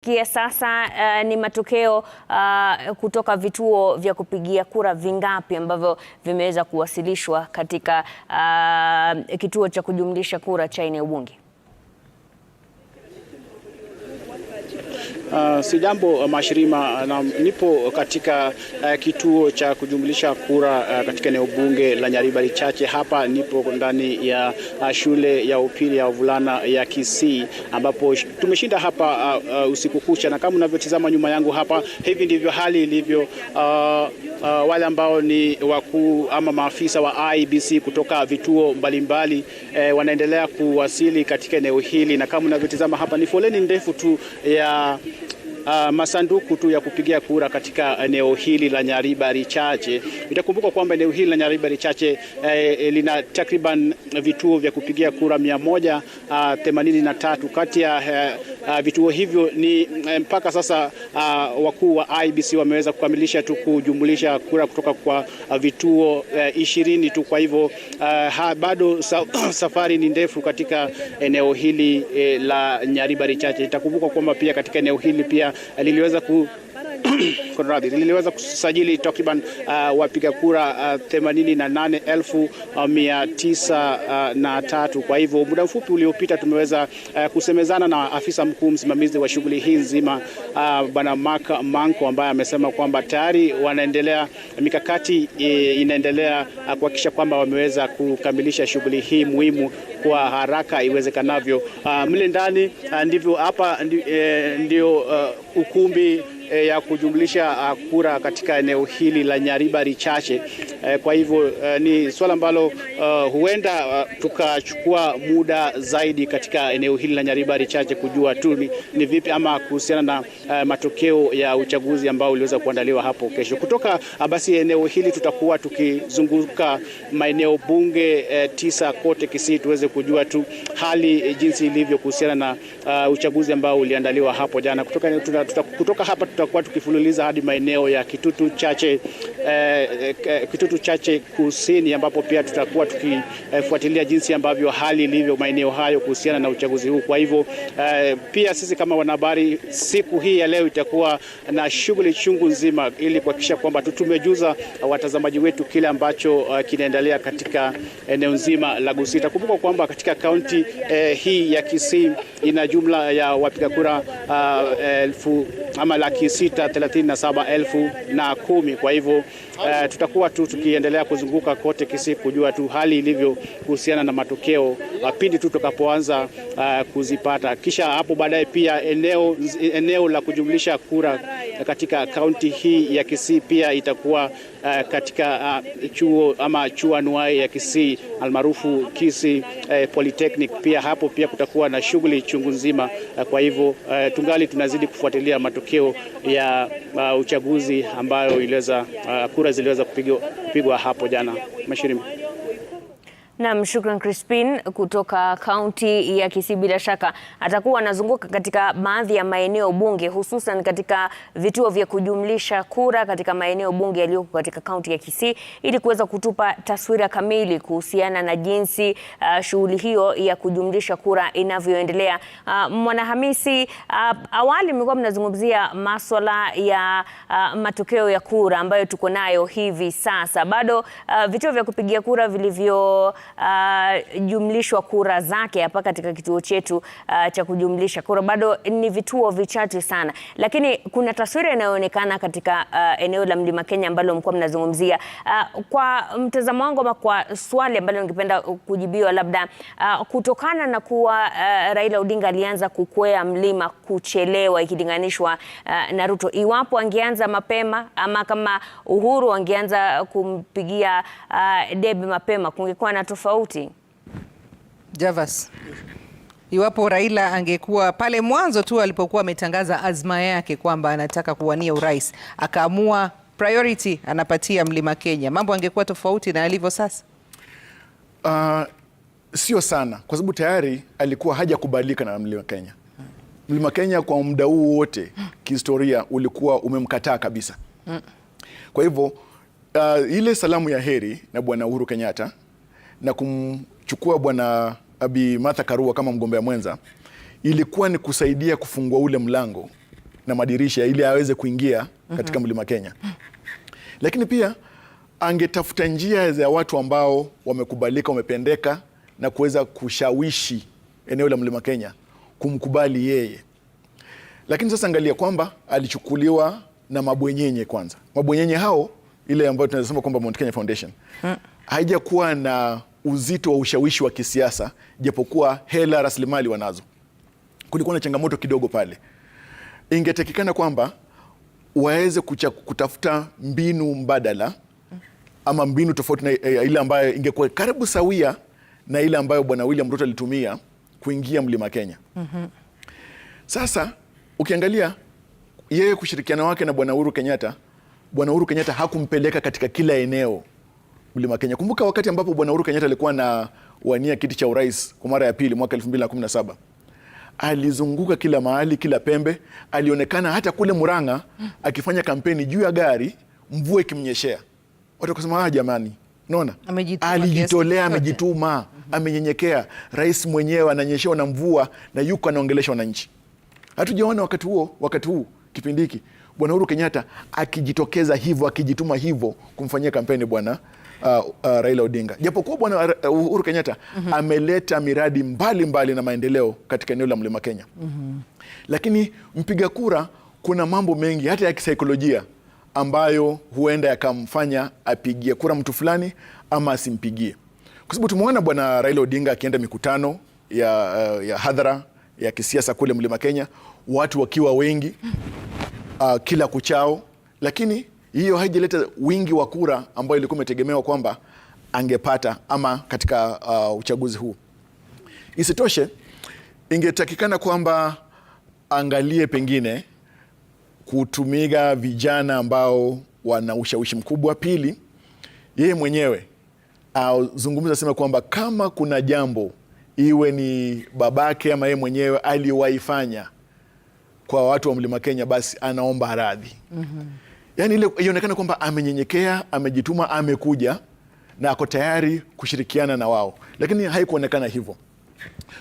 Kia sasa ni matokeo kutoka vituo vya kupigia kura vingapi ambavyo vimeweza kuwasilishwa katika kituo cha kujumlisha kura cha eneo bunge? Si jambo Mashirima, na nipo katika kituo cha kujumlisha kura katika eneo bunge la Nyaribari Chache. Hapa nipo ndani ya shule ya upili ya wavulana ya Kisii, ambapo tumeshinda hapa usiku kucha, na kama unavyotazama nyuma yangu hapa, hivi ndivyo hali ilivyo. Wale ambao ni wakuu ama maafisa wa IEBC kutoka vituo mbalimbali wanaendelea kuwasili katika eneo hili, na kama unavyotazama hapa ni foleni ndefu tu ya masanduku tu ya kupigia kura katika eneo hili la Nyaribari Chache. Itakumbuka kwamba eneo hili la Nyaribari Chache lina takriban vituo vya kupigia kura 183. Kati ya vituo hivyo ni mpaka sasa wakuu wa IEBC wameweza kukamilisha tu kujumlisha kura kutoka kwa vituo 20 tu. Kwa hivyo bado safari ni ndefu katika eneo hili la Nyaribari Chache. Itakumbuka kwamba pia katika eneo hili pia liliweza kusajili takriban wapiga kura 88,903. Kwa hivyo muda mfupi uliopita tumeweza kusemezana na afisa mkuu msimamizi wa shughuli hii nzima, Bwana Manko, ambaye amesema kwamba tayari wanaendelea, mikakati inaendelea kuhakikisha kwamba wameweza kukamilisha shughuli hii muhimu kwa haraka iwezekanavyo. Mle ndani ndivyo hapa ndio ukumbi ya kujumlisha kura katika eneo hili la Nyaribari Chache. Kwa hivyo ni swala ambalo huenda tukachukua muda zaidi katika eneo hili la Nyaribari Chache kujua tu ni vipi ama kuhusiana na matokeo ya uchaguzi ambao uliweza kuandaliwa hapo kesho. Kutoka basi eneo hili tutakuwa tukizunguka maeneo bunge 9 kote Kisii tuweze kujua tu hali jinsi ilivyo kuhusiana na uchaguzi ambao uliandaliwa hapo jana. Kutoka hapa tutakuwa tukifululiza hadi maeneo ya Kitutu Chache Kusini, ambapo pia tutakuwa tukifuatilia jinsi ambavyo hali ilivyo maeneo hayo kuhusiana na uchaguzi huu. Kwa hivyo pia sisi kama wanahabari siku hii ya leo itakuwa na shughuli chungu nzima ili kuhakikisha kwamba tumejuza watazamaji wetu kile ambacho kinaendelea katika eneo nzima la Gusii. Kumbuka kwamba katika kaunti hii ya Kisii ina jumla ya wapiga kura 637,010. Kwa hivyo tutakuwa tu tukiendelea kuzunguka kote Kisii kujua tu hali ilivyo kuhusiana na matokeo pindi tu tutakapoanza kuzipata. Kisha hapo baadaye pia eneo la kujumlisha kura katika kaunti hii ya Kisii pia itakuwa katika chuo anuai ya Kisii almaarufu Kisii Polytechnic. Pia hapo pia kutakuwa na shughuli chungu nzima. Kwa hivyo tungali tunazidi kufuatilia matokeo ya uchaguzi ambayo kura ziliweza kupigwa hapo jana. Mashirima. Naam, shukran Crispin kutoka kaunti ya Kisii. Bila shaka atakuwa anazunguka katika baadhi ya maeneo bunge, hususan katika vituo vya kujumlisha kura katika maeneo bunge yaliyoko katika kaunti ya Kisii, ili kuweza kutupa taswira kamili kuhusiana na jinsi shughuli hiyo ya kujumlisha kura inavyoendelea. Mwanahamisi, awali mlikuwa mnazungumzia masuala ya matokeo ya kura ambayo tuko nayo hivi sasa. Bado vituo vya kupigia kura vilivyo jumlishwa kura zake hapa katika kituo chetu cha kujumlisha kura bado ni vituo vichache sana, lakini kuna taswira inayoonekana katika eneo la Mlima Kenya ambalo mlikuwa mnazungumzia. Kwa mtazamo wangu ama kwa swali ambalo ningependa kujibiwa, labda kutokana na kuwa Raila Odinga alianza kukwea mlima kuchelewa ikilinganishwa na Ruto, iwapo angeanza mapema ama kama Uhuru angeanza kumpigia debe mapema, kungekuwa na tofauti? Javas, iwapo Raila angekuwa pale mwanzo tu alipokuwa ametangaza azma yake kwamba anataka kuwania urais, akaamua priority anapatia Mlima Kenya, mambo angekuwa tofauti na alivyo sasa? Sio sana, kwa sababu tayari alikuwa hajakubalika na Mlima Kenya. Mlima Kenya kwa muda huu wote kihistoria ulikuwa umemkataa kabisa. Kwa hivyo ile salamu ya heri na Bwana Uhuru Kenyatta na kumchukua Bwana Martha Karua kama mgombea mwenza ilikuwa ni kusaidia kufungua ule mlango na madirisha ili aweze kuingia katika mlima Kenya. Lakini pia angetafuta njia za watu ambao wamekubalika, wamependeka na kuweza kushawishi eneo la mlima Kenya kumkubali yeye. Lakini sasa angalia kwamba alichukuliwa na mabwenyenye kwanza. Mabwenyenye hao, ile ambayo tunasema kwamba Mount Kenya Foundation, haijakuwa na uzito wa ushawishi wa kisiasa, japokuwa hela, rasilimali wanazo. Kulikuwa na changamoto kidogo pale. Ingetakikana kwamba waweze kutafuta mbinu mbadala ama mbinu tofauti na ile ambayo ingekuwa karibu sawia na ile ambayo Bwana William Ruto alitumia kuingia mlima Kenya. Sasa ukiangalia yeye kushirikiana wake na Bwana Uhuru Kenyatta hakumpeleka katika kila eneo mlima Kenya. Kumbuka wakati ambapo Bwana Uhuru Kenyatta alikuwa na wania kiti cha urais kwa mara ya pili mwaka 2017. Alizunguka kila mahali, kila pembe. Alionekana hata kule Murang'a akifanya kampeni juu ya gari, mvua ikimnyeshea. Watu wakasema jamani, unaona? Alijitolea, amejituma, amenyenyekea. Rais mwenyewe ananyeshewa na mvua na yuko anaongelesha wananchi. Hatujaona wakati huu kipindi hiki Bwana Uhuru Kenyatta akijitokeza hivyo, akijituma hivyo kumfanyia kampeni Bwana Raila Odinga. Japokuwa Bwana Uhuru Kenyatta ameleta miradi mbali na maendeleo katika eneo la mlima Kenya. Lakini mpiga kura, kuna mambo mengi hata ya kisaikolojia ambayo huenda yakamfanya apigie kura mtu fulani ama asimpigie. Kwa sababu tumeona Bwana Raila Odinga akienda mikutano ya hadhara ya kisiasa kule mlima Kenya, watu wakiwa wengi kila kuchao, lakini hiyo haijaleta wingi wa kura ambayo ilikuwa imetegemewa kwamba angepata ama katika uchaguzi huu. Isitoshe, ingetakikana kwamba angalie pengine kutumia vijana ambao wana ushawishi mkubwa. Pili, yeye mwenyewe zungumza sema kwamba kama kuna jambo, iwe ni babake ama yeye mwenyewe aliwaifanya kwa watu wa mlima Kenya, basi anaomba radhi. Yani ile ionekana kwamba amenyenyekea, amejituma, amekuja na ako tayari kushirikiana na wao, lakini haikuonekana hivyo.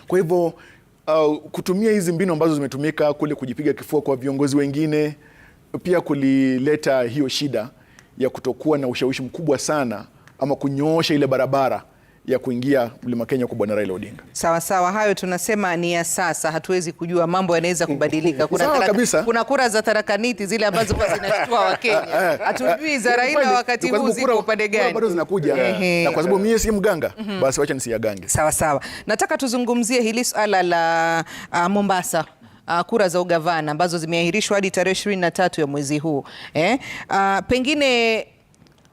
Kwa hivyo kutumia hizi mbinu ambazo zimetumika kule, kujipiga kifua kwa viongozi wengine, pia kulileta hiyo shida ya kutokuwa na ushawishi mkubwa sana ama kunyoosha ile barabara ya kuingia mlima Kenya kwa Bwana Raila Odinga. Sawa, hayo tunasema ni ya sasa, hatuwezi kujua, mambo yanaweza kubadilika. Kuna kura za tarakaniti zile ambazo kwa zinashtua wa Kenya. Hatujui za Raila wakati huu ziko upande gani. Bado zinakuja. Na kwa sababu mimi si mganga, basi wacha nisiyagange. Sawa. Nataka tuzungumzie hili swala la Mombasa. Kura za ugavana ambazo zimeahirishwa hadi tarehe 23 ya mwezi huu. Pengine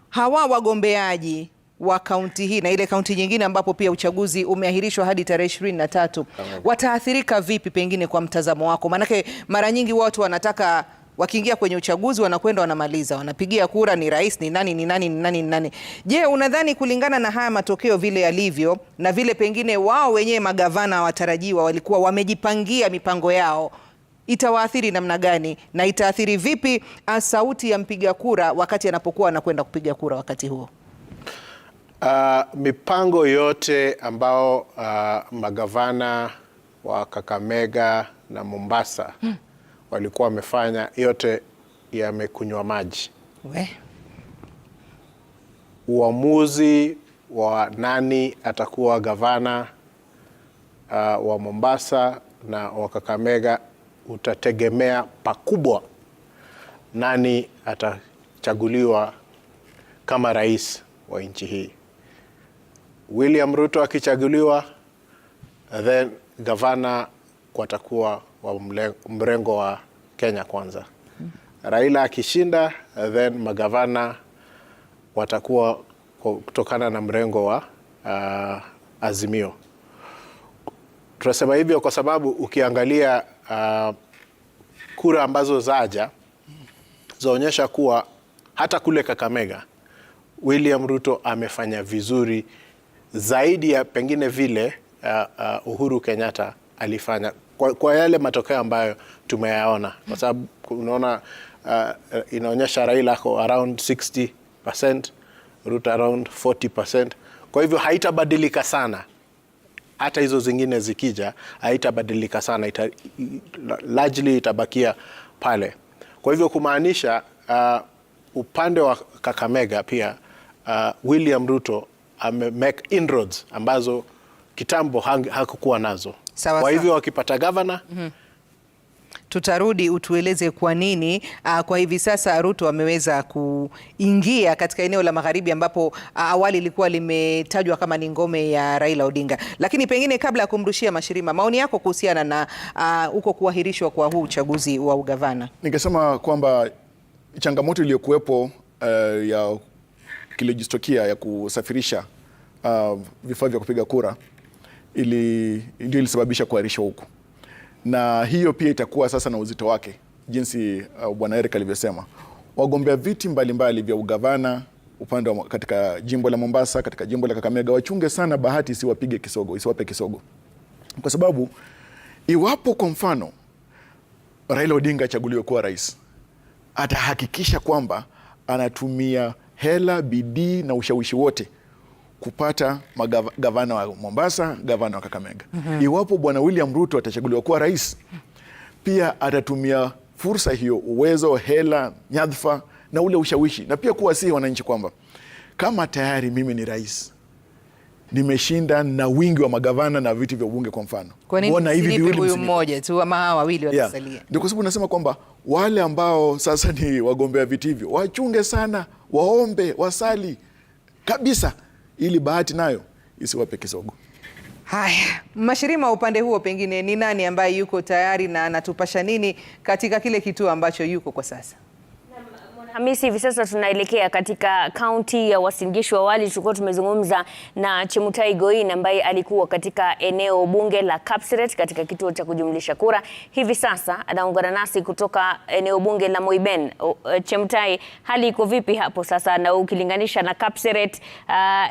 hawa wagombeaji wa kaunti hii na ile kaunti nyingine ambapo pia uchaguzi umeahirishwa hadi tarehe 23 wataathirika vipi pengine kwa mtazamo wako? Maanake mara nyingi watu wanataka wakiingia kwenye uchaguzi wanakwenda wanamaliza, wanapigia kura ni rais ni nani. Je, unadhani kulingana na haya matokeo vile yalivyo na vile pengine wao wenyewe magavana watarajiwa walikuwa wamejipangia mipango yao, itawaathiri namna gani na itaathiri vipi sauti ya mpiga kura wakati anapokuwa anakwenda kupiga kura wakati huo? Mipango yote ambao magavana wa Kakamega na Mombasa walikuwa wamefanya, yote yamekunywa maji. Uamuzi wa nani atakuwa gavana wa Mombasa na wa Kakamega utategemea pakubwa nani atachaguliwa kama rais wa nchi hii. William Ruto akichaguliwa, then gavana watakuwa wa mrengo wa Kenya Kwanza. Raila akishinda, then magavana watakuwa kutokana na mrengo wa Azimio. Tunasema hivyo kwa sababu ukiangalia kura ambazo zaonyesha kuwa hata kule Kakamega William Ruto amefanya vizuri zaidi ya pengine vile Uhuru Kenyatta alifanya kwa yale matokeo ambayo tumeyaona, kwa sababu unaona inaonyesha Raila ako around 60%, Ruto around 40%. Kwa hivyo haitabadilika sana, hata hizo zingine zikija haitabadilika sana, largely itabakia pale. Kwa hivyo kumaanisha upande wa Kakamega pia William Ruto make inroads ambazo kitambo hakukuwa nazo. Kwa hivyo wakipata governor tutarudi utueleze kwa nini kwa hivi sasa Ruto ameweza kuingia katika eneo la magharibi ambapo awali ilikuwa limetajwa kama ni ngome ya Raila Odinga. Lakini pengine kabla ya kumrushia Mashirima, maoni yako kuhusiana na uko kuahirishwa kwa huu uchaguzi wa ugavana? Ningesema kwamba changamoto iliyokuwepo ya kilojistokia ya kusafirisha vifaa vya kupiga kura ndio ilisababisha kuahirishwa huku, na hiyo pia itakuwa sasa na uzito wake jinsi Bwana Eric alivyosema. Wagombea viti mbalimbali vya ugavana upande wa katika jimbo la Mombasa, katika jimbo la Kakamega wachunge sana bahati isiwape kisogo, kwa sababu iwapo kwa mfano Raila Odinga achaguliwe kuwa rais, atahakikisha kwamba anatumia hela, bidii na ushawishi wote kupata gavana wa Mombasa, gavana wa Kakamega. Iwapo Bwana William Ruto atachaguliwa kuwa rais, pia atatumia fursa hiyo, uwezo, hela, nyadhifa na ule ushawishi, na pia kuwasihi wananchi kwamba kama tayari mimi ni rais, nimeshinda na wingi wa magavana na viti vya ubunge kwa mfano, kwa nini huyu mmoja tu ama hawa wawili watasalia? Ndio kwa sababu nasema kwamba wale ambao sasa ni wagombea viti hivyo wachunge sana, waombe, wasali kabisa ili bahati nayo isiwape kisogo. Haya, Mashirima, upande huo pengine ni nani ambaye yuko tayari na anatupasha nini katika kile kituo ambacho yuko kwa sasa? Hamisi, hivi sasa tunaelekea katika kaunti ya Uasin Gishu. Awali tulikuwa tumezungumza na Chemutai Goin ambaye alikuwa katika eneo bunge la Kapseret katika kituo cha kujumlisha kura. Hivi sasa anaungana nasi kutoka eneo bunge la Moiben. Chemutai, hali iko vipi hapo sasa na ukilinganisha na Kapseret?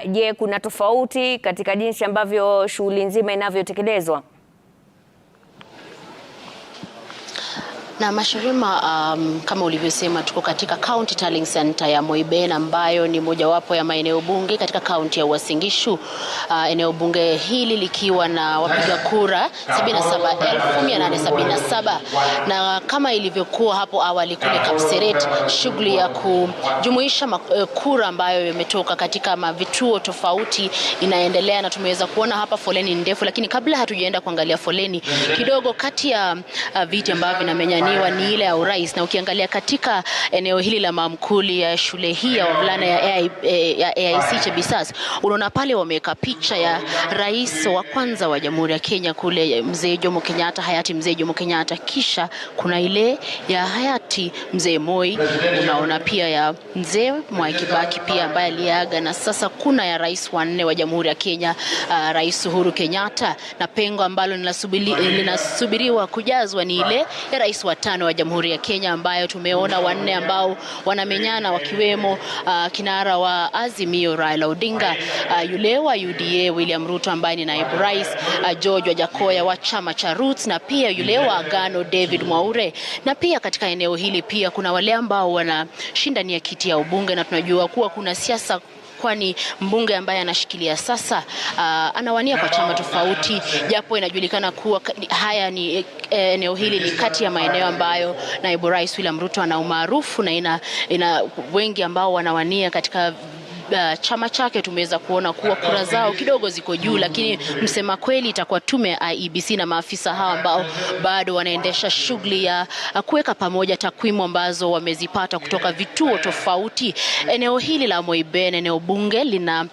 Je, kuna tofauti katika jinsi ambavyo shughuli nzima inavyotekelezwa? Na Mashirima, kama ulivyosema, tuko katika County Tallying Center ya Moiben ambayo ni mojawapo ya maeneo bunge katika kaunti ya Uasin Gishu. Eneo bunge hili likiwa na wapiga kura 77,877, na kama ilivyokuwa hapo awali kule Kapseret, shughuli ya kujumuisha kura ambayo imetoka katika vituo tofauti inaendelea, na tumeweza kuona hapa foleni ndefu. Lakini kabla hatujaenda kuangalia foleni kidogo, kati ya viti ambavyo vinamenya ni ile ya urais, na ukiangalia katika eneo hili la mamkuli ya shule hii ya wavulana ya AIC Chebisas, unaona pale wameweka picha ya rais wa kwanza wa Jamhuri ya Kenya kule, mzee Jomo Kenyatta, hayati mzee Jomo Kenyatta. Kisha kuna ile ya hayati mzee Moi, unaona pia ya mzee Mwai Kibaki pia ambaye aliaga, na sasa kuna ya rais wa 4 wa Jamhuri ya Kenya, Rais Uhuru Kenyatta, na pengo ambalo linasubiriwa kujazwa ni ile ya rais wa 5 wa Jamhuri ya Kenya, ambayo tumeona 4 ambao wanamenyana, wakiwemo kinara wa Azimio Raila Odinga, yule wa UDA William Ruto ambaye ni naibu rais, George Wajakoya wa chama cha Roots, na pia yule wa Agano David Mwaure. Na pia katika eneo hili pia kuna wale ambao wanashindania kiti ya ubunge, na tunajua kuwa kuna siasa, kwani mbunge ambaye anashikilia sasa anawania kwa chama tofauti, japo inajulikana kuwa haya ni eneo hili ni kati ya maeneo ambayo naibu rais William Ruto ana umaarufu na ina wengi ambao wanawania katika chama chake. Tumeweza kuona kuwa kura zao kidogo ziko juu, lakini msema kweli itakuwa tume ya IEBC na maafisa hawa ambao bado wanaendesha shughuli ya kuweka pamoja takwimu ambazo wamezipata kutoka vituo tofauti. Eneo hili la Moiben, eneo bunge, lina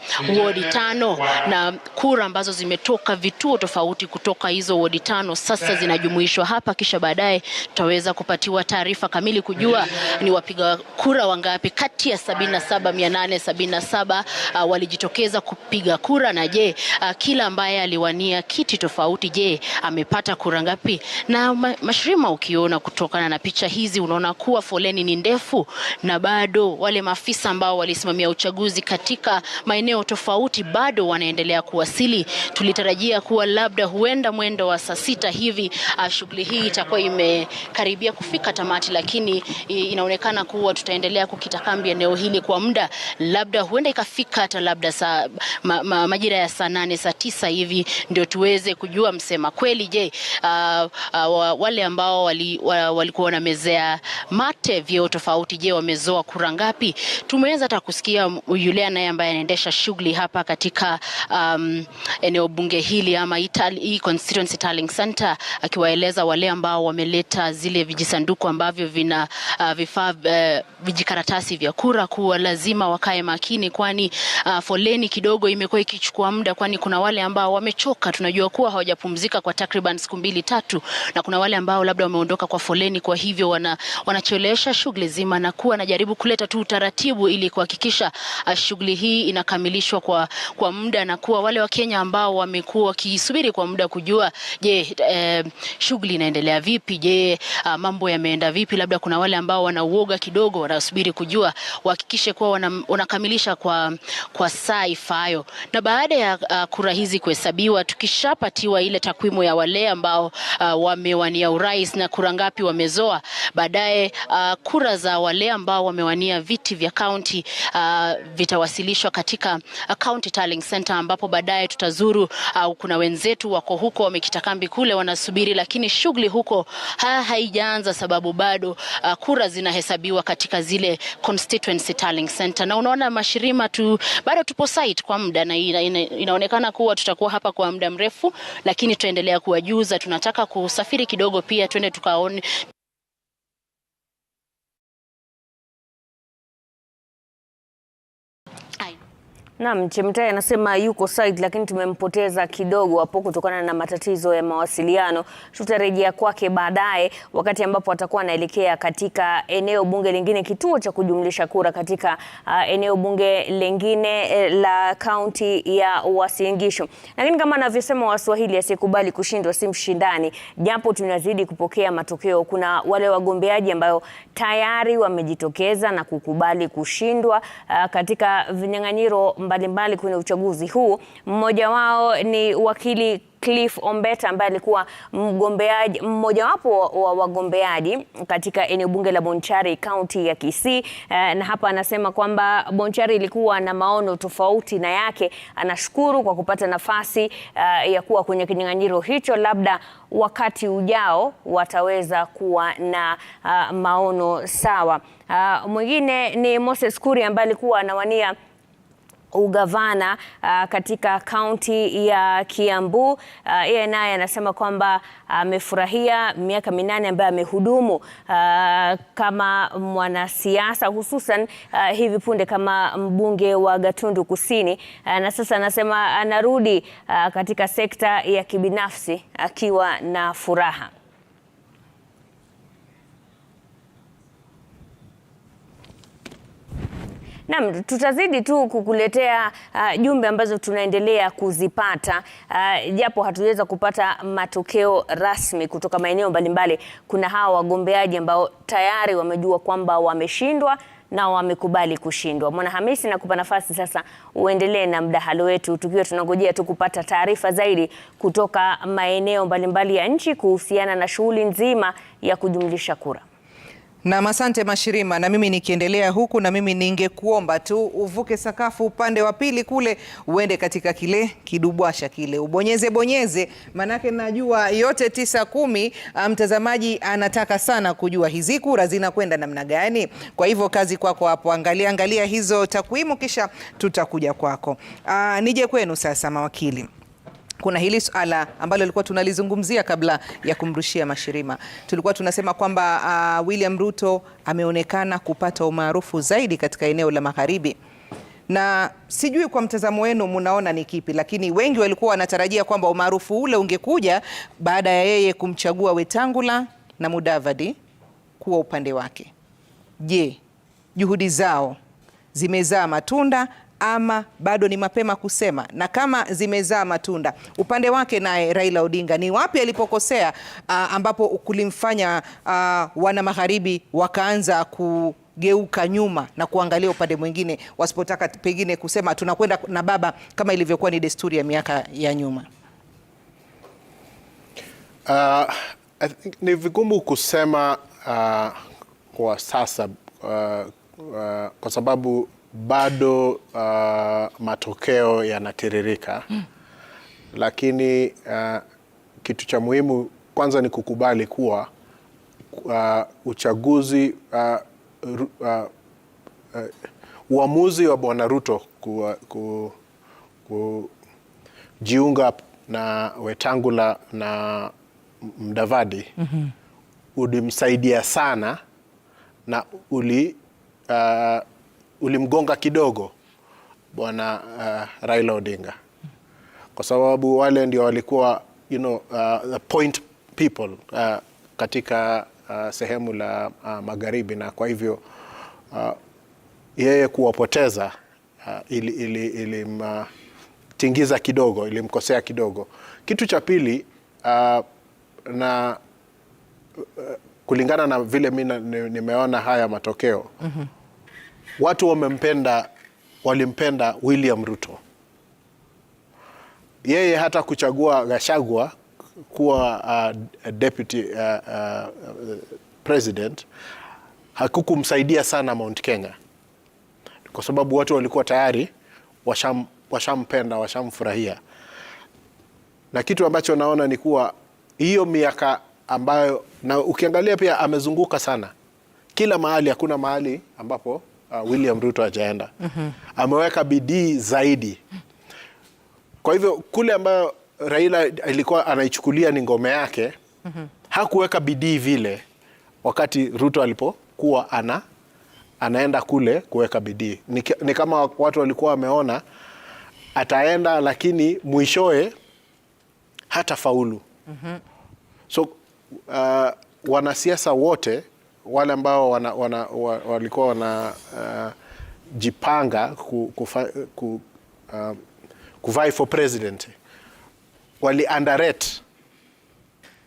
wodi 5, na kura ambazo zimetoka vituo tofauti kutoka hizo wodi 5 sasa zinajumuishwa hapa, kisha baadaye tutaweza kupatiwa taarifa kamili kujua ni wapiga kura wangapi kati ya 77,877 walijitokeza kupiga kura, na je, kila ambaye aliwania kiti tofauti, je, amepata kura ngapi? Na Mashirima, ukiona kutokana na picha hizi unaona kuwa foleni ni ndefu, na bado wale maafisa ambao walisimamia uchaguzi katika maeneo tofauti bado wanaendelea kuwasili. Tulitarajia kuwa labda huenda mwendo wa saa 6 hivi shughuli hii itakuwa imekaribia kufika tamati, lakini inaonekana kuwa tutaendelea kukita kambi eneo hili kwa muda, labda huenda ikafika hata labda majira ya saa 8 saa 9 hivi ndio tuweze kujua msema kweli. Je, wale ambao walikuwa wanamezea mate vyeo tofauti, je wamezoa kura ngapi? Tumeweza hata kusikia yule ambaye anaendesha shughuli hapa katika eneo bunge hili ama hii constituency tallying center, akiwaeleza wale ambao wameleta zile vijisanduku ambavyo vina vifaa vijikaratasi vya kura kuwa lazima wakae makini, kwani foleni kidogo imekuwa ikichukua muda, kwani kuna wale ambao wamechoka. Tunajua kuwa hawajapumzika kwa takriban siku 2-3, na kuna wale ambao labda wameondoka kwa foleni, kwa hivyo wanachelewesha shughuli zima, na kuwa najaribu kuleta tu utaratibu ili kuhakikisha shughuli hii inakamilishwa kwa muda, na kuwa wale wa Kenya ambao wamekuwa wakisubiri kwa muda kujua je, shughuli inaendelea vipi, je mambo yameenda vipi, labda kuna wale ambao wanauoga kidogo, wanasubiri kujua, wahakikishe kuwa wanakamilisha kwa saa ifayo. Na baada ya kura hizi kuhesabiwa, tukishapatiwa ile takwimu ya wale ambao wamewania urais na kura ngapi wamezoa, baadaye kura za wale ambao wamewania viti vya county vitawasilishwa katika county tallying center, ambapo baadaye tutazuru. Kuna wenzetu wako huko wamekita kambi kule wanasubiri, lakini shughuli huko haijaanza sababu bado kura zinahesabiwa katika zile constituency tallying center. Na unaona Mashirima, bado tupo site kwa muda, na inaonekana kuwa tutakuwa hapa kwa muda mrefu, lakini tutaendelea kuwajuza. Tunataka kusafiri kidogo pia twende tukaone. Naam, Chemtai anasema yuko site lakini tumempoteza kidogo hapo kutokana na matatizo ya mawasiliano. Tutarejea kwake baadaye wakati ambapo atakuwa anaelekea katika eneo bunge lingine, kituo cha kujumlisha kura katika eneo bunge lingine la kaunti ya Uasin Gishu. Lakini kama anavyosema Waswahili, asiyekubali kushindwa si mshindani. Japo tunazidi kupokea matokeo, kuna wale wagombeaji ambao tayari wamejitokeza na kukubali kushindwa katika vinyang'anyiro mbalimbali kwenye uchaguzi huu. Mmoja wao ni wakili Cliff Ombeta ambaye alikuwa mmojawapo wa wagombeaji katika eneo bunge la Bonchari kaunti ya Kisii, na hapa anasema kwamba Bonchari ilikuwa na maono tofauti na yake. Anashukuru kwa kupata nafasi ya kuwa kwenye kinyang'anyiro hicho, labda wakati ujao wataweza kuwa na maono sawa. Mwingine ni Moses Kuria ambaye alikuwa anawania ugavana katika kaunti ya Kiambu. Yeye naye anasema kwamba amefurahia miaka 8 ambayo amehudumu kama mwanasiasa, hususan hivi punde kama mbunge wa Gatundu Kusini, na sasa anasema anarudi katika sekta ya kibinafsi akiwa na furaha. Naam, tutazidi tu kukuletea jumbe ambazo tunaendelea kuzipata, japo hatuweza kupata matokeo rasmi kutoka maeneo mbalimbali. Kuna hawa wagombeaji ambao tayari wamejua kwamba wameshindwa na wamekubali kushindwa. Mwanahamisi, nakupa nafasi sasa uendelee na mdahalo wetu, tukiwa tunangojea tu kupata taarifa zaidi kutoka maeneo mbalimbali ya nchi kuhusiana na shughuli nzima ya kujumlisha kura. Na asante Mashirima, na mimi nikiendelea huku, na mimi ningekuomba tu uvuke sakafu upande wa pili kule, uende katika kile kidubwasha kile, ubonyeze, manake najua yote 9-10 mtazamaji anataka sana kujua hizi kura zinakwenda namna gani. Kwa hivyo kazi kwako hapo, angalia hizo takwimu kisha tutakuja kwako. Nije kwenu sasa mawakili. Kuna hili suala ambalo lilikuwa tunalizungumzia kabla ya kumrushia Mashirima. Tulikuwa tunasema kwamba William Ruto ameonekana kupata umaarufu zaidi katika eneo la magharibi. Na sijui kwa mtazamo wenu mnaona ni kipi, lakini wengi walikuwa wanatarajia kwamba umaarufu ule ungekuja baada ya yeye kumchagua Wetangula na Mudavadi kuwa upande wake. Je, juhudi zao zimezaa matunda ama bado ni mapema kusema? Na kama zimezaa matunda, upande wake naye Raila Odinga, ni wapi alipokosea ambapo kulimfanya wana magharibi wakaanza kugeuka nyuma na kuangalia upande mwingine, wasipotaka pengine kusema tunakwenda na baba kama ilivyokuwa ni desturi ya miaka ya nyuma? I think ni vigumu kusema kwa sasa kwa sababu bado matokeo yanatiririka. Lakini kitu cha muhimu kwanza ni kukubali kuwa uchaguzi uamuzi wa Bwana Ruto kujiunga na Wetangula na Mudavadi ulimsaidia sana na ulimgonga kidogo Bwana Raila Odinga, kwa sababu wale ndio walikuwa the point people katika sehemu la magharibi, na kwa hivyo yeye kuwapoteza ilimtingiza kidogo, ilimkosea kidogo. Kitu cha pili, na kulingana na vile mimi nimeona haya matokeo, watu walimpenda William Ruto. Yeye hata kuchagua Gachagua kuwa deputy president hakukumsaidia sana Mount Kenya, kwa sababu watu walikuwa tayari washampenda, washamfurahia. Na kitu ambacho naona ni kuwa hiyo miaka ambayo, na ukiangalia pia amezunguka sana kila mahali, hakuna mahali ambapo William Ruto hajaenda. Ameweka bidii zaidi. Kwa hivyo kule ambayo Raila alikuwa anaichukulia ni ngome yake, hakuweka bidii vile wakati Ruto alipokuwa anaenda kule kuweka bidii. Ni kama watu walikuwa wameona ataenda, lakini mwishoe hata faulu. So wanasiasa wote wale ambao walikuwa wanajipanga kuvai for president wali underrate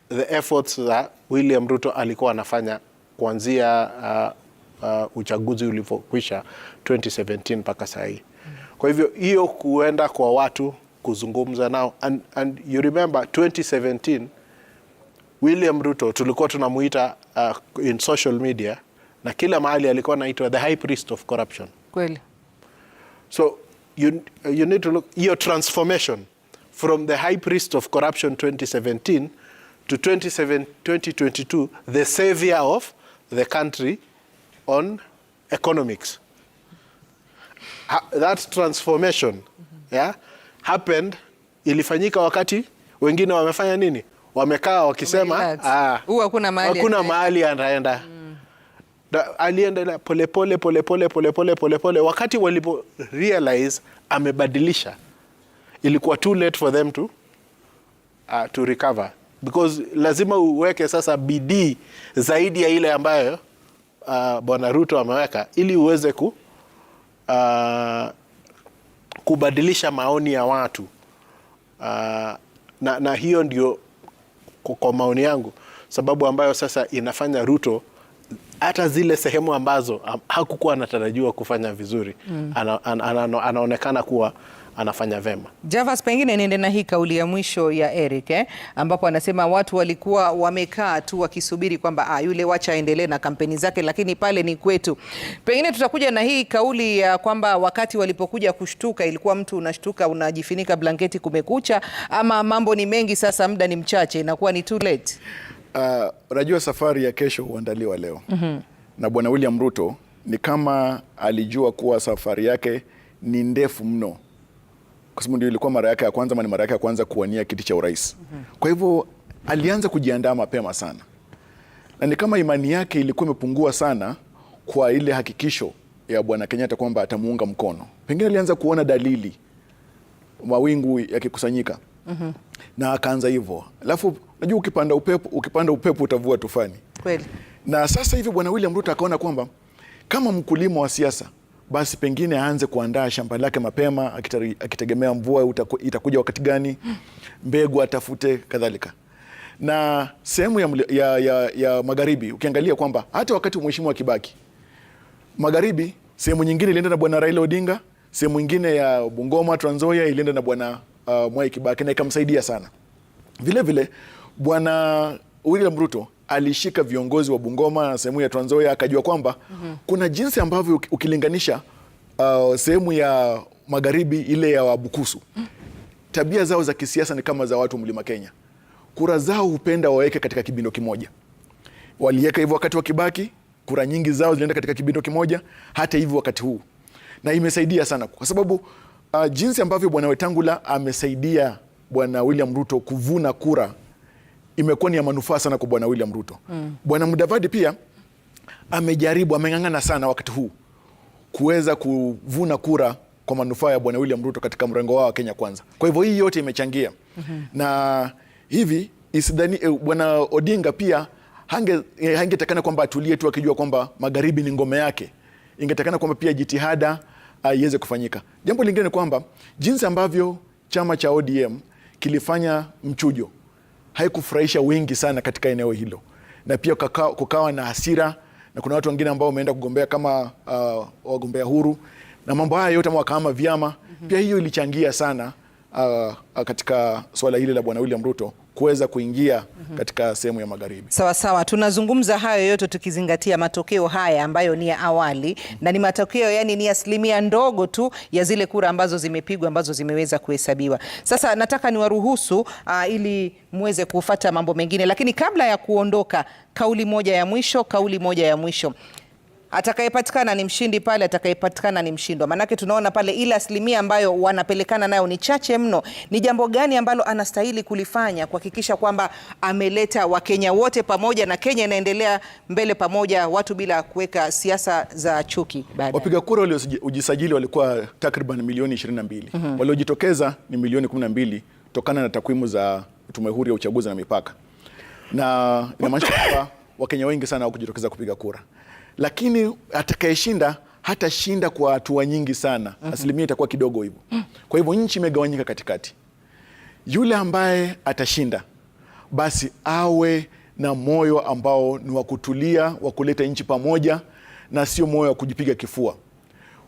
the efforts that William Ruto alikuwa anafanya kuanzia uchaguzi ulipokwisha 2017 mpaka sasa hivi. Kwa hivyo hiyo kuenda kwa watu kuzungumza nao, and you remember 2017 William Ruto tulikuwa tunamuita in social media, na kila mahali alikuwa anaitwa the high priest of corruption. Kweli. So you need to look your transformation from the high priest of corruption 2017 to 2022, the savior of the country on economics. That transformation happened, ilifanyika wakati wengine wamefanya nini? Wamekaa wakisema hakuna mahali anaenda. Alienda pole. Wakati walipo realize amebadilisha, ilikuwa too late for them to recover, because lazima uweke sasa bidii zaidi ya ile ambayo Bwana Ruto ameweka ili uweze kubadilisha maoni ya watu. Na hiyo ndio kwa maoni yangu sababu ambayo sasa inafanya Ruto hata zile sehemu ambazo hakukuwa anatarajiwa kufanya vizuri, anaonekana kuwa anafanya vema. Javas, pengine niende na hii kauli ya mwisho ya Eric ambapo anasema watu walikuwa wamekaa tu wakisubiri kwamba yule wacha aendelee na kampeni zake, lakini pale ni kwetu. Pengine tutakuja na hii kauli ya kwamba wakati walipokuja kushtuka ilikuwa mtu unashtuka unajifinika blanketi kumekucha, ama mambo ni mengi sasa muda ni mchache inakuwa ni too late. Unajua safari ya kesho huandaliwa leo. Na Bwana William Ruto ni kama alijua kuwa safari yake ni ndefu mno, kwa sababu ndio ilikuwa mara yake ya kwanza, ni mara yake ya kwanza kuwania kiti cha urais. Kwa hivyo alianza kujiandaa mapema sana, na ni kama imani yake ilikuwa imepungua sana kwa ile hakikisho ya Bwana Kenyatta kwamba atamuunga mkono. Pengine alianza kuona dalili, mawingu yakikusanyika, na akaanza hivyo. Alafu unajua ukipanda upepo utavua tufani. Kweli. Na sasa hivi Bwana William Ruto akaona kwamba kama mkulima wa siasa, basi pengine aanze kuandaa shamba lake mapema, akitegemea mvua itakuja wakati gani, mbegu atafute kadhalika. Na sehemu ya magharibi ukiangalia kwamba hata wakati Mheshimiwa Kibaki, magharibi sehemu nyingine ilienda na Bwana Raila Odinga, sehemu nyingine ya Bungoma, Trans Nzoia ilienda na Bwana Mwai Kibaki, na ikamsaidia sana. Vile vile Bwana William Ruto alishika viongozi wa Bungoma na sehemu ya Trans Nzoia, akajua kwamba kuna jinsi ambavyo ukilinganisha sehemu ya magharibi ile ya Wabukusu, tabia zao za kisiasa ni kama za watu Mlima Kenya. Kura zao hupenda waweke katika kibindo kimoja. Waliweka hivyo wakati wa Kibaki, kura nyingi zao zilienda katika kibindo kimoja, hata hivyo wakati huu. Na imesaidia sana kwa sababu jinsi ambavyo Bwana Wetangula amesaidia Bwana William Ruto kuvuna kura imekuwa ni ya manufaa sana kwa Bwana William Ruto. Bwana Mudavadi pia amejaribu, ameng'ang'ana sana wakati huu kuweza kuvuna kura kwa manufaa ya Bwana William Ruto katika mrengo wao wa Kenya Kwanza. Kwa hivyo hii yote imechangia. Na hivi isidhani Bwana Odinga pia hangetakana kwamba atulie tu akijua kwamba magharibi ni ngome yake. Ingetakana kwamba pia jitihada iweze kufanyika. Jambo lingine ni kwamba jinsi ambavyo chama cha ODM kilifanya mchujo haikufurahisha wengi sana katika eneo hilo, na pia kukawa na hasira, na kuna watu wengine ambao wameenda kugombea kama wagombea huru, na mambo haya yote kama vyama pia hiyo ilichangia sana katika swala hili la Bwana William Ruto kuweza kuingia katika sehemu ya magharibi. Sawa sawa, tunazungumza hayo yote tukizingatia matokeo haya ambayo ni ya awali na ni matokeo yani ni asilimia ndogo tu ya zile kura ambazo zimepigwa ambazo zimeweza kuhesabiwa. Sasa nataka niwaruhusu ili muweze kufuata mambo mengine, lakini kabla ya kuondoka, kauli moja ya mwisho. Atakayepatikana ni mshindi pale, atakayepatikana ni mshindwa. Manake tunaona pale ile asilimia ambayo wanapelekana nayo ni chache mno. Ni jambo gani ambalo anastahili kulifanya kuhakikisha kwamba ameleta Wakenya wote pamoja na Kenya inaendelea mbele pamoja, watu bila kuweka siasa za chuki baadaye? Wapiga kura waliojisajili walikuwa takriban milioni 22. Waliojitokeza ni milioni 12 tokana na takwimu za Tume Huru ya Uchaguzi na Mipaka. Na inamaanisha kwamba Wakenya wengi sana hawakujitokeza kupiga kura. Lakini atakayeshinda hatashinda kwa hatua nyingi sana. Asilimia itakuwa kidogo hivyo. Kwa hivyo nchi imegawanyika katikati. Yule ambaye atashinda basi awe na moyo ambao ni wa kutulia, wa kuleta nchi pamoja, na sio moyo wa kujipiga kifua.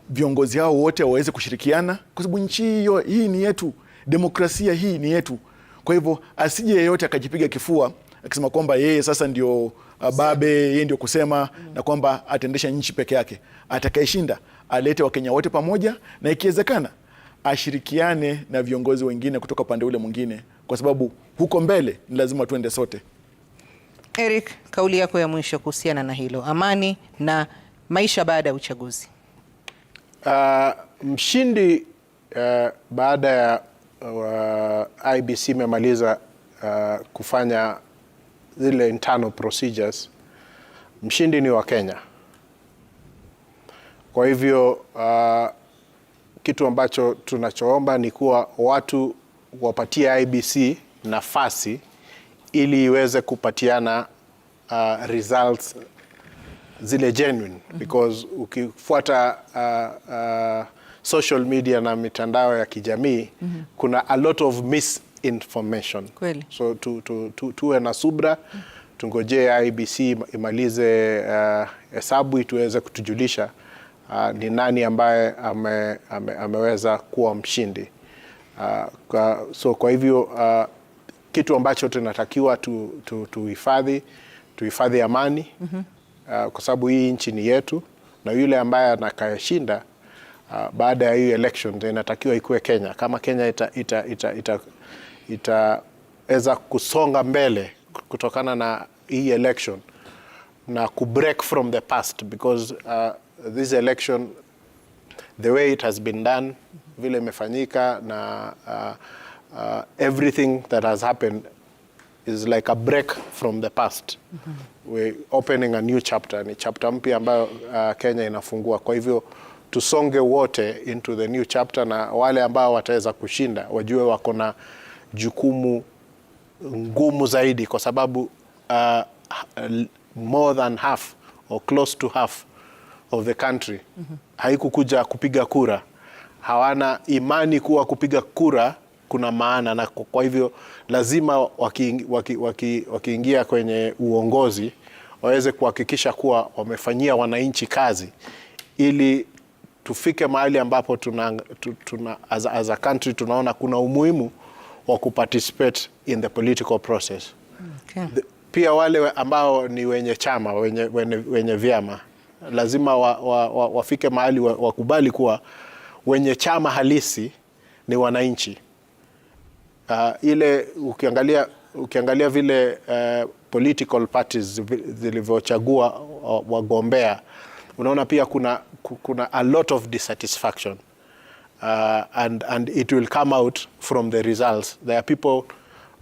Viongozi hao wote waweze kushirikiana kwa sababu nchi hii ni yetu, demokrasia hii ni yetu. Kwa hivyo asije yeyote akajipiga kifua akisema kwamba yeye sasa ndio babe, yeye ndio kusema na kwamba ataendesha nchi peke yake. Atakayeshinda alete Wakenya wote pamoja, na ikiwezekana ashirikiane na viongozi wengine kutoka pande ule mwingine, kwa sababu huko mbele ni lazima tuende sote. Eric, kauli yako ya mwisho kuhusiana na hilo, amani na maisha baada ya uchaguzi. Mshindi baada ya IBC memaliza kufanya zile internal procedures, mshindi ni wa Kenya. Kwa hivyo kitu ambacho tunachoomba ni kuwa watu wapatie IBC nafasi ili iweze kupatiana results zile genuine, because ukifuata social media na mitandao ya kijamii kuna a lot of misinformation. Kweli. So tuwe na subra, tungojee IBC imalize hesabu tuweze kutujulisha ni nani ambaye ameweza kuwa mshindi. Kwa hivyo kitu ambacho tunatakiwa tuhifadhi amani, kwa sababu hii nchi ni yetu, na yule ambaye anakayeshinda baada ya hii election inatakiwa ikuwe Kenya. Kama Kenya itaweza kusonga mbele kutokana na hii election na kubreak from the past, because this election, the way it has been done, vile imefanyika na everything that has happened is like a break from the past. We're opening a new chapter, ni chapter mpya ambayo Kenya inafungua. Kwa hivyo tusonge wote into the new chapter, na wale ambao wataweza kushinda wajue wako na jukumu ngumu zaidi, kwa sababu more than half or close to half of the country haikukuja kupiga kura. Hawana imani kuwa kupiga kura kuna maana, na kwa hivyo lazima wakiingia kwenye uongozi waweze kuhakikisha kuwa wamefanyia wananchi kazi, ili tufike mahali ambapo as a country tunaona kuna umuhimu wa kuparticipate in the political process. Okay. Pia wale ambao ni wenye chama, wenye vyama, lazima wafike mahali wakubali kuwa wenye chama halisi ni wananchi. Ile ukiangalia vile political parties zilivyochagua wagombea, unaona pia kuna a lot of dissatisfaction, and it will come out from the results. There are people,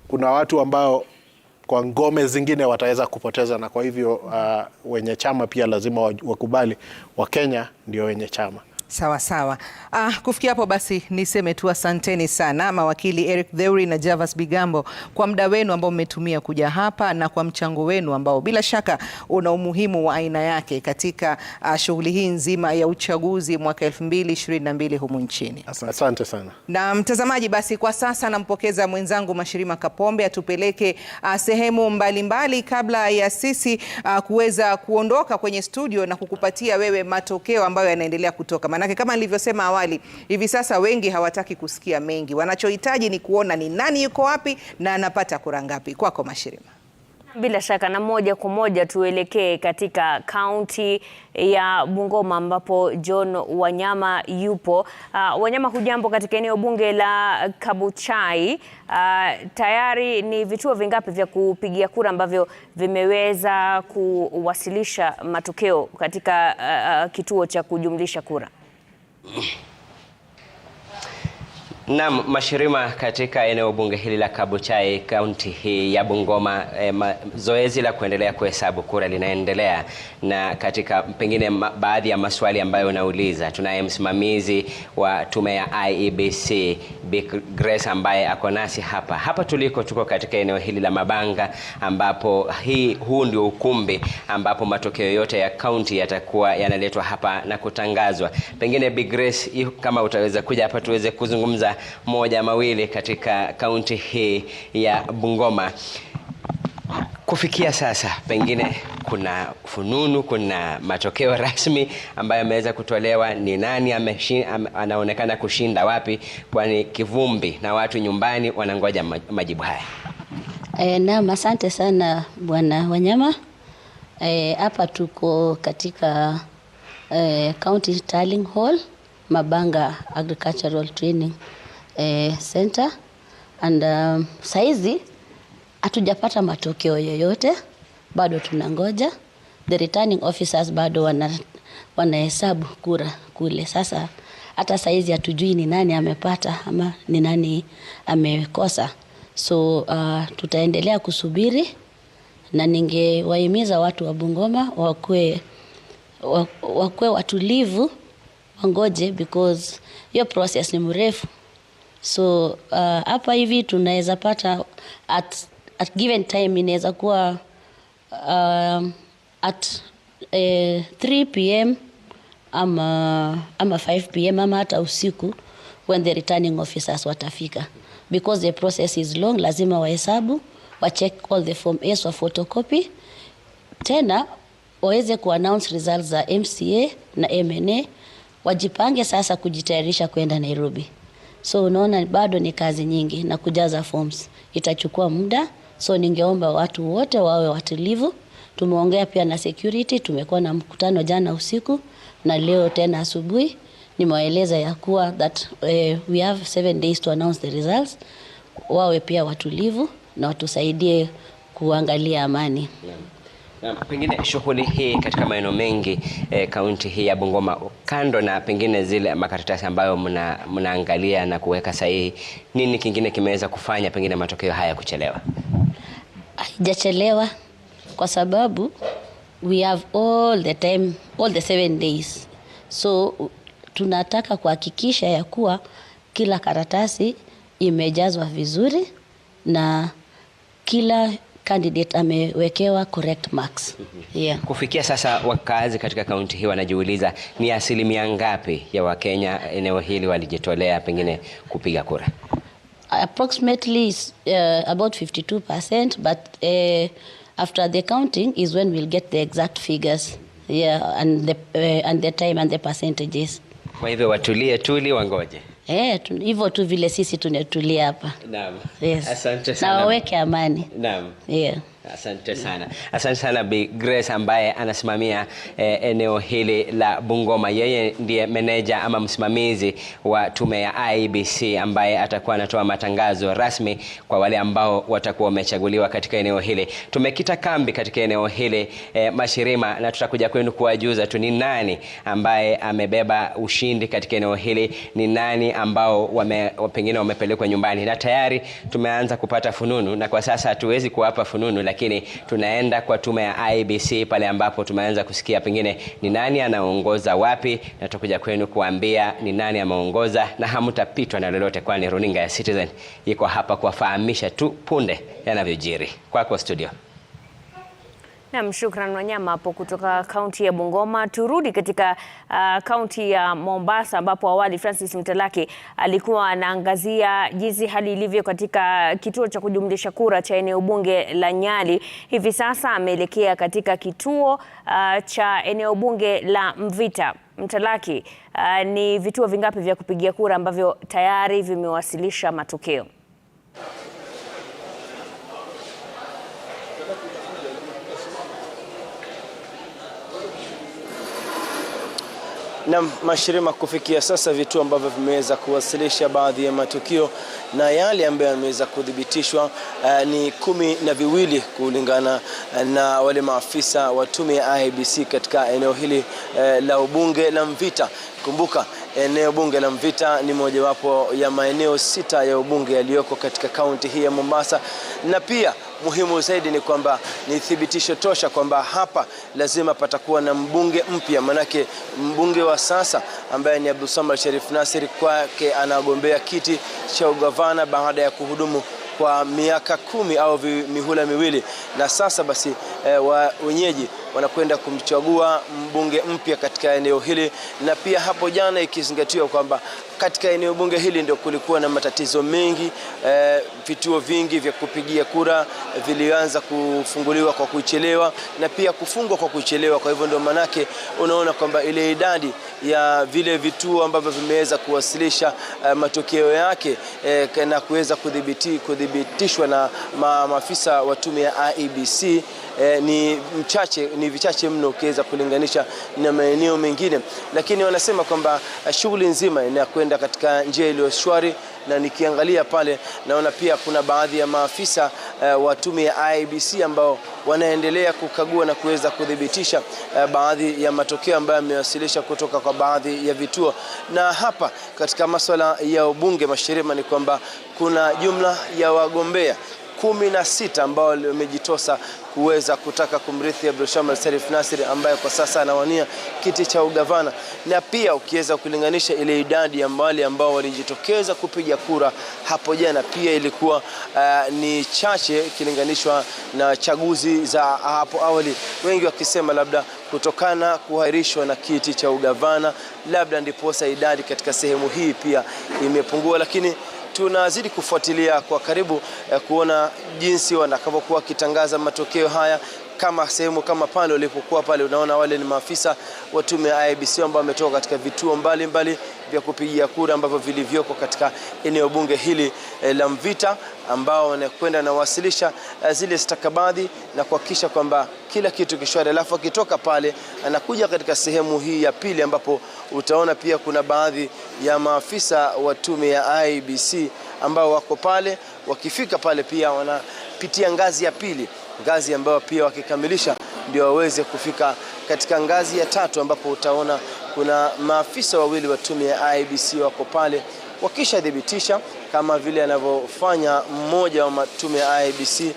kuna watu ambao kwa ngome zingine wataweza kupoteza, na kwa hivyo wenye chama pia lazima wakubali Wakenya ndio wenye chama. Sawa sawa. Kufikia hapo basi niseme tu asanteni sana mawakili Eric Theuri na Javas Bigambo kwa muda wenu ambao mmetumia kuja hapa na kwa mchango wenu ambao bila shaka una umuhimu wa aina yake katika shughuli hii nzima ya uchaguzi mwaka 2022 humu nchini. Asante sana. Na mtazamaji, basi kwa sasa nampokeza mwenzangu Mashirima Kapombe atupeleke sehemu mbalimbali kabla ya sisi kuweza kuondoka kwenye studio na kukupatia wewe matokeo ambayo yanaendelea kutoka. Manake kama nilivyosema awali, hivi sasa wengi hawataki kusikia mengi. Wanachohitaji ni kuona ni nani yuko wapi na anapata kura ngapi. Kwako Mashirima. Bila shaka, na moja kwa moja tuelekee katika kaunti ya Bungoma ambapo John Wanyama yupo. Wanyama, hujambo? Katika eneo bunge la Kabuchai, tayari ni vituo vingapi vya kupigia kura ambavyo vimeweza kuwasilisha matokeo katika kituo cha kujumlisha kura? Naam, Mashirima, katika eneo bunge hili la Kabuchai, kaunti hii ya Bungoma, zoezi la kuendelea kuhesabu kura linaendelea, na katika pengine baadhi ya maswali ambayo unauliza, tunaye msimamizi wa tume ya IEBC Big Grace ambaye ako nasi hapa tuko katika eneo hili la Mabanga, ambapo huu ndio ukumbi ambapo matokeo yote ya kaunti yatakuwa yanaletwa hapa na kutangazwa. Pengine Big Grace, kama utaweza kuja hapa tuweze kuzungumza moja mawili katika kaunti hii ya Bungoma. Kufikia sasa, pengine kuna fununu, kuna matokeo rasmi ambayo yameweza kutolewa? Ni nani anaonekana kushinda wapi? Kwani kivumbi na watu nyumbani wanangoja majibu haya. Naam, asante sana Bwana Wanyama. Hapa tuko katika County Tallying Hall, Mabanga Agricultural Training Center, and saizi hatujapata matokeo yoyote, bado tunangoja. The returning officers bado wanahesabu kura kule. Sasa hata saizi hatujui ni nani amepata ama ni nani amekosa. So tutaendelea kusubiri, na ningewahimiza watu wa Bungoma wakue watulivu, wangoje, because hiyo process ni mrefu. So hapa hivi tunaweza pata at given time, inaweza kuwa at 3 PM ama 5 PM ama hata usiku when the returning officers watafika, because the process is long. Lazima wahesabu, check all the form A's, wa photocopy, tena waweze kuannounce results za MCA na MNA, wajipange sasa kujitayarisha kwenda Nairobi. So unaona bado ni kazi nyingi, na kujaza forms itachukua muda. So ningeomba watu wote wawe watulivu. Tumeongea pia na security, tumekuwa na mkutano jana usiku na leo tena asubuhi. Nimewaeleza ya kuwa that we have 7 days to announce the results. Wawe pia watulivu na watusaidie kuangalia amani. Na pengine shughuli hii katika maeneo mengi kaunti hii ya Bungoma, kando na pengine zile makaratasi ambayo mnaangalia na kuweka sahihi, nini kingine kimeweza kufanya pengine matokeo haya kuchelewa? Haijachelewa kwa sababu we have all the time, all the 7 days. So tunataka kuhakikisha ya kuwa kila karatasi imejazwa vizuri na kila candidate amewekewa correct marks. Yeah. Kufikia sasa wakazi katika kaunti hii wanajiuliza ni asilimia ngapi ya Wakenya eneo hili walijitolea pengine kupiga kura? Approximately about 52%, but after the counting is when we'll get the exact figures. Yeah, and the time and the percentages. Kwa hivyo watulie wangoje. Hivyo tu vile sisi tunatulia hapa. Naam. Yes. Asante sana. Na waweke amani. Naam. Yeah. Asante sana. Asante sana Bi Grace ambaye anasimamia eneo hili la Bungoma. Yeye ndiye meneja ama msimamizi wa tume ya IEBC ambaye atakuwa anatoa matangazo rasmi kwa wale ambao watakuwa wamechaguliwa katika eneo hili. Tumekita kambi katika eneo hili Mashirima, na tutakuja kwenu kuwajuza tu ni nani ambaye amebeba ushindi katika eneo hili, ni nani ambao pengine wamepelekwa nyumbani. Na tayari tumeanza kupata fununu, na kwa sasa hatuwezi kuwapa fununu, lakini tunaenda kwa tume ya IEBC pale ambapo tumeanza kusikia pengine ni nani anaongoza wapi, na tutakuja kwenu kuambia ni nani ameongoza, na hamtapitwa na lolote, kwani runinga ya Citizen iko hapa kuwafahamisha tu punde yanavyojiri. Kwako studio. Naam, shukran Wanyama hapo kutoka kaunti ya Bungoma. Turudi katika kaunti ya Mombasa ambapo awali Francis Mtalaki alikuwa anaangazia jinsi hali ilivyo katika kituo cha kujumlisha kura cha eneo bunge la Nyali. Hivi sasa ameelekea katika kituo cha eneo bunge la Mvita. Mtalaki, ni vituo vingapi vya kupigia kura ambavyo tayari vimewasilisha matokeo? Na Mashirima, kufikia sasa vituo ambavyo vimeweza kuwasilisha baadhi ya matukio na yale ambayo yameweza kudhibitishwa ni 12 kulingana na wale maafisa wa tume ya IEBC katika eneo hili la ubunge la Mvita. Kumbuka eneo bunge la Mvita ni mojawapo ya maeneo 6 ya ubunge yaliyoko katika kaunti hii ya Mombasa, na pia muhimu zaidi ni kwamba ni thibitisho tosha kwamba hapa lazima patakuwa na mbunge mpya, manake mbunge wa sasa ambaye ni Abdulsamad Sharif Nasir kwake anagombea kiti cha ugavana baada ya kuhudumu kwa miaka 10 au mihula miwili, na sasa basi wenyeji wanakwenda kumchagua mbunge mpya katika eneo hili. Na pia hapo jana ikizingatiwa kwamba katika eneo bunge hili ndio kulikuwa na matatizo mengi, vituo vingi vya kupigia kura vilianza kufunguliwa kwa kuchelewa na pia kufungwa kwa kuchelewa. Kwa hivyo ndio manake unaona kwamba ile idadi ya vile vituo ambavyo vimeweza kuwasilisha matokeo yake na kuweza kudhibitishwa na maafisa wa tume ya IEBC ni vichache mno ukiweza kulinganisha na maeneo mengine, lakini wanasema kwamba shughuli nzima inakwenda katika njia iliyo shwari. Na nikiangalia pale naona pia kuna baadhi ya maafisa wa tume ya IEBC ambao wanaendelea kukagua na kuweza kudhibitisha baadhi ya matokeo ambayo yamewasilisha kutoka kwa baadhi ya vituo. Na hapa katika masuala ya ubunge Mashirima ni kwamba kuna jumla ya wagombea 16 ambao wamejitosa kuweza kutaka kumrithi Abdulsamad Sharif Nasir ambaye kwa sasa anawania kiti cha ugavana. Na pia ukiweza kulinganisha ile idadi ya wale ambao walijitokeza kupiga kura hapo jana, pia ilikuwa ni chache kilinganishwa na chaguzi za hapo awali, wengi wakisema labda kutokana kuhairishwa na kiti cha ugavana labda ndiposa idadi katika sehemu hii pia imepungua, lakini tunazidi kufuatilia kwa karibu kuona jinsi wanakavyokuwa kitangaza matokeo haya. Kama sehemu kama pale ulipokuwa pale, unaona wale ni maafisa wa tume ya IEBC ambao wametoka katika vituo mbalimbali vya kupigia kura ambavyo vilivyoko katika eneo bunge hili la Mvita, ambao wanakwenda na wasilisha zile stakabadhi na kuhakikisha kwamba kila kitu kishwari. Alafu akitoka pale anakuja katika sehemu hii ya pili ambapo utaona pia kuna baadhi ya maafisa wa tume ya IEBC ambao wako pale. Wakifika pale pia wanapitia ngazi ya pili, ngazi ambayo pia wakikamilisha ndio waweze kufika katika ngazi ya 3 ambapo utaona kuna maafisa wawili wa tume ya IEBC wako pale wakishadhibitisha kama vile anavyofanya mmoja wa tume ya IEBC.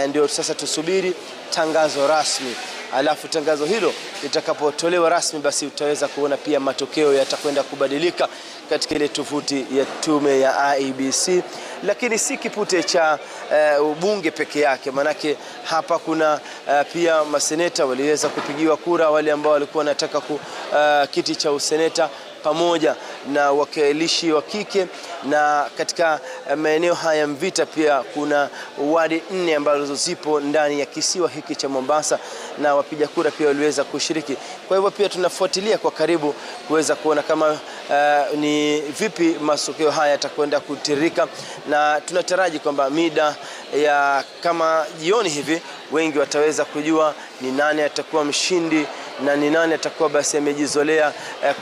Ndio sasa tusubiri tangazo rasmi, alafu tangazo hilo litakapotolewa rasmi basi utaweza kuona pia matokeo yatakwenda kubadilika katika ile tovuti ya tume ya IEBC. Lakini si kipute cha ubunge peke yake, manake hapa kuna pia maseneta waliweza kupigiwa kura, wale ambao walikuwa wanataka kiti cha useneta pamoja na wakilishi wa kike. Na katika maeneo haya Mvita pia kuna wadi 4 ambazo zipo ndani ya kisiwa hiki cha Mombasa, na wapiga kura pia waliweza kushiriki. Kwa hivyo pia tunafuatilia kwa karibu kuweza kuona kama ni vipi matokeo haya yatakwenda kutirika, na tunataraji kwamba mida ya kama jioni hivi wengi wataweza kujua ni nani atakuwa mshindi na ni nani atakuwa basi amejizolea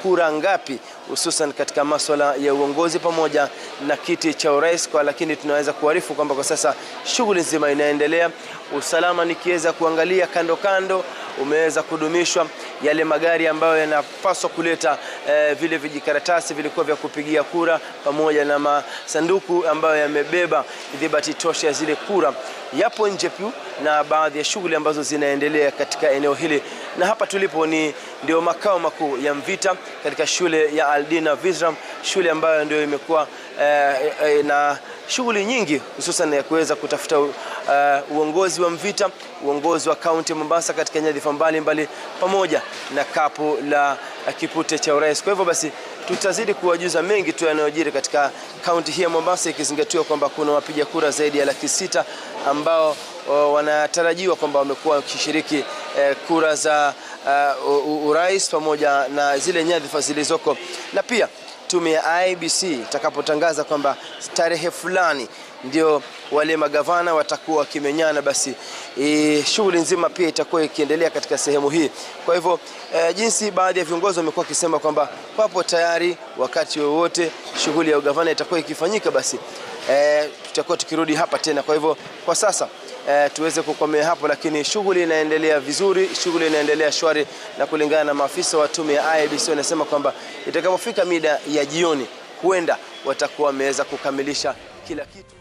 kura ngapi, hususan katika masuala ya uongozi pamoja na kiti cha urais. Lakini tunaweza kuarifu kwamba kwa sasa shughuli nzima inaendelea. Usalama nikiweza kuangalia kando kando umeweza kudumishwa. Yale magari ambayo yanapaswa kuleta vile vijikaratasi vilikuwa vya kupigia kura pamoja na masanduku ambayo yamebeba idhibati tosha ya zile kura yapo nje tu, na baadhi ya shughuli ambazo zinaendelea katika eneo hili. Na hapa tulipo ndio makao makuu ya Mvita katika shule ya Aldina Visram, shule ambayo ndio imekuwa na shughuli nyingi hususan ya kuweza kutafuta uongozi wa Mvita, uongozi wa kaunti ya Mombasa katika nyadhifa mbalimbali pamoja na kapu la kipute cha urais. Kwa hivyo basi tutazidi kuwajuza mengi tu yanayojiri katika kaunti hii ya Mombasa, ikizingatiwa kwamba kuna wapiga kura zaidi ya 600,000 ambao wanatarajiwa kwamba wamekuwa wakishiriki kura za urais pamoja na zile nyadhifa zilizoko, na pia tume ya IEBC itakapotangaza kwamba tarehe fulani ndio wale magavana watakuwa wakimenyana, basi shughuli nzima pia itakuwa ikiendelea katika sehemu hii. Kwa hivyo jinsi baadhi ya viongozi wamekuwa wakisema kwamba wapo tayari wakati wowote shughuli ya ugavana itakuwa ikifanyika, basi tutakuwa tukirudi hapa tena. Kwa hivyo kwa sasa tuweze kukomea hapo, lakini shughuli inaendelea vizuri, shughuli inaendelea shwari, na kulingana na maafisa wa tume ya IEBC wanasema kwamba itakapofika mida ya jioni huenda watakuwa wameweza kukamilisha kila kitu.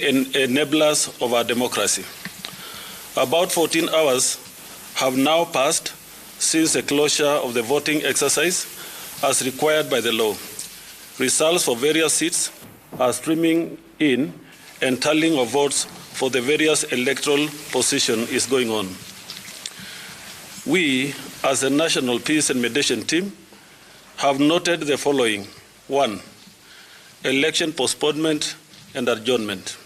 enablers of our democracy. About 14 hours have now passed since the closure of the voting exercise as required by the law. Results for various seats are streaming in and tallying of votes for the various electoral positions is going on. We, as the National Peace and Mediation Team, have noted the following. 1. Election postponement and adjournment.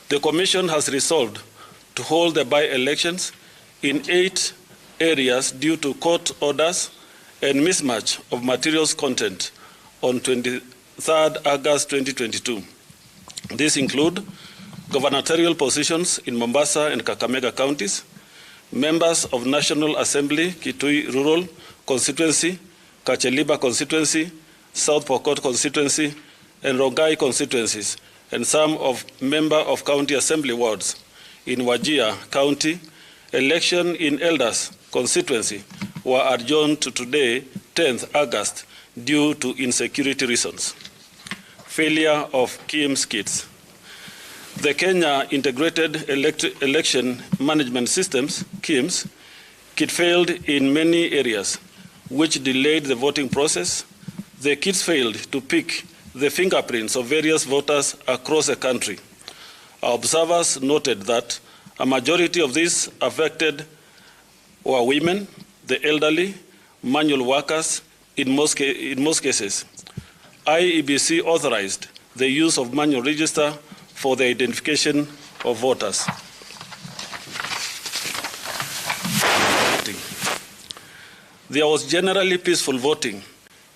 The Commission has resolved to hold the by-elections in 8 areas due to court orders and mismatch of materials content on 23rd August 2022. These include gubernatorial positions in Mombasa and Kakamega counties, members of National Assembly, Kitui Rural Constituency, Kacheliba Constituency, South Pokot Constituency, and Rongai constituencies, and some of member of county assembly wards in Wajir County. Election in Elders constituency were adjourned to today, 10th August, due to insecurity reasons. Failure of KIMS kits. The Kenya Integrated Election Management Systems, KIMS, kit failed in many areas, which delayed the voting process. The kits failed to pick the fingerprints of various voters across the country. Our observers noted that a majority of these affected were women, the elderly, manual workers, in most cases. IEBC authorized the use of manual register for the identification of voters. There was generally peaceful voting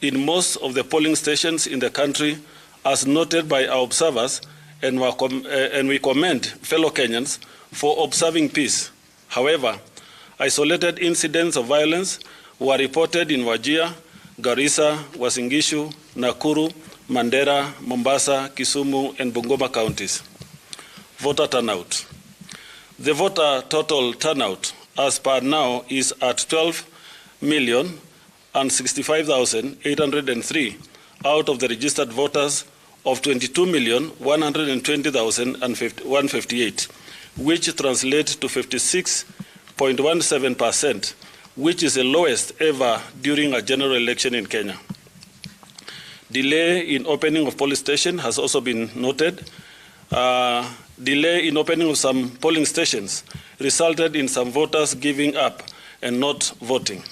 in most of the polling stations in the country, as noted by our observers, and we commend fellow Kenyans for observing peace. However, isolated incidents of violence were reported in Wajir, Garissa, Uasin Gishu, Nakuru, Mandera, Mombasa, Kisumu, and Bungoma counties. Voter turnout. The voter total turnout as per now is at 12,065,803 out of the registered voters of 22,120,158, which translates to 56.17%, which is the lowest ever during a general election in Kenya. Delay in opening of polling stations has also been noted. Delay in opening of some polling stations resulted in some voters giving up and not voting.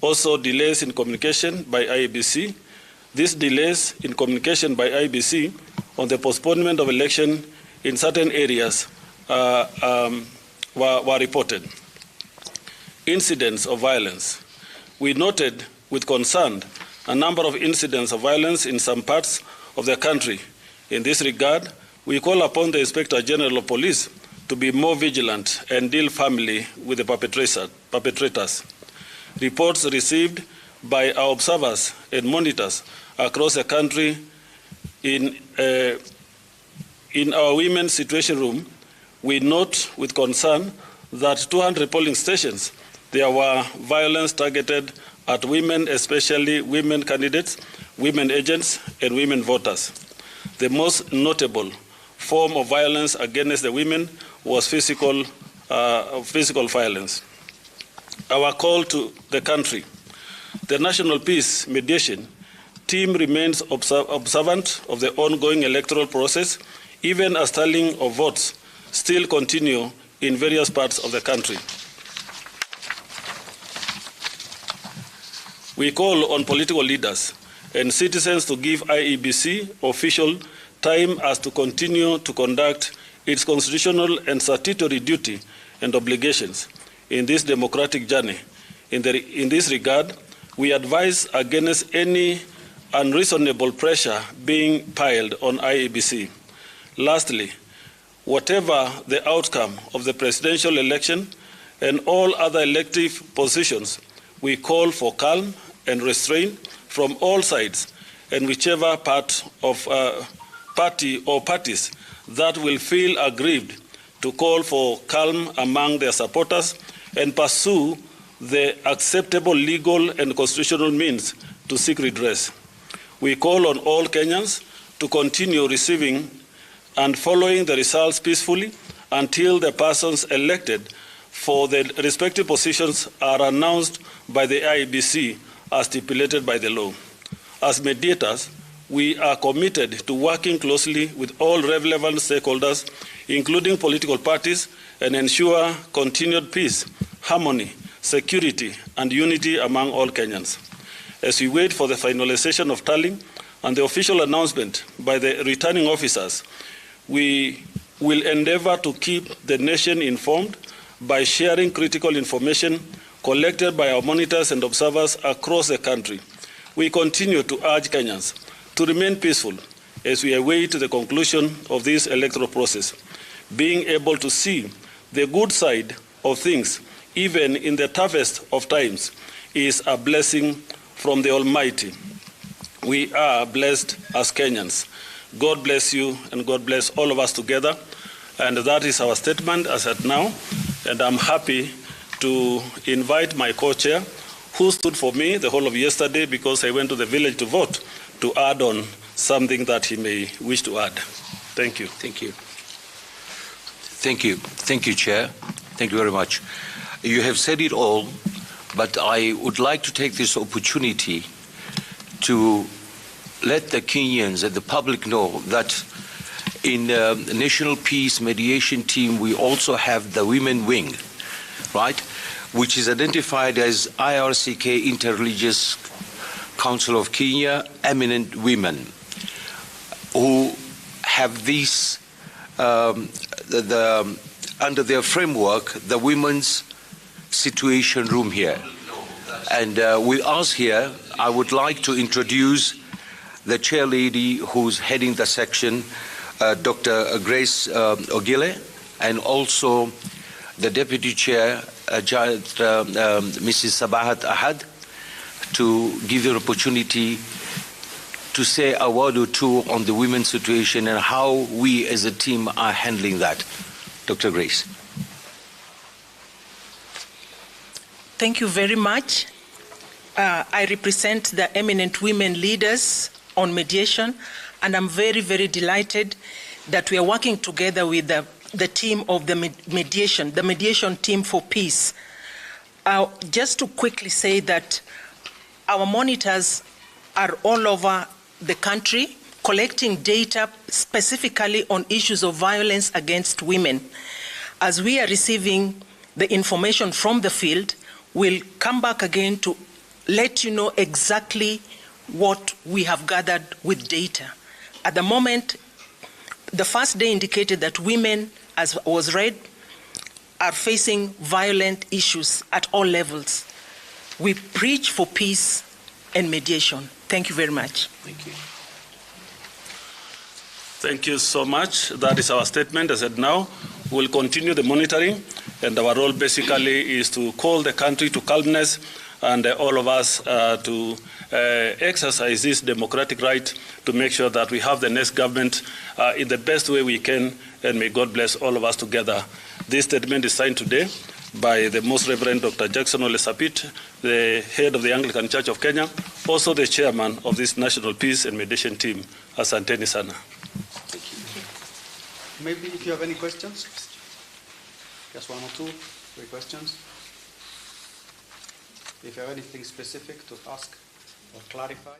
Also, delays in communication by IEBC. These delays in communication by IEBC on the postponement of election in certain areas were reported. Incidents of violence. We noted with concern a number of incidents of violence in some parts of the country. In this regard, we call upon the Inspector General of Police to be more vigilant and deal firmly with the perpetrators. Reports received by our observers and monitors across the country in our women's situation room, we note with concern that 200 polling stations, there were violence targeted at women, especially women candidates, women agents, and women voters. The most notable form of violence against the women was physical violence. Our call to the country. The National Peace Mediation Team remains observant of the ongoing electoral process, even as tallying of votes still continue in various parts of the country. We call on political leaders and citizens to give IEBC official time as to continue to conduct its constitutional and statutory duty and obligations in this democratic journey. In this regard, we advise against any unreasonable pressure being piled on IEBC. Lastly, whatever the outcome of the presidential election and all other elective positions, we call for calm and restraint from all sides, and whichever party or parties that will feel aggrieved to call for calm among their supporters and pursue the acceptable legal and constitutional means to seek redress. We call on all Kenyans to continue receiving and following the results peacefully until the persons elected for the respective positions are announced by the IEBC as stipulated by the law. As mediators, we are committed to working closely with all relevant stakeholders, including political parties, and ensure continued peace, harmony, security, and unity among all Kenyans. As we wait for the finalization of tallying and the official announcement by the returning officers, we will endeavor to keep the nation informed by sharing critical information collected by our monitors and observers across the country. We continue to urge Kenyans to remain peaceful as we await the conclusion of this electoral process. Being able to see the good side of things, even in the toughest of times, is a blessing from the Almighty. We are blessed as Kenyans. God bless you, and God bless all of us together. And that is our statement as at now. And I'm happy to invite my co-chair, who stood for me the whole of yesterday because I went to the village to vote, to add on something that he may wish to add. Thank you. Thank you. Thank you. Thank you, Chair. Thank you very much. You have said it all, but I would like to take this opportunity to let the Kenyans and the public know that in the National Peace Mediation Team, we also have the Women Wing, right, which is identified as IRCK Interreligious Council of Kenya, eminent women who have these, under their framework, the Women's Situation Room here. And with us here, I would like to introduce the chair lady who's heading the section, Dr. Grace Ogile, and also the deputy chair, Mrs. Sabahat Ahad, to give you an opportunity to say a word or two on the women's situation and how we as a team are handling that. Dr. Grace. Thank you very much. I represent the eminent women leaders on mediation, and I'm very, very delighted that we are working together with the team of the mediation team for peace. Just to quickly say that our monitors are all over the country collecting data specifically on issues of violence against women. As we are receiving the information from the field, we'll come back again to let you know exactly what we have gathered with data. At the moment, the first day indicated that women, as was read, are facing violent issues at all levels. We preach for peace and mediation. Thank you very much. Thank you. Thank you so much. That is our statement. As said now, we'll continue the monitoring, and our role basically is to call the country to calmness and all of us to exercise this democratic right to make sure that we have the next government in the best way we can, and may God bless all of us together. This statement is signed today by the Most Reverend Dr. Jackson Ole Sapit, the head of the Anglican Church of Kenya, also the chairman of this National Peace and Mediation Team. Asanteni sana. Thank you. Maybe if you have any questions, just one or two, 3 questions. If you have anything specific to ask or clarify.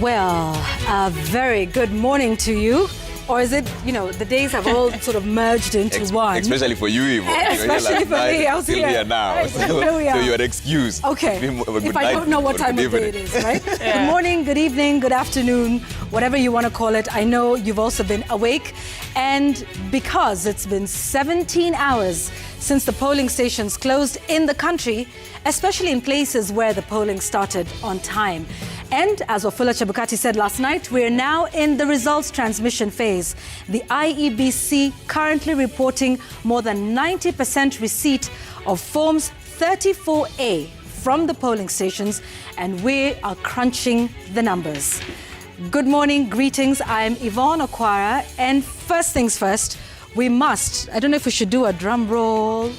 Well, a very good morning to you. Or is it, you know, the days have all sort of merged into one? Especially for you, Ivo. Especially for me. I was here now. Right, so you're excused. Okay. If I don't know what time of day it is, right? Yeah. Good morning, good evening, good afternoon, whatever you want to call it. I know you've also been awake. And because it's been 17 hours since the polling stations closed in the country, especially in places where the polling started on time. And as Wafula Chebukati said last night, we're now in the results transmission phase. The IEBC currently reporting more than 90% receipt of forms 34A from the polling stations, and we are crunching the numbers. Good morning, greetings. I'm Yvonne Okwara, and first things first, we must, I don't know if we should do a drum roll.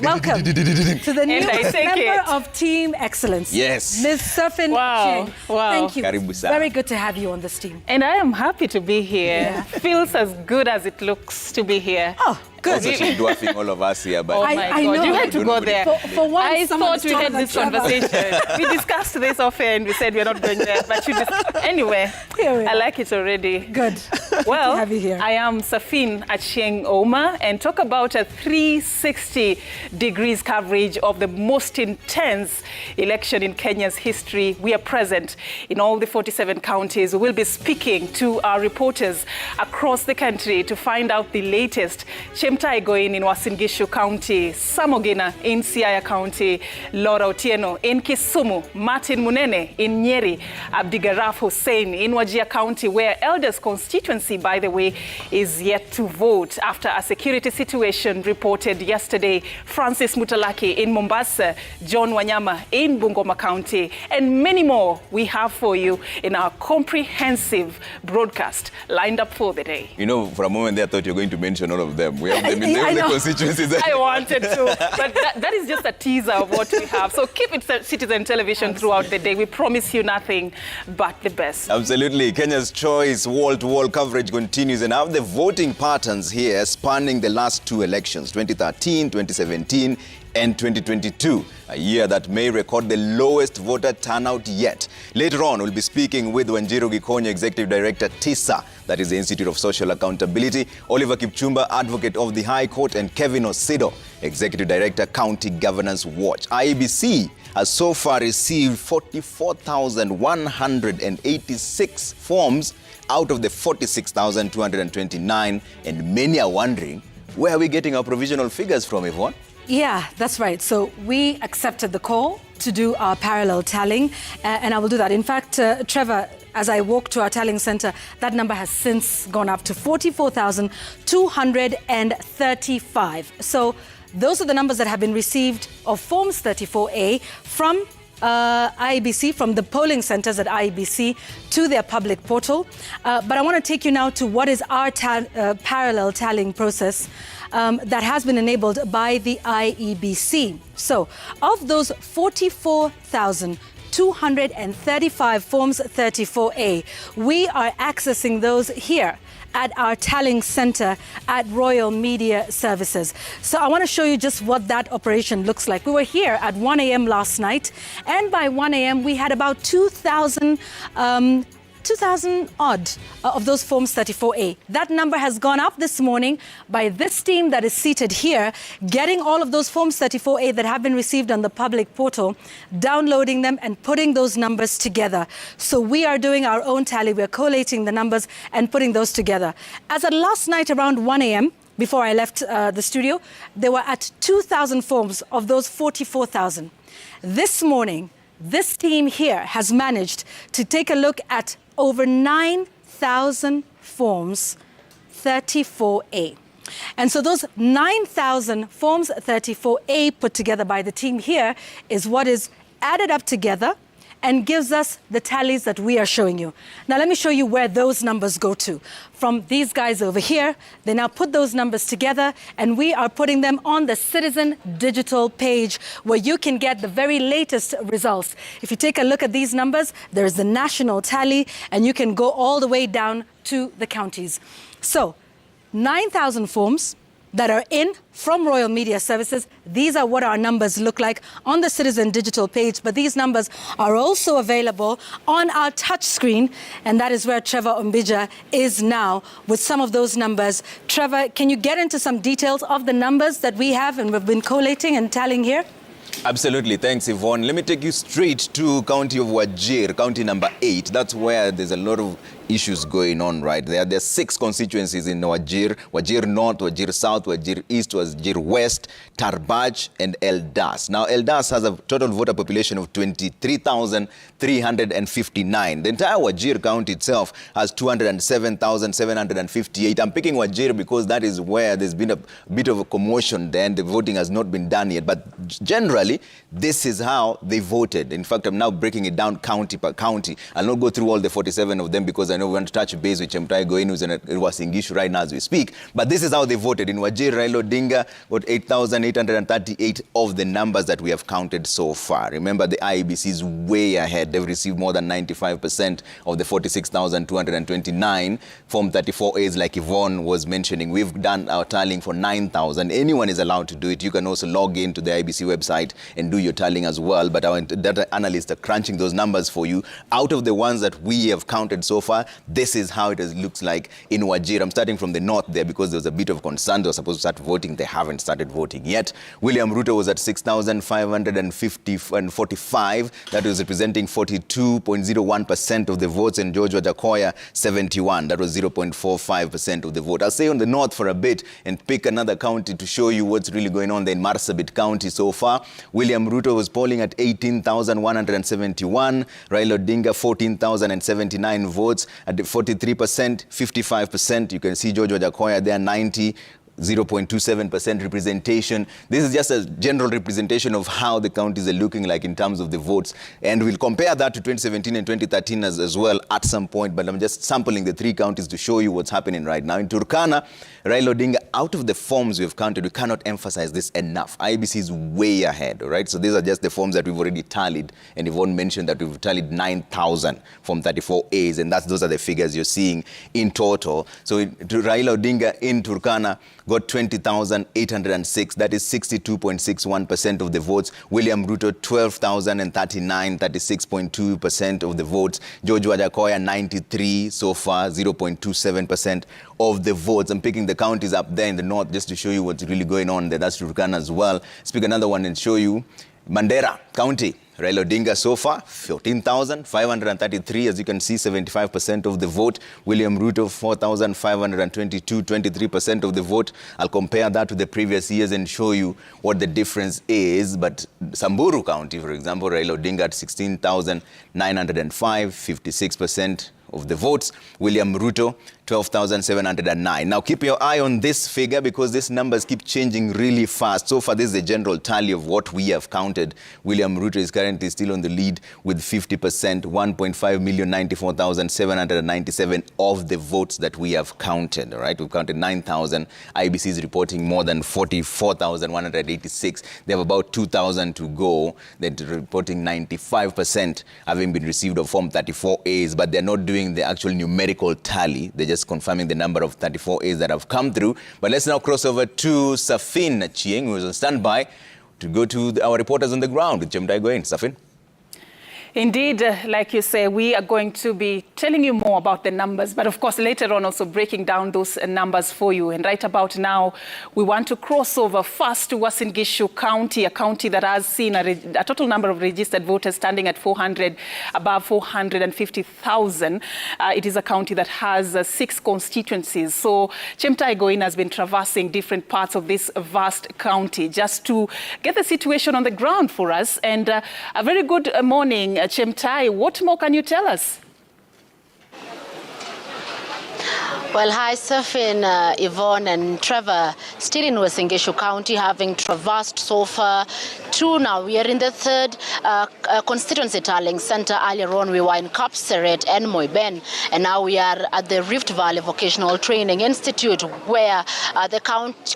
Welcome to the new member of Team Excellence. Yes. Ms. Surfin Wow. Ching. Wow. Thank you. Karibu sana. Very good to have you on this team. And I am happy to be here. Yeah. Feels as good as it looks to be here. Oh, good. Also, she's dwarfing all of us here, but Oh my I God, know. you had to go there. For once, I someone thought is we taller had than this Trevor. conversation. We discussed this off air and we said we're not going there. But you just, anyway, Here we I are. like it already. Good. Well, to have you here. I am Safin Achieng Oma, and talk about a 360 degrees coverage of the most intense election in Kenya's history. We are present in all the 47 counties. We will be speaking to our reporters across the country to find out the latest. Chemtai Goin in Uasin Gishu County, Samogina in Siaya County, Laura Otieno in Kisumu, Martin Munene in Nyeri, Abdigaraf Hussein in Wajir County, where Elders constituency, by the way, is yet to vote after a security situation reported yesterday. Francis Mutalaki in Mombasa, John Wanyama in Bungoma County, and many more we have for you in our comprehensive broadcast lined up for the day. you know, for a moment there, I thought you were going to mention all of them. We have them in I the know. constituencies. I wanted to, but that is just a teaser of what we have. So keep it Citizen Television throughout the day. We promise you nothing but the best. Absolutely. Kenya's choice wall-to-wall coverage continues, and have the voting patterns here spanning the last two elections, 2013, 2017, and 2022, a year that may record the lowest voter turnout yet. Later on, we'll be speaking with Wanjiru Gikonyo, Executive Director, TISA, that is the Institute of Social Accountability, Oliver Kipchumba, Advocate of the High Court, and Kevin Osido, Executive Director, County Governance Watch. IEBC has so far received 44,186 forms out of the 46,229, and many are wondering, where are we getting our provisional figures from, Yvonne? Yeah, that's right. So we accepted the call to do our parallel tallying, and I will do that. In fact, Trevor, as I walk to our tallying center, that number has since gone up to 44,235. So those are the numbers that have been received of Forms 34A from IEBC, from the polling centers at IEBC to their public portal. But I want to take you now to what is our parallel tallying process that has been enabled by the IEBC. So, of those 44,235 Forms 34A, we are accessing those here at our tallying center at Royal Media Services. So I want to show you just what that operation looks like. We were here at 1 a.m. last night, and by 1 a.m. we had about 2,000 odd of those Forms 34A. That number has gone up this morning by this team that is seated here, getting all of those Forms 34A that have been received on the public portal, downloading them and putting those numbers together. So we are doing our own tally. We're collating the numbers and putting those together. As of last night around 1 a.m., before I left the studio, they were at 2,000 forms of those 44,000. This morning, this team here has managed to take a look at over 9,000 Forms 34A. And so those 9,000 Forms 34A put together by the team here is what is added up together and gives us the tallies that we are showing you. Now let me show you where those numbers go to. From these guys over here, they now put those numbers together, and we are putting them on the Citizen digital page where you can get the very latest results. If you take a look at these numbers, there's the national tally, and you can go all the way down to the counties. So 9,000 forms that are in from Royal Media Services. These are what our numbers look like on the Citizen digital page, but these numbers are also available on our touch screen, and that is where Trevor Ombija is now with some of those numbers. Trevor, can you get into some details of the numbers that we have and we've been collating and tallying here? Absolutely. Thanks, Yvonne. Let me take you straight to County of Wajir, County number 8. That's where there's a lot of issues going on right there. There are 6 constituencies in Wajir: Wajir North, Wajir South, Wajir East, Wajir West, Tarbaj, and Eldas. Now, Eldas has a total voter population of 23,359. The entire Wajir county itself has 207,758. I'm picking Wajir because that is where there's been a bit of a commotion there, and the voting has not been done yet. But generally, this is how they voted. In fact, I'm now breaking it down county per county. I'll not go through all the 47 of them because I know we want to touch base with Chemtai Goin, who's in Uasin right now as we speak. But this is how they voted. In Wajir, Raila Odinga got 8,838 of the numbers that we have counted so far. Remember, the IEBC is way ahead. They've received more than 95% of the 46,229 Form 34As, like Yvonne was mentioning. We've done our tallying for 9,000. Anyone is allowed to do it. You can also log into the IEBC website and do your tallying as well. But our data analysts are crunching those numbers for you. Out of the ones that we have counted so far, this is how it looks like in Wajir. I'm starting from the north there because there was a bit of concern. They were supposed to start voting. They haven't started voting yet. William Ruto was at 6,545. That was representing 42.01% of the votes, and George Wajakoya 71. That was 0.45% of the vote. I'll stay on the north for a bit and pick another county to show you what's really going on there in Marsabit County so far. William Ruto was polling at 18,171. Raila Odinga 14,079 votes at 43%, 55%. You can see George Wajakoya there 90. 0.27% representation. This is just a general representation of how the counties are looking like in terms of the votes. And we'll compare that to 2017 and 2013 as well at some point. But I'm just sampling the 3 counties to show you what's happening right now. In Turkana, Raila Odinga, out of the forms we've counted, we cannot emphasize this enough. IEBC is way ahead, all right? So these are just the forms that we've already tallied. And Yvonne mentioned that we've tallied 9,000 from 34As. And those are the figures you're seeing in total. So Raila Odinga in Turkana got 20,806. That is 62.61% of the votes. William Ruto, 12,039, 36.2% of the votes. George Wajakoya, 93 so far, 0.27% of the votes. I'm picking the counties up there in the north just to show you what's really going on there. That's Turkana as well. Let's pick another one and show you Mandera County. Raila Odinga so far, 14,533. As you can see, 75% of the vote. William Ruto, 4,522, 23% of the vote. I'll compare that to the previous years and show you what the difference is. But Samburu County, for example, Raila Odinga at 16,905, 56% of the votes. William Ruto, 12,709. Now keep your eye on this figure because these numbers keep changing really fast. So far, this is the general tally of what we have counted. William Ruto is currently still on the lead with 50%, 1,594,797 of the votes that we have counted. All right, we've counted 9,000. IBC is reporting more than 44,186. They have about 2,000 to go. They're reporting 95% having been received of Form 34As, but they're not doing the actual numerical tally. They're just confirming the number of 34As that have come through. But let's now cross over to Safin Chieng, who is on standby to go to our reporters on the ground with Chemtai Goin. Safin. Indeed, like you say, we are going to be telling you more about the numbers, but of course later on also breaking down those numbers for you. And right about now, we want to cross over first to Uasin Gishu County, a county that has seen a total number of registered voters standing at above 450,000. It is a county that has 6 constituencies. So Chemtai Goin has been traversing different parts of this vast county just to get the situation on the ground for us. And a very good morning, Chemtai. What more can you tell us? Well, hi, Safin, Yvonne and Trevor, still in Uasin Gishu County, having traversed so far 2 now. We are in the 3rd constituency tallying center. Earlier on, we were in Kapseret and Moiben, and now we are at the Rift Valley Vocational Training Institute, where the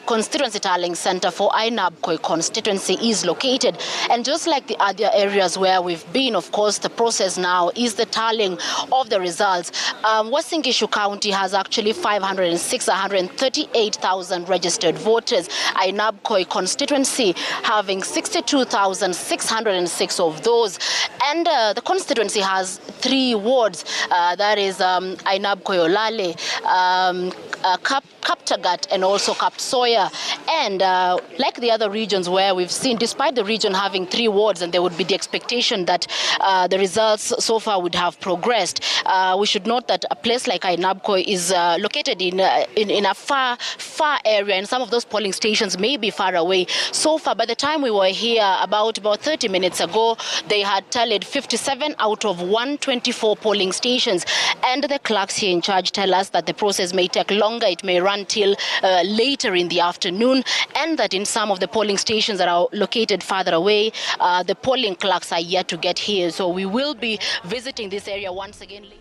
constituency tallying center for Ainabkoi constituency is located. And just like the other areas where we've been, of course, the process now is the tallying of the results. Uasin Gishu County has actually 138,000 registered voters. Ainabkoi constituency having 62,606 of those. And the constituency has 3 wards. That is Ainabkoi Olale, Kaptagat and also Kapsoya. And like the other regions where we've seen, despite the region having 3 wards and there would be the expectation that the results so far would have progressed, we should note that a place like Ainabkoi is located in a far area, and some of those polling stations may be far away. So far, by the time we were here about 30 minutes ago, they had tallied 57 out of 124 polling stations. And the clerks here in charge tell us that the process may take longer. It may run till later in the afternoon, and that in some of the polling stations that are located farther away, the polling clerks are yet to get here. So we will be visiting this area once again later.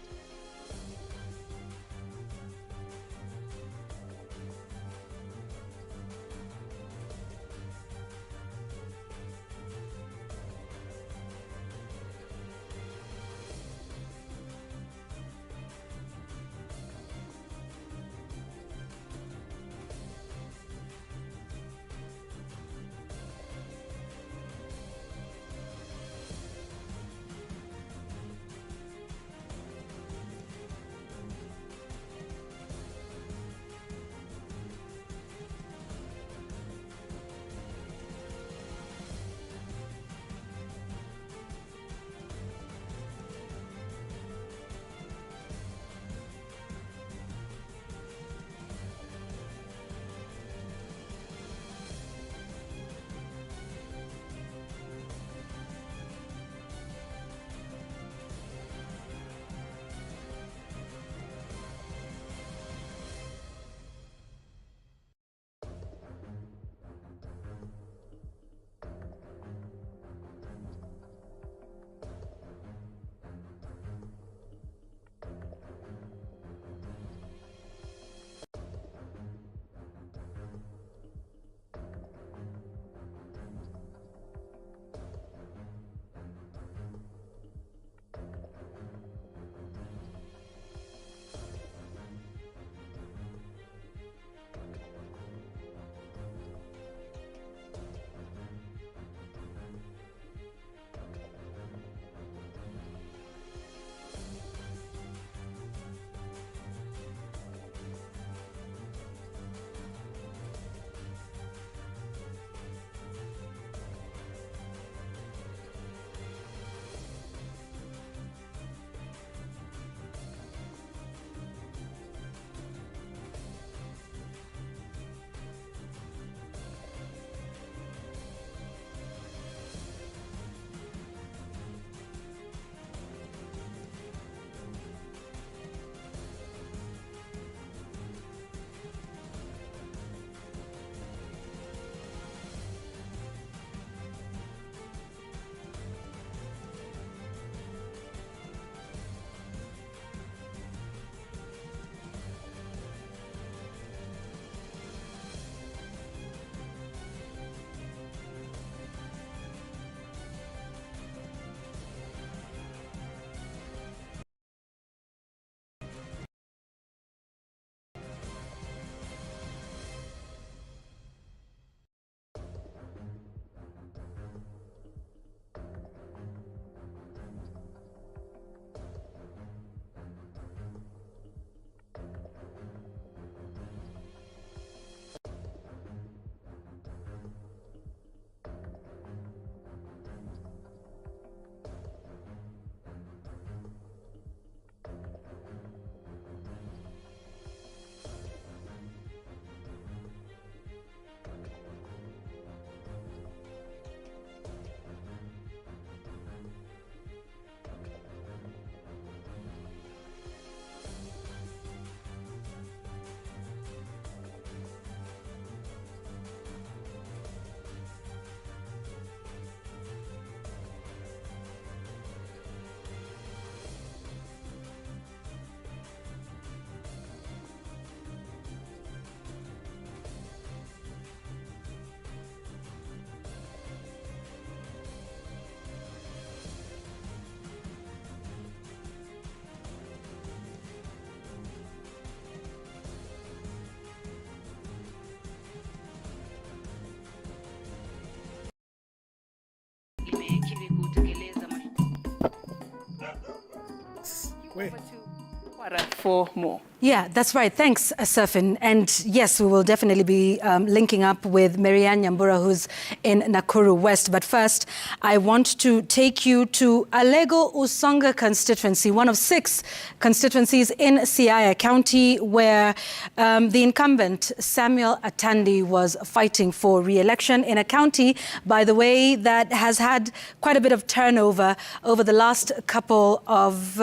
Over to Kwara for more. Yeah, that's right. Thanks, Surfin. And yes, we will definitely be linking up with Marianne Nyambura, who's in Nakuru West. But first, I want to take you to Alego Usonga constituency, one of 6 constituencies in Siaya County, where the incumbent Samuel Atandi was fighting for re-election in a county, by the way, that has had quite a bit of turnover over the last couple of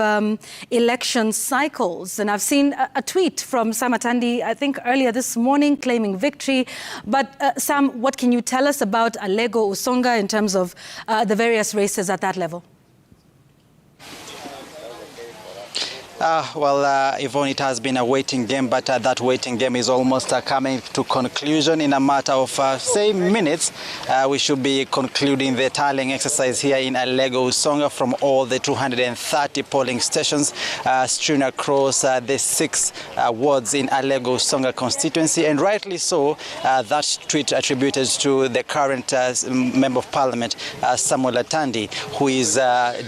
election cycles. And I've seen a tweet from Sam Atandi, I think earlier this morning, claiming victory. But Sam, what can you tell us about Alego Usonga in terms of the various races at that level? Yvonne, it has been a waiting game, but that waiting game is almost coming to conclusion. In a matter of, say, minutes, we should be concluding the tallying exercise here in Alego Usonga from all the 230 polling stations strewn across the 6 wards in Alego Usonga constituency. And rightly so, that tweet attributed to the current Member of Parliament, Samuel Atandi, who is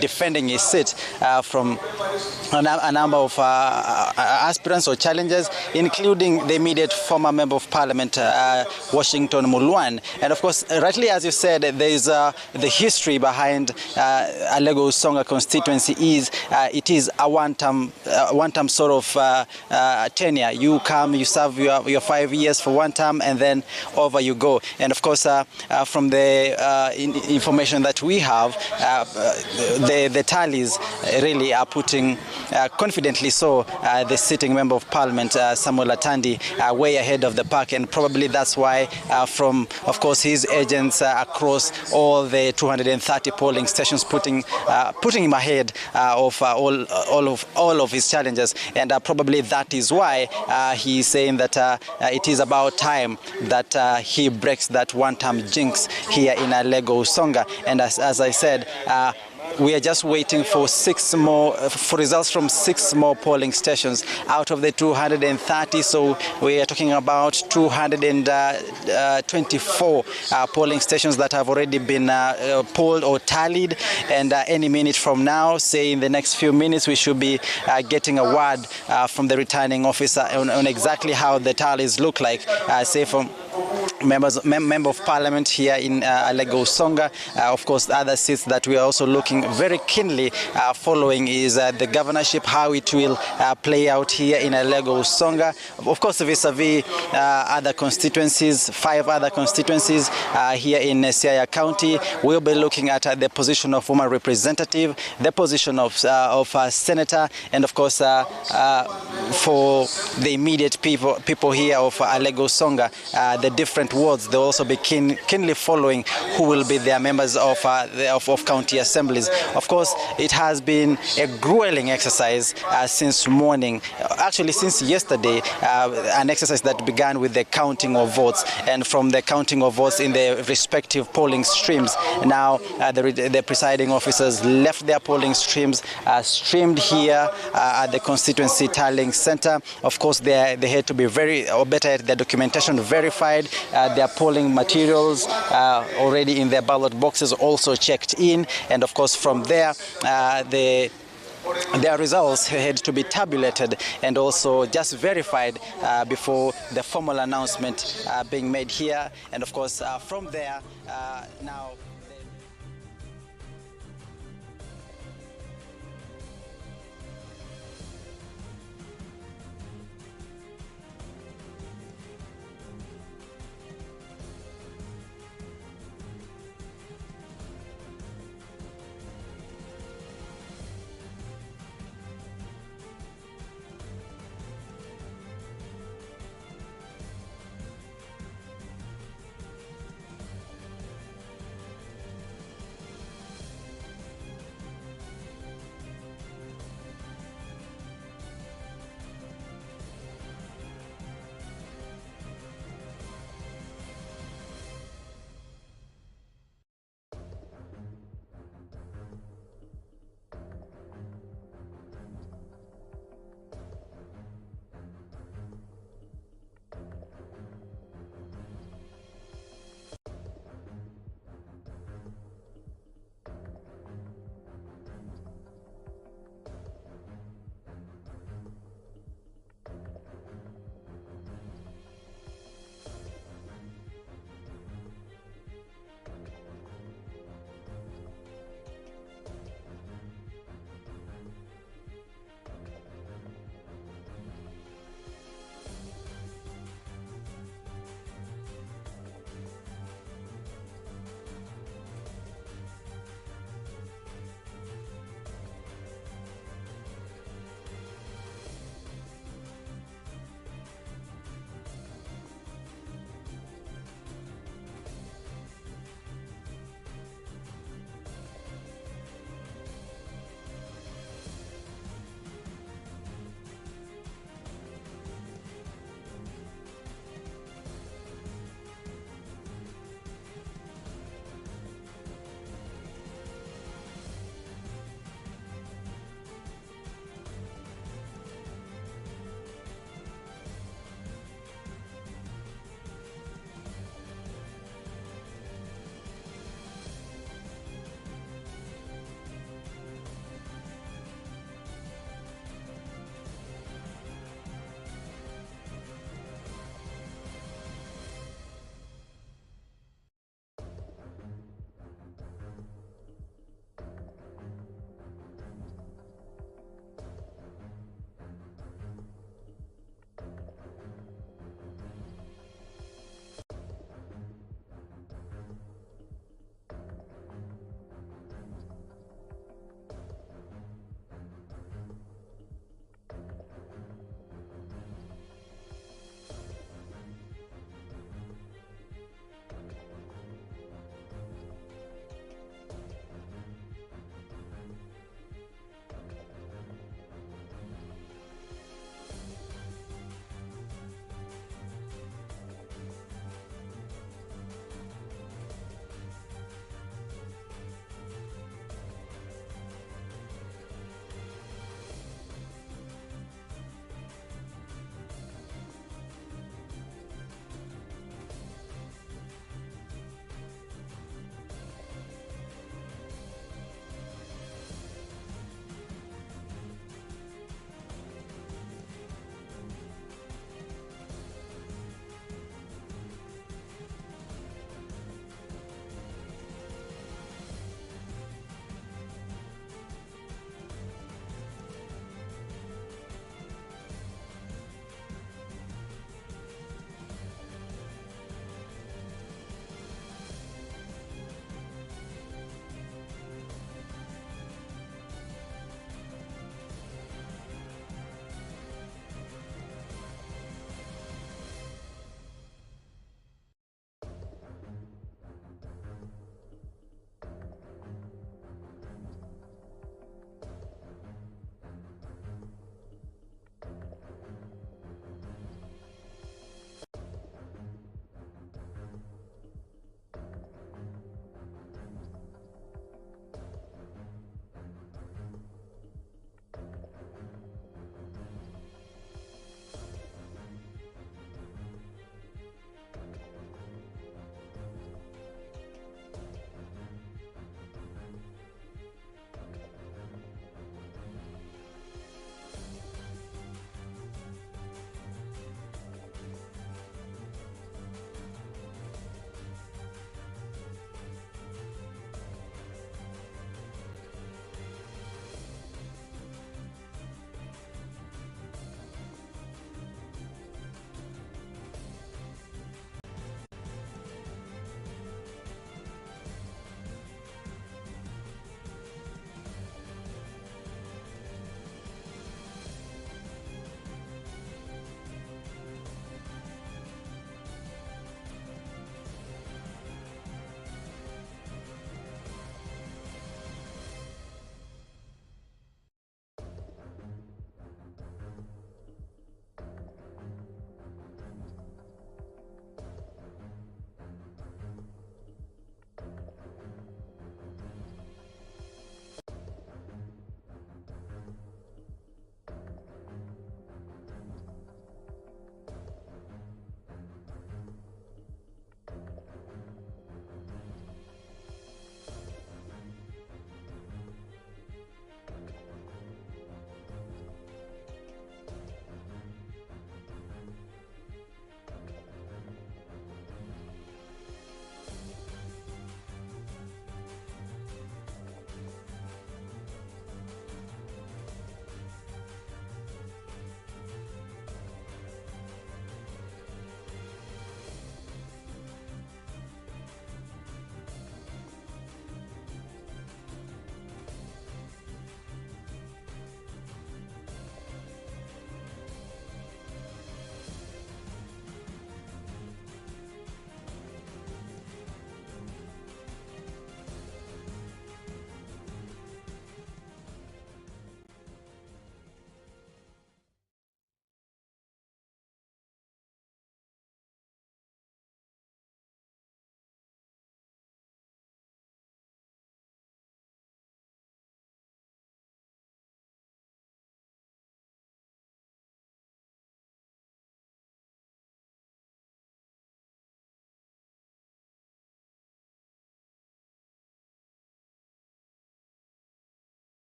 defending his seat from a number of aspirants or challengers, including the immediate former Member of Parliament, Washington Mulwan. And of course, rightly as you said, there is the history behind Alego Usonga constituency is it is a one-term sort of tenure. You come, you serve your 5 years for one term, and then over you go. And of course, from the information that we have, the tallies really are putting confidently so the sitting Member of Parliament, Samuel Atandi, way ahead of the pack, and probably that's why from, of course, his agents across all the 230 polling stations putting him ahead of all of his challengers. And probably that is why he is saying that it is about time that he breaks that one-term jinx here in Alego Usonga. And as I said, we are just waiting for results from 6 more polling stations out of the 230. So we are talking about 224 polling stations that have already been polled or tallied. And any minute from now, say in the next few minutes, we should be getting a word from the returning officer on exactly how the tallies look like, say from Member of Parliament here in Alego Usonga. Of course, the other seats that we are also looking very keenly following is the governorship, how it will play out here in Alego Usonga. Of course, vis-a-vis other constituencies, 5 other constituencies here in Siaya County. We'll be looking at the position of woman representative, the position of senator, and of course, for the immediate people here of Alego Usonga, the different wards, they'll also be keenly following who will be their members of county assemblies. Of course, it has been a grueling exercise since morning, actually since yesterday, an exercise that began with the counting of votes, and from the counting of votes in the respective polling streams, now the presiding officers left their polling streams, streamed here at the constituency tallying center. Of course, they had to be their documentation verified, their polling materials already in their ballot boxes also checked in, and of course from there their results had to be tabulated and also just verified before the formal announcement being made here. And of course from there now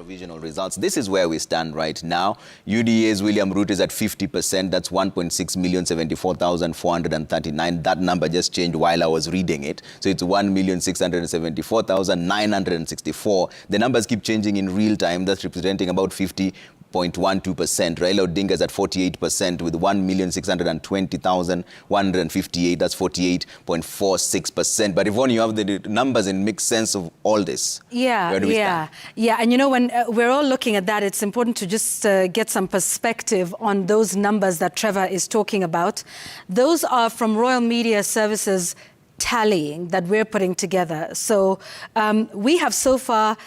provisional results. This is where we stand right now. UDA's William Ruto is at 50%. That's 1,674,439. That number just changed while I was reading it. So it's 1,674,964. The numbers keep changing in real time. That's representing about 50.12%. Raila Odinga is at 48% with 1,620,158. That's 48.46%. But Yvonne, you have the numbers in mixed sense of all this. Yeah, and you know, when we're all looking at that, it's important to just get some perspective on those numbers that Trevor is talking about. Those are from Royal Media Services tallying that we're putting together. So we have so far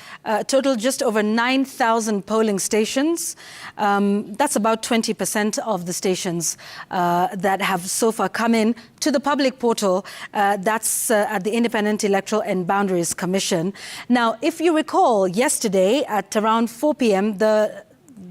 totaled just over 9,000 polling stations. That's about 20% of the stations that have so far come in to the public portal. That's at the Independent Electoral and Boundaries Commission. Now, if you recall, yesterday at around 4 p.m., the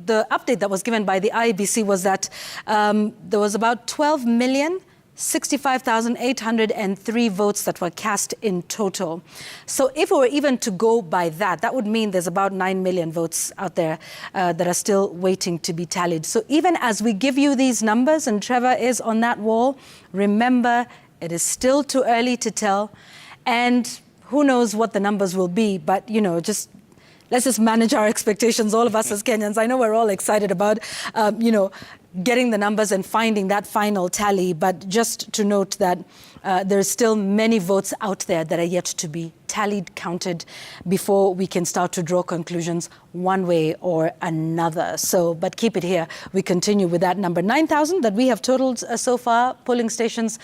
update that was given by the IEBC was that there was about 12,065,803 votes that were cast in total. So if we were even to go by that, that would mean there's about 9 million votes out there that are still waiting to be tallied. So even as we give you these numbers, and Trevor is on that wall, remember, it is still too early to tell. And who knows what the numbers will be, but, you know, let's just manage our expectations, all of us as Kenyans. I know we're all excited about, you know, getting the numbers and finding that final tally, but just to note that there's still many votes out there that are yet to be tallied, counted, before we can start to draw conclusions one way or another. So, but keep it here. We continue with that number, 9,000 that we have totaled so far, polling stations,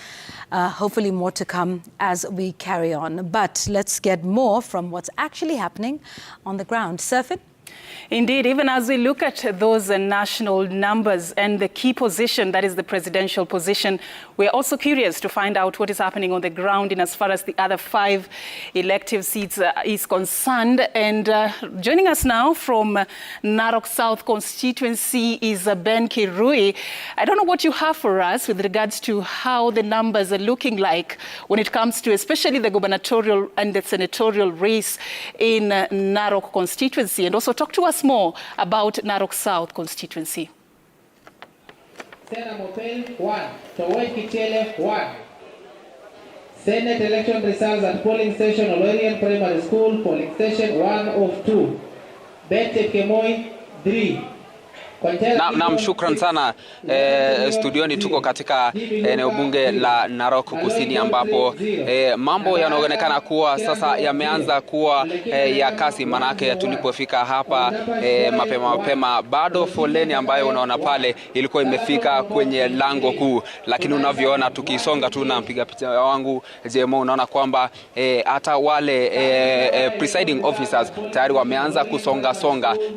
hopefully more to come as we carry on. But let's get more from what's actually happening on the ground. Surfit? Indeed, even as we look at those national numbers and the key position, that is the presidential position, we're also curious to find out what is happening on the ground in as far as the other 5 elective seats is concerned. And joining us now from Narok South constituency is Ben Kirui. I don't know what you have for us with regards to how the numbers are looking like when it comes to especially the gubernatorial and the senatorial race in Narok constituency, and also talk to us more about Narok South constituency. Senate 1, Towoi Kitele 1. Senate election results at polling station Olorian Primary School, polling station 1 of 2. Bete Kemoi 3. Naam, shukran sana. Studioni tuko katika eneo bunge la Narok Kusini ambapo mambo yanaonekana kuwa sasa yameanza kuwa ya kasi, manake tulipofika hapa mapema bado foleni ambayo unaona pale ilikuwa imefika kwenye lango kuu, lakini unavyoona tukisonga tu na mpiga picha wangu JMO, unaona kwamba hata wale presiding officers tayari wameanza kusonga.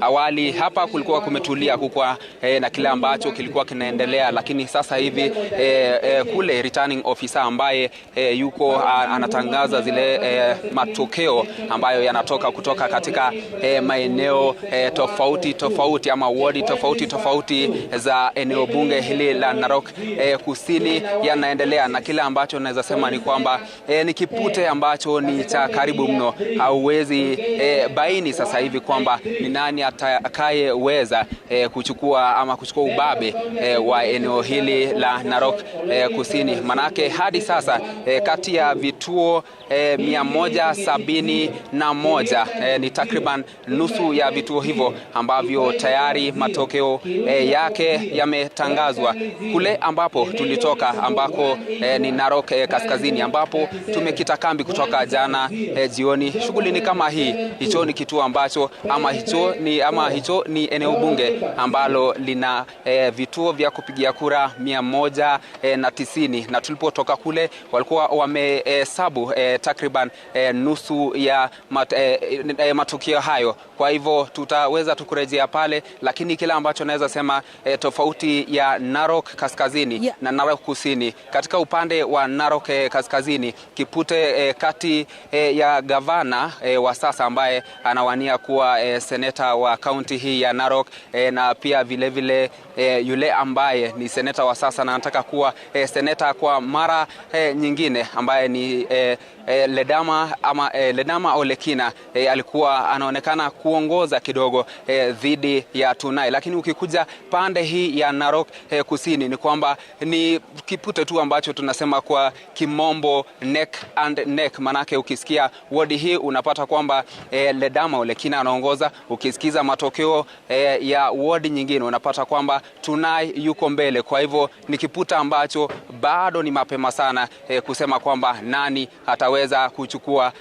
Awali hapa kulikuwa kumetulia kwa na kile ambacho kilikuwa kinaendelea, lakini sasa hivi kule returning officer ambaye yuko anatangaza zile matokeo ambayo yanatoka kutoka katika maeneo tofauti ama ward tofauti za eneo bunge hili la Narok Kusini yanaendelea, na kile ambacho naweza sema ni kwamba ni kipute ambacho ni cha karibu mno. Hauwezi baini sasa hivi kwamba ni nani atakayeweza kuchukua ubabe wa eneo hili la Narok Kusini. Manake hadi sasa kati ya vituo 171 ni takriban nusu ya vituo hivyo ambavyo tayari matokeo yake yametangazwa. Kule ambapo tulitoka ambako ni Narok Kaskazini, ambapo tumekita kambi kutoka jana jioni. Shughuli ni kama hii. Hicho ni kituo ambacho hicho ni eneo bunge ambalo lina vituo vya kupigia kura 190, na tulipotoka kule walikuwa wamehesabu takriban nusu ya matukio hayo. Kwa hivyo tutaweza tukurejea pale, lakini kila ambacho naweza sema tofauti ya Narok Kaskazini na Narok Kusini, katika upande wa Narok Kaskazini kipute kati ya gavana wa sasa ambaye anawania kuwa seneta wa kaunti hii ya Narok na pia vilevile yule ambaye ni seneta wa sasa na anataka kuwa seneta kwa mara nyingine ambaye ni Ledama Olekina alikuwa anaonekana kuongoza kidogo dhidi ya Tunai, lakini ukikuja pande hii ya Narok Kusini ni kwamba ni kipute tu ambacho tunasema kwa kimombo neck and neck, manake ukisikia wadi hii unapata kwamba Ledama Olekina anaongoza, ukisikiza matokeo ya wadi nyingine unapata kwamba Tunai yuko mbele. Kwa hivyo ni kiputa ambacho bado ni mapema sana kusema kwamba nani ataweza kuchukua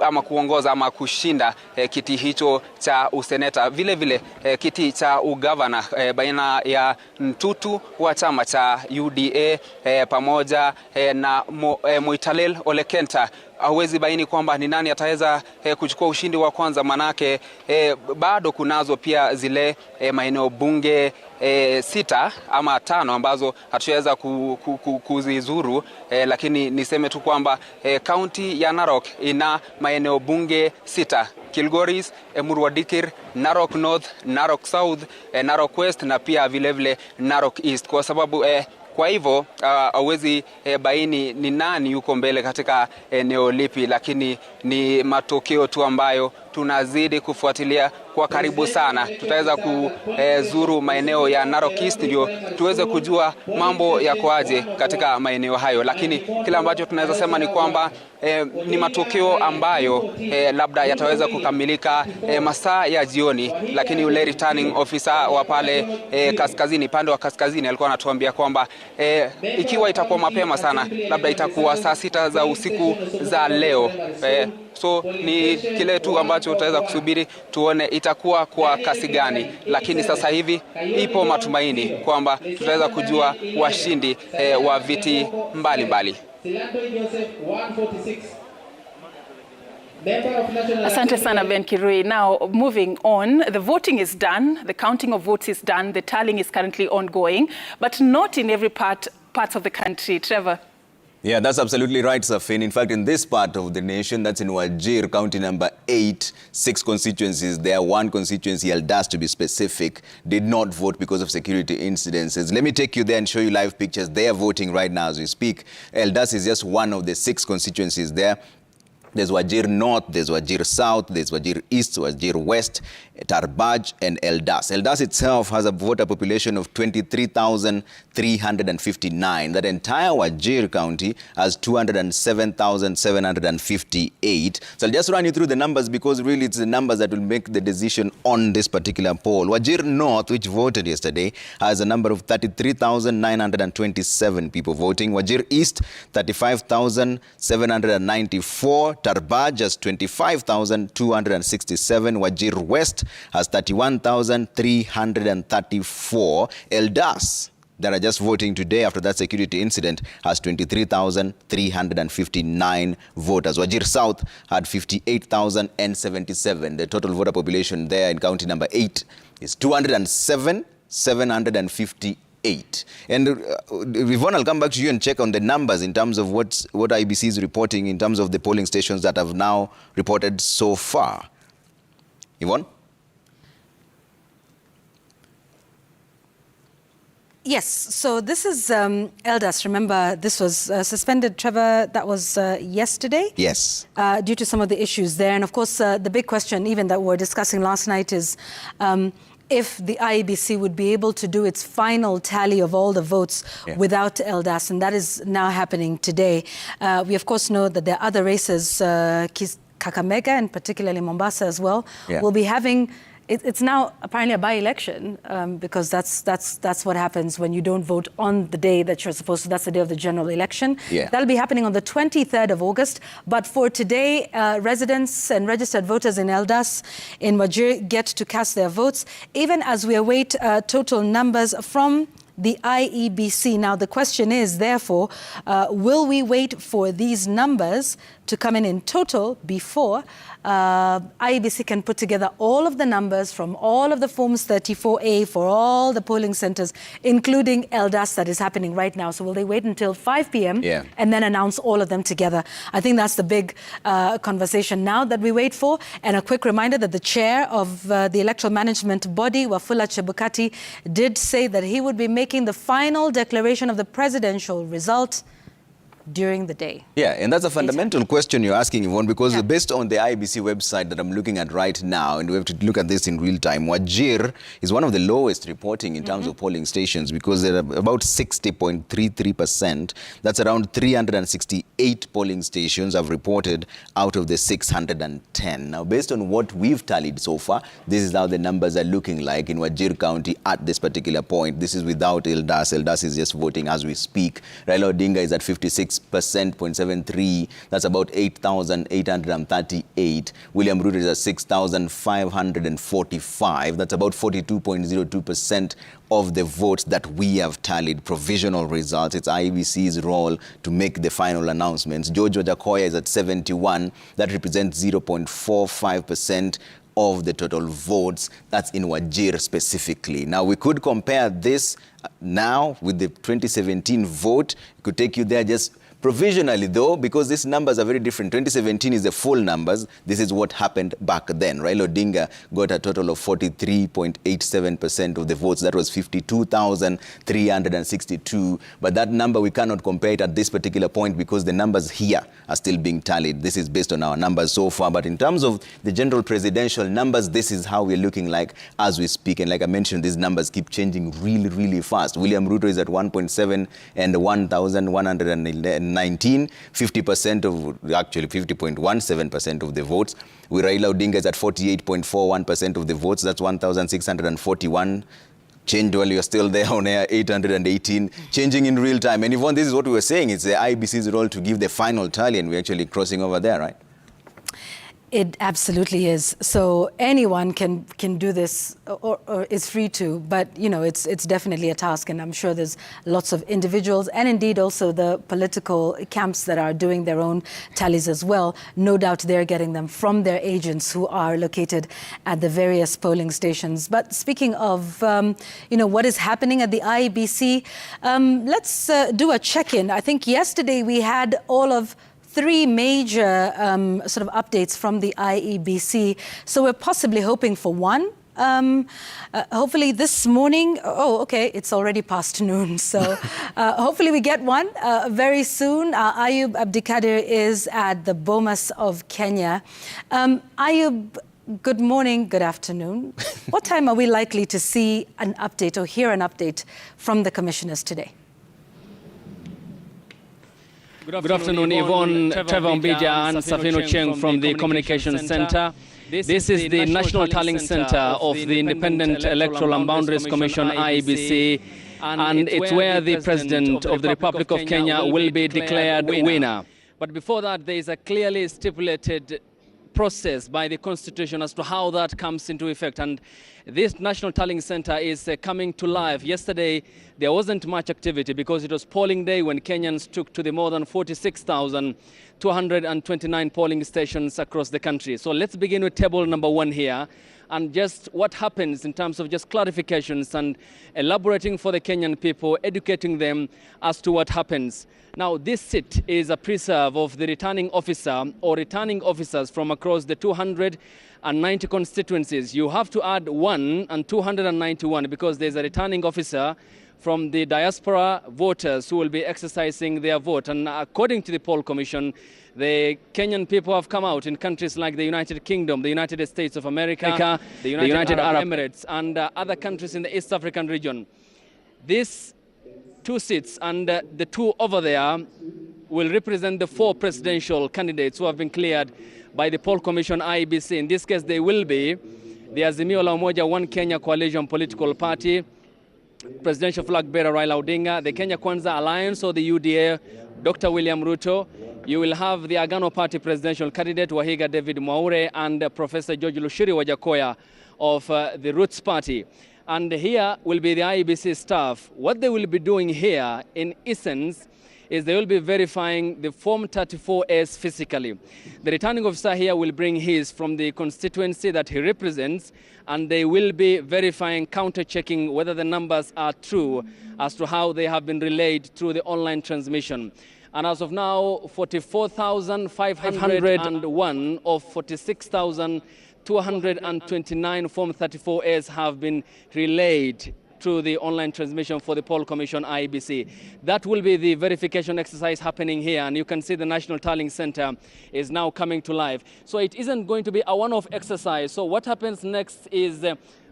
ama kuongoza ama kushinda kiti hicho cha useneta. Vile vile kiti cha ugavana baina ya Ntutu wa chama cha UDA pamoja na Moitalel Olekenta, hauwezi baini kwamba ni nani ataweza kuchukua ushindi wa kwanza, manake bado kunazo pia zile maeneo bunge 6 ama 5 ambazo hatujaweza kuzizuru, lakini niseme tu kwamba kaunti ya Narok ina maeneo bunge 6: Kilgoris, Emurua Dikir, Narok North, Narok South, Narok West na pia vilevile Narok East. Kwa sababu kwa hivyo hauwezi baini ni nani yuko mbele katika eneo lipi, lakini ni matokeo tu ambayo tunazidi kufuatilia kwa karibu sana. Tutaweza kuzuru maeneo ya Narok East ndio tuweze kujua mambo yako aje katika maeneo hayo, lakini kila ambacho tunaweza sema ni kwamba ni matokeo ambayo labda yataweza kukamilika masaa ya jioni, lakini yule returning officer wa pale kaskazini, pande wa kaskazini, alikuwa anatuambia kwamba ikiwa itakuwa mapema sana labda itakuwa saa 6 za usiku za leo. So ni kile tu ambacho tutaweza kusubiri tuone itakuwa kwa kasi gani, lakini sasa hivi ipo matumaini kwamba tutaweza kujua washindi wa viti mbalimbali. Asante sana Ben Kirui. Now moving on, the voting is done, the counting of votes is done, the tallying is currently ongoing, but not in every parts of the country. Trevor? Yeah, that's absolutely right, Safin. In fact, in this part of the nation, that's in Wajir, county number 8, 6 constituencies there. 1 constituency, Eldas to be specific, did not vote because of security incidences. Let me take you there and show you live pictures. They are voting right now as we speak. Eldas is just one of the 6 constituencies there. There's Wajir North, there's Wajir South, there's Wajir East, Wajir West, Tarbaj and Eldas. Eldas itself has a voter population of 23,359. That entire Wajir county has 207,758. So I'll just run you through the numbers because really it's the numbers that will make the decision on this particular poll. Wajir North, which voted yesterday, has a number of 33,927 people voting. Wajir East, 35,794. Tarbaj has 25,267. Wajir West has 31,334. Eldas, that are just voting today after that security incident, has 23,359 voters. Wajir South had 58,077. The total voter population there in county number 8 is 207,758. And Yvonne, I'll come back to you and check on the numbers in terms of what IBC is reporting in terms of the polling stations that have now reported so far. Yvonne? Yes, so this is Eldas. Remember, this was suspended, Trevor, that was yesterday? Yes. Due to some of the issues there. And of course, the big question even that we were discussing last night is if the IEBC would be able to do its final tally of all the votes without Eldas, and that is now happening today. We of course know that there are other races, Kakamega and particularly Mombasa as well, will be having. It's now apparently a by-election because that's what happens when you don't vote on the day that you're supposed to. That's the day of the general election. That'll be happening on the 23rd of August. But for today, residents and registered voters in Eldas, in Wajir, get to cast their votes, even as we await total numbers from the IEBC. Now, the question is, therefore, will we wait for these numbers to come in total before IEBC can put together all of the numbers from all of the Forms 34A for all the polling centers, including LDAS that is happening right now? So will they wait until 5 p.m. and then announce all of them together? I think that's the big conversation now that we wait for. And a quick reminder that the chair of the electoral management body, Wafula Chebukati, did say that he would be making the final declaration of the presidential result during the day. Yeah, and that's a fundamental question you're asking, Yvonne, because based on the IEBC website that I'm looking at right now, and we have to look at this in real time, Wajir is one of the lowest reporting in terms of polling stations, because they're about 60.33%. That's around 368 polling stations have reported out of the 610. Now, based on what we've tallied so far, this is how the numbers are looking like in Wajir County at this particular point. This is without LDAS. LDAS is just voting as we speak. Raila Odinga is at 56.73%. That's about 8,838. William Ruto is at 6,545. That's about 42.02% of the votes that we have tallied. Provisional results. It's IEBC's role to make the final announcements. George Wajakoya is at 71. That represents 0.45% of the total votes. That's in Wajir specifically. Now, we could compare this now with the 2017 vote. It could take you there just provisionally, though, because these numbers are very different. 2017 is the full numbers. This is what happened back then. Raila Odinga got a total of 43.87% of the votes. That was 52,362. But that number, we cannot compare it at this particular point because the numbers here are still being tallied. This is based on our numbers so far. But in terms of the general presidential numbers, this is how we're looking like as we speak. And like I mentioned, these numbers keep changing really, really fast. William Ruto is at 1.7 and 1,119. 50% of, actually 50.17% of the votes. With Raila Odinga is at 48.41% of the votes. That's 1,641. Changed while you're still there on air, 818, changing in real time. And Yvonne, this is what we were saying. It's the IEBC's role to give the final tally, and we're actually crossing over there, right? It absolutely is. So anyone can do this or is free to, but you know, it's definitely a task, and I'm sure there's lots of individuals and indeed also the political camps that are doing their own tallies as well. No doubt they're getting them from their agents who are located at the various polling stations. But speaking of, you know, what is happening at the IEBC, let's do a check-in. I think yesterday we had all of 3 major sort of updates from the IEBC. So we're possibly hoping for one. Hopefully this morning, okay, it's already past noon. So hopefully we get one very soon. Ayub Abdikadir is at the Bomas of Kenya. Ayub, good morning, good afternoon. What time are we likely to see an update or hear an update from the commissioners today? Good afternoon, Yvonne, Trevor Mbija and Safino Cheng from the Communications Center. This is the National Tallying Center of the Independent Electoral and Boundaries Commission, IEBC, and it's where the President of the Republic of Kenya will be declared winner. But before that, there is a clearly stipulated process by the Constitution as to how that comes into effect. And this National Tallying Center is coming to life. Yesterday, there wasn't much activity because it was polling day when Kenyans took to the more than 46,229 polling stations across the country. So let's begin with table number 1 here, and just what happens in terms of just clarifications and elaborating for the Kenyan people, educating them as to what happens. Now, this seat is a preserve of the returning officer or returning officers from across the 290 constituencies. You have to add 1 and 291 because there's a returning officer from the diaspora voters who will be exercising their vote. And according to the poll commission, the Kenyan people have come out in countries like the United Kingdom, the United States of America, the United Arab Emirates, and other countries in the East African region. These 2 seats and the 2 over there will represent the 4 presidential candidates who have been cleared by the poll commission IEBC. In this case, they will be the Azimio la Umoja One Kenya Coalition Political Party, presidential flag bearer Raila Odinga, the Kenya Kwanza Alliance or the UDA, Dr. William Ruto. You will have the Agano Party presidential candidate Wahiga David Mwaure and Professor George Lushiri Wajakoya of the Roots Party. And here will be the IEBC staff. What they will be doing here, in essence, is they will be verifying the Form 34S physically. The returning officer here will bring his from the constituency that he represents, and they will be verifying, counter-checking whether the numbers are true as to how they have been relayed through the online transmission. And as of now, 44,501 of 46,229 Form 34As have been relayed through the online transmission for the Poll Commission IEBC. That will be the verification exercise happening here, and you can see the National Tallying Center is now coming to life. So it isn't going to be a one-off exercise. So what happens next is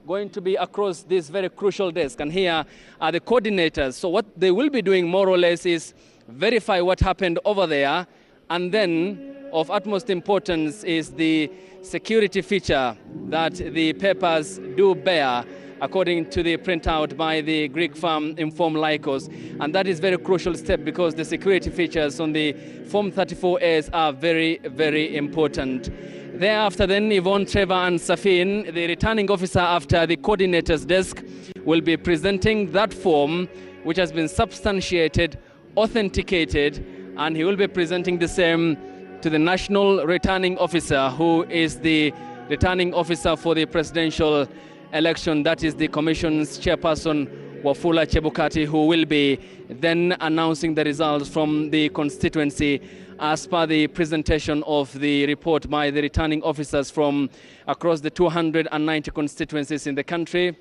going to be across this very crucial desk, and here are the coordinators. So what they will be doing more or less is verify what happened over there, and then of utmost importance is the security feature that the papers do bear, according to the printout by the Greek firm Inform Lycos. And that is a very crucial step because the security features on the Form 34As are very, very important. Thereafter then, Yvonne, Trevor and Safin, the returning officer after the coordinator's desk, will be presenting that form which has been substantiated, authenticated, and he will be presenting the same to the national returning officer, who is the returning officer for the presidential election. That is the Commission's chairperson, Wafula Chebukati, who will be then announcing the results from the constituency as per the presentation of the report by the returning officers from across the 290 constituencies in the country,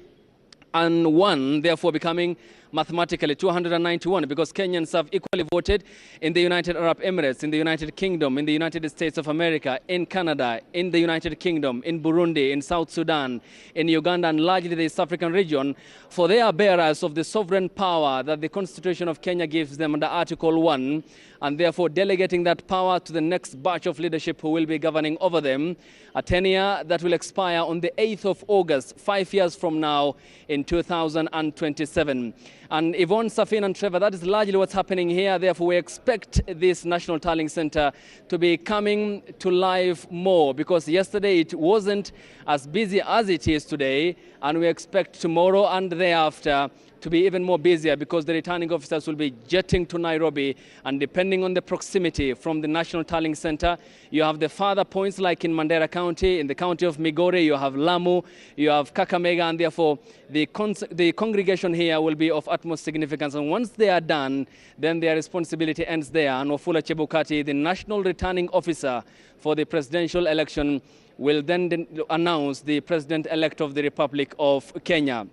and one therefore becoming mathematically 291, because Kenyans have equally voted in the United Arab Emirates, in the United Kingdom, in the United States of America, in Canada, in the United Kingdom, in Burundi, in South Sudan, in Uganda, and largely the East African region, for they are bearers of the sovereign power that the Constitution of Kenya gives them under Article 1, and therefore delegating that power to the next batch of leadership who will be governing over them, a tenure that will expire on the 8th of August, 5 years from now, in 2027. And Yvonne, Safin and Trevor, that is largely what's happening here. Therefore, we expect this National Tallying Center to be coming to life more, because yesterday it wasn't as busy as it is today, and we expect tomorrow and thereafter to be even more busier, because the returning officers will be jetting to Nairobi, and depending on the proximity from the National Tallying Center, you have the further points like in Mandera County, in the county of Migori, you have Lamu, you have Kakamega, and therefore the congregation here will be of utmost significance. And once they are done, then their responsibility ends there. And Wafula Chebukati, the national returning officer for the presidential election, will then announce the president-elect of the Republic of Kenya.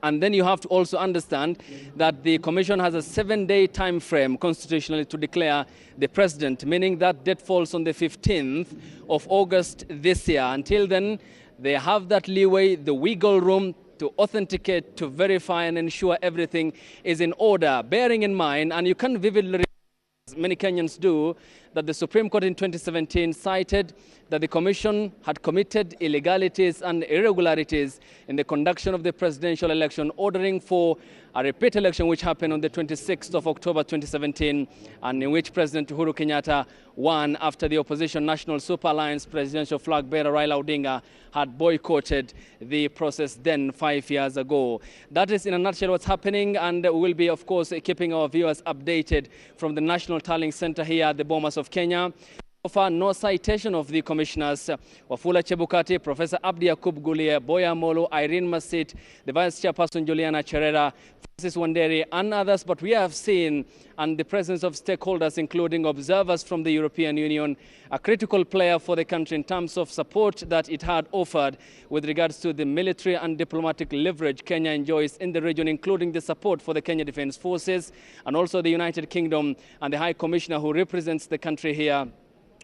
And then you have to also understand that the Commission has a 7-day time frame constitutionally to declare the president, meaning that date falls on the 15th of August this year. Until then, they have that leeway, the wiggle room to authenticate, to verify and ensure everything is in order, bearing in mind, and you can vividly, as many Kenyans do, that the Supreme Court in 2017 cited that the Commission had committed illegalities and irregularities in the conduction of the presidential election, ordering for a repeat election which happened on the 26th of October 2017, and in which President Uhuru Kenyatta won after the opposition National Super Alliance presidential flag bearer Raila Odinga had boycotted the process then 5 years ago. That is in a nutshell what's happening, and we will be, of course, keeping our viewers updated from the National Tallying Center here at the Bomas of Kenya. So far, no citation of the commissioners, Wafula Chebukati, Professor Abdi Yakub Gulie, Boya Molo, Irene Masit, the Vice Chairperson Juliana Cherera, Francis Wanderi, and others. But we have seen, and the presence of stakeholders, including observers from the European Union, a critical player for the country in terms of support that it had offered with regards to the military and diplomatic leverage Kenya enjoys in the region, including the support for the Kenya Defence Forces, and also the United Kingdom and the High Commissioner who represents the country here,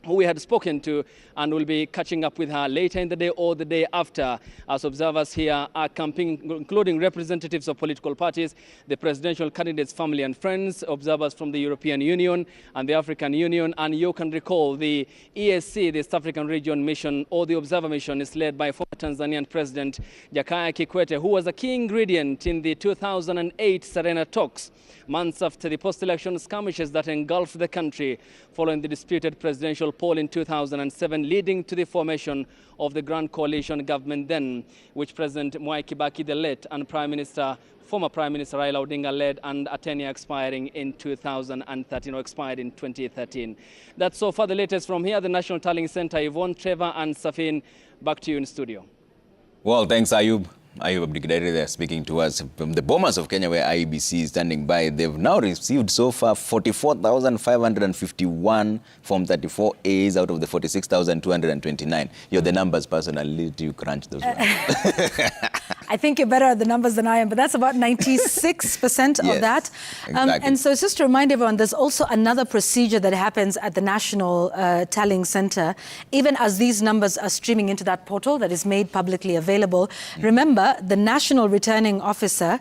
who we had spoken to, and will be catching up with her later in the day or the day after, as observers here are camping, including representatives of political parties, the presidential candidates' family and friends, observers from the European Union and the African Union. And you can recall the EAC, the East African Region Mission, or the Observer Mission, is led by former Tanzanian President Jakaya Kikwete, who was a key ingredient in the 2008 Serena talks, months after the post-election skirmishes that engulfed the country following the disputed presidential poll in 2007, leading to the formation of the Grand Coalition government then, which President Mwai Kibaki the late and former Prime Minister Raila Odinga led, and a tenure expiring in 2013, or expired in 2013. That's so far the latest from here, the National Tallying Center. Yvonne, Trevor and Safin, back to you in studio. Well, thanks, Ayub. Ayub Abdikadari there speaking to us from the Bomas of Kenya, where IEBC is standing by. They've now received so far 44,551 Form 34As out of the 46,229. You're the numbers person. I'll let you crunch those ones. I think you're better at the numbers than I am, but that's about 96% yes, of that. Exactly. And so just to remind everyone, there's also another procedure that happens at the National Tallying Center, even as these numbers are streaming into that portal that is made publicly available. Remember, the National Returning Officer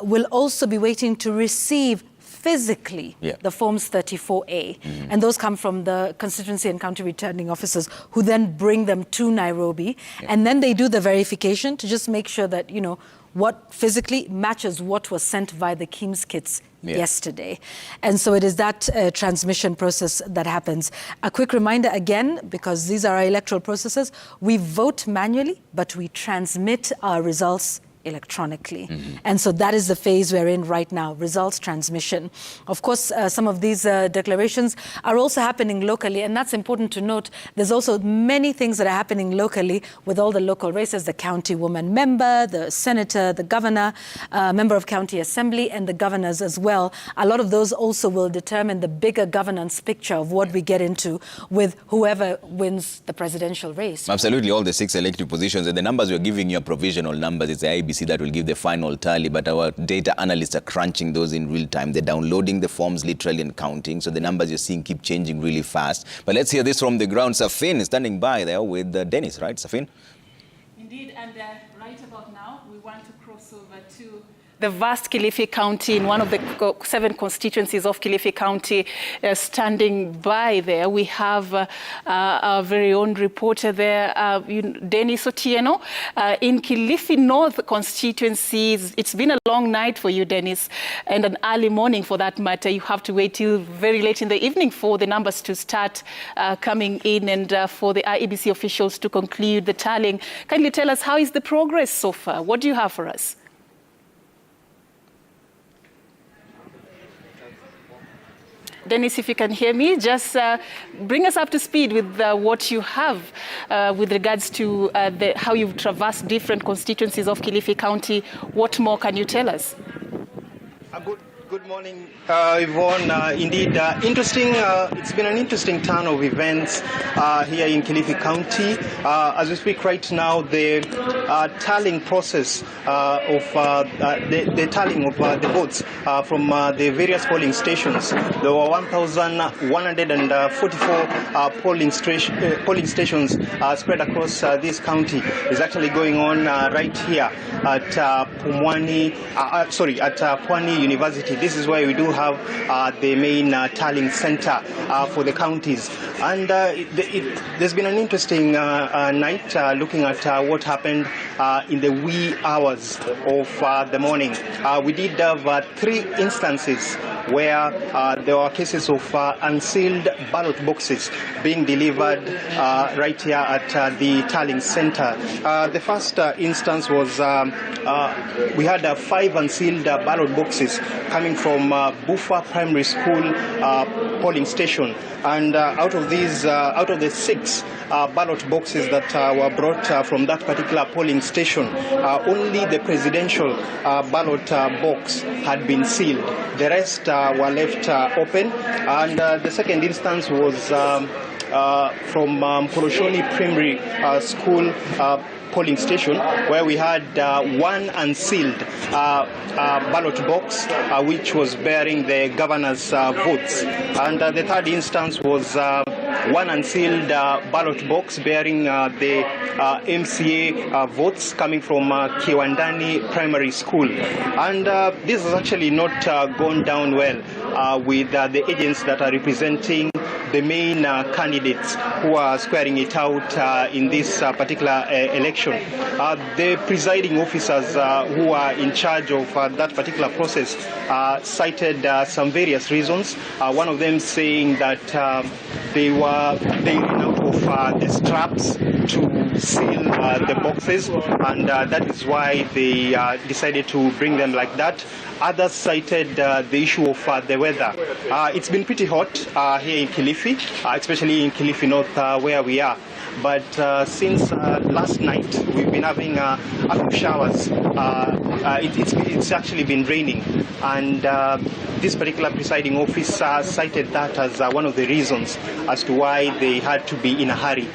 will also be waiting to receive physically the Forms 34A. And those come from the constituency and county returning officers, who then bring them to Nairobi. And then they do the verification to just make sure that, you know, what physically matches what was sent via the KIMS kits yesterday. And so it is that transmission process that happens. A quick reminder again, because these are our electoral processes, we vote manually, but we transmit our results electronically. And so that is the phase we're in right now, results transmission. Of course, some of these declarations are also happening locally, and that's important to note. There's also many things that are happening locally with all the local races, the county woman member, the senator, the governor, member of county assembly, and the governors as well. A lot of those also will determine the bigger governance picture of what we get into with whoever wins the presidential race. Absolutely, all the 6 elective positions, and the numbers we're giving you are provisional numbers. It's the IEBC that will give the final tally, but our data analysts are crunching those in real time. They're downloading the forms literally and counting, so the numbers you're seeing keep changing really fast. But let's hear this from the ground. Safin is standing by there with Dennis, right, Safin? Indeed, and right about now, we want to cross over to the vast Kilifi County, in one of the 7 constituencies of Kilifi County. Standing by there, we have our very own reporter there, Dennis Otieno, in Kilifi North constituencies. It's been a long night for you, Dennis, and an early morning for that matter. You have to wait till very late in the evening for the numbers to start coming in, and for the IEBC officials to conclude the tallying. Kindly tell us, how is the progress so far? What do you have for us? Dennis, if you can hear me, just bring us up to speed with what you have with regards to how you've traversed different constituencies of Kilifi County. What more can you tell us? Good morning, Yvonne. Indeed, interesting. It's been an interesting turn of events here in Kilifi County. As we speak right now, the tallying process of the tallying of the votes from the various polling stations. There were 1,144 polling stations spread across this county. Is actually going on right here at Pwani University. This is where we do have the main tallying center for the counties. And there's been an interesting night looking at what happened in the wee hours of the morning. We did have 3 instances where there were cases of unsealed ballot boxes being delivered right here at the tallying center. The first instance was we had 5 unsealed ballot boxes coming from Bufa Primary School polling station, and out of the 6 ballot boxes that were brought from that particular polling station, only the presidential ballot box had been sealed. The rest were left open, and the second instance was from Poroshoni Primary School polling station, where we had 1 unsealed ballot box which was bearing the governor's votes, and the third instance was 1 unsealed ballot box bearing the MCA votes coming from Kiwandani Primary School. And this has actually not gone down well with the agents that are representing the main candidates who are squaring it out in this particular election. The presiding officers who are in charge of that particular process cited some various reasons. One of them saying that they ran out of the straps to seal the boxes, and that is why they decided to bring them like that. Others cited the issue of the weather. It's been pretty hot here in Kilifi, especially in Kilifi North where we are. But since last night, we've been having a few showers. It's actually been raining, and this particular presiding officer cited that as one of the reasons as to why they had to be in a hurry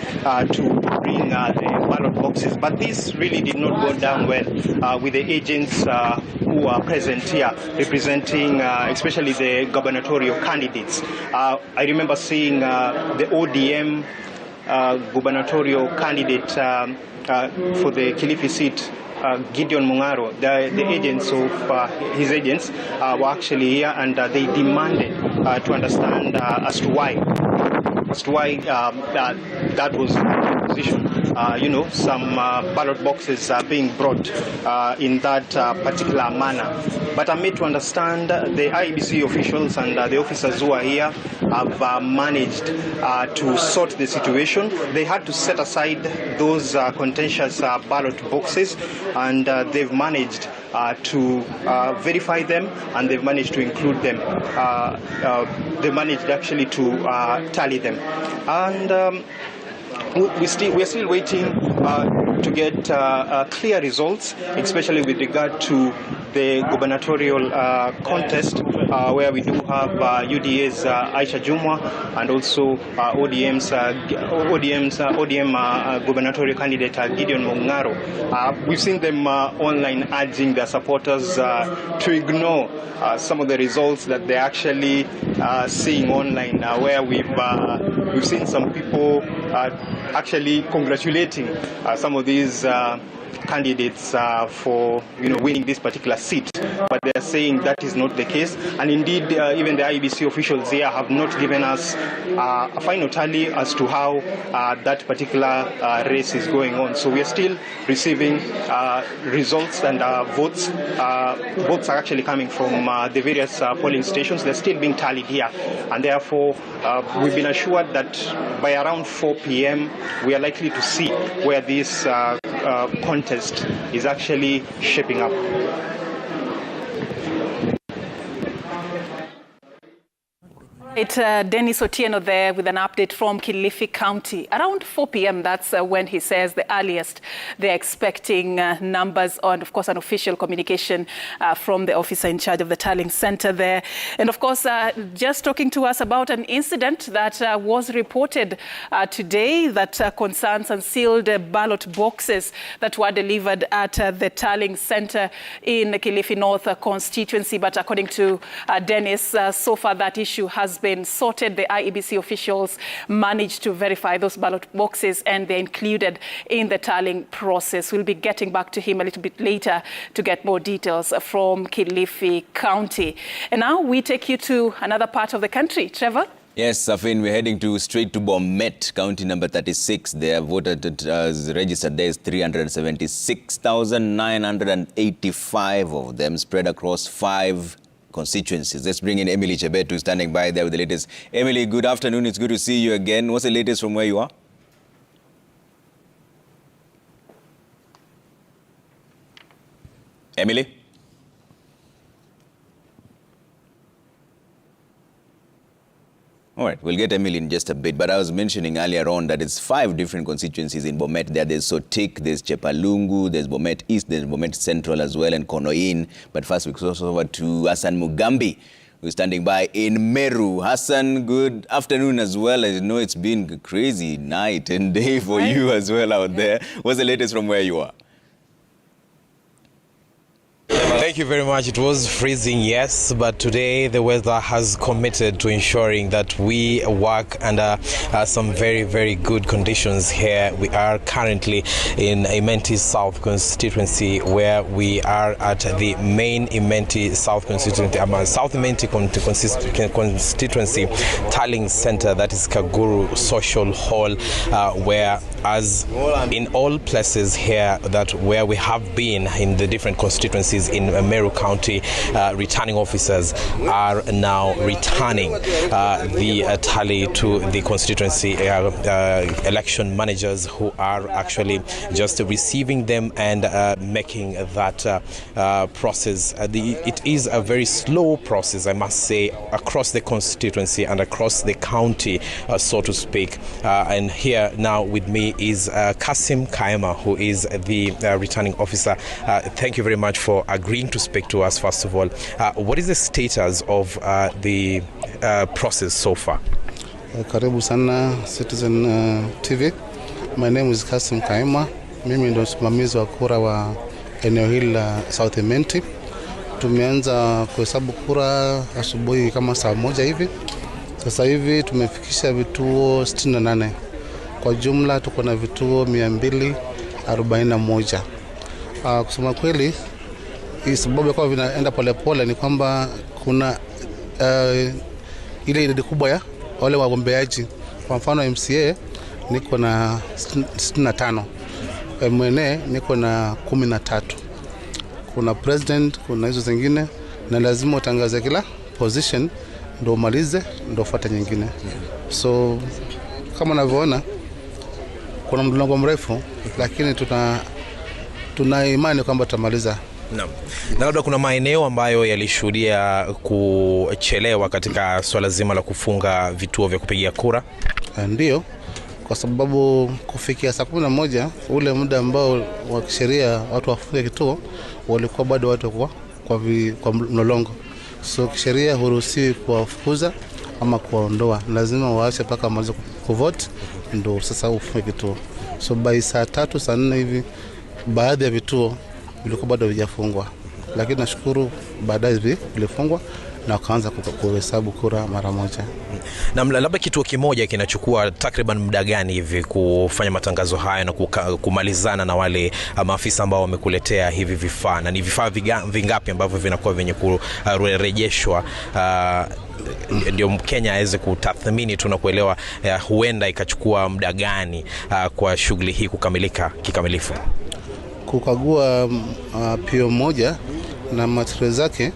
to bring the ballot boxes. But this really did not go down well with the agents who are present here, representing especially the gubernatorial candidates. I remember seeing the ODM gubernatorial candidate for the Kilifi seat, Gideon Mungaro. The agents of his agents were actually here, and they demanded to understand as to why that was the position. Some ballot boxes are being brought in that particular manner. But I'm made to understand the IEBC officials and the officers who are here have managed to sort the situation. They had to set aside those contentious ballot boxes, and they've managed to verify them, and they've managed to include them. They managed actually to tally them. And we're still waiting to get clear results, especially with regard to the gubernatorial contest, where we do have UDA's Aisha Jumwa and also ODM gubernatorial candidate Gideon Mungaro. We've seen them online urging their supporters to ignore some of the results that they're actually seeing online, where we've seen some people actually congratulating some of these candidates for winning this particular seat, but they are saying that is not the case. And indeed, even the IEBC officials here have not given us a final tally as to how that particular race is going on. So we are still receiving results and votes. Votes are actually coming from the various polling stations. They're still being tallied here, and therefore we've been assured that by around 4 p.m. we are likely to see where this contest is actually shaping up. It's Dennis Otieno there with an update from Kilifi County. Around 4 p.m., that's when he says the earliest they're expecting numbers on, of course, an official communication from the officer in charge of the Tallying Center there. And of course, just talking to us about an incident that was reported today that concerns unsealed ballot boxes that were delivered at the Tallying Center in Kilifi North constituency. But according to Dennis, so far that issue has been sorted. The IEBC officials managed to verify those ballot boxes, and they're included in the tallying process. We'll be getting back to him a little bit later to get more details from Kilifi County. And now we take you to another part of the country. Trevor? Yes, Safin, we're heading straight to Bomet, county number 36. Their voter registered there is 376,985 of them, spread across 5 constituencies. Let's bring in Emily Chebetu, standing by there with the latest. Emily, good afternoon. It's good to see you again. What's the latest from where you are? Emily? All right, we'll get Emily in just a bit, but I was mentioning earlier on that it's 5 different constituencies in Bomet. There's Sotik, there's Chepalungu, there's Bomet East, there's Bomet Central as well, and Konoin. But first we cross over to Hassan Mugambi, who's standing by in Meru. Hassan, good afternoon as well. I know it's been a crazy night and day for you as well out there. What's the latest from where you are? Thank you very much. It was freezing, yes, but today the weather has committed to ensuring that we work under some very, very good conditions here. We are currently in Imenti South constituency, where we are at the main Imenti South constituency, South Imenti constituency Tallying Center, that is Kaguru Social Hall, where, as in all places here that where we have been in the different constituencies in Meru County, returning officers are now returning the tally to the constituency election managers, who are actually just receiving them and making that process. It is a very slow process, I must say, across the constituency and across the county, so to speak. And here now with me is Kasim Kaima, who is the returning officer. Thank you very much for agreeing to speak to us. First of all, what is the status of the process so far? Karibu sana Citizen TV. My name is Kasim Kaima. Mimi ndo msimamizi wa kura wa eneo hili la South Imenti. Tumeanza kuhesabu kura asubuhi kama saa 1 hivi. Sasa hivi tumefikisha vituo 68. Kwa jumla tuko na vituo 241. Kusema kweli, hii sababu kwa vinaenda polepole ni kwamba kuna ile idadi kubwa ya wale wagombeaji. Kwa mfano MCA niko na 65, MNA niko na 13, kuna president, kuna hizo zingine, na lazima utangaze kila position ndo umalize ndo fuata nyingine. So kama unavyoona kuna mlolongo mrefu, lakini tuna imani kwamba tutamaliza. Naam. Na labda kuna maeneo ambayo yalishuhudia kuchelewa katika swala zima la kufunga vituo vya kupigia kura? Ndio, kwa sababu kufikia saa 11 ule muda ambao wa kisheria watu wafunge kituo, walikuwa bado watu kwa mlolongo. So kisheria huruhusiwi kuwafukuza ama kuwaondoa, lazima waache mpaka wamalize kuvote ndo sasa ufunge kituo. So by saa 3 saa 4 hivi baadhi ya vituo vilikuwa bado havijafungwa, lakini nashukuru baadaye vilifungwa na wakaanza kuhesabu kura mara moja. Na labda kituo kimoja kinachukua takriban muda gani hivi kufanya matangazo haya na kumalizana na wale maafisa ambao wamekuletea hivi vifaa, na ni vifaa vingapi ambavyo vinakuwa venye kurejeshwa ndio Mkenya aweze kutathmini tunakuelewa huenda ikachukua muda gani kwa shughuli hii kukamilika kikamilifu? Kukagua PO moja na materials zake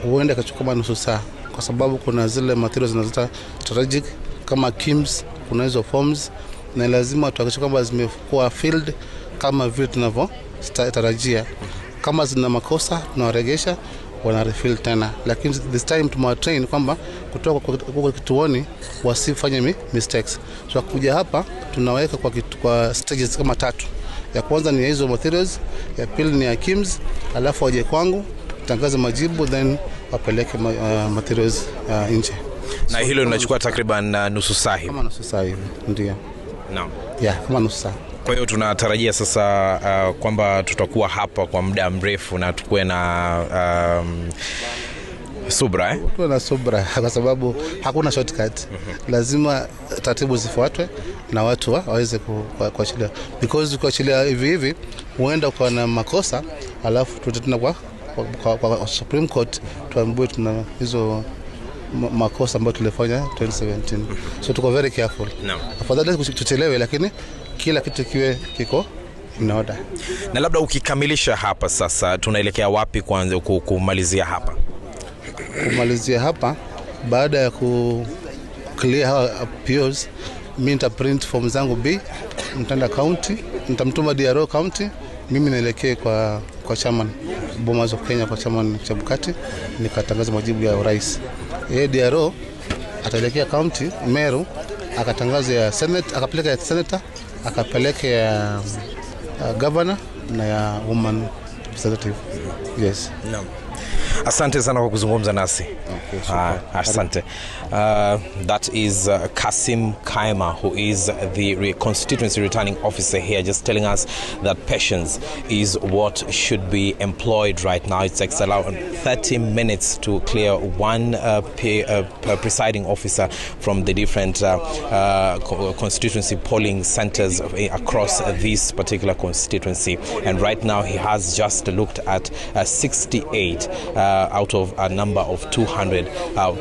huenda ikachukua nusu saa, kwa sababu kuna zile materials zinazoita strategic kama KIMS, kuna hizo forms, na lazima tuhakikishe kwamba zimekuwa filled kama vile tunavyotarajia. Kama zina makosa tunawaregesha, wana refill tena, lakini this time tumewatrain kwamba kutoka kwa kituoni wasifanye mistakes. So kuja hapa tunaweka kwa stages kama 3. Ya kwanza ni hizo materials, ya pili ni ya KIMS, alafu waje kwangu tangaza majibu, then wapeleke materials nje. Na hilo linachukua takriban nusu saa hivi. Kama nusu saa hivi, ndio. Naam. Kama nusu saa. Kwa hiyo tunatarajia sasa kwamba tutakuwa hapa kwa muda mrefu na tukue na subra. Tuwe na subra kwa sababu hakuna shortcut. Lazima taratibu zifuatwe na watu waweze kuachilia, because kuachilia hivi huenda kwa na makosa, alafu tutatuna kwa Supreme Court tuambiwe tuna hizo makosa ambayo tulifanya 2017. So tuko very careful. Naam. Afadhali tuchelewe, lakini kila kitu kiwe kiko in order. Na labda ukikamilisha hapa sasa tunaelekea wapi kwanza kumalizia hapa? Kumalizia hapa, baada ya clear POs, mimi nita print form zangu B, nitaenda county, nitamtuma DRO county, mimi naelekea kwa chairman Bomas of Kenya, kwa chairman Chabukati, nikatangaza majibu ya urais. DRO ataelekea county Meru, akatangaza ya senate, akapeleka ya senator, akapeleka ya governor na ya woman representative. Yes. Naam. Asante sana kwa kuzungumza nasi. Asante. That is Kasim Kaima, who is the constituency returning officer here, just telling us that patience is what should be employed right now. It takes around 30 minutes to clear one presiding officer from the different constituency polling centers across this particular constituency. And right now he has just looked at 68 out of a number of 200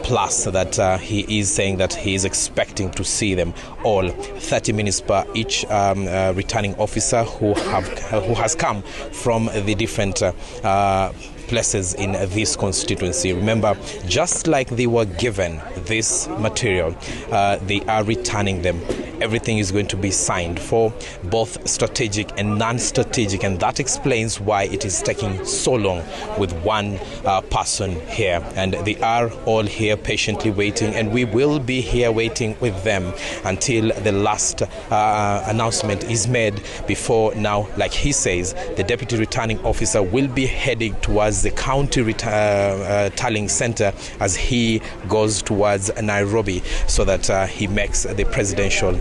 plus that he is saying that he is expecting to see them all. 30 minutes per each returning officer who has come from the different places in this constituency. Remember, just like they were given this material, they are returning them. Everything is going to be signed for both strategic and non-strategic, and that explains why it is taking so long with one person here. And they are all here patiently waiting, and we will be here waiting with them until the last announcement is made. Before now, like he says, the deputy returning officer will be heading towards the county tallying center as he goes towards Nairobi, so that he makes the presidential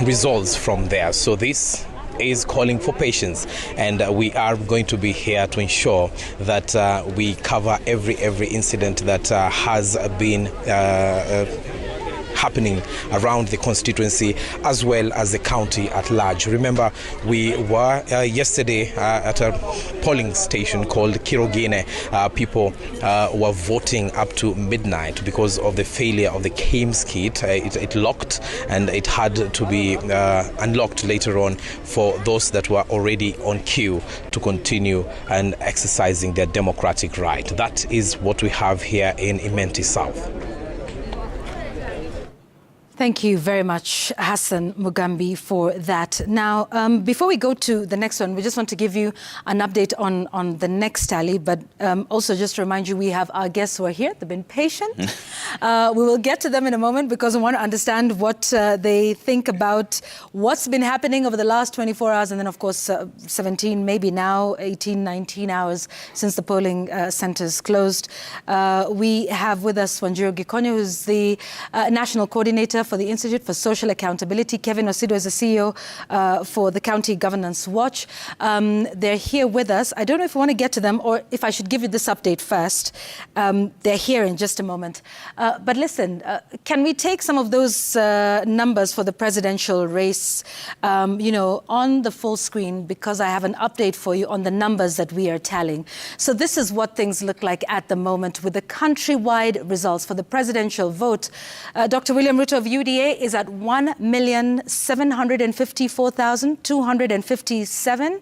results from there. So this is calling for patience, and we are going to be here to ensure that we cover every incident that has been happening around the constituency as well as the county at large. Remember, we were yesterday at a polling station called Kirogine. People were voting up to midnight because of the failure of the KIMS kit. It locked, and it had to be unlocked later on for those that were already on queue to continue and exercising their democratic right. That is what we have here in Imenti South. Thank you very much, Hassan Mugambi, for that. Now, before we go to the next one, we just want to give you an update on the next tally, but also just to remind you, we have our guests who are here. They've been patient. We will get to them in a moment because we want to understand what they think about what's been happening over the last 24 hours, and then, of course, 17, maybe now 18, 19 hours since the polling centers closed. We have with us Wanjiru Gikonyo, who's the National Coordinator for the Institute for Social Accountability. Kevin Osido is the CEO for the County Governance Watch. They're here with us. I don't know if you want to get to them or if I should give you this update first. They're here in just a moment. But listen, can we take some of those numbers for the presidential race, on the full screen, because I have an update for you on the numbers that we are tallying. So this is what things look like at the moment with the countrywide results for the presidential vote. Dr. William Ruto of UDA is at 1,754,257.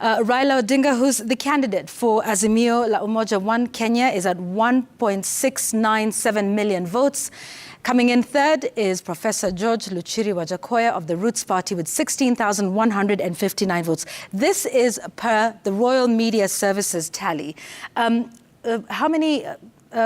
Raila Odinga, who's the candidate for Azimio La Umoja One Kenya, is at 1.697 million votes. Coming in third is Professor George Luchiri Wajakoya of the Roots Party with 16,159 votes. This is per the Royal Media Services tally. How many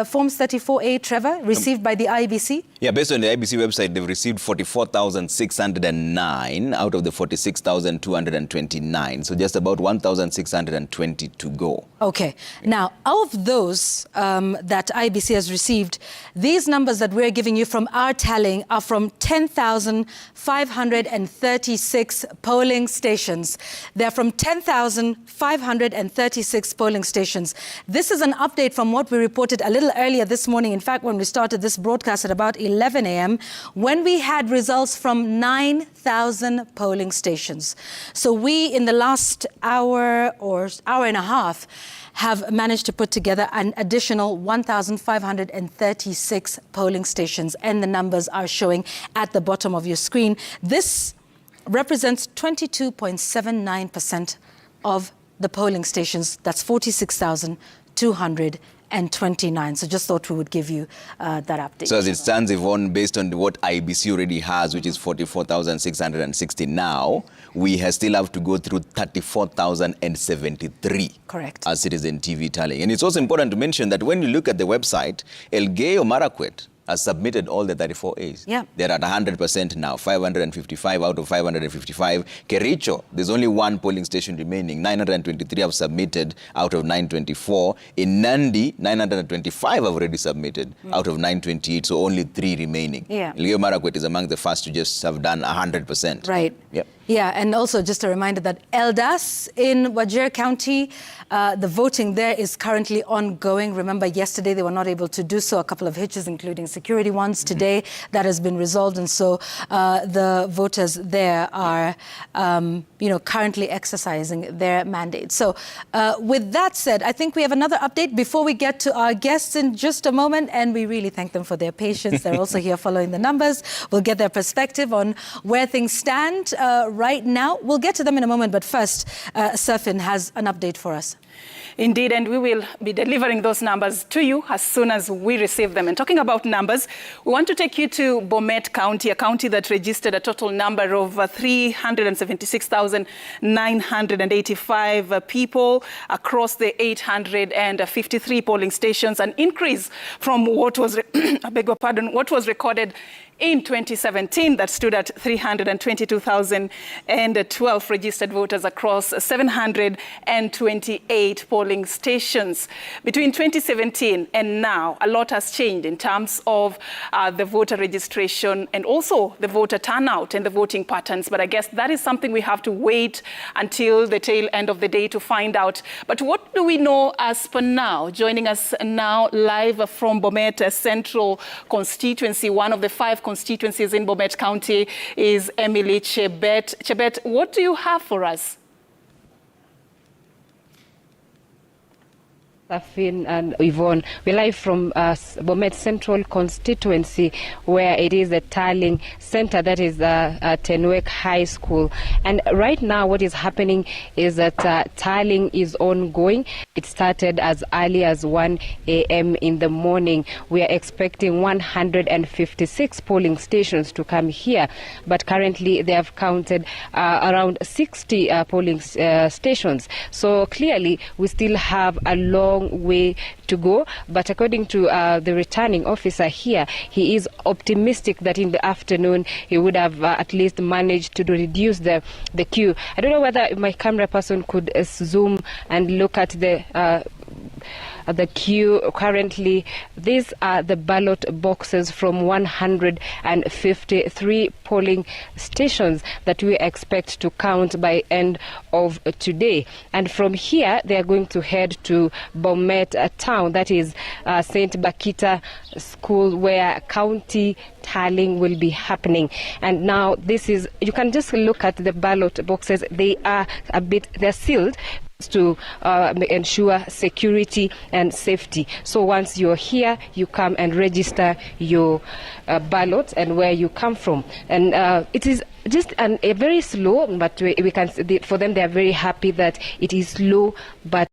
Forms 34A, Trevor, received by the IEBC? Yeah, based on the IEBC website, they've received 44,609 out of the 46,229. So just about 1,620 to go. Okay. Now, out of those that IEBC has received, these numbers that we're giving you from our tallying are from 10,536 polling stations. They're from 10,536 polling stations. This is an update from what we reported a little earlier this morning. In fact, when we started this broadcast at about 11 a.m., when we had results from 9,000 polling stations. So we, in the last hour or hour and a half, have managed to put together an additional 1,536 polling stations, and the numbers are showing at the bottom of your screen. This represents 22.79% of the polling stations. That's 46,229. So just thought we would give you that update. So as it stands, Yvonne, based on what IEBC already has, which is 44,660 now, we still have to go through 34,073. Correct. As Citizen TV tallying. And it's also important to mention that when you look at the website, Elgeyo Marakwet has submitted all the 34As. Yeah. They're at 100% now, 555 out of 555. Kericho, there's only one polling station remaining. 923 have submitted out of 924. In Nandi, 925 have already submitted out of 928, so only 3 remaining. Yeah. Elgeyo Marakwet is among the first to just have done 100%. Right. Yep. Yeah, and also just a reminder that Eldas in Wajir County, the voting there is currently ongoing. Remember, yesterday they were not able to do so. A couple of hitches, including security ones. Today, that has been resolved, and so the voters there are, currently exercising their mandate. So, with that said, I think we have another update before we get to our guests in just a moment, and we really thank them for their patience. They're also here following the numbers. We'll get their perspective on where things stand right now. We'll get to them in a moment, but first, Surfin has an update for us. Indeed, and we will be delivering those numbers to you as soon as we receive them. And talking about numbers, we want to take you to Bomet County, a county that registered a total number of 376,985 people across the 853 polling stations, an increase from what was, what was recorded in 2017 that stood at 322,012 registered voters across 728 polling stations. Between 2017 and now, a lot has changed in terms of the voter registration and also the voter turnout and the voting patterns. But I guess that is something we have to wait until the tail end of the day to find out. But what do we know as per now? Joining us now live from Bomet Central constituency, one of the 5 constituencies in Bomet County, is Emily Chebet. Chebet, what do you have for us? Safin and Yvonne, we're live from Bomet Central constituency, where it is the Tallying Center, that is Tenwek High School. And right now what is happening is that tallying is ongoing. It started as early as 1 a.m. in the morning. We are expecting 156 polling stations to come here, but currently they have counted around 60 polling stations. So clearly we still have a long way to go, but according to the returning officer here, he is optimistic that in the afternoon he would have at least managed to reduce the queue. I don't know whether my camera person could zoom and look at the queue currently. These are the ballot boxes from 153 polling stations that we expect to count by end of today. And from here, they are going to head to Bomet town, that is St. Bakita School, where county tallying will be happening. And now this is, you can just look at the ballot boxes. They are they're sealed to ensure security and safety. So once you're here, you come and register your ballot and where you come from. And it is just a very slow, but we can, for them, they are very happy that it is slow, but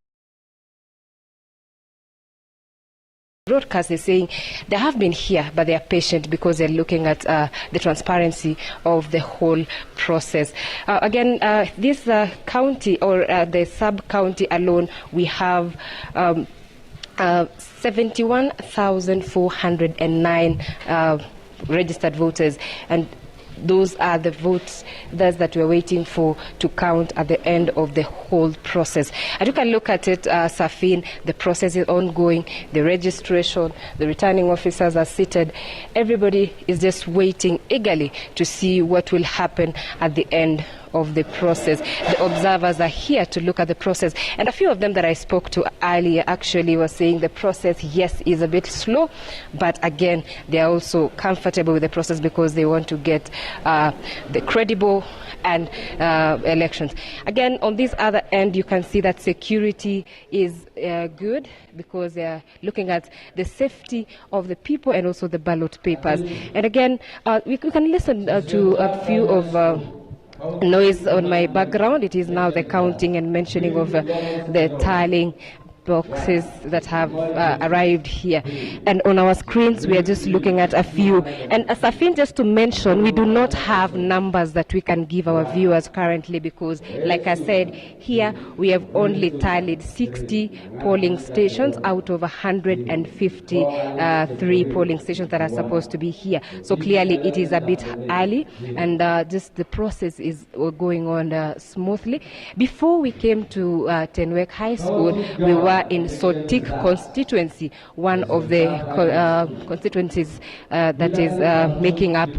broadcast is saying they have been here, but they are patient because they're looking at the transparency of the whole process. Again, this county or the sub-county alone, we have 71,409 registered voters, and those are the votes that we're waiting for to count at the end of the whole process. And you can look at it, Safin, the process is ongoing, the registration, the returning officers are seated. Everybody is just waiting eagerly to see what will happen at the end of the process. The observers are here to look at the process, and a few of them that I spoke to earlier actually were saying the process, yes, is a bit slow, but again, they are also comfortable with the process because they want to get the credible and elections. Again, on this other end, you can see that security is good because they are looking at the safety of the people and also the ballot papers. And again, we can listen to a few of noise on my background. It is now the counting and mentioning of the tallying boxes that have arrived here. And on our screens, we are just looking at a few. And Safin, just to mention, we do not have numbers that we can give our viewers currently because, like I said, here we have only tallied 60 polling stations out of 153 polling stations that are supposed to be here. So clearly it is a bit early, and just the process is going on smoothly. Before we came to Tenwek High School, we were in Sotik constituency, one of the constituencies that is making up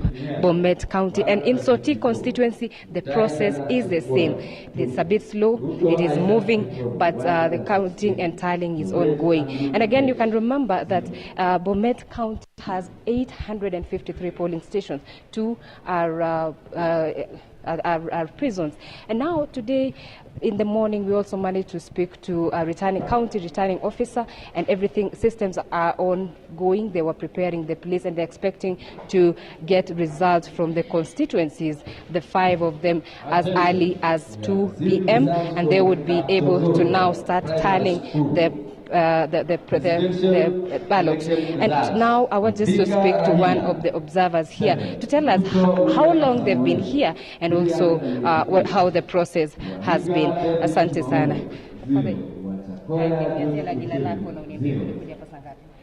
Bomet County. And in Sotik constituency, the process is the same. It's a bit slow, it is moving, but the counting and tallying is ongoing. And again, you can remember that Bomet County has 853 polling stations. 2 are prisons. And now today in the morning we also managed to speak to a returning officer, and everything, systems are ongoing. They were preparing the police and they're expecting to get results from the constituencies, the 5 of them, as early as 2 p.m. and they would be able to now start tallying the ballots. And now I want just to speak to one of the observers here to tell us how long they've been here and also how the process has been. Asante sana.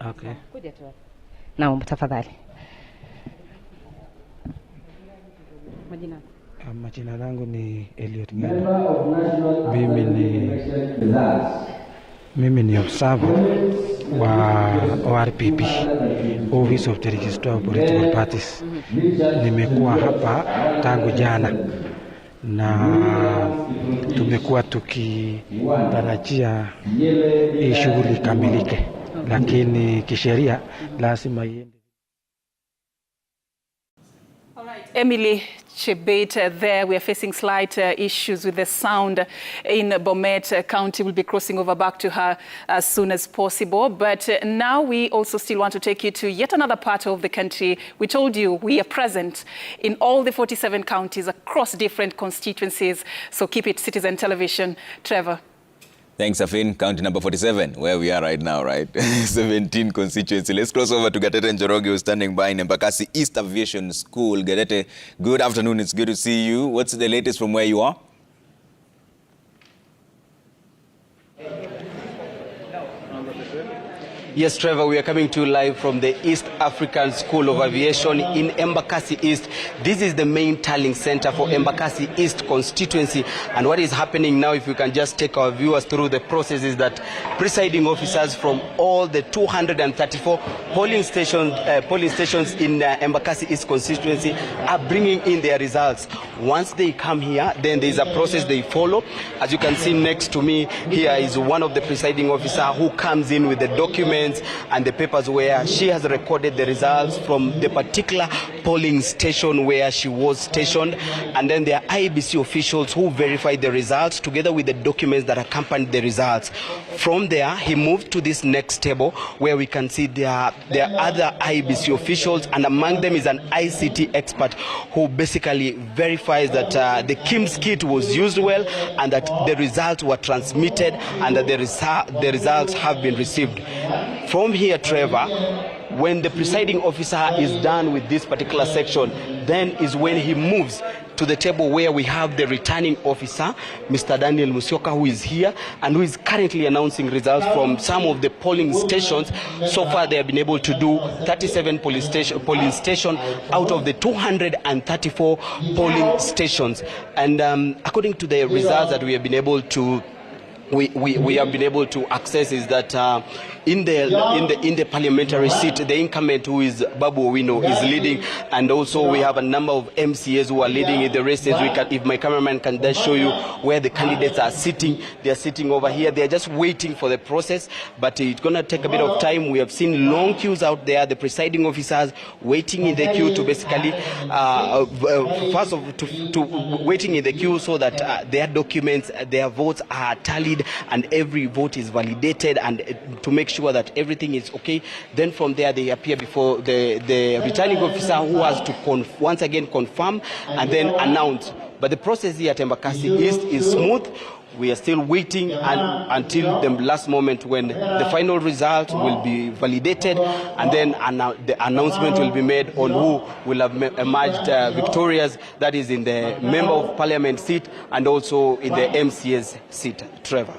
Okay. Naam, tafadhali. Majina langu ni Elliot Ngada. Mimi ni observer wa ORPP, Office of the Registrar of Political Parties. Nimekuwa hapa tangu jana na tumekuwa tukitarajia hii shughuli kamilike, lakini kisheria lazima iende. Emily Chebet, there we are facing slight issues with the sound in Bomet County. We'll be crossing over back to her as soon as possible. But now we also still want to take you to yet another part of the country. We told you we are present in all the 47 counties across different constituencies. So keep it Citizen Television. Trevor. Thanks, Afin. County number 47, where we are right now, right? 17 constituency. Let's cross over to Gatete Njoroge, who's standing by in Embakasi East Aviation School. Gatete, good afternoon. It's good to see you. What's the latest from where you are? Yes, Trevor, we are coming to you live from the East African School of Aviation in Embakasi East. This is the main tallying center for Embakasi East constituency. And what is happening now, if we can just take our viewers through the process, is that presiding officers from all the 234 polling stations in Embakasi East constituency are bringing in their results. Once they come here, then there is a process they follow. As you can see next to me, here is one of the presiding officers who comes in with the documents and the papers where she has recorded the results from the particular polling station where she was stationed, and then there are IEBC officials who verify the results together with the documents that accompany the results. From there, he moved to this next table where we can see there are other IEBC officials, and among them is an ICT expert who basically verifies that the KIMS kit was used well and that the results were transmitted and that the results have been received. From here, Trevor, when the presiding officer is done with this particular section, then is when he moves to the table where we have the returning officer, Mr. Daniel Musyoka, who is here and who is currently announcing results from some of the polling stations. So far, they have been able to do 37 polling stations out of the 234 polling stations. And according to the results that we have been able to access, is that in the parliamentary seat, the incumbent, who is Babu Owino, is leading, and also we have a number of MCAs who are leading in the races. If my cameraman can just show you where the candidates are sitting, they are sitting over here. They are just waiting for the process, but it's going to take a bit of time. We have seen long queues out there. The presiding officers waiting in the queue to basically waiting in the queue so that their documents, their votes are tallied and every vote is validated, and to make sure that everything is okay. Then from there they appear before the returning officer, who has to once again confirm and then announce. But the process here at Embakasi East is smooth. we are still waiting until the last moment when the final result will be validated, and then the announcement will be made on who will have emerged victorious, that is in the Member of Parliament seat and also in the MCS seat. Trevor.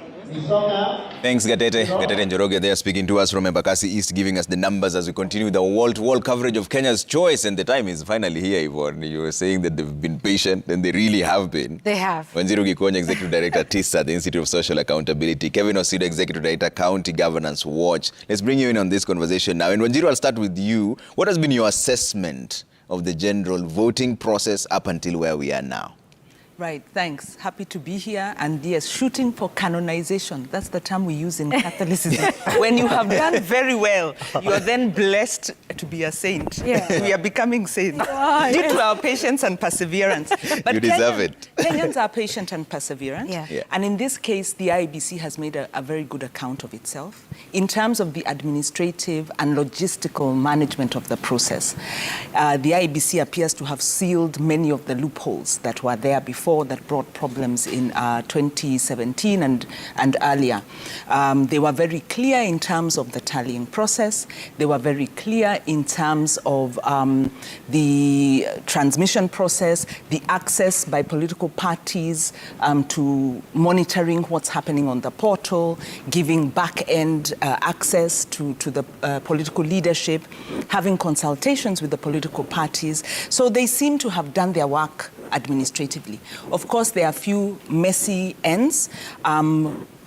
Thanks, Gatete. Gatete Njoroge there speaking to us from Embakasi East, giving us the numbers as we continue the wall-to-wall coverage of Kenya's choice. And the time is finally here, Yvonne. You were saying that they've been patient, and they really have been. They have. Wanjiru Gikonya, Executive Director, TISA, the Institute of Social Accountability. Kevin Osido, Executive Director, County Governance Watch. Let's bring you in on this conversation now. And Wanjiru, I'll start with you. What has been your assessment of the general voting process up until where we are now? Right, thanks. Happy to be here. And yes, shooting for canonization. That's the term we use in Catholicism. When you have done very well, you are then blessed to be a saint. Yeah. We are becoming saints due to our patience and perseverance. But you deserve it. Kenyans are patient and perseverant. Yeah. And in this case, the IEBC has made a very good account of itself in terms of the administrative and logistical management of the process. The IEBC appears to have sealed many of the loopholes that were there before, that brought problems in 2017 and earlier. They were very clear in terms of the tallying process. They were very clear in terms of the transmission process, the access by political parties to monitoring what's happening on the portal, giving back-end access to the political leadership, having consultations with the political parties. So they seem to have done their work administratively. Of course, there are a few messy ends.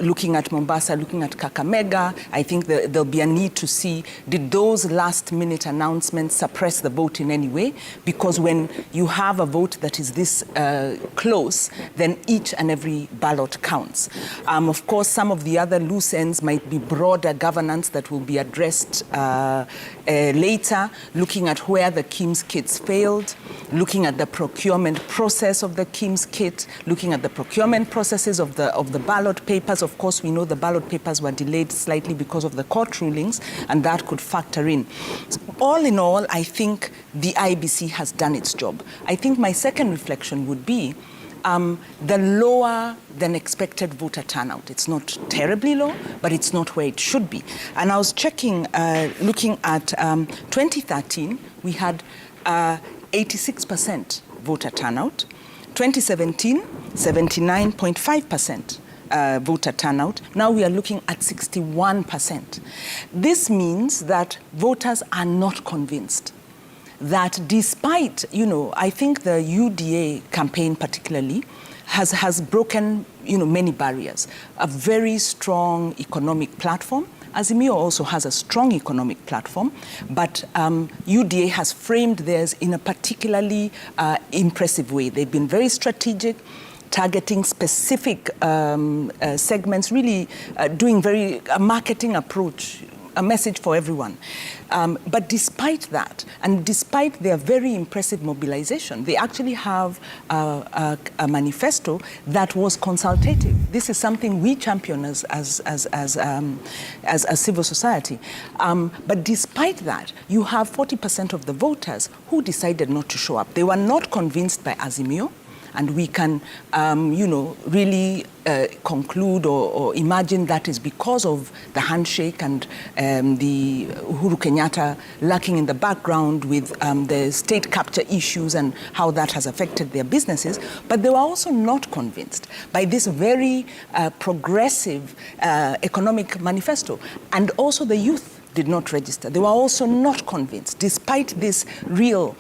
Looking at Mombasa, looking at Kakamega, I think there'll be a need to see, did those last-minute announcements suppress the vote in any way? Because when you have a vote that is this close, then each and every ballot counts. Of course, some of the other loose ends might be broader governance that will be addressed later, looking at where the KIMS kits failed, looking at the procurement process of the KIMS kit, looking at the procurement processes of the ballot papers. Of course, we know the ballot papers were delayed slightly because of the court rulings, and that could factor in. So all in all, I think the IEBC has done its job. I think my second reflection would be the lower than expected voter turnout. It's not terribly low, but it's not where it should be. And I was checking, looking at 2013, we had 86% voter turnout. 2017, 79.5%. Voter turnout. Now we are looking at 61%. This means that voters are not convinced that despite, I think the UDA campaign particularly has broken, many barriers. A very strong economic platform. Azimio also has a strong economic platform, but UDA has framed theirs in a particularly impressive way. They've been very strategic, targeting specific segments, really doing a marketing approach, a message for everyone. But despite that, and despite their very impressive mobilization, they actually have a manifesto that was consultative. This is something we champion as civil society. But despite that, you have 40% of the voters who decided not to show up. They were not convinced by Azimio. And we can, really conclude or imagine that is because of the handshake and the Uhuru Kenyatta lurking in the background with the state capture issues and how that has affected their businesses. But they were also not convinced by this very progressive economic manifesto. And also the youth did not register. They were also not convinced, despite this real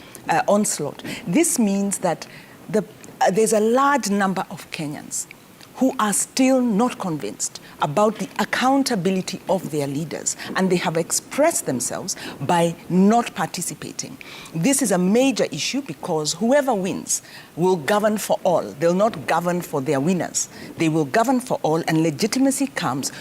onslaught. This means that there's a large number of Kenyans who are still not convinced about the accountability of their leaders, and they have expressed themselves by not participating. This is a major issue because whoever wins will govern for all. They'll not govern for their winners. They will govern for all, and legitimacy comes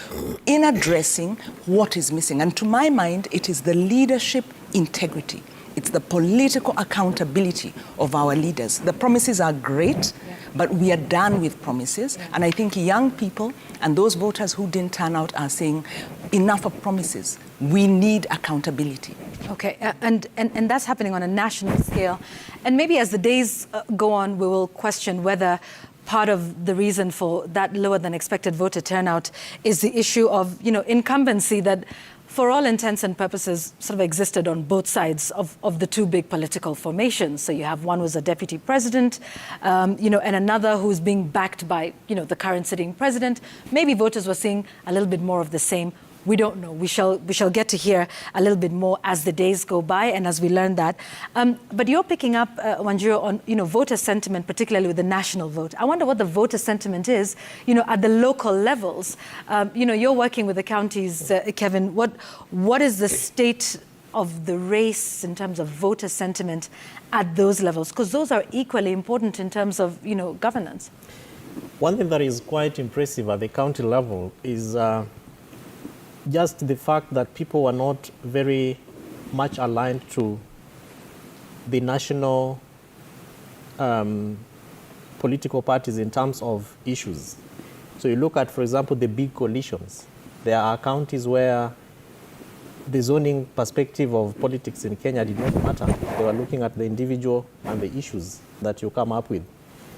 in addressing what is missing. And to my mind, it is the leadership integrity. It's the political accountability of our leaders. The promises are great, but we are done with promises. And I think young people and those voters who didn't turn out are saying, enough of promises. We need accountability. Okay, and that's happening on a national scale. And maybe as the days go on, we will question whether part of the reason for that lower than expected voter turnout is the issue of, incumbency that for all intents and purposes sort of existed on both sides of the two big political formations. So you have one who's a deputy president, and another who's being backed by, the current sitting president. Maybe voters were seeing a little bit more of the same. We don't know. We shall get to hear a little bit more as the days go by and as we learn that. But you're picking up, Wanjiru, on voter sentiment, particularly with the national vote. I wonder what the voter sentiment is, at the local levels. You're working with the counties, Kevin. What is the state of the race in terms of voter sentiment at those levels? Because those are equally important in terms of, governance. One thing that is quite impressive at the county level is just the fact that people were not very much aligned to the national political parties in terms of issues. So you look at, for example, the big coalitions. There are counties where the zoning perspective of politics in Kenya did not matter. They were looking at the individual and the issues that you come up with.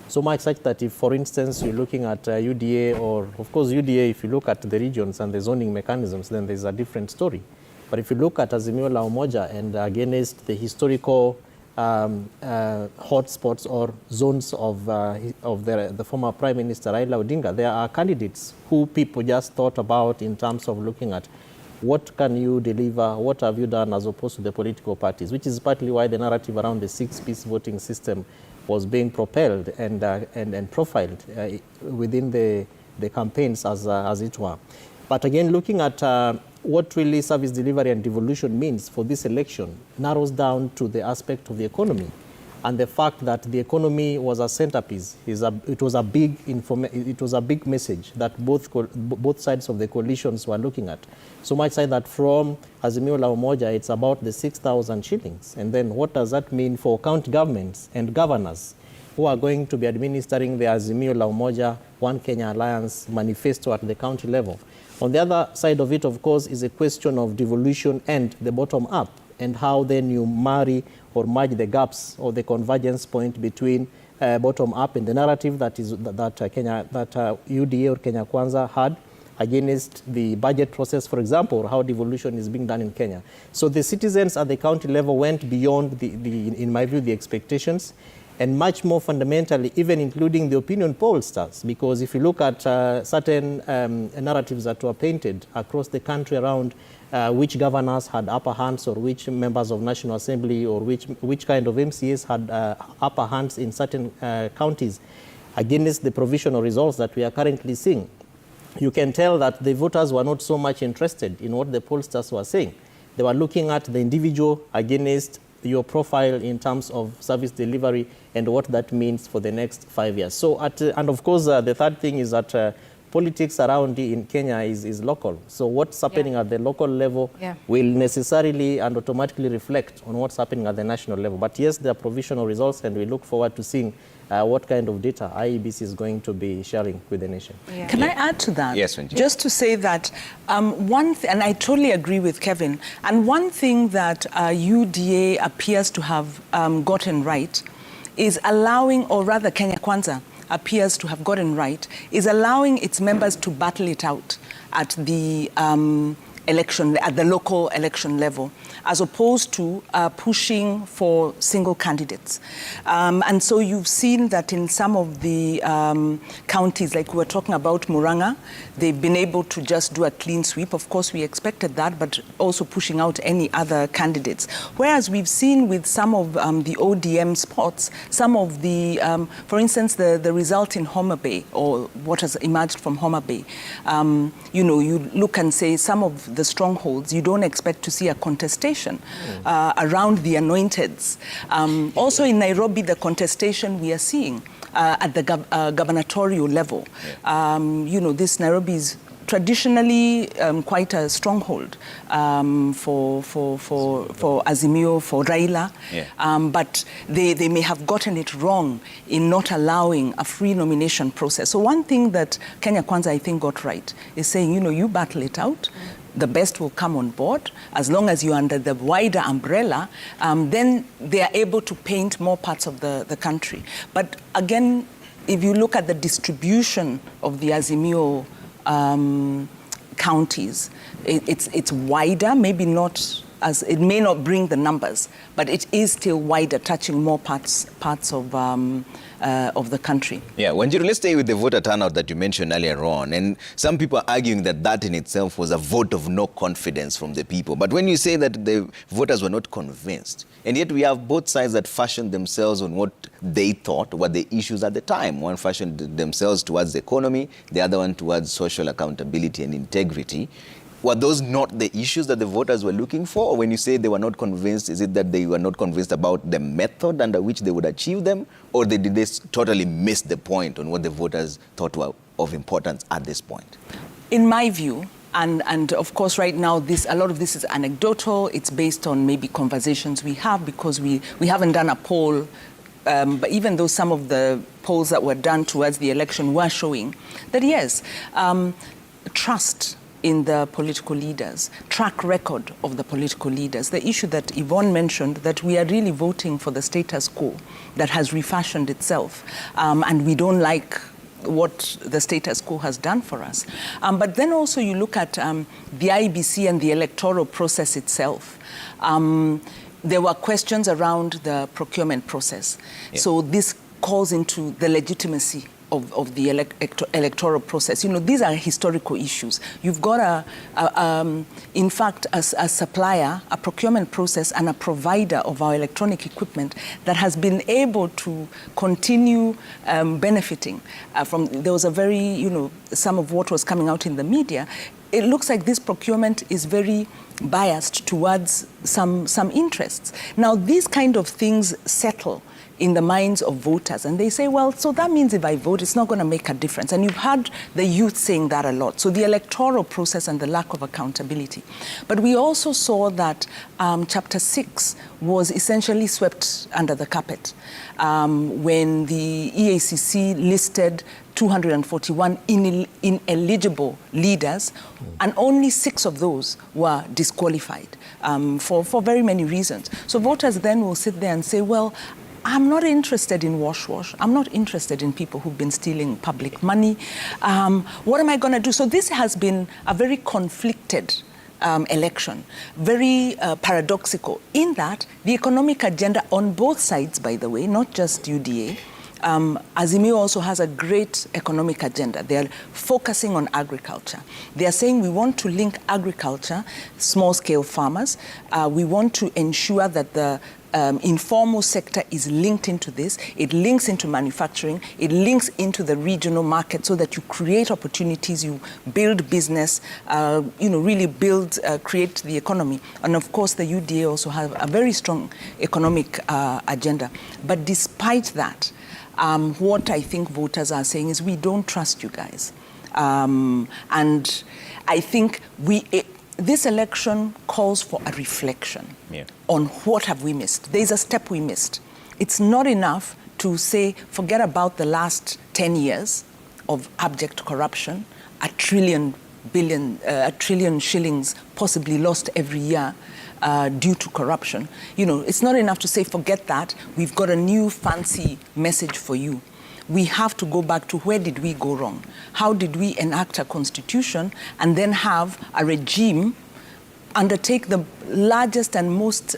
So much such that if, for instance, you're looking at UDA, or of course UDA, if you look at the regions and the zoning mechanisms, then there's a different story. But if you look at Azimio la Umoja and against the historical hotspots or zones of the former Prime Minister Raila Odinga, there are candidates who people just thought about in terms of looking at what can you deliver, what have you done, as opposed to the political parties, which is partly why the narrative around the six-piece voting system was being propelled and profiled within the campaigns as it were. But again, looking at what really service delivery and devolution means for this election narrows down to the aspect of the economy and the fact that the economy was a centerpiece. It was a big message that both sides of the coalitions were looking at. So much so that from Azimio la Umoja, it's about the 6,000 shillings. And then what does that mean for county governments and governors who are going to be administering the Azimio la Umoja One Kenya Alliance manifesto at the county level? On the other side of it, of course, is a question of devolution and the bottom up, and how then you marry or merge the gaps or the convergence point between bottom up and the narrative that UDA or Kenya Kwanza had against the budget process, for example, or how devolution is being done in Kenya. So the citizens at the county level went beyond in my view, the expectations, and much more fundamentally, even including the opinion pollsters, because if you look at certain narratives that were painted across the country around which governors had upper hands, or which members of National Assembly, or which kind of MCAs had upper hands in certain counties against the provisional results that we are currently seeing, you can tell that the voters were not so much interested in what the pollsters were saying. They were looking at the individual against your profile in terms of service delivery and what that means for the next 5 years. So, and of course, the third thing is that politics around in Kenya is local. So what's happening at the local level will necessarily and automatically reflect on what's happening at the national level. But yes, there are provisional results, and we look forward to seeing what kind of data IEBC is going to be sharing with the nation. Yeah. Can I add to that? Yes, Wendy. Just to say that and I totally agree with Kevin, and one thing that UDA appears to have gotten right is allowing, or rather Kenya Kwanza appears to have gotten right, is allowing its members to battle it out at the election, at the local election level, as opposed to pushing for single candidates. And so you've seen that in some of the counties, like we were talking about Murang'a, they've been able to just do a clean sweep. Of course, we expected that, but also pushing out any other candidates. Whereas we've seen with some of the ODM spots, some of the, for instance, the result in Homa Bay, or what has emerged from Homa Bay, you look and say some of the strongholds, you don't expect to see a contestation around the anointeds. Also in Nairobi, the contestation we are seeing at the gubernatorial level. This Nairobi is traditionally quite a stronghold for Azimio, for Raila, but they may have gotten it wrong in not allowing a free nomination process. So one thing that Kenya Kwanza, I think, got right is saying, you battle it out. The best will come on board. As long as you're under the wider umbrella, then they are able to paint more parts of the country. But again, if you look at the distribution of the Azimio counties, it's wider, maybe not as, it may not bring the numbers, but it is still wider, touching more parts of the country. Yeah, Wanjiru, let's stay with the voter turnout that you mentioned earlier on. And some people are arguing that that in itself was a vote of no confidence from the people. But when you say that the voters were not convinced, and yet we have both sides that fashioned themselves on what they thought were the issues at the time. One fashioned themselves towards the economy, the other one towards social accountability and integrity. Were those not the issues that the voters were looking for? Or when you say they were not convinced, is it that they were not convinced about the method under which they would achieve them? Or did they totally miss the point on what the voters thought were of importance at this point? In my view, and of course right now a lot of this is anecdotal, it's based on maybe conversations we have because we haven't done a poll, but even though some of the polls that were done towards the election were showing that yes, trust in the political leaders, track record of the political leaders. The issue that Yvonne mentioned, that we are really voting for the status quo that has refashioned itself, and we don't like what the status quo has done for us. But then also you look at the IEBC and the electoral process itself. There were questions around the procurement process. Yeah. So this calls into the legitimacy of the electoral process. You know, these are historical issues. You've got in fact, a supplier, a procurement process, and a provider of our electronic equipment that has been able to continue benefiting from. There was a very, you know, some of what was coming out in the media. It looks like this procurement is very biased towards some interests. Now, these kind of things settle in the minds of voters. And they say, well, so that means if I vote, it's not going to make a difference. And you've heard the youth saying that a lot. So the electoral process and the lack of accountability. But we also saw that Chapter 6 was essentially swept under the carpet when the EACC listed 241 ineligible leaders, and only 6 of those were disqualified for very many reasons. So voters then will sit there and say, well, I'm not interested in wash. I'm not interested in people who've been stealing public money. What am I going to do? So this has been a very conflicted election, very paradoxical, in that the economic agenda on both sides, by the way, not just UDA, Azimio also has a great economic agenda. They are focusing on agriculture. They are saying we want to link agriculture, small-scale farmers. We want to ensure that the informal sector is linked into this. It links into manufacturing. It links into the regional market so that you create opportunities, you build business, really build, create the economy. And of course, the UDA also have a very strong economic agenda. But despite that, what I think voters are saying is we don't trust you guys. And I think this election calls for a reflection on what have we missed. There's a step we missed. It's not enough to say, forget about the last 10 years of abject corruption, a trillion shillings possibly lost every year due to corruption. You know, it's not enough to say, forget that. We've got a new fancy message for you. We have to go back to where did we go wrong? How did we enact a constitution and then have a regime undertake the largest and most,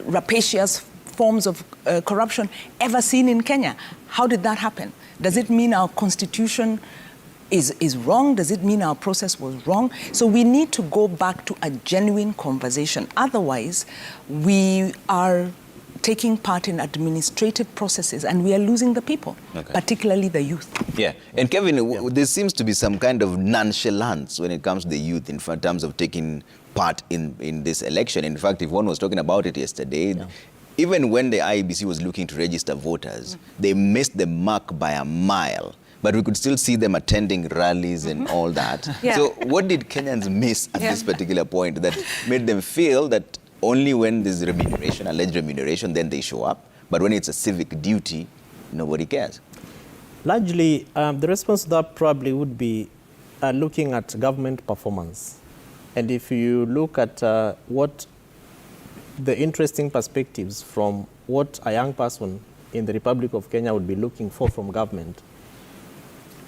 rapacious forms of corruption ever seen in Kenya? How did that happen? Does it mean our constitution is wrong? Does it mean our process was wrong? So we need to go back to a genuine conversation. Otherwise, we are taking part in administrative processes and we are losing the people, particularly the youth. Yeah, and Kevin, there seems to be some kind of nonchalance when it comes to the youth in terms of taking part in this election. In fact, Yvonne was talking about it yesterday. Yeah. Even when the IEBC was looking to register voters, they missed the mark by a mile. But we could still see them attending rallies and all that. Yeah. So what did Kenyans miss at this particular point that made them feel that only when there's remuneration, alleged remuneration, then they show up? But when it's a civic duty, nobody cares. Largely, the response to that probably would be looking at government performance. And if you look at what the interesting perspectives from what a young person in the Republic of Kenya would be looking for from government,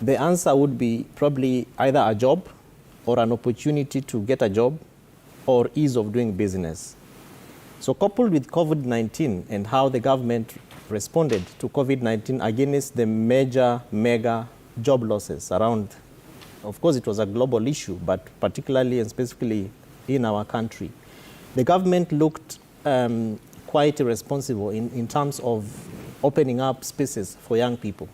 the answer would be probably either a job or an opportunity to get a job or ease of doing business. So coupled with COVID-19 and how the government responded to COVID-19 against the mega job losses around, of course it was a global issue, but particularly and specifically in our country, the government looked quite irresponsible in terms of opening up spaces for young people.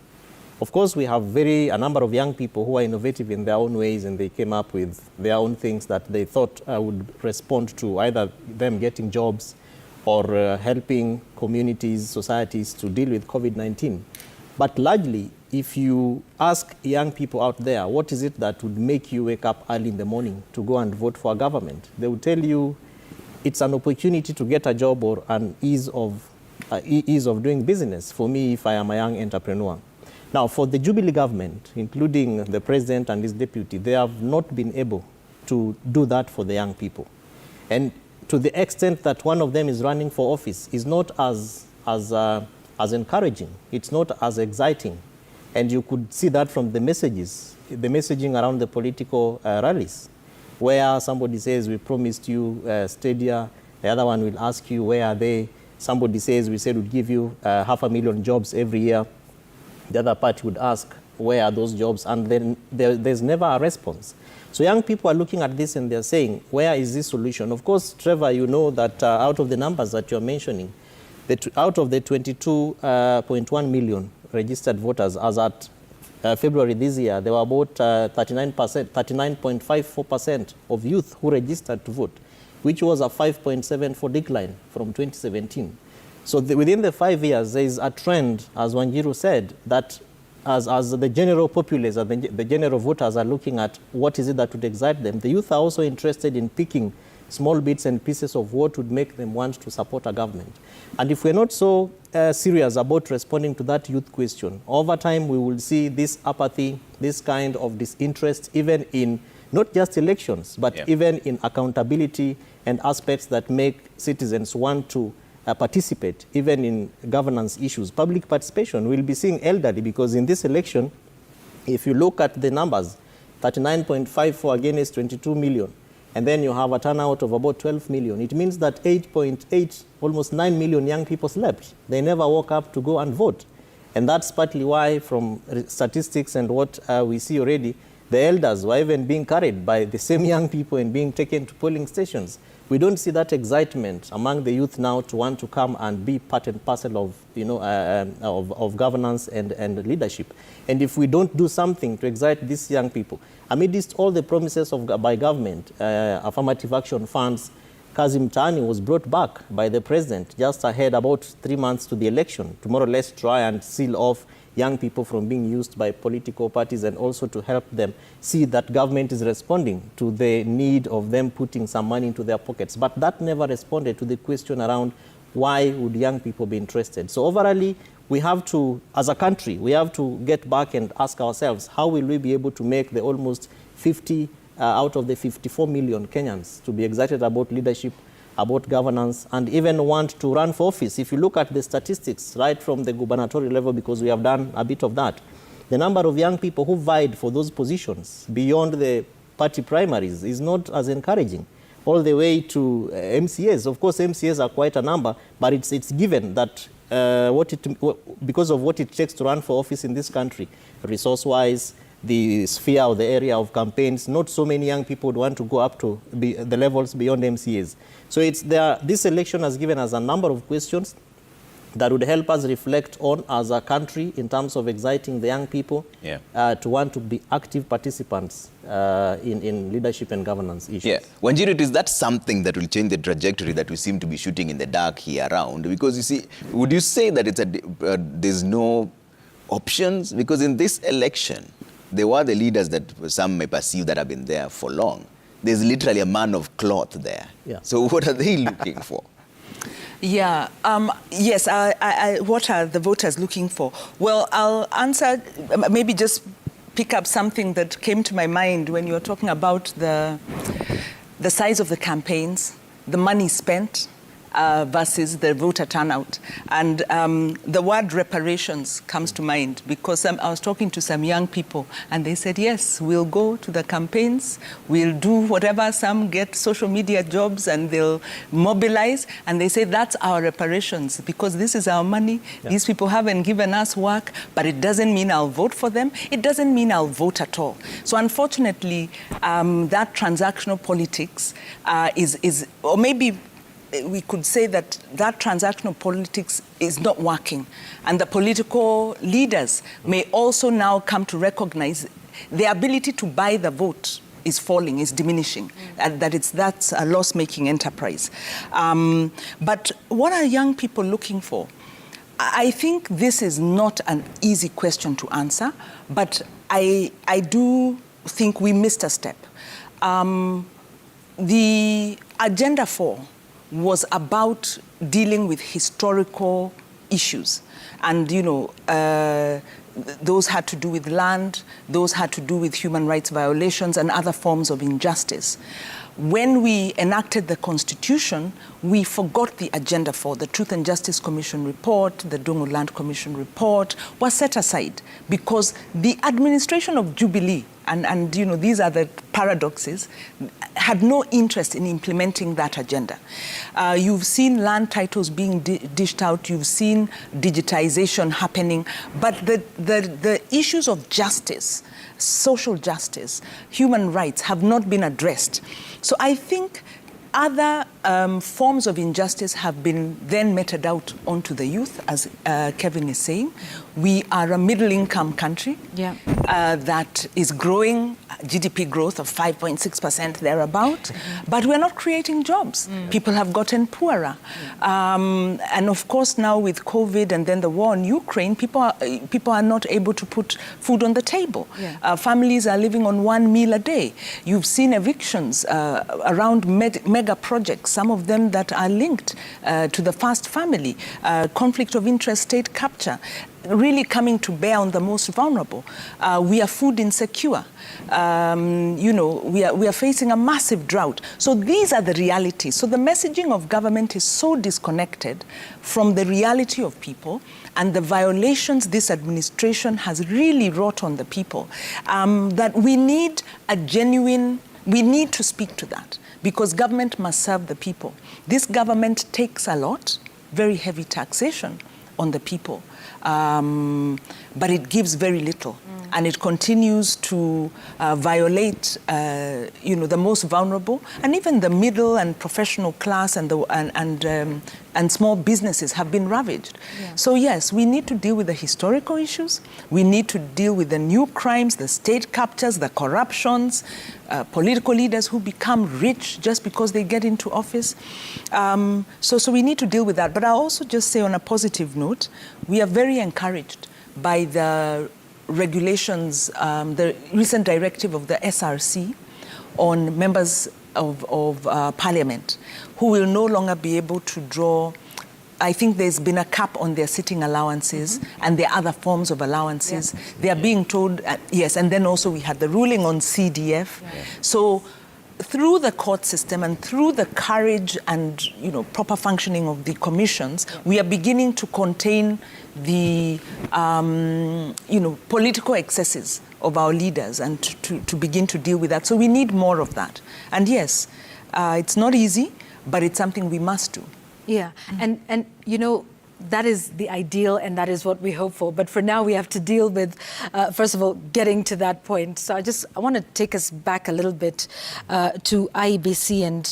Of course, we have a number of young people who are innovative in their own ways, and they came up with their own things that they thought would respond to either them getting jobs or helping communities, societies to deal with COVID-19. But largely, if you ask young people out there, what is it that would make you wake up early in the morning to go and vote for a government? They will tell you it's an opportunity to get a job or an ease of doing business for me if I am a young entrepreneur. Now, for the Jubilee government, including the president and his deputy, they have not been able to do that for the young people. And to the extent that one of them is running for office is not as encouraging. It's not as exciting. And you could see that from the messaging around the political rallies, where somebody says, we promised you stadia. The other one will ask you, where are they? Somebody says, we said we'd give you 500,000 jobs every year. The other party would ask, where are those jobs? And then there's never a response. So young people are looking at this and they're saying, where is this solution? Of course, Trevor, you know that out of the numbers that you're mentioning, out of the 22.1 million registered voters as at February this year, there were about 39.54% of youth who registered to vote, which was a 5.74 decline from 2017. So within the 5 years, there is a trend, as Wanjiru said, that as the general populace, the general voters are looking at what is it that would excite them, the youth are also interested in picking small bits and pieces of what would make them want to support a government. And if we're not so serious about responding to that youth question, over time we will see this apathy, this kind of disinterest, even in not just elections, but even in accountability and aspects that make citizens want to participate, even in governance issues. Public participation, we'll be seeing elderly, because in this election, if you look at the numbers, 39.54 against 22 million, and then you have a turnout of about 12 million. It means that 8.8, almost 9 million young people slept. They never woke up to go and vote. And that's partly why, from statistics and what we see already, the elders were even being carried by the same young people and being taken to polling stations. We don't see that excitement among the youth now to want to come and be part and parcel of, of governance and leadership. And if we don't do something to excite these young people, amidst all the promises by government, affirmative action funds, Kazi Mtaani was brought back by the president just ahead, about 3 months to the election, to more or less try and seal off young people from being used by political parties, and also to help them see that government is responding to the need of them putting some money into their pockets. But that never responded to the question around why would young people be interested. So overall, we have to, as a country, we have to get back and ask ourselves, how will we be able to make the almost 50 out of the 54 million Kenyans to be excited about leadership, about governance, and even want to run for office? If you look at the statistics right from the gubernatorial level, because we have done a bit of that, the number of young people who vied for those positions beyond the party primaries is not as encouraging. All the way to MCAs. Of course, MCAs are quite a number, but it's given that because of what it takes to run for office in this country, resource-wise, the sphere or the area of campaigns, not so many young people would want to go up to the levels beyond MCAs. So this election has given us a number of questions that would help us reflect on as a country in terms of exciting the young people to want to be active participants in leadership and governance issues. Yeah. Wanjiru, is that something that will change the trajectory that we seem to be shooting in the dark here around? Because you see, would you say that there's no options? Because in this election, there were the leaders that some may perceive that have been there for long. There's literally a man of cloth there. Yeah. So what are they looking for? Yeah, yes, what are the voters looking for? Well, I'll answer, maybe just pick up something that came to my mind when you were talking about the size of the campaigns, the money spent, versus the voter turnout. And the word reparations comes to mind because I was talking to some young people and they said, yes, we'll go to the campaigns, we'll do whatever, some get social media jobs and they'll mobilize, and they say that's our reparations because this is our money. Yeah. These people haven't given us work, but it doesn't mean I'll vote for them. It doesn't mean I'll vote at all. So unfortunately, that transactional politics is, or maybe we could say that transactional politics is not working. And the political leaders may also now come to recognize the ability to buy the vote is falling, is diminishing, and that's a loss-making enterprise. But what are young people looking for? I think this is not an easy question to answer, but I do think we missed a step. The Agenda 4 was about dealing with historical issues. And, those had to do with land, those had to do with human rights violations and other forms of injustice. When we enacted the Constitution, we forgot the Agenda 4. The Truth and Justice Commission report, the Dongo Land Commission report was set aside because the administration of Jubilee, and these are the paradoxes, had no interest in implementing that agenda. You've seen land titles being dished out, you've seen digitization happening, but the issues of justice, social justice, human rights have not been addressed. So I think other forms of injustice have been then meted out onto the youth, as Kevin is saying. We are a middle-income country that is growing, GDP growth of 5.6% thereabout, but we're not creating jobs. People have gotten poorer. And of course now with COVID and then the war in Ukraine, people are not able to put food on the table. Families are living on one meal a day. You've seen evictions around mega projects, some of them that are linked to the first family, conflict of interest, state capture, really coming to bear on the most vulnerable. We are food insecure. We are facing a massive drought. So these are the realities. So the messaging of government is so disconnected from the reality of people and the violations this administration has really wrought on the people, that we need we need to speak to that, because government must serve the people. This government takes a lot, very heavy taxation on the people, but it gives very little. And it continues to violate, the most vulnerable, and even the middle and professional class and small businesses have been ravaged. So yes, we need to deal with the historical issues. We need to deal with the new crimes, the state captures, the corruptions, political leaders who become rich just because they get into office. So we need to deal with that. But I'll also just say on a positive note, we are very encouraged by the regulations, the recent directive of the SRC on members of parliament who will no longer be able to draw. I think there's been a cap on their sitting allowances and their other forms of allowances. They are being told, yes, and then also we had the ruling on CDF. So through the court system and through the courage and proper functioning of the commissions, we are beginning to contain the political excesses of our leaders and to begin to deal with that. So we need more of that. And yes, it's not easy, but it's something we must do. Yeah, and that is the ideal and that is what we hope for. But for now, we have to deal with, first of all, getting to that point. So I want to take us back a little bit to IEBC and,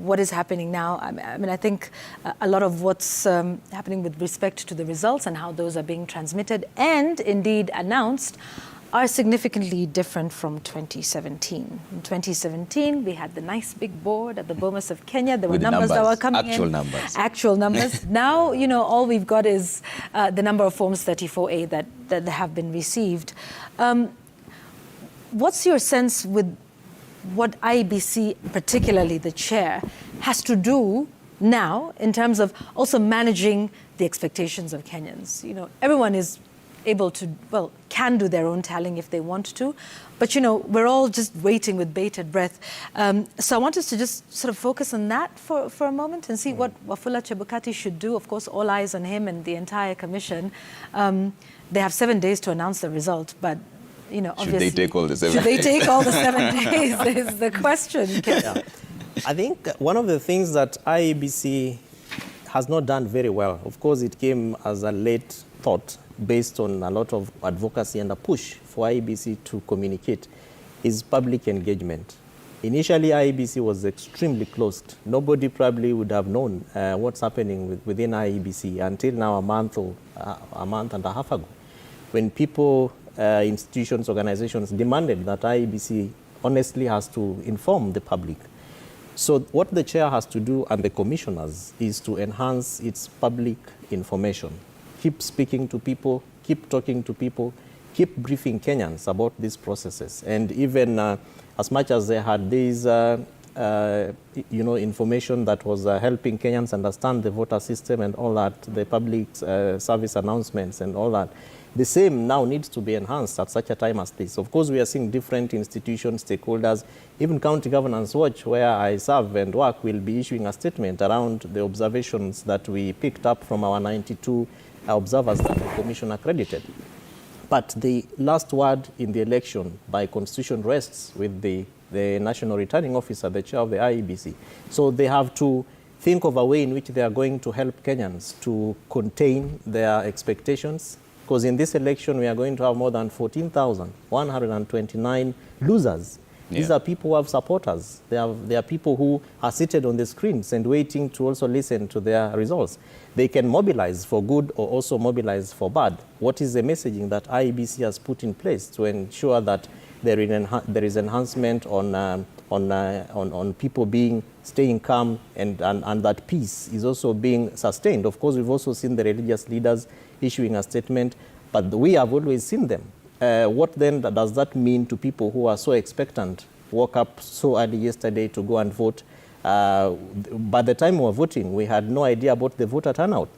what is happening now. I think a lot of what's happening with respect to the results and how those are being transmitted and indeed announced are significantly different from 2017. In 2017, we had the nice big board at the Bomas of Kenya. There were numbers that were coming in. Actual numbers. Now, all we've got is the number of Forms 34A that have been received. What's your sense with what IEBC, particularly the chair, has to do now in terms of also managing the expectations of Kenyans? Everyone is able to, well, can do their own tallying if they want to. But, you know, we're all just waiting with bated breath. So I want us to just sort of focus on that for a moment and see what Wafula Chebukati should do. Of course, all eyes on him and the entire commission. They have 7 days to announce the result, but, you know, obviously... Should they take all the 7 days? Should they take all the 7 days is the question. Yeah. I think one of the things that IEBC has not done very well, of course, it came as a late thought based on a lot of advocacy and a push for IEBC to communicate, is public engagement. Initially, IEBC was extremely closed. Nobody probably would have known what's happening within IEBC until now, a month and a half ago, when people, institutions, organizations demanded that IEBC honestly has to inform the public. So what the chair has to do and the commissioners is to enhance its public information. Keep speaking to people, keep talking to people, keep briefing Kenyans about these processes. And even as much as they had these information that was helping Kenyans understand the voter system and all that, the public service announcements and all that, the same now needs to be enhanced at such a time as this. Of course, we are seeing different institutions, stakeholders, even County Governance Watch, where I serve and work, will be issuing a statement around the observations that we picked up from our 92 observers that the Commission accredited. But the last word in the election by constitution rests with the National Returning Officer, the chair of the IEBC. So they have to think of a way in which they are going to help Kenyans to contain their expectations, because in this election we are going to have more than 14,129 losers. Yeah. These are people who have supporters. They are people who are seated on the screens and waiting to also listen to their results. They can mobilize for good or also mobilize for bad. What is the messaging that IEBC has put in place to ensure that there is enhancement on people staying calm and that peace is also being sustained? Of course, we've also seen the religious leaders issuing a statement, but we have always seen them. What then does that mean to people who are so expectant, woke up so early yesterday to go and vote? By the time we were voting, we had no idea about the voter turnout.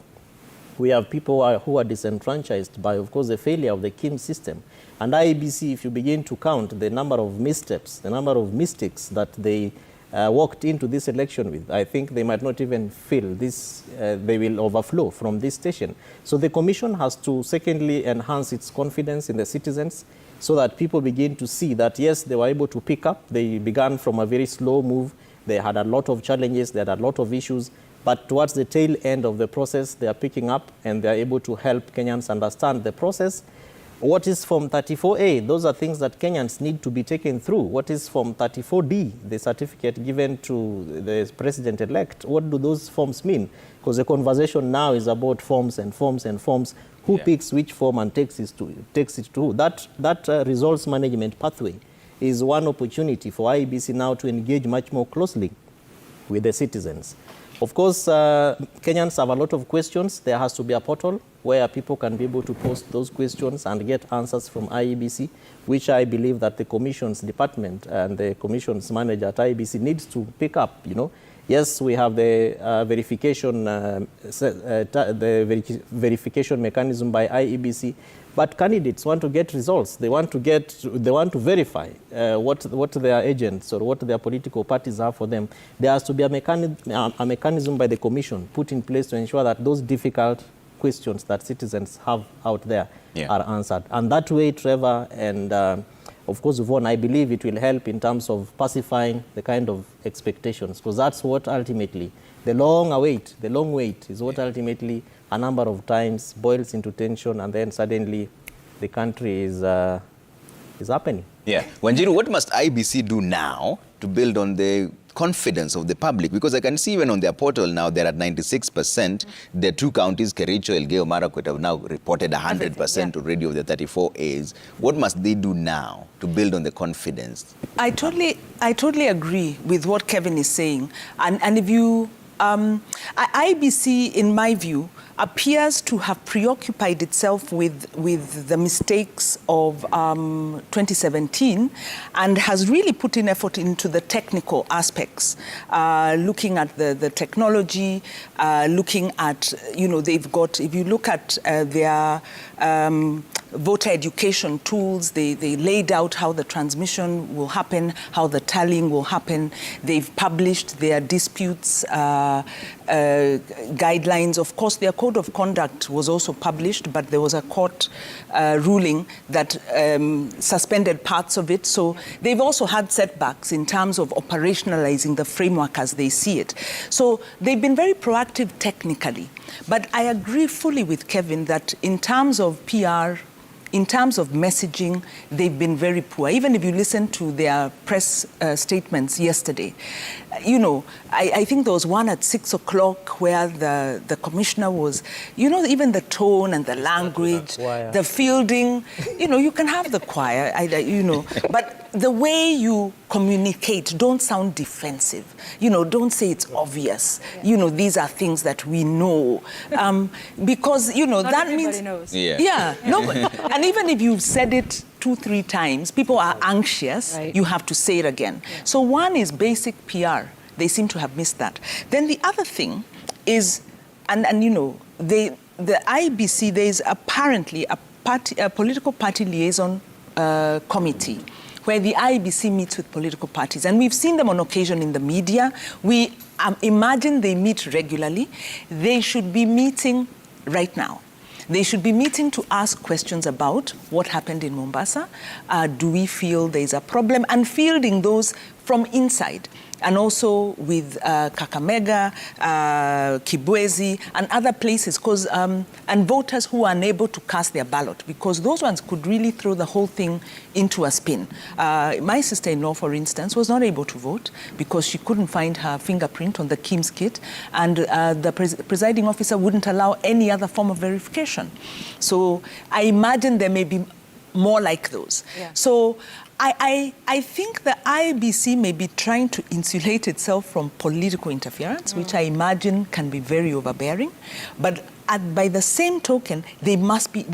We have people who are disenfranchised by, of course, the failure of the KIM system. And IEBC, if you begin to count the number of missteps, the number of mistakes that they walked into this election with, I think they might not even feel this, they will overflow from this station. So the Commission has to, secondly, enhance its confidence in the citizens so that people begin to see that, yes, they were able to pick up. They began from a very slow move. They had a lot of challenges. They had a lot of issues. But towards the tail end of the process, they are picking up and they are able to help Kenyans understand the process. What is Form 34A? Those are things that Kenyans need to be taken through. What is Form 34D, the certificate given to the president-elect? What do those forms mean? Because the conversation now is about forms and forms and forms. Who picks which form and takes it to who? That results management pathway is one opportunity for IEBC now to engage much more closely with the citizens. Of course, Kenyans have a lot of questions. There has to be a portal where people can be able to post those questions and get answers from IEBC, which I believe that the Commission's department and the Commission's manager at IEBC needs to pick up. Yes, we have the verification mechanism by IEBC, but candidates want to get results. They want to verify what their agents or what their political parties are for them. There has to be a mechanism by the Commission put in place to ensure that those difficult questions that citizens have out there are answered. And that way, Trevor and of course, Yvonne, I believe it will help in terms of pacifying the kind of expectations, because that's what ultimately, the long wait is what ultimately a number of times boils into tension, and then suddenly the country is happening. Yeah. Wanjiru, what must IEBC do now to build on the confidence of the public? Because I can see even on their portal now they're at 96%. The two counties, Kericho, Elgeyo Marakwet, have now reported 100% already of the 34 A's. What must they do now to build on the confidence? I totally agree with what Kevin is saying. And if you, IEBC, in my view, appears to have preoccupied itself with the mistakes of 2017 and has really put in effort into the technical aspects, looking at the technology, looking at, they've got, if you look at their voter education tools, they laid out how the transmission will happen, how the tallying will happen. They've published their disputes guidelines. Of course, their code of conduct was also published, but there was a court ruling that suspended parts of it. So they've also had setbacks in terms of operationalizing the framework as they see it. So they've been very proactive technically. But I agree fully with Kevin that in terms of PR, in terms of messaging, they've been very poor. Even if you listen to their press statements yesterday, I think there was one at 6 o'clock where the commissioner was, even the tone and the language, the fielding, you can have the choir, but the way you communicate, don't sound defensive. Don't say it's obvious. These are things that we know. Because, Not that everybody means... knows. No, and even if you've said it 2-3 times, people are anxious, you have to say it again. So one is basic PR. They seem to have missed that. Then the other thing is, the IBC, there is apparently a political party liaison committee where the IBC meets with political parties. And we've seen them on occasion in the media. We imagine they meet regularly. They should be meeting right now. They should be meeting to ask questions about what happened in Mombasa. Do we feel there's a problem? And fielding those from inside. And also with Kakamega, Kibwezi, and other places, and voters who are unable to cast their ballot, because those ones could really throw the whole thing into a spin. My sister-in-law, for instance, was not able to vote because she couldn't find her fingerprint on the KIMS kit, and the presiding officer wouldn't allow any other form of verification. So I imagine there may be more like those. Yeah. So I think the IBC may be trying to insulate itself from political interference, which I imagine can be very overbearing. But by the same token, they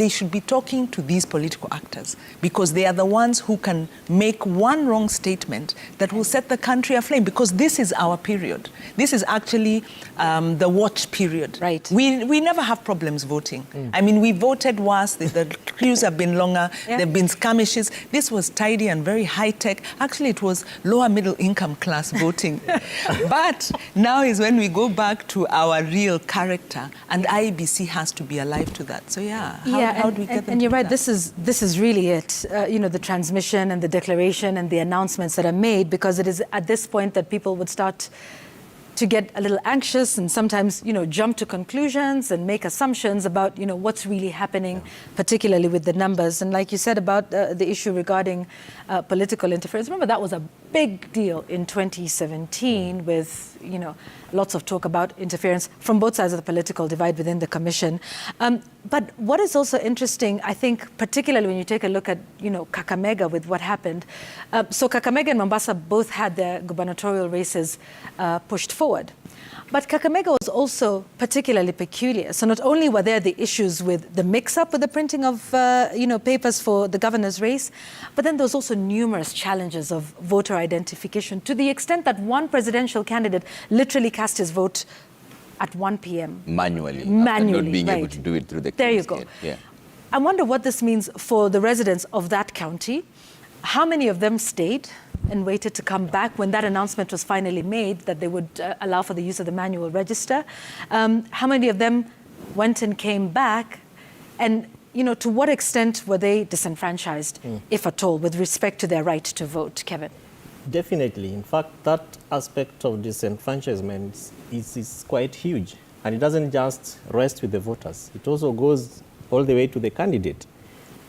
should be talking to these political actors, because they are the ones who can make one wrong statement that will set the country aflame, because this is our period. This is actually the watch period. Right. We never have problems voting. I mean, we voted worse, the queues have been longer, there have been skirmishes. This was tidy and very high-tech. Actually, it was lower middle income class voting. But now is when we go back to our real character, and IBC has to be alive to that. So how do we get them? And you're right. This is really it. The transmission and the declaration and the announcements that are made, because it is at this point that people would start to get a little anxious and sometimes, jump to conclusions and make assumptions about, what's really happening, particularly with the numbers. And like you said about the issue regarding political interference, remember that was a big deal in 2017 with, lots of talk about interference from both sides of the political divide within the commission. But what is also interesting, I think, particularly when you take a look at, Kakamega with what happened. So Kakamega and Mombasa both had their gubernatorial races pushed forward. But Kakamega was also particularly peculiar. So not only were there the issues with the mix-up with the printing of, papers for the governor's race, but then there was also numerous challenges of voter identification, to the extent that one presidential candidate literally cast his vote at 1 p.m. Manually, not being able to do it through the There you go. Yeah. I wonder what this means for the residents of that county. How many of them stayed and waited to come back when that announcement was finally made that they would allow for the use of the manual register? How many of them went and came back? And, to what extent were they disenfranchised, if at all, with respect to their right to vote, Kevin? Definitely. In fact, that aspect of disenfranchisement is quite huge. And it doesn't just rest with the voters. It also goes all the way to the candidate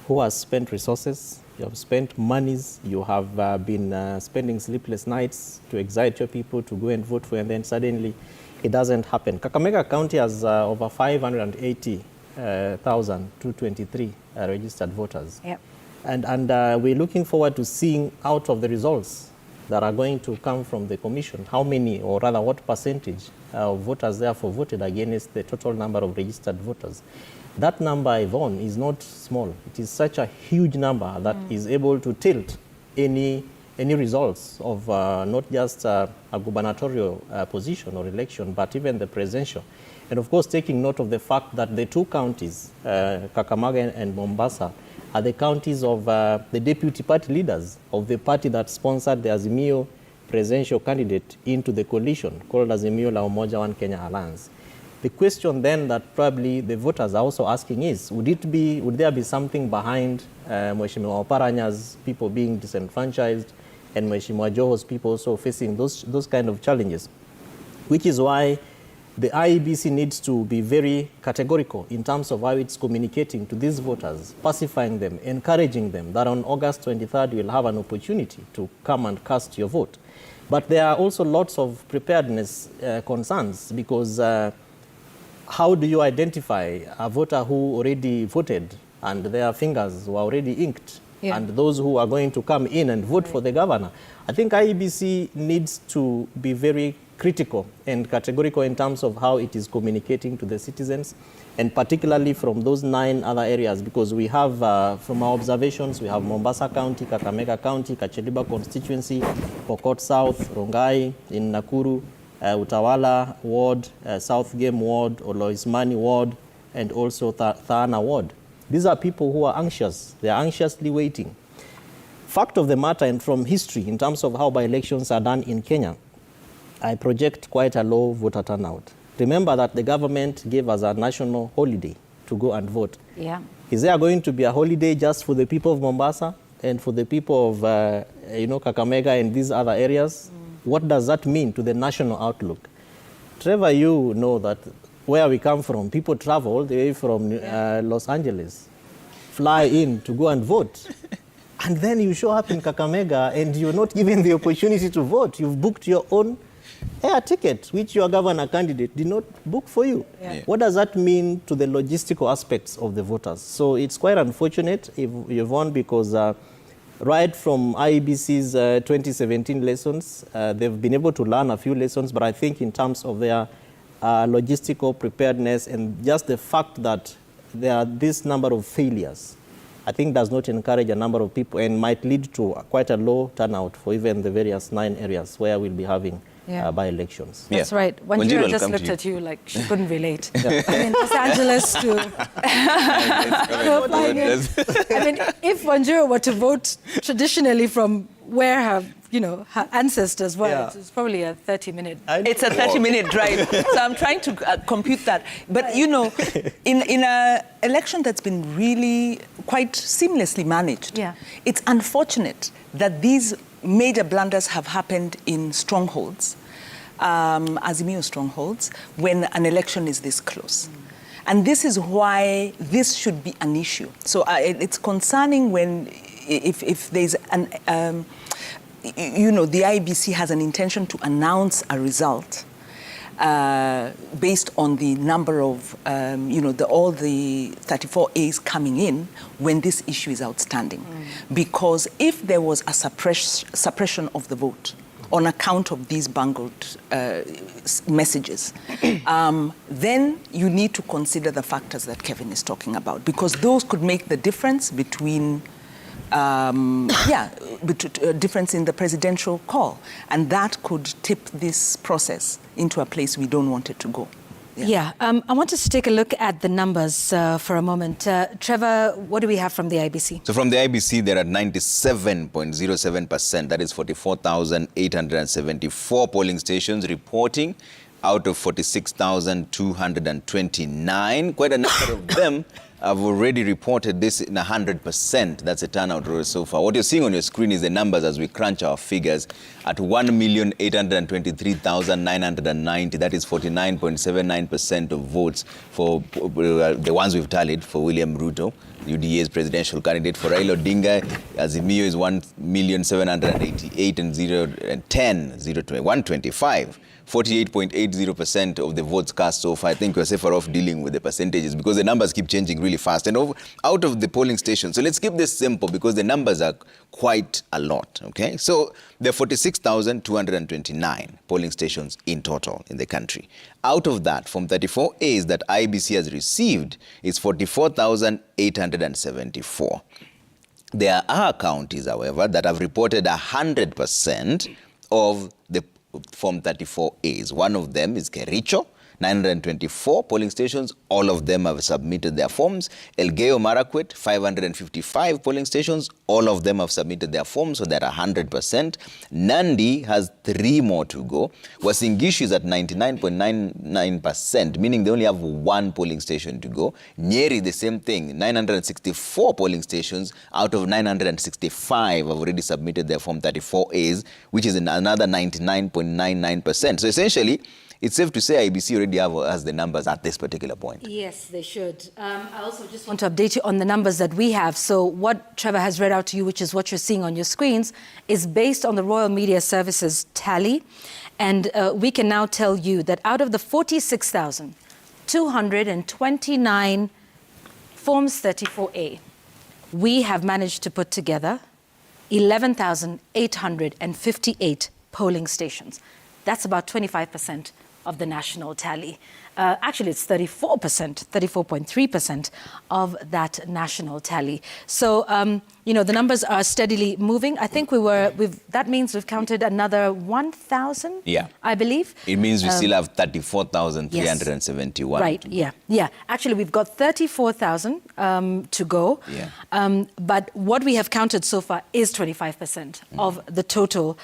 who has spent resources, you have spent monies, you have been spending sleepless nights to excite your people to go and vote for you, and then suddenly it doesn't happen. Kakamega County has over 580,223 registered voters. Yep. And we're looking forward to seeing out of the results that are going to come from the commission, how many, or rather what percentage of voters therefore voted against the total number of registered voters. That number, Yvonne, is not small. It is such a huge number that is able to tilt any results of not just a gubernatorial position or election, but even the presidential. And of course, taking note of the fact that the two counties, Kakamega and Mombasa, are the counties of the deputy party leaders of the party that sponsored the Azimio presidential candidate into the coalition called Azimio La Umoja One Kenya Alliance. The question then that probably the voters are also asking is, would there be something behind Mheshimiwa Oparanya's people being disenfranchised and Mheshimiwa Joho's people also facing those kind of challenges? Which is why the IEBC needs to be very categorical in terms of how it's communicating to these voters, pacifying them, encouraging them that on August 23rd you'll have an opportunity to come and cast your vote. But there are also lots of preparedness concerns, because how do you identify a voter who already voted and their fingers were already inked, and those who are going to come in and vote for the governor? I think IEBC needs to be very critical and categorical in terms of how it is communicating to the citizens, and particularly from those 9 other areas, because we have, from our observations, we have Mombasa County, Kakamega County, Kacheliba constituency, Pokot South, Rongai in Nakuru, Utawala Ward, South Game Ward, Oloismani Ward, and also Thana Ward. These are people who are anxious. They are anxiously waiting. Fact of the matter, and from history, in terms of how by-elections are done in Kenya, I project quite a low voter turnout. Remember that the government gave us a national holiday to go and vote. Yeah. Is there going to be a holiday just for the people of Mombasa and for the people of Kakamega and these other areas? What does that mean to the national outlook? Trevor, you know that where we come from, people travel all the way from Los Angeles, fly in to go and vote. And then you show up in Kakamega and you're not given the opportunity to vote. You've booked your own air ticket, which your governor candidate did not book for you. What does that mean to the logistical aspects of the voters? So it's quite unfortunate, Yvonne, because right from IEBC's 2017 lessons, they've been able to learn a few lessons, but I think in terms of their logistical preparedness and just the fact that there are this number of failures, I think does not encourage a number of people and might lead to quite a low turnout for even the various 9 areas where we'll be having by-elections. That's right. Wanjiru just looked at you like she couldn't relate. I mean, Los Angeles to... I mean, if Wanjiru were to vote traditionally from where her ancestors were, it's probably a 30-minute... It's a 30-minute drive. So I'm trying to compute that. But, in an election that's been really quite seamlessly managed, it's unfortunate that these major blunders have happened in strongholds, Azimio strongholds, when an election is this close. And this is why this should be an issue. So it's concerning if there's an... the IEBC has an intention to announce a result based on the number of, all the 34 A's coming in when this issue is outstanding. Because if there was a suppression of the vote on account of these bungled messages, then you need to consider the factors that Kevin is talking about, because those could make the difference between difference in the presidential call, and that could tip this process into a place we don't want it to go. I want us to take a look at the numbers for a moment. Trevor, what do we have from the IBC? So from the IBC, they're at 97.07%. That is 44,874 polling stations reporting out of 46,229. Quite a number of them have already reported this in 100%. That's a turnout rate so far. What you're seeing on your screen is the numbers as we crunch our figures at 1,823,990. That is 49.79% of votes for the ones we've tallied for William Ruto, UDA's presidential candidate. For Raila Odinga, Azimio is 1,788,125. 48.80% of the votes cast so far. I think we're safer off dealing with the percentages because the numbers keep changing really really fast. And out of the polling stations, so let's keep this simple because the numbers are quite a lot, okay? So there are 46,229 polling stations in total in the country. Out of that, Form 34As that IEBC has received is 44,874. There are counties, however, that have reported 100% of the Form 34As. One of them is Kericho, 924 polling stations. All of them have submitted their forms. Elgeyo Marakwet, 555 polling stations. All of them have submitted their forms, so they're 100%. Nandi has 3 more to go. Uasin Gishu is at 99.99%, meaning they only have 1 polling station to go. Nyeri, the same thing, 964 polling stations out of 965 have already submitted their Form 34As, which is another 99.99%. So essentially, it's safe to say IEBC already has the numbers at this particular point. Yes, they should. I also just want to update you on the numbers that we have. So what Trevor has read out to you, which is what you're seeing on your screens, is based on the Royal Media Services tally. And we can now tell you that out of the 46,229 Forms 34A, we have managed to put together 11,858 polling stations. That's about 25% of the national tally. Actually, it's 34%, 34.3% of that national tally. So, you know, the numbers are steadily moving. I think that means we've counted another 1,000, yeah, I believe. It means we still have 34,371. Right, yeah. Actually, we've got 34,000 to go. Yeah. But what we have counted so far is 25% of the total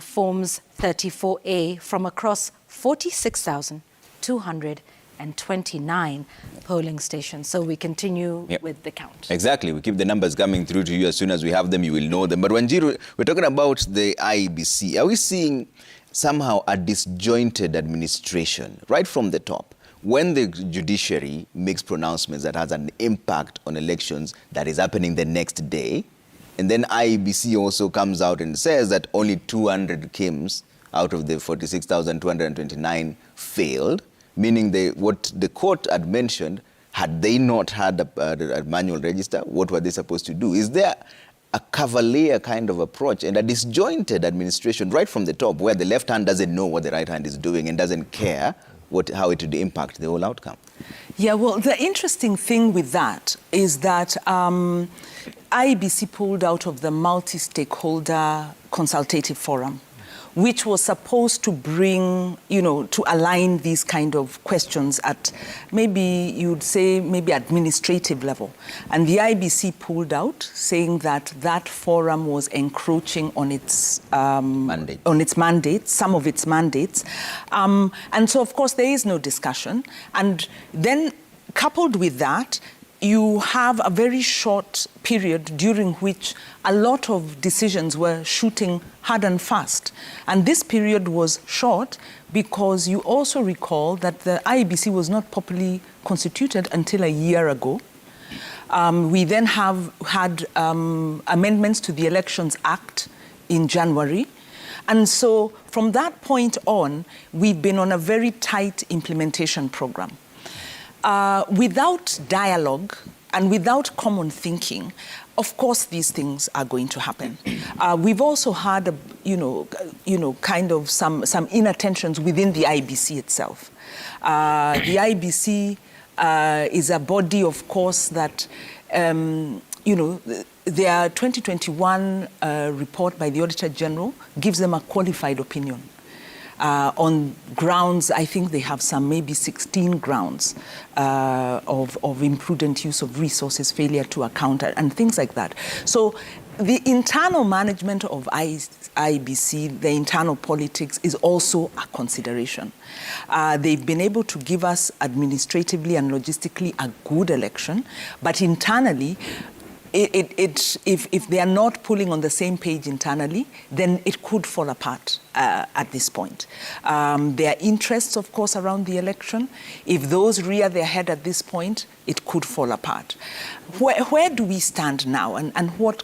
Forms 34A from across 46,229 polling stations. So we continue with the count. Exactly. We keep the numbers coming through to you. As soon as we have them, you will know them. But Wanjiru, we're talking about the IEBC. Are we seeing somehow a disjointed administration right from the top? When the judiciary makes pronouncements that has an impact on elections that is happening the next day, and then IEBC also comes out and says that only 200 KIMs out of the 46,229 failed, meaning what the court had mentioned, had they not had a manual register, what were they supposed to do? Is there a cavalier kind of approach and a disjointed administration right from the top where the left hand doesn't know what the right hand is doing and doesn't care how it would impact the whole outcome? Yeah, well, the interesting thing with that is that IEBC pulled out of the multi-stakeholder consultative forum, which was supposed to bring, to align these kind of questions at maybe administrative level. And the IEBC pulled out, saying that that forum was encroaching on its mandate, some of its mandates. And so, of course, there is no discussion. And then, coupled with that, you have a very short period during which a lot of decisions were shooting hard and fast. And this period was short because you also recall that the IEBC was not properly constituted until a year ago. We then have had amendments to the Elections Act in January. And so from that point on, we've been on a very tight implementation program. Without dialogue and without common thinking, of course, these things are going to happen. We've also had, kind of some inattentions within the IEBC itself. The IEBC is a body, of course, that, their 2021 report by the Auditor General gives them a qualified opinion. On grounds, I think they have maybe 16 grounds of imprudent use of resources, failure to account, and things like that. So the internal management of IEBC, the internal politics, is also a consideration. They've been able to give us administratively and logistically a good election, but internally, if they are not pulling on the same page internally, then it could fall apart at this point. There are interests, of course, around the election. If those rear their head at this point, it could fall apart. Where do we stand now, and what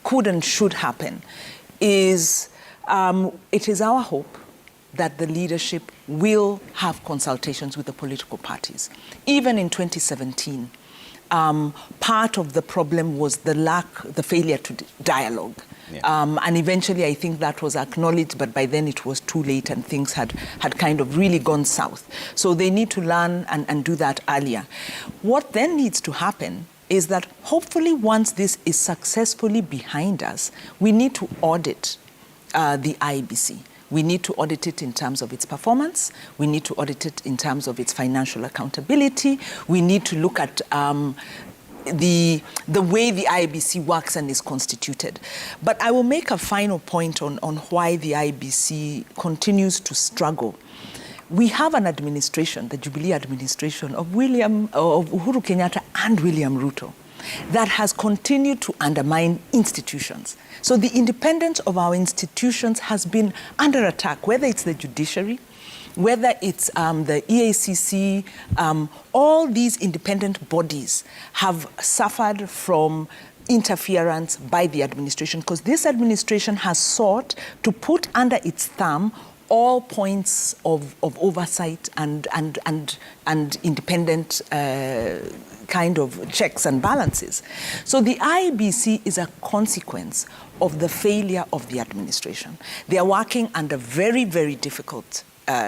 could and should happen is it is our hope that the leadership will have consultations with the political parties. Even in 2017, part of the problem was the failure to dialogue. Yeah. And eventually I think that was acknowledged, but by then it was too late and things had kind of really gone south. So they need to learn and do that earlier. What then needs to happen is that hopefully once this is successfully behind us, we need to audit the IEBC. We need to audit it in terms of its performance. We need to audit it in terms of its financial accountability. We need to look at the way the IEBC works and is constituted. But I will make a final point on why the IEBC continues to struggle. We have an administration, the Jubilee administration of Uhuru Kenyatta and William Ruto, that has continued to undermine institutions. So the independence of our institutions has been under attack, whether it's the judiciary, whether it's the EACC, all these independent bodies have suffered from interference by the administration, because this administration has sought to put under its thumb all points of oversight and independent kind of checks and balances. So the IEBC is a consequence of the failure of the administration. They are working under very, very difficult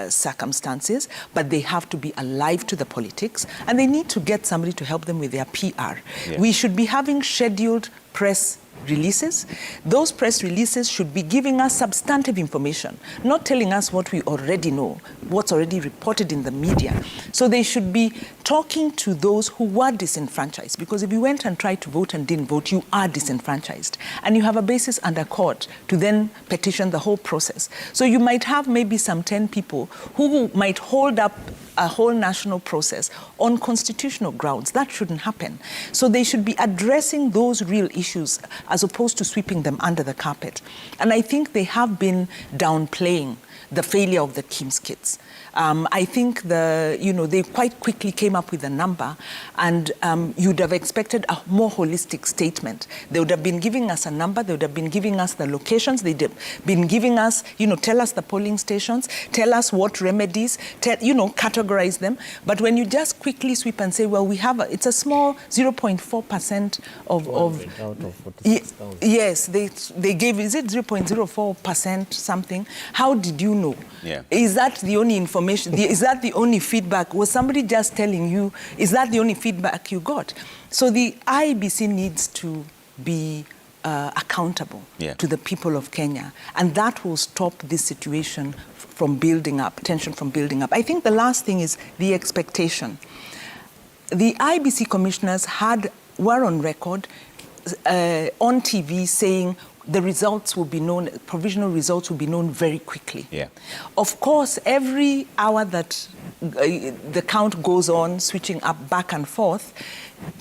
circumstances, but they have to be alive to the politics, and they need to get somebody to help them with their PR. Yeah. We should be having scheduled press releases. Those press releases should be giving us substantive information, not telling us what we already know, what's already reported in the media. So they should be talking to those who were disenfranchised, because if you went and tried to vote and didn't vote, you are disenfranchised. And you have a basis under court to then petition the whole process. So you might have maybe some 10 people who might hold up a whole national process on constitutional grounds. That shouldn't happen. So they should be addressing those real issues as opposed to sweeping them under the carpet. And I think they have been downplaying the failure of the KIMS kids. I think they quite quickly came up with a number, and you'd have expected a more holistic statement. They would have been giving us a number, they would have been giving us the locations, they'd have been giving us, tell us the polling stations, tell us what remedies, categorize them. But when you just quickly sweep and say, well, it's a small 0.4% of yes, they gave, is it 0.04% something? How did you know? Yeah. Is that the only information? Is that the only feedback? Was somebody just telling you? Is that the only feedback you got? So the IEBC needs to be accountable to the people of Kenya, and that will stop this situation from building up, tension from building up. I think the last thing is the expectation. The IEBC commissioners were on record on TV saying the results will be known, provisional results will be known very quickly. Yeah. Of course, every hour that the count goes on, switching up back and forth,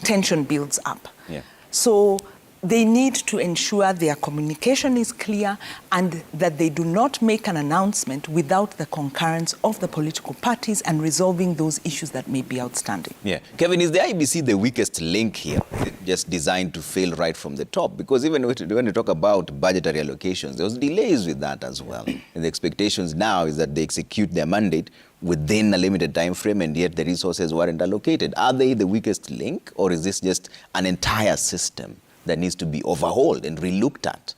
tension builds up. Yeah. So they need to ensure their communication is clear and that they do not make an announcement without the concurrence of the political parties and resolving those issues that may be outstanding. Yeah. Kevin, is the IEBC the weakest link here? Is it just designed to fail right from the top? Because even when you talk about budgetary allocations, there was delays with that as well. And the expectations now is that they execute their mandate within a limited time frame, and yet the resources weren't allocated. Are they the weakest link, or is this just an entire system that needs to be overhauled and relooked at?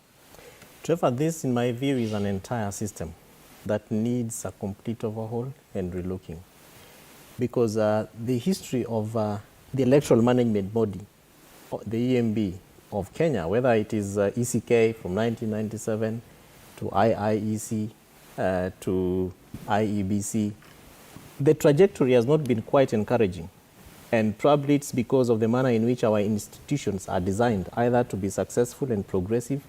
Trevor, this, in my view, is an entire system that needs a complete overhaul and relooking. Because the history of the electoral management body, the EMB of Kenya, whether it is ECK from 1997 to IIEC to IEBC, the trajectory has not been quite encouraging. And probably it's because of the manner in which our institutions are designed, either to be successful and progressive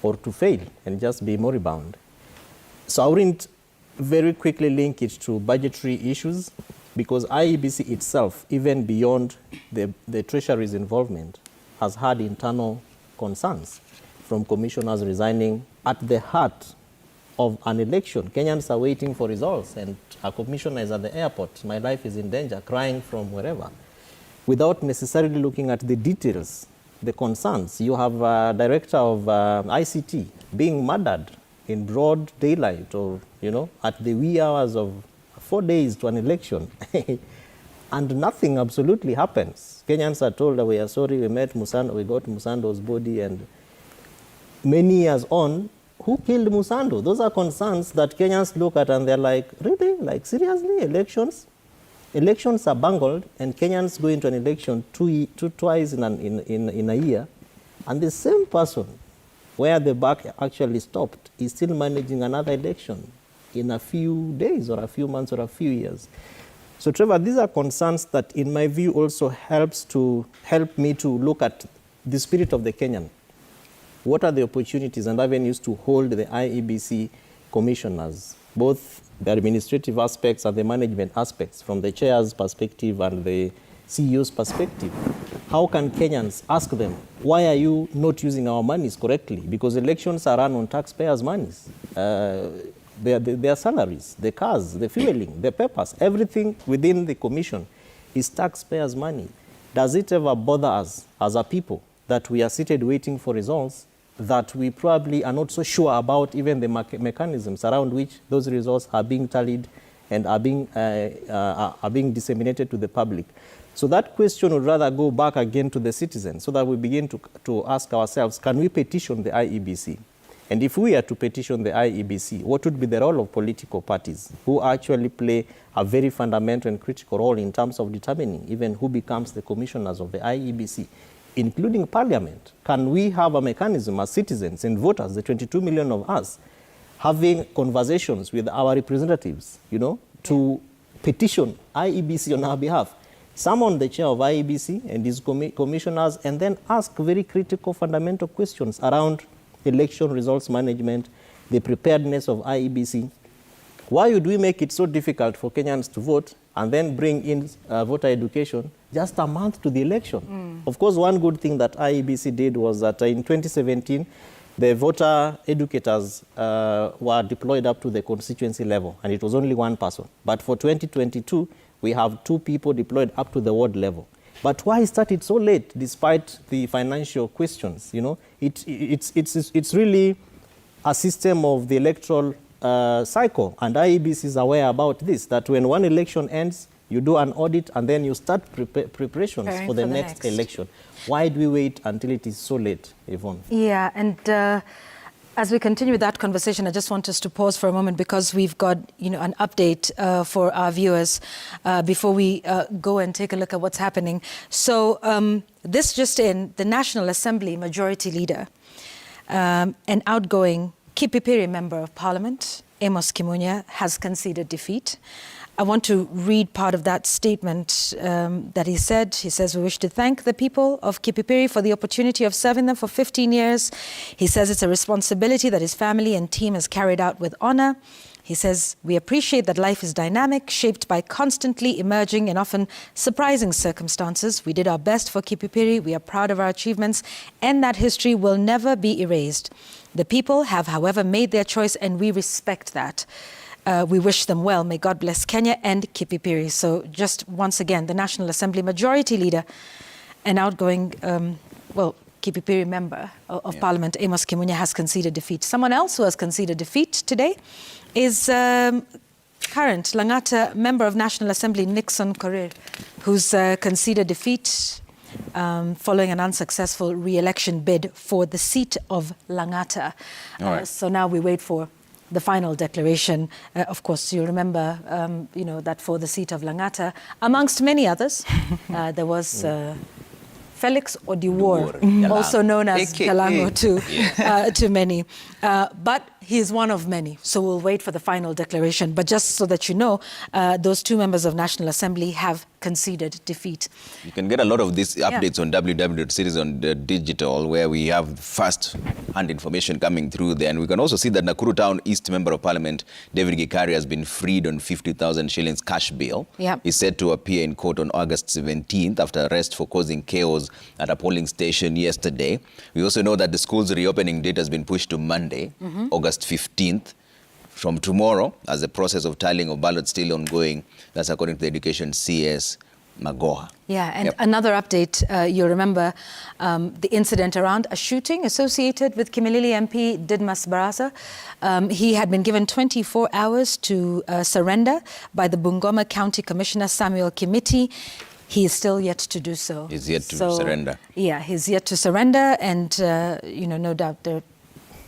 or to fail and just be moribund. So I wouldn't very quickly link it to budgetary issues, because IEBC itself, even beyond the Treasury's involvement, has had internal concerns from commissioners resigning at the heart of an election. Kenyans are waiting for results, and a commissioner is at the airport, my life is in danger, crying from wherever, without necessarily looking at the details, the concerns. You have a director of ICT being murdered in broad daylight, or, at the wee hours of 4 days to an election. and nothing absolutely happens. Kenyans are told that we are sorry, we met Musando, we got Musando's body, and many years on, who killed Musando? Those are concerns that Kenyans look at and they're like, really? Like, seriously? Elections? Elections are bungled, and Kenyans go into an election twice in a year, and the same person where the buck actually stopped is still managing another election in a few days or a few months or a few years. So, Trevor, these are concerns that, in my view, also help me to look at the spirit of the Kenyan. What are the opportunities and avenues to hold the IEBC commissioners, both the administrative aspects and the management aspects, from the chair's perspective and the CEO's perspective? How can Kenyans ask them, why are you not using our monies correctly? Because elections are run on taxpayers' monies. Their salaries, the cars, the fueling, the papers, everything within the commission is taxpayers' money. Does it ever bother us as a people that we are seated waiting for results that we probably are not so sure about even the mechanisms around which those results are being tallied and are being disseminated to the public? So that question would rather go back again to the citizens so that we begin to ask ourselves, can we petition the IEBC? And if we are to petition the IEBC, what would be the role of political parties who actually play a very fundamental and critical role in terms of determining even who becomes the commissioners of the IEBC, including Parliament? Can we have a mechanism as citizens and voters, the 22 million of us, having conversations with our representatives, to petition IEBC on our behalf? Summon the chair of IEBC and his commissioners and then ask very critical fundamental questions around election results management, the preparedness of IEBC. Why would we make it so difficult for Kenyans to vote and then bring in voter education just a month to the election? Of course, one good thing that IEBC did was that in 2017, the voter educators were deployed up to the constituency level, and it was only one person. But for 2022, we have 2 people deployed up to the ward level. But why start it so late, despite the financial questions? It's really a system of the electoral cycle, and IEBC is aware about this, that when one election ends, you do an audit, and then you start preparations for the next election. Why do we wait until it is so late, Yvonne? Yeah, and as we continue with that conversation, I just want us to pause for a moment because we've got, an update for our viewers before we go and take a look at what's happening. So this just in, the National Assembly Majority Leader, an outgoing Kipipiri Member of Parliament, Amos Kimunya, has conceded defeat. I want to read part of that statement that he said. He says, we wish to thank the people of Kipipiri for the opportunity of serving them for 15 years. He says it's a responsibility that his family and team has carried out with honor. He says, we appreciate that life is dynamic, shaped by constantly emerging and often surprising circumstances. We did our best for Kipipiri. We are proud of our achievements, and that history will never be erased. The people have, however, made their choice, and we respect that. We wish them well. May God bless Kenya and Kipipiri. So just once again, the National Assembly Majority Leader, an outgoing, Kipipiri Member of Parliament, Amos Kimunya, has conceded defeat. Someone else who has conceded defeat today is current Lang'ata Member of National Assembly, Nixon Korir, who's conceded defeat following an unsuccessful re-election bid for the seat of Lang'ata. So now we wait for the final declaration. Of course, you remember, that for the seat of Lang'ata, amongst many others, there was Felix Odiwuor, also known as Kalango to many. But he is one of many, so we'll wait for the final declaration. But just so that you know, those 2 members of National Assembly have conceded defeat. You can get a lot of these updates on www.citizen.digital, where we have first-hand information coming through there. And we can also see that Nakuru Town East Member of Parliament, David Gikari, has been freed on 50,000 shillings cash bail. He's set to appear in court on August 17th after arrest for causing chaos at a polling station yesterday. We also know that the school's reopening date has been pushed to Monday, August 15th. From tomorrow, as the process of tallying of ballots still ongoing. That's according to the Education CS Magoha. Yeah, and another update, you remember the incident around a shooting associated with Kimilili MP Didmas Barasa. He had been given 24 hours to surrender by the Bungoma County Commissioner Samuel Kimiti. He is still yet to do so. He's yet to surrender. Yeah, he's yet to surrender, and no doubt they're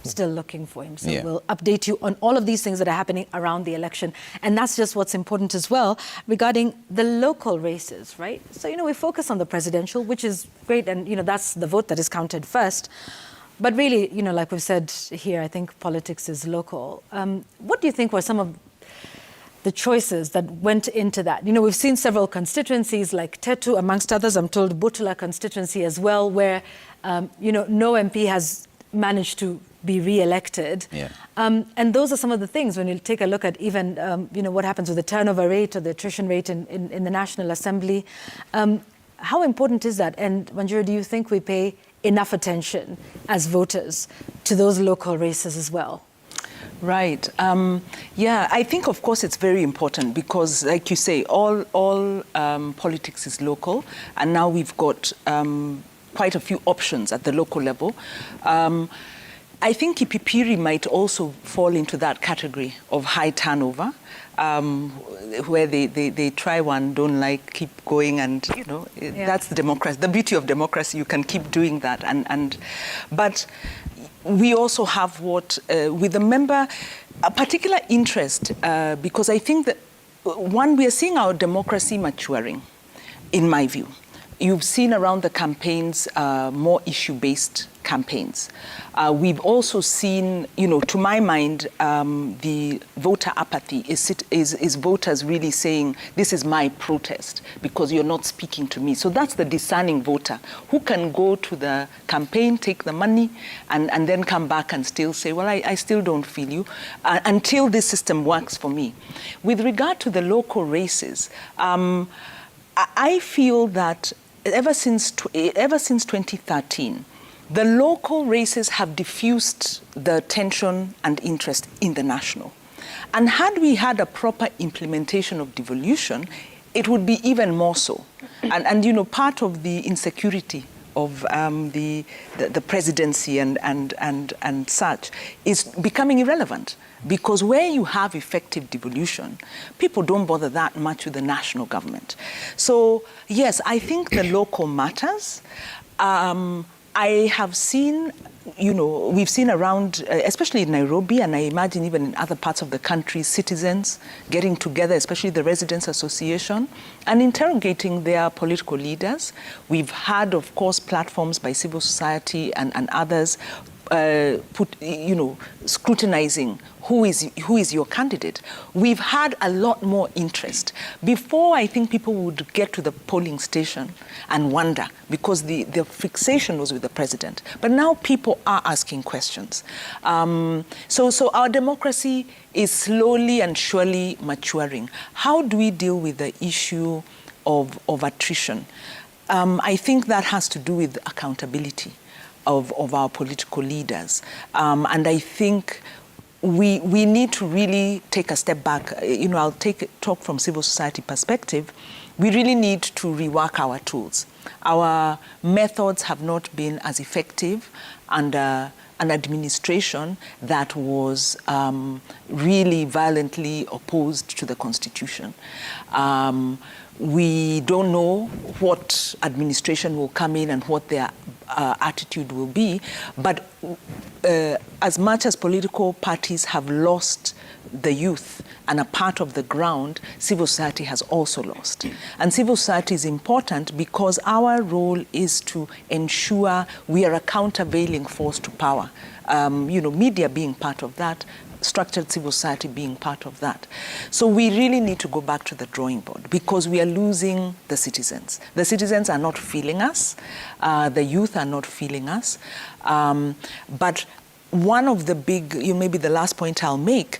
still looking for him. So we'll update you on all of these things that are happening around the election. And that's just what's important as well regarding the local races, right? So, we focus on the presidential, which is great. And, that's the vote that is counted first. But really, like we've said here, I think politics is local. What do you think were some of the choices that went into that? We've seen several constituencies like Tetu, amongst others. I'm told Butula constituency as well, where, no MP has managed to be re-elected. Yeah. And those are some of the things when you take a look at even, what happens with the turnover rate or the attrition rate in the National Assembly. How important is that? And Wanjiru, do you think we pay enough attention as voters to those local races as well? Right. I think, of course, it's very important because, like you say, all politics is local. And now we've got quite a few options at the local level. I think Ipipiri might also fall into that category of high turnover, where they try one, don't like, keep going, and that's the democracy. The beauty of democracy, you can keep doing that. But we also have with the member, a particular interest, because I think that, one, we are seeing our democracy maturing, in my view. You've seen around the campaigns more issue-based campaigns. We've also seen, to my mind, the voter apathy is voters really saying, this is my protest because you're not speaking to me. So that's the discerning voter who can go to the campaign, take the money, and then come back and still say, well, I still don't feel you until this system works for me. With regard to the local races, I feel that ever since 2013, the local races have diffused the tension and interest in the national. And had we had a proper implementation of devolution, it would be even more so. And part of the insecurity of the presidency and such is becoming irrelevant. Because where you have effective devolution, people don't bother that much with the national government. So, yes, I think the local matters. I have seen, we've seen around, especially in Nairobi, and I imagine even in other parts of the country, citizens getting together, especially the Residents Association, and interrogating their political leaders. We've had, of course, platforms by civil society and others scrutinizing who is your candidate. We've had a lot more interest. Before, I think people would get to the polling station and wonder because the fixation was with the president. But now people are asking questions. So our democracy is slowly and surely maturing. How do we deal with the issue of attrition? I think that has to do with accountability of our political leaders. And I think we need to really take a step back. I'll talk from civil society perspective. We really need to rework our tools. Our methods have not been as effective under an administration that was really violently opposed to the Constitution. We don't know what administration will come in and what their attitude will be, but as much as political parties have lost the youth and a part of the ground, civil society has also lost. And civil society is important because our role is to ensure we are a countervailing force to power. Media being part of that, structured civil society being part of that. So we really need to go back to the drawing board because we are losing the citizens. The citizens are not feeling us. The youth are not feeling us. But one of the big, maybe the last point I'll make,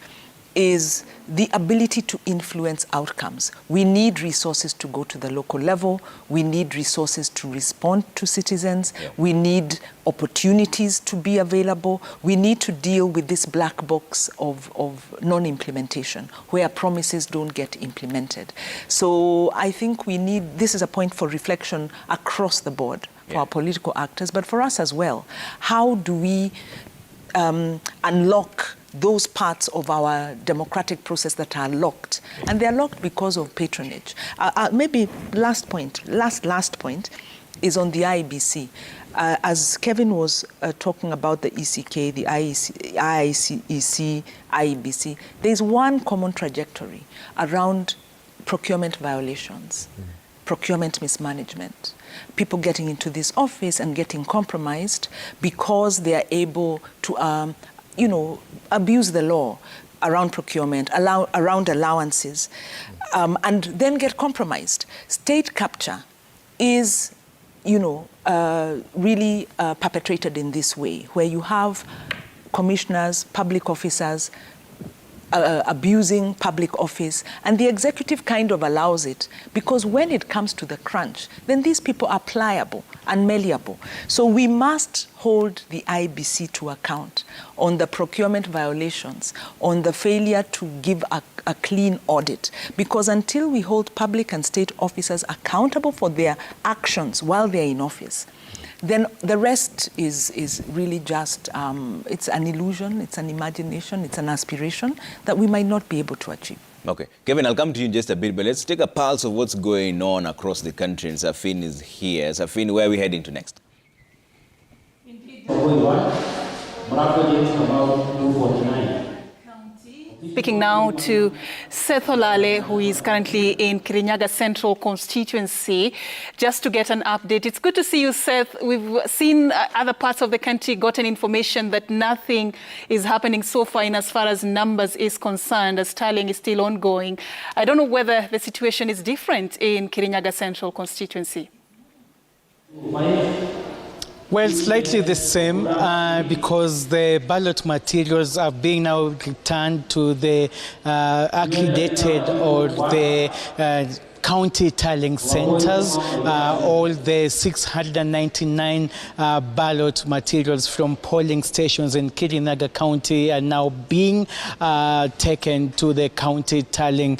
is the ability to influence outcomes. We need resources to go to the local level. We need resources to respond to citizens. Yeah. We need opportunities to be available. We need to deal with this black box of non-implementation, where promises don't get implemented. So I think this is a point for reflection across the board for our political actors, but for us as well. How do we unlock those parts of our democratic process that are locked? And they're locked because of patronage. Maybe last point is on the IEBC. As Kevin was talking about the ECK, the IEC, IEBC, there's one common trajectory around procurement violations, procurement mismanagement. People getting into this office and getting compromised because they are able to abuse the law around procurement, around allowances, and then get compromised. State capture is, really perpetrated in this way, where you have commissioners, public officers, abusing public office, and the executive kind of allows it, because when it comes to the crunch, then these people are pliable and malleable. So we must hold the IBC to account on the procurement violations, on the failure to give a clean audit, because until we hold public and state officers accountable for their actions while they're in office, then the rest is really just, it's an illusion, it's an imagination, it's an aspiration that we might not be able to achieve. Okay. Kevin, I'll come to you in just a bit, but let's take a pulse of what's going on across the country. And Safin is here. Safin, where are we heading to next? Speaking now to Seth Olale, who is currently in Kirinyaga Central constituency, just to get an update. It's good to see you, Seth. We've seen other parts of the country gotten information that nothing is happening so far in as far as numbers is concerned, as tallying is still ongoing. I don't know whether the situation is different in Kirinyaga Central constituency. Well, slightly the same because the ballot materials are being now returned to the accredited or the county tallying centers. All the 699 ballot materials from polling stations in Kirinyaga County are now being taken to the county tallying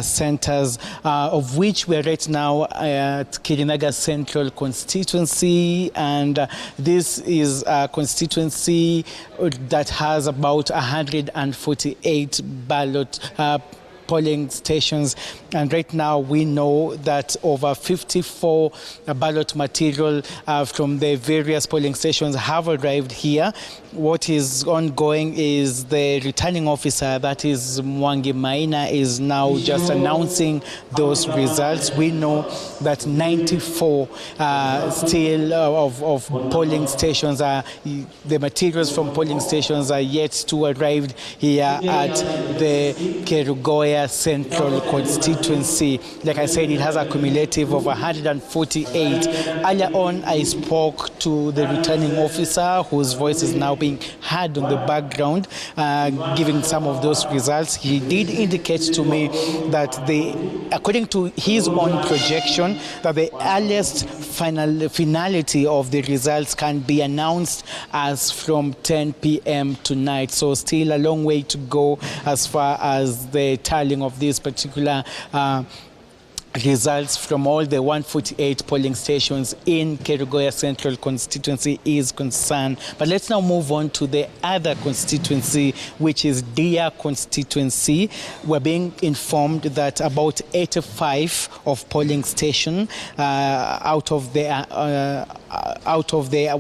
centers, of which we are right now at Kirinyaga Central constituency, and this is a constituency that has about 148 ballot polling stations, and right now we know that over 54 ballot material from the various polling stations have arrived here. What is ongoing is the returning officer, that is Mwangi Maina, is now just announcing those results. We know that 94 still of polling stations the materials from polling stations are yet to arrive here at the Kerugoya Central constituency. Like I said, it has a cumulative of 148. Earlier on, I spoke to the returning officer, whose voice is now being heard on the background, giving some of those results. He did indicate to me that according to his own projection, that the earliest finality of the results can be announced as from 10 p.m. tonight. So still a long way to go as far as the tallying of these particular results from all the 148 polling stations in Kerugoya Central constituency is concerned. But let's now move on to the other constituency, which is Dia constituency. We're being informed that about 85 of polling station out of the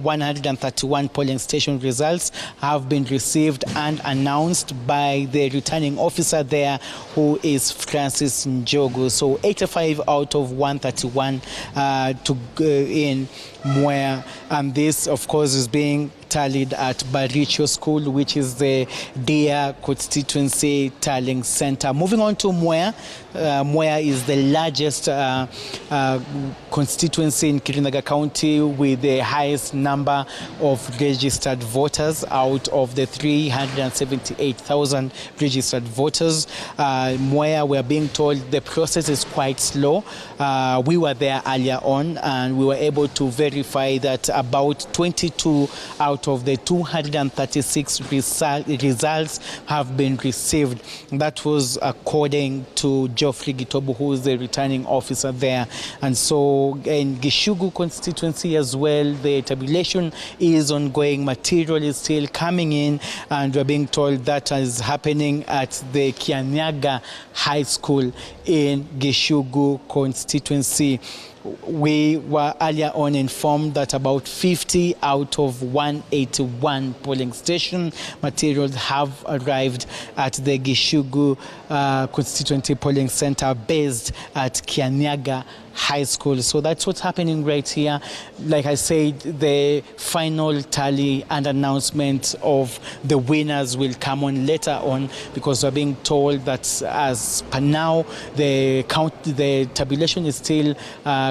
131 polling station results have been received and announced by the returning officer there, who is Francis Njogu. So 85 out of 131 in Mwea, and this, of course, is being tallied at Baricho School, which is the Deer Constituency Tallying Center. Moving on to Mwea. Mwea is the largest constituency in Kirinyaga County with the highest number of registered voters out of the 378,000 registered voters. Mwea, we are being told the process is quite slow. We were there earlier on and we were able to verify that about 22 out of the 236 results have been received. That was according to Geoffrey Gitobu, who is the returning officer there. And so in Gishugu constituency as well, the tabulation is ongoing. Material is still coming in, and we're being told that is happening at the Kianyaga High School in Gishugu constituency. We were earlier on informed that about 50 out of 181 polling station materials have arrived at the Gishugu constituency polling center based at Kianyaga High School. So that's what's happening right here. Like I said, the final tally and announcement of the winners will come on later on, because we're being told that as per now, the tabulation is still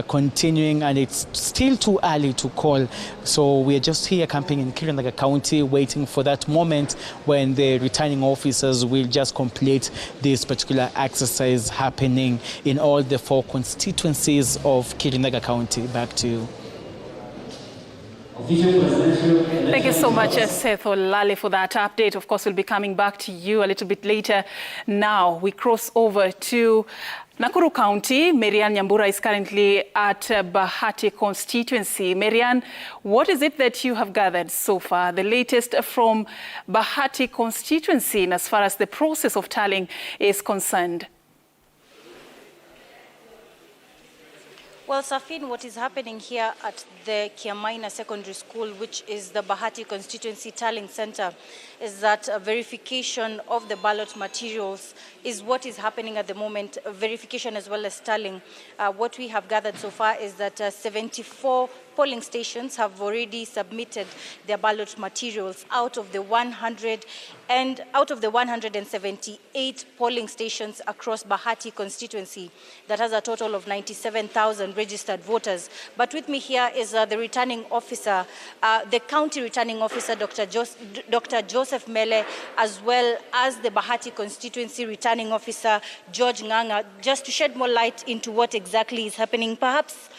continuing and it's still too early to call. So we're just here camping in Kirinyaga County waiting for that moment when the returning officers will just complete this particular exercise happening in all the 4 constituencies of Kirinyaga County. Back to you. Thank you so much, Seth Olale, for that update. Of course, we'll be coming back to you a little bit later. Now, we cross over to Nakuru County. Marian Nyambura is currently at Bahati constituency. Marian, what is it that you have gathered so far? The latest from Bahati constituency, as far as the process of tallying is concerned. Well, Safin, what is happening here at the Kiamaina Secondary School, which is the Bahati Constituency Tallying Center, is that verification of the ballot materials is what is happening at the moment, verification as well as tallying. What we have gathered so far is that 74 polling stations have already submitted their ballot materials out of the 178 polling stations across Bahati constituency that has a total of 97,000 registered voters. But with me here is the returning officer, the county returning officer, Dr. Joseph Mele, as well as the Bahati constituency returning officer, George Nganga, just to shed more light into what exactly is happening. Perhaps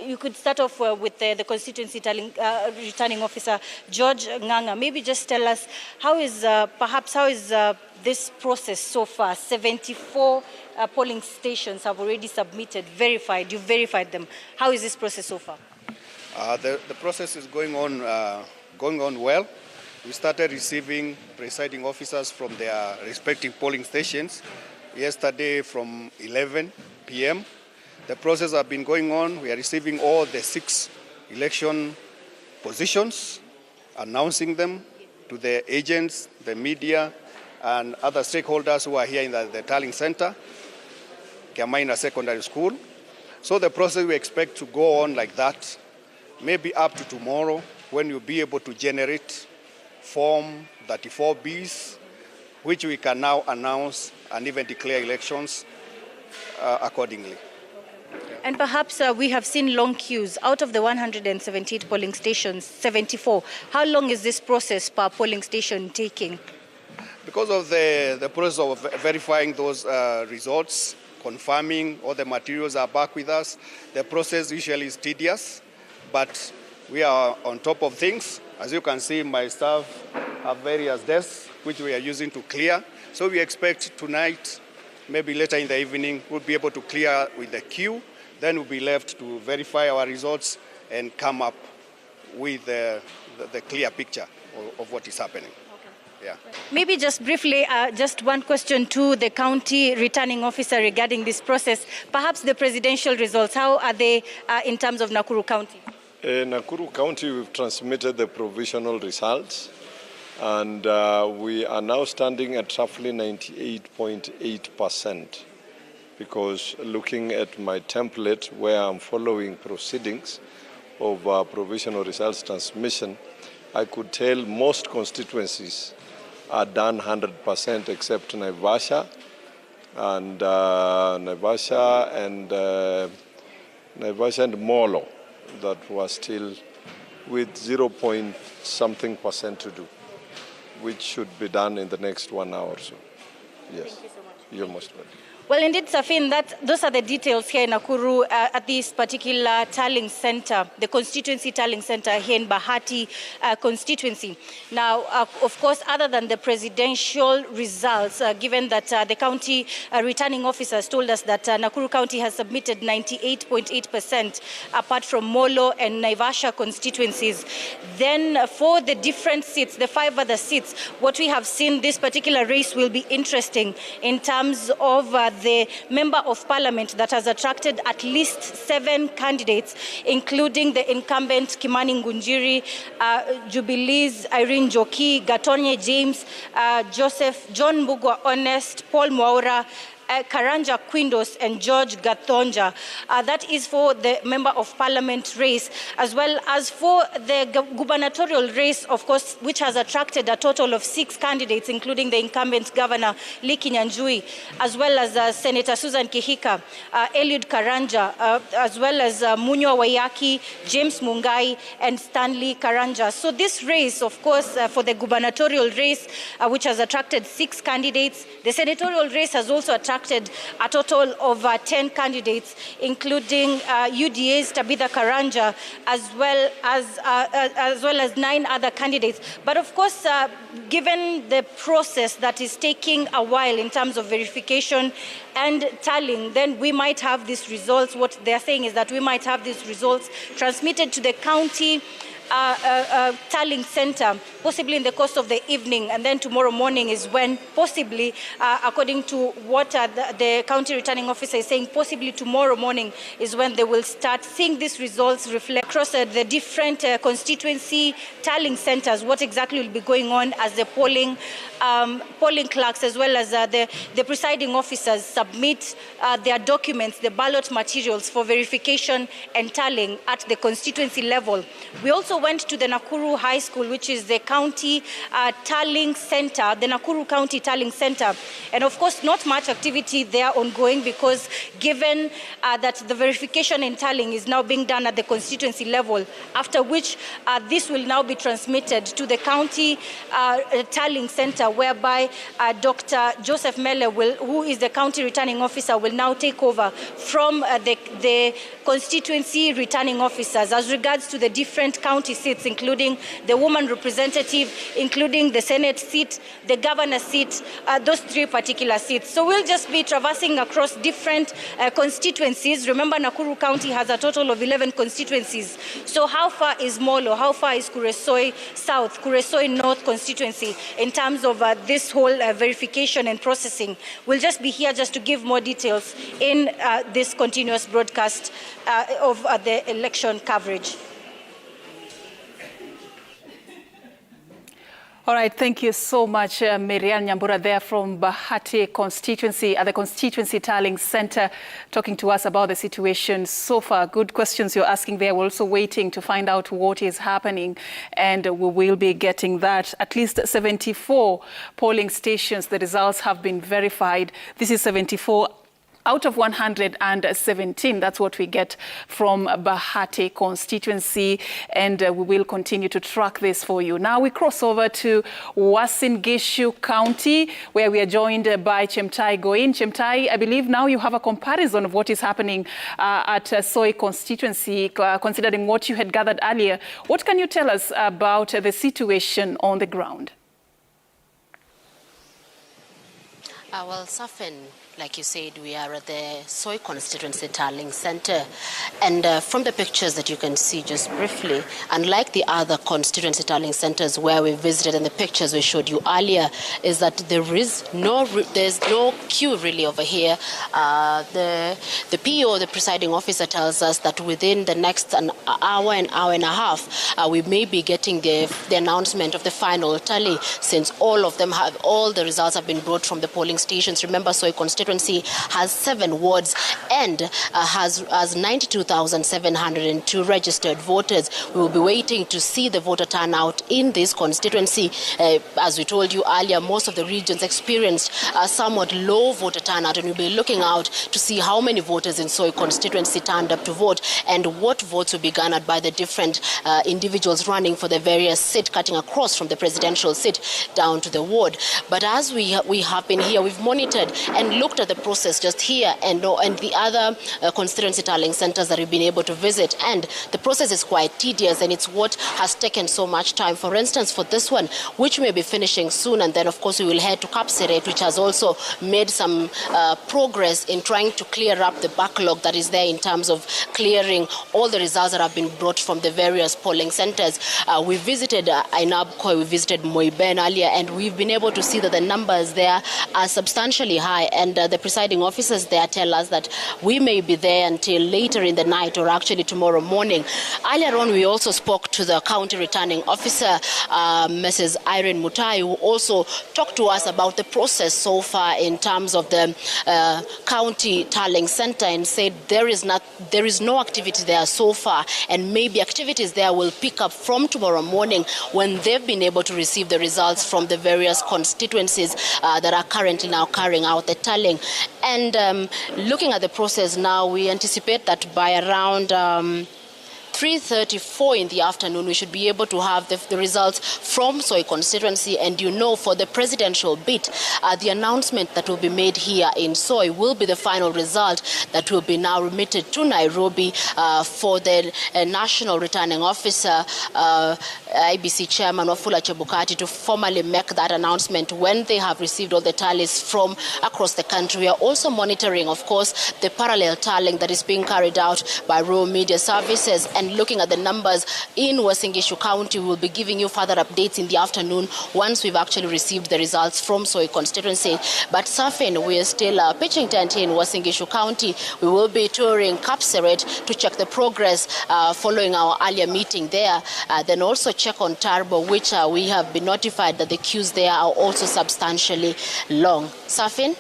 you could start off with the constituency returning officer, George Nganga. Maybe just tell us how is this process so far? 74 polling stations have already submitted, verified. You've verified them. How is this process so far? The process is going on well. We started receiving presiding officers from their respective polling stations yesterday from 11 p.m. The process has been going on. We are receiving all the 6 election positions, announcing them to the agents, the media, and other stakeholders who are here in the tallying center, Kiamaina Secondary School. So the process we expect to go on like that, maybe up to tomorrow, when you'll be able to generate Form 34Bs, which we can now announce and even declare elections accordingly. And perhaps we have seen long queues. Out of the 178 polling stations, 74. How long is this process per polling station taking? Because of the process of verifying those results, confirming all the materials are back with us, the process usually is tedious, but we are on top of things. As you can see, my staff have various desks which we are using to clear. So we expect tonight, maybe later in the evening, we'll be able to clear with the queue. Then we'll be left to verify our results and come up with the clear picture of what is happening. Okay. Yeah. Maybe just briefly, just one question to the county returning officer regarding this process. Perhaps the presidential results, how are they in terms of Nakuru County? Nakuru County, we've transmitted the provisional results, and we are now standing at roughly 98.8%. Because looking at my template where I'm following proceedings, of provisional results transmission, I could tell most constituencies are done 100% except Naivasha and Molo that was still with 0 point something % to do, which should be done in the next 1 hour or so. Yes. Thank you so much. You're most welcome. Well, indeed, Safin, those are the details here in Nakuru at this particular tallying center, the constituency tallying center here in Bahati constituency. Now, of course, other than the presidential results, given that the county returning officers told us that Nakuru County has submitted 98.8% apart from Molo and Naivasha constituencies, then for the different seats, the 5 other seats, what we have seen, this particular race will be interesting in terms of the member of parliament that has attracted at least 7 candidates, including the incumbent Kimani Ngunjiri, Jubilee's Irene Joki, Gatonye James, John Mbugua Honest, Paul Mwaura, Karanja Quindos and George Gathonja. That is for the member of parliament race, as well as for the gubernatorial race, of course, which has attracted a total of 6 candidates, including the incumbent governor Lee Kinyanjui, as well as Senator Susan Kihika, Eliud Karanja, as well as Munywa Wayaki, James Mungai, and Stanley Karanja. So this race, of course, for the gubernatorial race, which has attracted 6 candidates, the senatorial race has also attracted a total of 10 candidates, including UDA's Tabitha Karanja, as well as 9 other candidates. But of course, given the process that is taking a while in terms of verification and tallying, then we might have these results. What they're saying is that we might have these results transmitted to the county tallying center, possibly in the course of the evening, and then tomorrow morning is when possibly, according to what the county returning officer is saying, possibly tomorrow morning is when they will start seeing these results reflect across the different constituency tallying centers, what exactly will be going on as the polling clerks as well as the presiding officers submit their documents, the ballot materials for verification and tallying at the constituency level. We also went to the Nakuru High School, which is the county tallying center, the Nakuru County Tallying Center. And of course, not much activity there ongoing because given that the verification and tallying is now being done at the constituency level, after which this will now be transmitted to the county tallying center, whereby Dr. Joseph Mele, who is the county returning officer, will now take over from the constituency returning officers as regards to the different county seats, including the woman representative, including the Senate seat, the governor seat, those 3 particular seats. So we'll just be traversing across different constituencies. Remember, Nakuru County has a total of 11 constituencies. So how far is Molo? How far is Kuresoi South, Kuresoi North constituency in terms of this whole verification and processing? We'll just be here just to give more details in this continuous broadcast of the election coverage. All right, thank you so much, Miriam Nyambura there from Bahati constituency at the Constituency Tallying Center, talking to us about the situation so far. Good questions you're asking there. We're also waiting to find out what is happening, and we will be getting that. At least 74 polling stations, the results have been verified. This is 74 out of 117, that's what we get from Bahati constituency, and we will continue to track this for you. Now we cross over to Uasin Gishu County, where we are joined by Chemtai Goin. Chemtai, I believe now you have a comparison of what is happening at Soy constituency, considering what you had gathered earlier. What can you tell us about the situation on the ground? Well, Safin, like you said, we are at the Soy Constituency Tallying Center. And from the pictures that you can see just briefly, unlike the other constituency tallying centers where we visited and the pictures we showed you earlier, is that there's no queue really over here. The PO, the presiding officer, tells us that within the next an hour and a half, we may be getting the announcement of the final tally, since all the results have been brought from the polling polling stations. Remember, Soy constituency has 7 wards and has 92,702 registered voters. We will be waiting to see the voter turnout in this constituency. As we told you earlier, most of the regions experienced a somewhat low voter turnout, and we'll be looking out to see how many voters in Soy constituency turned up to vote and what votes will be garnered by the different individuals running for the various seat, cutting across from the presidential seat down to the ward. But as we have been here, we've monitored and looked at the process just here and the other constituency tallying centers that we've been able to visit, and the process is quite tedious, and it's what has taken so much time. For instance, for this one, which may be finishing soon, and then of course we will head to Kapseret, which has also made some progress in trying to clear up the backlog that is there in terms of clearing all the results that have been brought from the various polling centers. We visited Ainabkoi, we visited Moiben earlier, and we've been able to see that the numbers there are substantially high, and the presiding officers there tell us that we may be there until later in the night or actually tomorrow morning. Earlier on, we also spoke to the county returning officer, Mrs. Irene Mutai, who also talked to us about the process so far in terms of the county tallying center, and said there is no activity there so far, and maybe activities there will pick up from tomorrow morning when they've been able to receive the results from the various constituencies that are currently now carrying out the tallying. And looking at the process now, we anticipate that by around 3:34 in the afternoon, we should be able to have the results from Soy constituency. And you know, for the presidential bit, the announcement that will be made here in Soy will be the final result that will be now remitted to Nairobi for the national returning officer, IBC chairman Wafula Chebukati, to formally make that announcement when they have received all the tallies from across the country. We are also monitoring, of course, the parallel tallying that is being carried out by Rural Media Services, and looking at the numbers in Uasin Gishu County. We will be giving you further updates in the afternoon once we've actually received the results from Soy constituency. But Safin, we are still pitching tent here in Uasin Gishu County. We will be touring Kapseret to check the progress following our earlier meeting there. Then also check on Tarbo, which we have been notified that the queues there are also substantially long. Safin?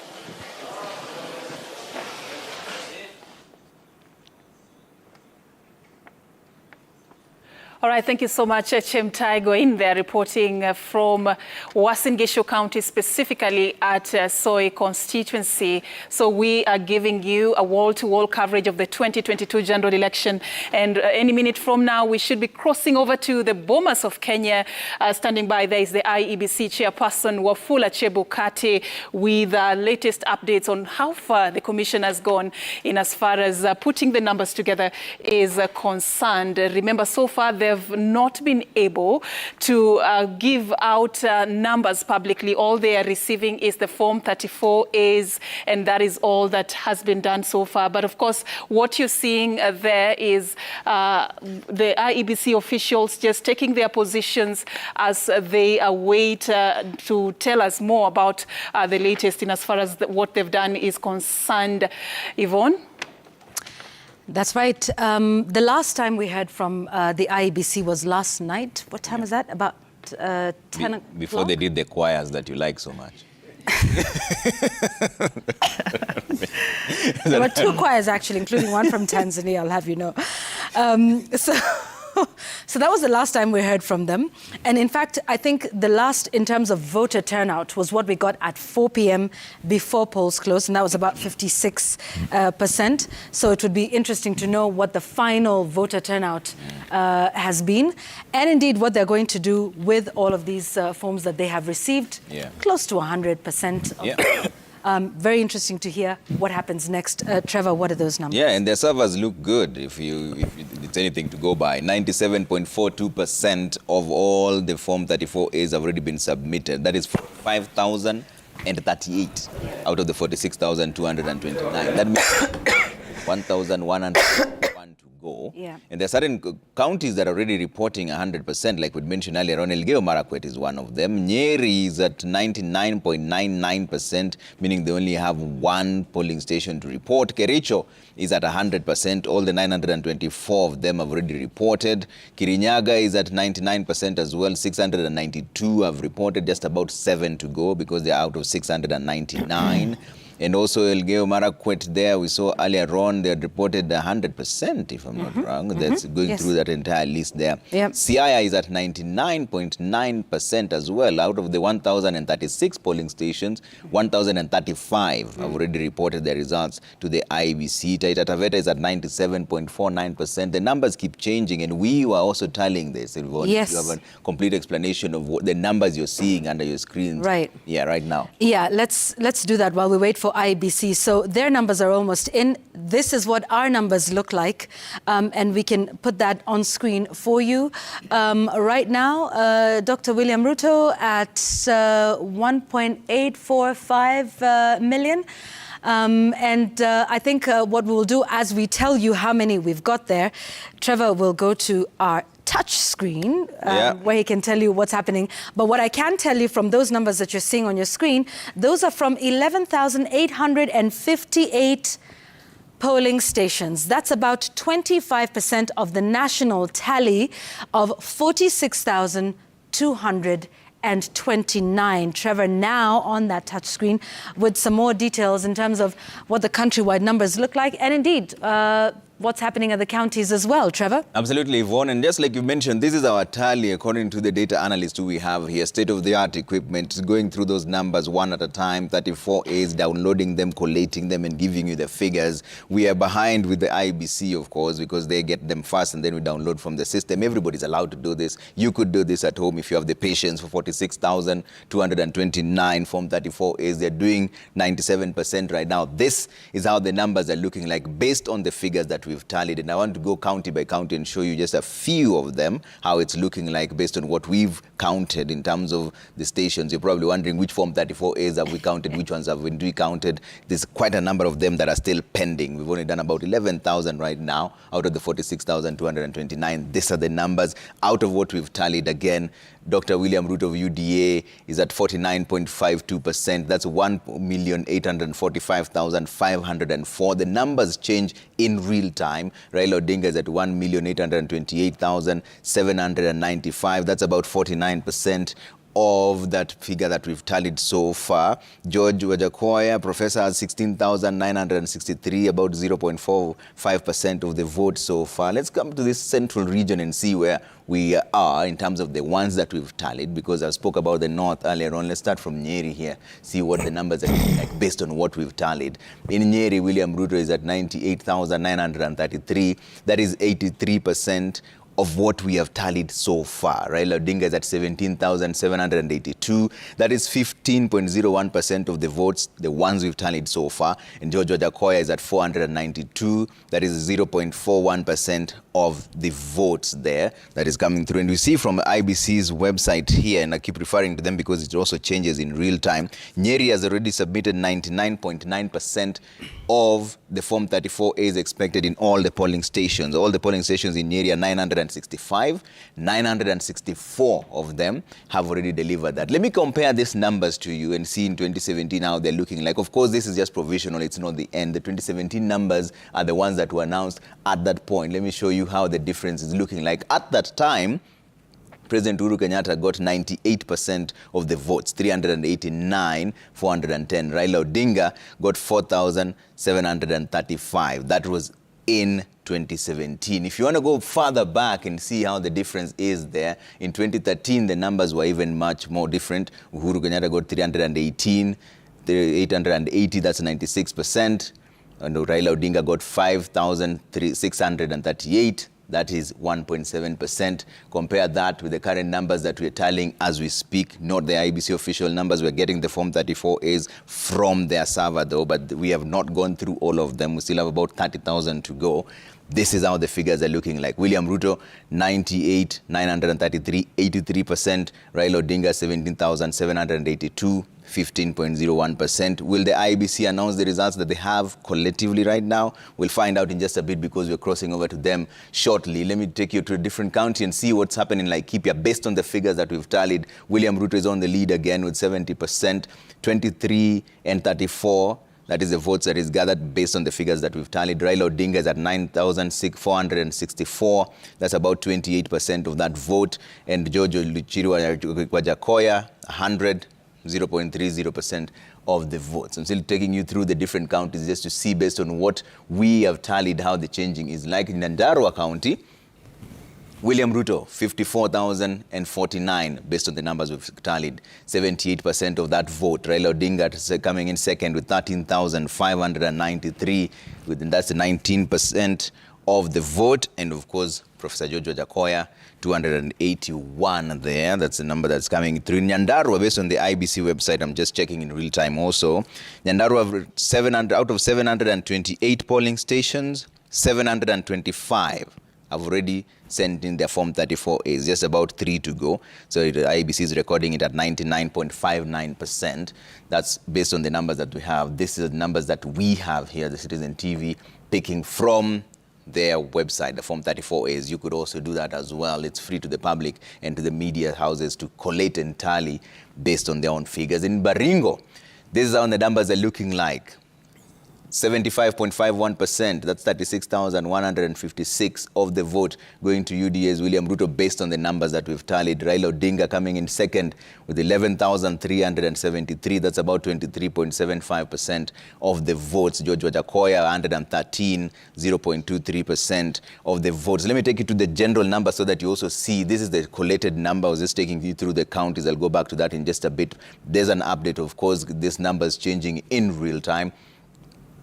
All right, thank you so much, Chemtai Goin there, reporting from Uasin Gishu County, specifically at Soy constituency. So we are giving you a wall-to-wall coverage of the 2022 general election. And any minute from now, we should be crossing over to the Bomas of Kenya. Standing by there is the IEBC chairperson, Wafula Chebukati, with latest updates on how far the commission has gone in as far as putting the numbers together is concerned. Remember, so far, they've not been able to give out numbers publicly. All they are receiving is the Form 34As, and that is all that has been done so far. But of course, what you're seeing there is the IEBC officials just taking their positions as they await to tell us more about the latest in as far as what they've done is concerned. Yvonne? That's right. The last time we heard from the IEBC was last night. What time is that? About 10 o'clock? Before they did the choirs that you like so much. There were 2 choirs, actually, including one from Tanzania, I'll have you know. So that was the last time we heard from them. And in fact, I think the last in terms of voter turnout was what we got at 4 p.m. before polls closed, and that was about 56%. So it would be interesting to know what the final voter turnout has been, and indeed what they're going to do with all of these forms that they have received. Close to 100%. Very interesting to hear what happens next. Trevor, what are those numbers? Yeah, and their servers look good if it's anything to go by. 97.42% of all the Form 34As have already been submitted. That is 5,038 out of the 46,229. That means 1,101 to go. go. Yeah. And there are certain counties that are already reporting 100%, like we mentioned earlier on. Elgeyo Marakwet is one of them. Nyeri is at 99.99%, meaning they only have one polling station to report. Kericho is at 100%. All the 924 of them have already reported. Kirinyaga is at 99% as well. 692 have reported, just about 7 to go because they're out of 699. And also Elgeyo Marakwet there, we saw earlier on, they had reported 100%, if I'm not wrong. That's going through that entire list there. Yep. Siaya is at 99.9% as well. Out of the 1,036 polling stations, 1,035 have already reported their results to the IEBC. Taita Taveta is at 97.49%. The numbers keep changing, and we were also tallying this. Yes. You have a complete explanation of what the numbers you're seeing under your screens. Right. Yeah, right now. Yeah, let's do that while we wait for IBC. So their numbers are almost in. This is what our numbers look like, and we can put that on screen for you. Right now, Dr. William Ruto at 1.845 million. I think what we'll do as we tell you how many we've got there, Trevor will go to our touch screen where he can tell you what's happening. But what I can tell you from those numbers that you're seeing on your screen, those are from 11,858 polling stations. That's about 25% of the national tally of 46,229. Trevor now on that touch screen with some more details in terms of what the countrywide numbers look like, and indeed what's happening at the counties as well. Trevor? Absolutely, Yvonne. And just like you mentioned, this is our tally according to the data analyst who we have here. State-of-the-art equipment, going through those numbers one at a time, 34 A's, downloading them, collating them, and giving you the figures. We are behind with the IBC, of course, because they get them fast and then we download from the system. Everybody's allowed to do this. You could do this at home if you have the patience. For 46,229 Form 34 A's, they're doing 97% right now. This is how the numbers are looking like based on the figures that we've tallied, and I want to go county by county and show you just a few of them, how it's looking like based on what we've counted in terms of the stations. You're probably wondering which Form 34As have we counted, which ones have we counted. There's quite a number of them that are still pending. We've only done about 11,000 right now out of the 46,229. These are the numbers out of what we've tallied. Again, Dr. William Ruto of UDA is at 49.52%. That's 1,845,504. The numbers change in real time. Raila Odinga is at 1,828,795. That's about 49% of that figure that we've tallied so far. George Wajakoya, professor, has 16,963, about 0.45% of the vote so far. Let's come to this central region and see where we are in terms of the ones that we've tallied, because I spoke about the north earlier on. Let's start from Nyeri here, see what the numbers are like based on what we've tallied. In Nyeri, William Ruto is at 98,933. That is 83% of what we have tallied so far. Raila Odinga is at 17,782. That is 15.01% of the votes, the ones we've tallied so far. And George Wajakoya is at 492. That is 0.41% of the votes there that is coming through. And we see from IBC's website here, and I keep referring to them because it also changes in real time, Nyeri has already submitted 99.9% of the Form 34As expected in all the polling stations. All the polling stations in Nyeri are 965. 964 of them have already delivered that. Let me compare these numbers to you and see in 2017 how they're looking like. Of course, this is just provisional. It's not the end. The 2017 numbers are the ones that were announced at that point. Let me show you how the difference is looking like. At that time, President Uhuru Kenyatta got 98% of the votes, 389, 410. Raila Odinga got 4,735. That was in 2017. If you want to go further back and see how the difference is there, in 2013, the numbers were even much more different. Uhuru Kenyatta got 318, 880, that's 96%. And Raila Odinga got 5,638. That is 1.7%. Compare that with the current numbers that we're tallying as we speak, not the IBC official numbers. We're getting the Form 34As from their server though, but we have not gone through all of them. We still have about 30,000 to go. this is how the figures are looking like. William Ruto, 98,933, 83%. Raila Odinga, 17,782, 15.01%. Will the IEBC announce the results that they have collectively right now? We'll find out in just a bit because we're crossing over to them shortly. Let me take you to a different county and see what's happening in Laikipia. Based on the figures that we've tallied, William Ruto is on the lead again with 70%, 23 and 34. That is the votes that is gathered based on the figures that we've tallied. Raila Odinga is at 9,464. That's about 28% of that vote. And George Wajakoya, 100, 0.30% of the votes. I'm still taking you through the different counties just to see, based on what we have tallied, how the changing is like. In Nyandarua County, William Ruto, 54,049, based on the numbers we've tallied, 78% of that vote. Raila Odinga coming in second with 13,593, and that's 19% of the vote. And of course, Professor George Wajakoya, 281 there. That's the number that's coming through. Nyandarua, based on the IBC website, I'm just checking in real time also. Nyandarua, 700 out of 728 polling stations, 725 have already sent in their Form 34As, just about 3 to go. So the IEBC is recording it at 99.59%. That's based on the numbers that we have. This is the numbers that we have here, the Citizen TV, picking from their website, the Form 34As. You could also do that as well. It's free to the public and to the media houses to collate and tally based on their own figures. In Baringo, this is how the numbers are looking like. 75.51%, that's 36,156 of the vote going to UDA's William Ruto based on the numbers that we've tallied. Raila Odinga coming in second with 11,373, that's about 23.75% of the votes. George Wajakoya, 113, 0.23% of the votes. Let me take you to the general number so that you also see. This is the collated number. I was just taking you through the counties. I'll go back to that in just a bit. There's an update, of course. This number is changing in real time.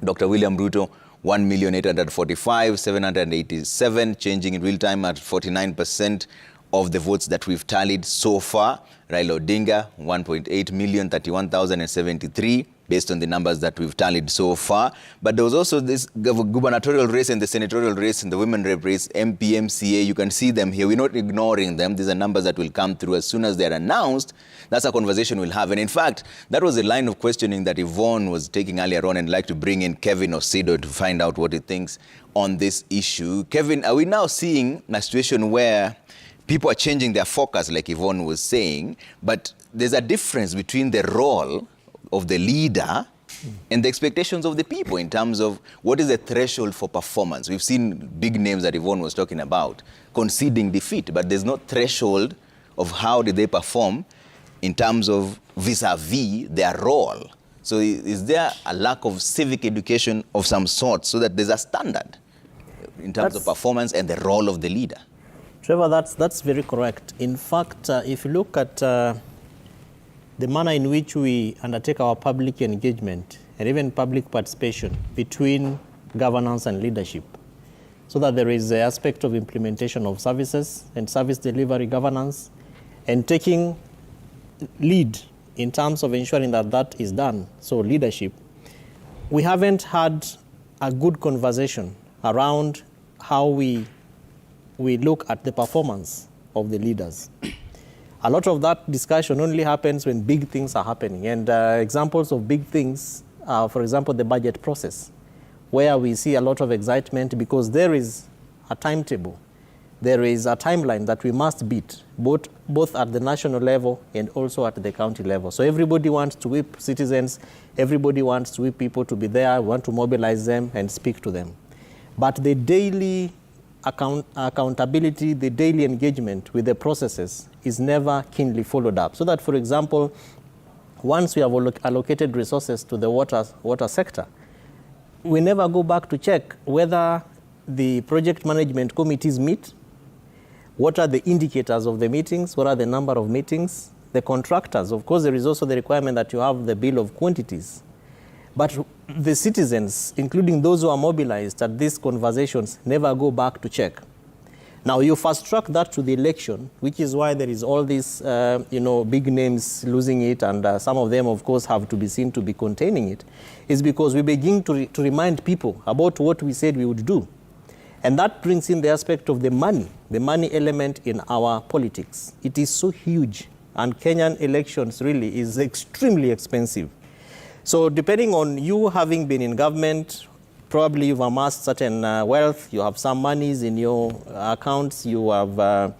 Dr. William Ruto, 1,845,787, changing in real time at 49% of the votes that we've tallied so far. Raila Odinga, 1.8 million, 31,073, based on the numbers that we've tallied so far. But there was also this gubernatorial race and the senatorial race and the women rep race, MP, MCA. You can see them here. We're not ignoring them. These are numbers that will come through as soon as they're announced. That's a conversation we'll have. And in fact, that was a line of questioning that Yvonne was taking earlier on, and I'd like to bring in Kevin Osido to find out what he thinks on this issue. Kevin, are we now seeing a situation where people are changing their focus, like Yvonne was saying, but there's a difference between the role of the leader and the expectations of the people in terms of what is the threshold for performance? We've seen big names that Yvonne was talking about conceding defeat, but there's no threshold of how did they perform in terms of vis-a-vis their role. So is there a lack of civic education of some sort so that there's a standard in terms of performance and the role of the leader? Trevor, that's very correct. In fact, if you look at the manner in which we undertake our public engagement and even public participation between governance and leadership, so that there is the aspect of implementation of services and service delivery governance and taking lead in terms of ensuring that that is done, so leadership, we haven't had a good conversation around how we look at the performance of the leaders. A lot of that discussion only happens when big things are happening. And examples of big things are, for example, the budget process, where we see a lot of excitement because there is a timetable. There is a timeline that we must beat, both at the national level and also at the county level. So everybody wants to whip citizens, everybody wants to whip people to be there, want to mobilize them and speak to them. But the daily accountability, the daily engagement with the processes is never keenly followed up. So that, for example, once we have allocated resources to the water sector, we never go back to check whether the project management committees meet, what are the indicators of the meetings, what are the number of meetings, the contractors. Of course, there is also the requirement that you have the bill of quantities. But the citizens, including those who are mobilized at these conversations, never go back to check. Now, you fast track that to the election, which is why there is all these, big names losing it, and some of them, of course, have to be seen to be containing it, is because we begin to remind people about what we said we would do. And that brings in the aspect of the money element in our politics. It is so huge, and Kenyan elections really is extremely expensive. So depending on you having been in government, probably you've amassed certain wealth, you have some monies in your accounts, you have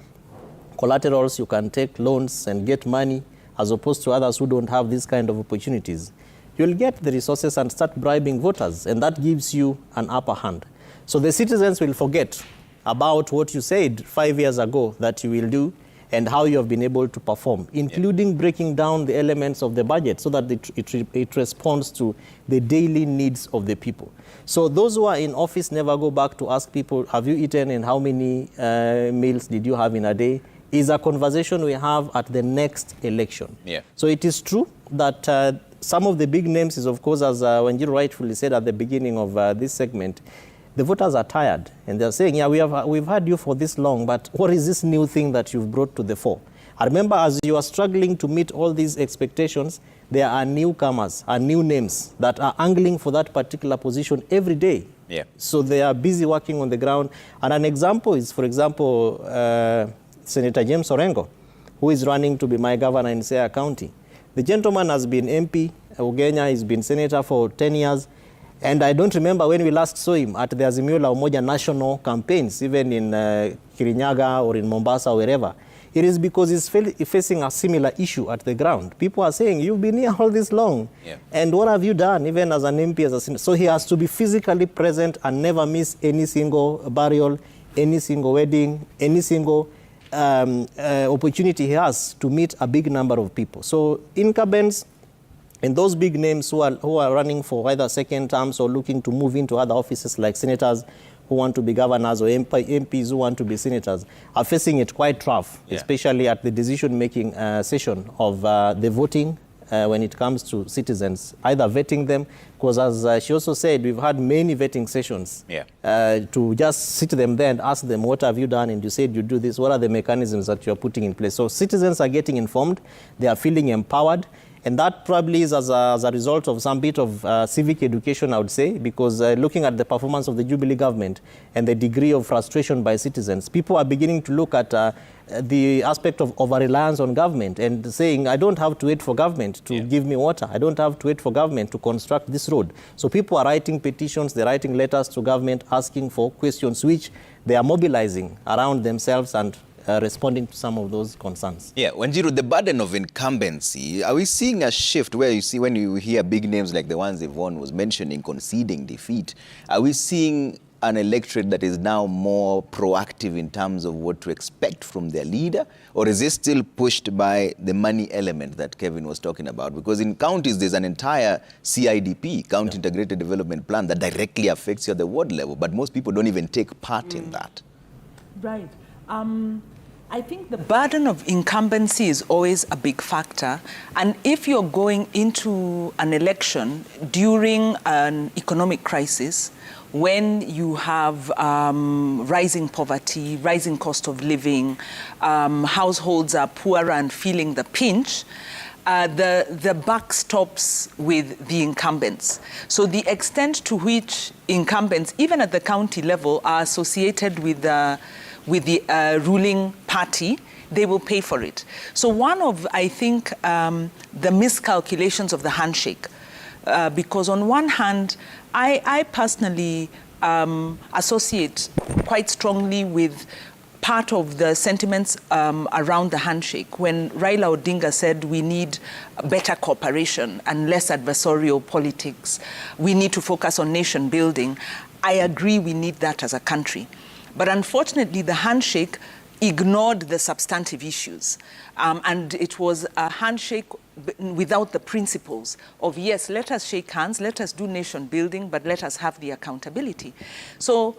collaterals, you can take loans and get money, as opposed to others who don't have these kind of opportunities. You'll get the resources and start bribing voters, and that gives you an upper hand. So the citizens will forget about what you said 5 years ago that you will do and how you have been able to perform, including breaking down the elements of the budget so that it responds to the daily needs of the people. So those who are in office never go back to ask people, have you eaten and how many meals did you have in a day? Is a conversation we have at the next election. Yeah. So it is true that some of the big names is, of course, as Wanjiru rightfully said at the beginning of this segment, the voters are tired and they're saying, yeah, we've had you for this long, but what is this new thing that you've brought to the fore? I remember as you are struggling to meet all these expectations, there are newcomers, new names that are angling for that particular position every day. Yeah. So they are busy working on the ground. And an example is, for example, Senator James Orengo, who is running to be my governor in Siaya County. The gentleman has been MP, Ugenya, he's been senator for 10 years. And I don't remember when we last saw him at the Azimio la Umoja national campaigns, even in Kirinyaga or in Mombasa or wherever. It is because he's facing a similar issue at the ground. People are saying, you've been here all this long. Yeah. And what have you done, even as an MP, as a senator? So he has to be physically present and never miss any single burial, any single wedding, any single opportunity he has to meet a big number of people. So incumbents and those big names who are running for either second terms or looking to move into other offices like senators who want to be governors or MPs who want to be senators are facing it quite rough, especially at the decision-making session of the voting when it comes to citizens, either vetting them, because as she also said, we've had many vetting sessions to just sit them there and ask them, what have you done? And you said you do this. What are the mechanisms that you're putting in place? So citizens are getting informed. They are feeling empowered. And that probably is as a result of some bit of civic education, I would say, because looking at the performance of the Jubilee government and the degree of frustration by citizens, people are beginning to look at the aspect of over-reliance on government and saying, I don't have to wait for government to give me water. I don't have to wait for government to construct this road. So people are writing petitions, they're writing letters to government asking for questions which they are mobilizing around themselves and responding to some of those concerns. Yeah, Wanjiru, the burden of incumbency, are we seeing a shift where you see when you hear big names like the ones Yvonne was mentioning, conceding defeat, are we seeing an electorate that is now more proactive in terms of what to expect from their leader? Or is it still pushed by the money element that Kevin was talking about? Because in counties, there's an entire CIDP, County Integrated Development Plan, that directly affects you at the ward level, but most people don't even take part in that. Right. I think the burden of incumbency is always a big factor. And if you're going into an election during an economic crisis, when you have rising poverty, rising cost of living, households are poorer and feeling the pinch, the buck stops with the incumbents. So the extent to which incumbents, even at the county level, are associated with the ruling party, they will pay for it. So one of, I think, the miscalculations of the handshake, because on one hand, I personally associate quite strongly with part of the sentiments around the handshake when Raila Odinga said we need better cooperation and less adversarial politics. We need to focus on nation building. I agree we need that as a country. But unfortunately, the handshake ignored the substantive issues. And it was a handshake without the principles of, yes, let us shake hands, let us do nation building, but let us have the accountability. So,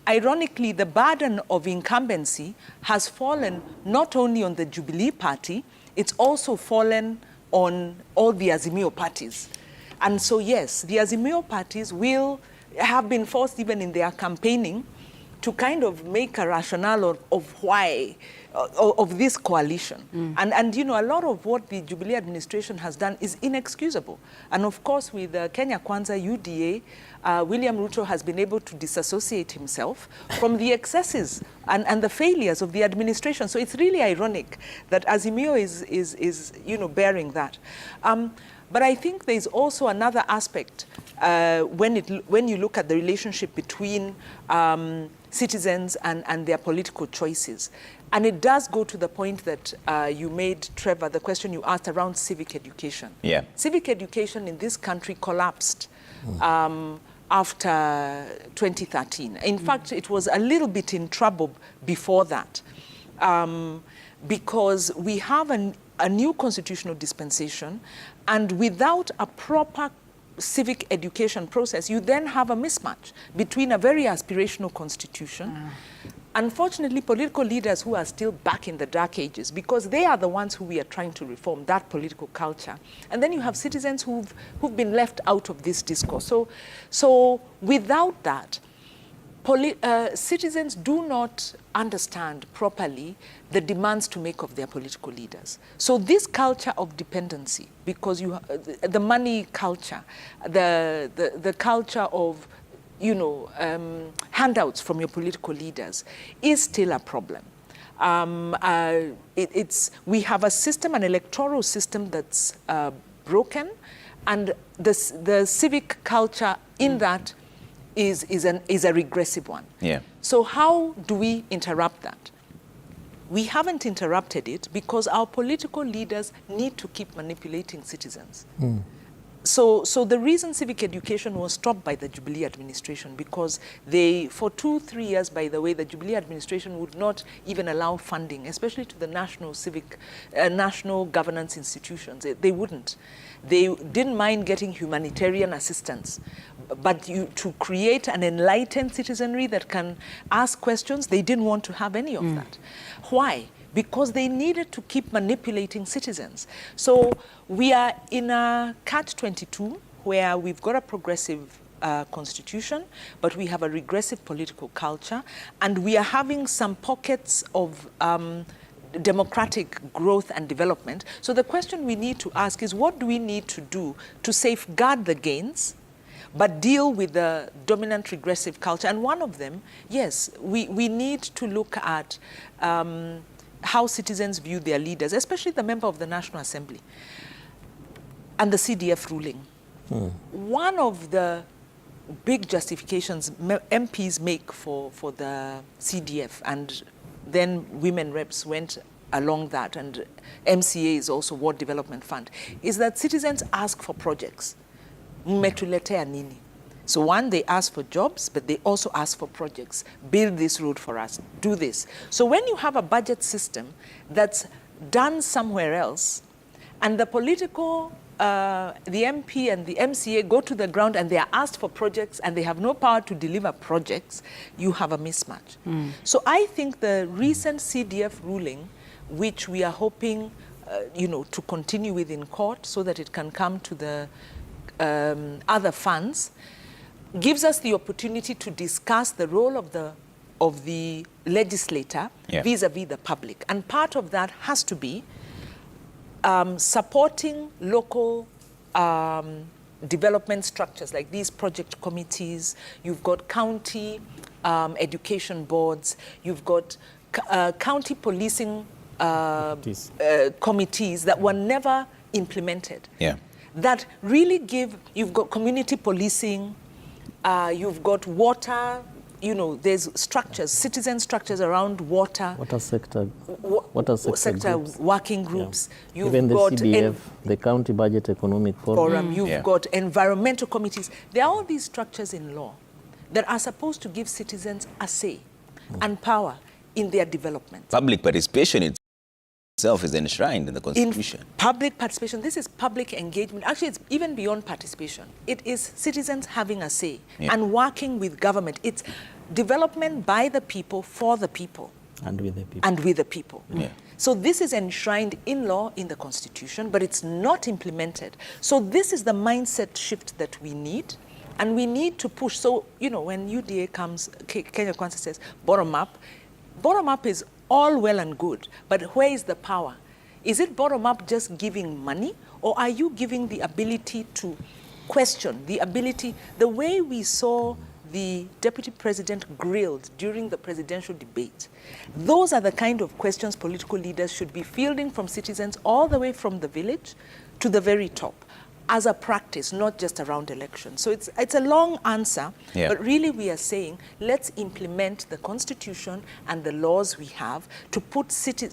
ironically, the burden of incumbency has fallen not only on the Jubilee Party, it's also fallen on all the Azimio parties. And so, yes, the Azimio parties will have been forced, even in their campaigning, to kind of make a rationale of why, of this coalition. And you know, a lot of what the Jubilee administration has done is inexcusable. And of course, with Kenya Kwanza, UDA, William Ruto has been able to disassociate himself from the excesses and the failures of the administration. So it's really ironic that Azimio is you know, bearing that. But I think there's also another aspect when you look at the relationship between citizens and their political choices. And it does go to the point that you made, Trevor, the question you asked around civic education. Yeah. Civic education in this country collapsed after 2013. In fact, it was a little bit in trouble before that because we have a new constitutional dispensation, and without a proper civic education process, you then have a mismatch between a very aspirational constitution. Unfortunately, political leaders who are still back in the dark ages, because they are the ones who we are trying to reform, that political culture. And then you have citizens who've been left out of this discourse. So without that, citizens do not understand properly the demands to make of their political leaders. So this culture of dependency, because the money culture, the culture of, you know, handouts from your political leaders is still a problem. We have a system, an electoral system that's broken, and the civic culture in that is a regressive one. Yeah. So how do we interrupt that? We haven't interrupted it because our political leaders need to keep manipulating citizens. So the reason civic education was stopped by the Jubilee administration, because for 2-3 years, by the way, the Jubilee administration would not even allow funding, especially to the national governance institutions. They wouldn't. They didn't mind getting humanitarian assistance, but to create an enlightened citizenry that can ask questions, they didn't want to have any of that. Why? Because they needed to keep manipulating citizens. So we are in a catch-22 where we've got a progressive constitution, but we have a regressive political culture, and we are having some pockets of democratic growth and development. So the question we need to ask is, what do we need to do to safeguard the gains, but deal with the dominant regressive culture? And one of them, yes, we need to look at how citizens view their leaders, especially the member of the National Assembly and the CDF ruling. One of the big justifications MPs make for the CDF, and then women reps went along that, and MCA is also Ward Development Fund, is that citizens ask for projects. Mmetuletea nini? So one, they ask for jobs, but they also ask for projects. Build this road for us, do this. So when you have a budget system that's done somewhere else, and the political, the MP and the MCA go to the ground and they are asked for projects and they have no power to deliver projects, you have a mismatch. So I think the recent CDF ruling, which we are hoping you know, to continue with in court so that it can come to the other funds, gives us the opportunity to discuss the role of the legislator vis-a-vis the public. And part of that has to be supporting local development structures like these project committees. You've got county education boards. You've got county policing committees that were never implemented. That really you've got community policing, you've got water, you know, there's structures, citizen structures around water. Water sector groups. Working groups. You've Even the got CBF, the County Budget Economic Forum. You've got environmental committees. There are all these structures in law that are supposed to give citizens a say and power in their development. Public participation itself is enshrined in the Constitution. Public participation, this is public engagement. Actually, it's even beyond participation. It is citizens having a say and working with government. It's development by the people, for the people. And with the people. And with the people. So this is enshrined in law in the Constitution, but it's not implemented. So this is the mindset shift that we need. And we need to push. So, you know, when UDA comes, Kenya Kwanza says, bottom up is all well and good, but where is the power? Is it bottom up just giving money, or are you giving the ability to question, the way we saw the deputy president grilled during the presidential debate? Those are the kind of questions political leaders should be fielding from citizens all the way from the village to the very top, as a practice, not just around elections. So it's a long answer, but really we are saying, let's implement the Constitution and the laws we have to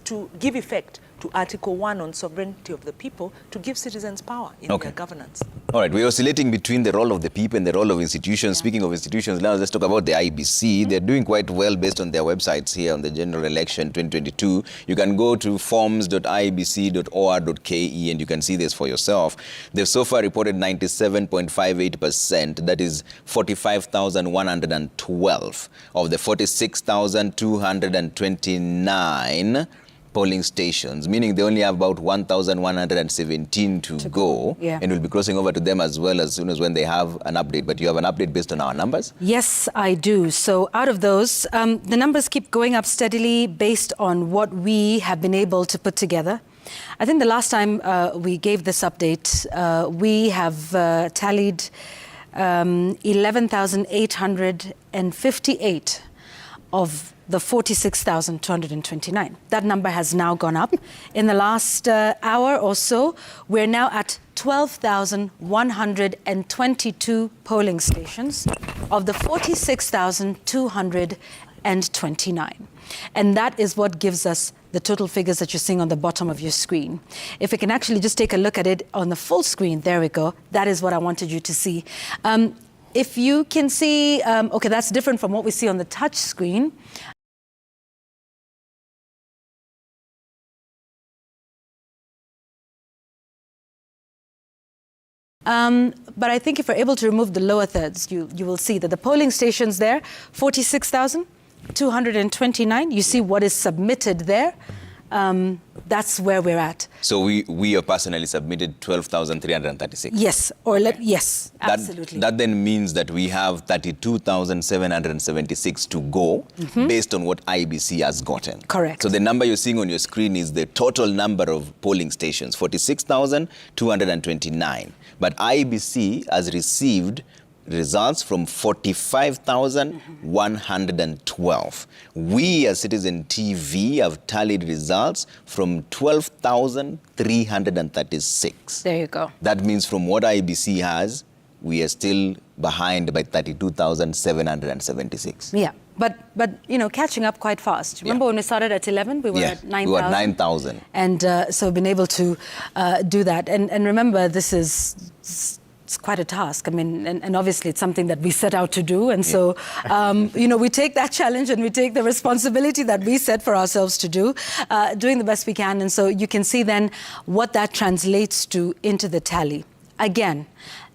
to give effect to Article 1 on sovereignty of the people, to give citizens power in their governance. All right, we're oscillating between the role of the people and the role of institutions. Speaking of institutions, now let's talk about the IBC. They're doing quite well based on their websites here on the general election 2022. You can go to forms.ibc.or.ke and you can see this for yourself. They've so far reported 97.58%. That is 45,112 of the 46,229 polling stations, meaning they only have about 1,117 to go, and we'll be crossing over to them as well as soon as when they have an update. But you have an update based on our numbers? Yes, I do. So out of those, the numbers keep going up steadily based on what we have been able to put together. I think the last time we gave this update, we have tallied 11,858 of the 46,229. That number has now gone up. In the last hour or so, we're now at 12,122 polling stations of the 46,229. And that is what gives us the total figures that you're seeing on the bottom of your screen. If we can actually just take a look at it on the full screen, there we go. That is what I wanted you to see. If you can see, okay, that's different from what we see on the touch screen. But I think if we're able to remove the lower thirds, you will see that the polling stations there, 46,229. You see what is submitted there. That's where we're at. So we have personally submitted 12,336. Yes, yes, absolutely. That then means that we have 32,776 to go based on what IBC has gotten. Correct. So the number you're seeing on your screen is the total number of polling stations, 46,229. But IBC has received results from 45,112. We as Citizen TV have tallied results from 12,336. There you go. That means from what IBC has, we are still behind by 32,776. Yeah, but you know, catching up quite fast. Remember when we started at 11, we were at 9,000. We were at 9,000. And so we've been able to do that. And remember, this is it's quite a task. I mean, and obviously it's something that we set out to do. And so, you know, we take that challenge and we take the responsibility that we set for ourselves to do, doing the best we can. And so you can see then what that translates to into the tally. Again,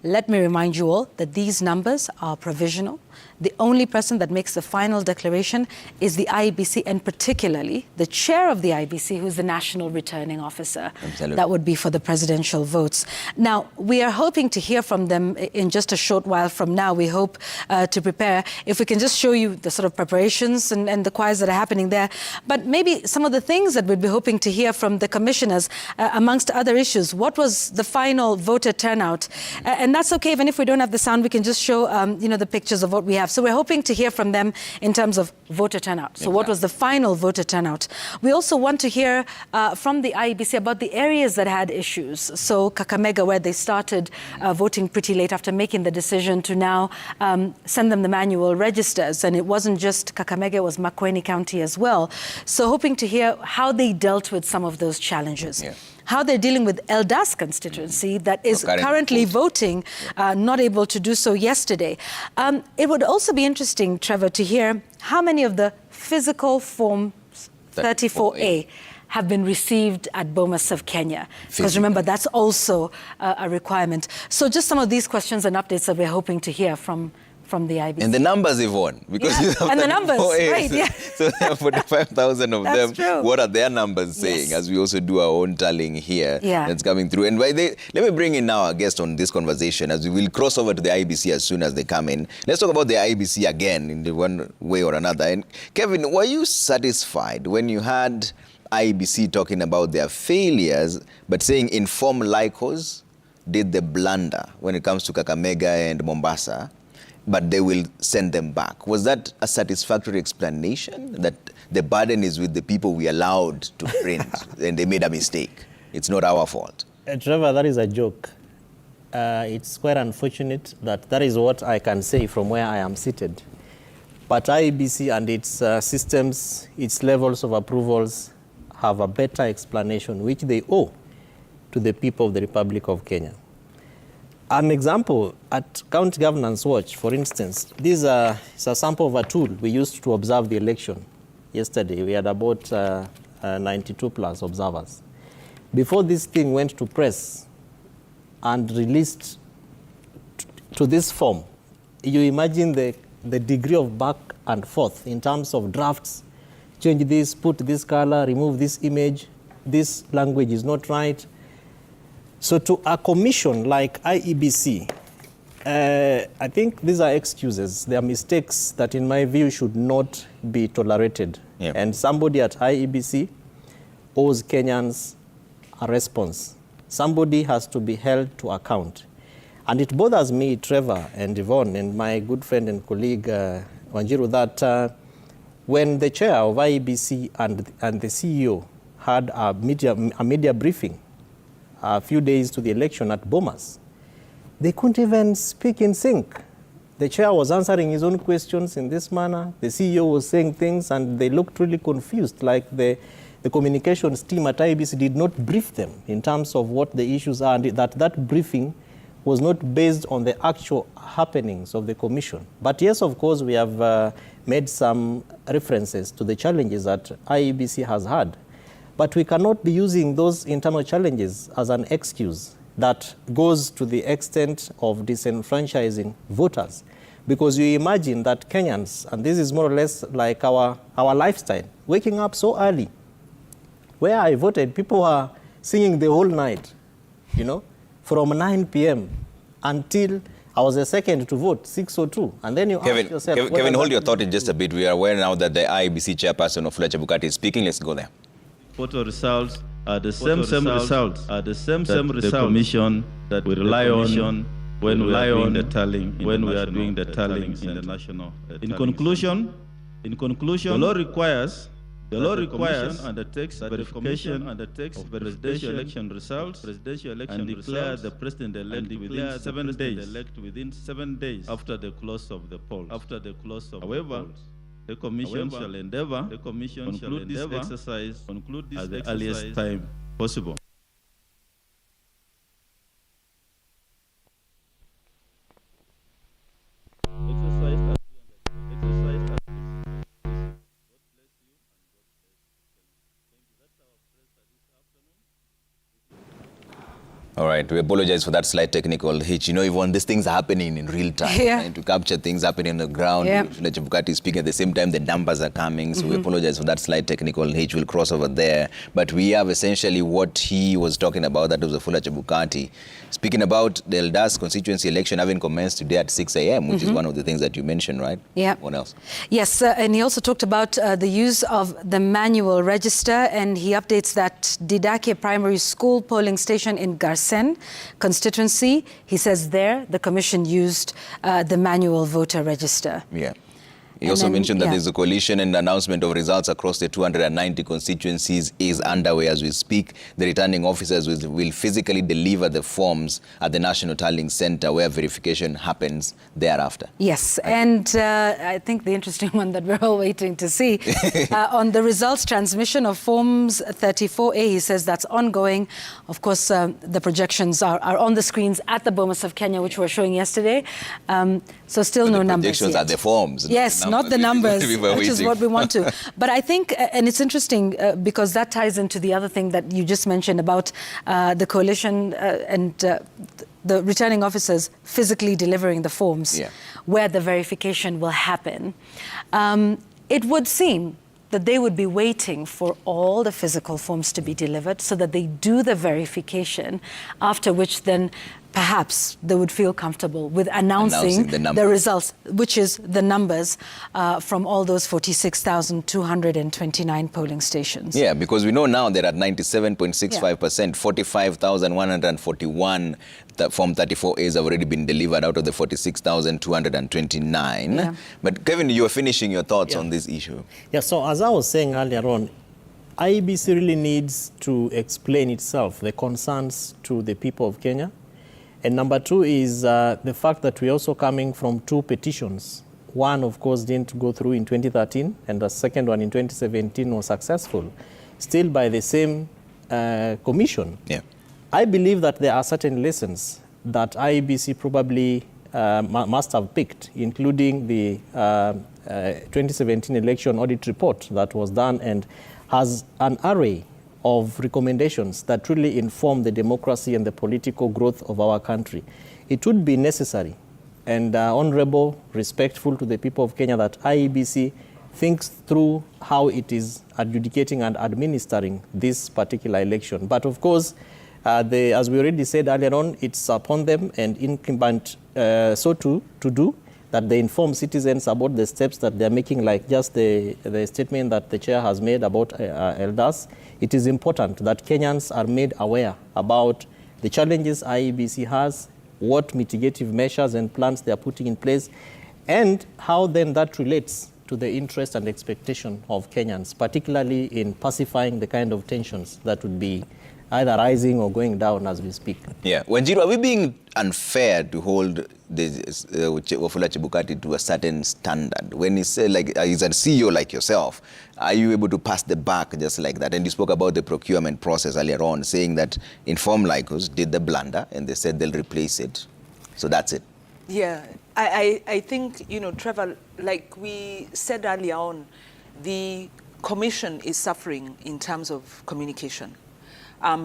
let me remind you all that these numbers are provisional. The only person that makes the final declaration is the IBC, and particularly the chair of the IBC, who's the National Returning Officer. Absolutely. That would be for the presidential votes. Now, we are hoping to hear from them in just a short while from now. We hope to prepare. If we can just show you the sort of preparations and the choirs that are happening there, but maybe some of the things that we'd be hoping to hear from the commissioners, amongst other issues. What was the final voter turnout? And that's okay, even if we don't have the sound, we can just show, you know, the pictures of what we have. So we're hoping to hear from them in terms of voter turnout. So what was the final voter turnout? We also want to hear from the IEBC about the areas that had issues. So Kakamega, where they started voting pretty late after making the decision to now send them the manual registers. And it wasn't just Kakamega, it was Makueni County as well. So hoping to hear how they dealt with some of those challenges. Yeah. How they're dealing with Eldas constituency that is currently voting, not able to do so yesterday. It would also be interesting, Trevor, to hear how many of the physical forms 34A have been received at Bomas of Kenya. Because remember, that's also a requirement. So just some of these questions and updates that we're hoping to hear from from the IBC. And the numbers, Yvonne, because you have and the numbers, right? Yeah. So there are 45,000 of them. True. What are their numbers saying? As we also do our own tallying here, that's coming through. And let me bring in now our guest on this conversation, as we will cross over to the IBC as soon as they come in. Let's talk about the IBC again in the one way or another. And Kevin, were you satisfied when you had IBC talking about their failures, but saying Inform Lycos did the blunder when it comes to Kakamega and Mombasa, but they will send them back? Was that a satisfactory explanation, that the burden is with the people we allowed to print and they made a mistake? It's not our fault. Trevor, that is a joke. It's quite unfortunate that is what I can say from where I am seated. But IEBC and its systems, its levels of approvals have a better explanation which they owe to the people of the Republic of Kenya. An example, at County Governance Watch, for instance, this is a sample of a tool we used to observe the election. Yesterday, we had about 92 plus observers. Before this thing went to press and released to this form, you imagine the degree of back and forth in terms of drafts. Change this, put this color, remove this image, this language is not right. So to a commission like IEBC, I think these are excuses. They are mistakes that, in my view, should not be tolerated. Yeah. And somebody at IEBC owes Kenyans a response. Somebody has to be held to account. And it bothers me, Trevor and Yvonne, and my good friend and colleague Wanjiru, that when the chair of IEBC and the CEO had a media briefing a few days to the election at Bomas, they couldn't even speak in sync. The chair was answering his own questions in this manner. The CEO was saying things, and they looked really confused, like the communications team at IEBC did not brief them in terms of what the issues are, and that briefing was not based on the actual happenings of the commission. But yes, of course, we have made some references to the challenges that IEBC has had. But we cannot be using those internal challenges as an excuse that goes to the extent of disenfranchising voters. Because you imagine that Kenyans, and this is more or less like our lifestyle, waking up so early. Where I voted, people were singing the whole night, from 9 p.m. until I was the second to vote, 6:02. And then you ask yourself... Kevin, hold your thought in just a bit. We are aware now that the IEBC chairperson of Fletcher Bukati is speaking. Let's go there. Photo results are the same results the commission that we rely on when we are doing the tallying in the national. In conclusion, the law requires undertakes verification of presidential election results and declare the president-elect within 7 days after the close of the polls. However, the Commission shall endeavor to conclude this exercise at the earliest time possible. All right, we apologize for that slight technical hitch. Yvonne, these things are happening in real time, trying to capture things happening on the ground. Fletcher Bukati is speaking at the same time, the numbers are coming. So we apologize for that slight technical hitch. We'll cross over there. But we have essentially what he was talking about, that was the Fletcher Bukati, speaking about the Eldas constituency election having commenced today at 6 a.m., which is one of the things that you mentioned, right? Yeah. What else? Yes, and he also talked about the use of the manual register, and he updates that Didake Primary School polling station in Garsen constituency, he says there the commission used the manual voter register. Yeah. He also mentioned that there's a coalition, and announcement of results across the 290 constituencies is underway as we speak. The returning officers will physically deliver the forms at the National Tallying Center, where verification happens thereafter. Yes, and I think the interesting one that we're all waiting to see, on the results transmission of Forms 34A, he says that's ongoing. Of course, the projections are on the screens at the Bomas of Kenya, which we were showing yesterday. So still no numbers projections yet. are the forms. Yes, not the numbers, which is what we want to. But I think, and it's interesting because that ties into the other thing that you just mentioned about the coalition and the returning officers physically delivering the forms where the verification will happen. It would seem that they would be waiting for all the physical forms to be delivered so that they do the verification, after which then perhaps they would feel comfortable with announcing the results, which is the numbers from all those 46,229 polling stations. Yeah, because we know now they're at 97.65%, 45,141 Form 34As have already been delivered out of the 46,229. Yeah. But Kevin, you are finishing your thoughts on this issue. Yeah, so as I was saying earlier on, IEBC really needs to explain itself, the concerns to the people of Kenya. And number two is the fact that we're also coming from two petitions. One, of course, didn't go through in 2013, and the second one in 2017 was successful, still by the same commission. Yeah. I believe that there are certain lessons that IEBC probably must have picked, including the 2017 election audit report that was done and has an array of recommendations that really inform the democracy and the political growth of our country. It would be necessary and honorable, respectful to the people of Kenya that IEBC thinks through how it is adjudicating and administering this particular election. But of course, as we already said earlier on, it's upon them and incumbent to do that they inform citizens about the steps that they're making, like just the statement that the chair has made about elders. It is important that Kenyans are made aware about the challenges IEBC has, what mitigative measures and plans they are putting in place, and how then that relates to the interest and expectation of Kenyans, particularly in pacifying the kind of tensions that would be either rising or going down as we speak. Yeah. Wanjiru, are we being unfair to hold Wafula Chebukati to a certain standard? When he said, like, he's a CEO like yourself, are you able to pass the buck just like that? And you spoke about the procurement process earlier on, saying that Inform Lycos did the blunder and they said they'll replace it. So that's it. Yeah, I think, you know, Trevor, like we said earlier on, the commission is suffering in terms of communication.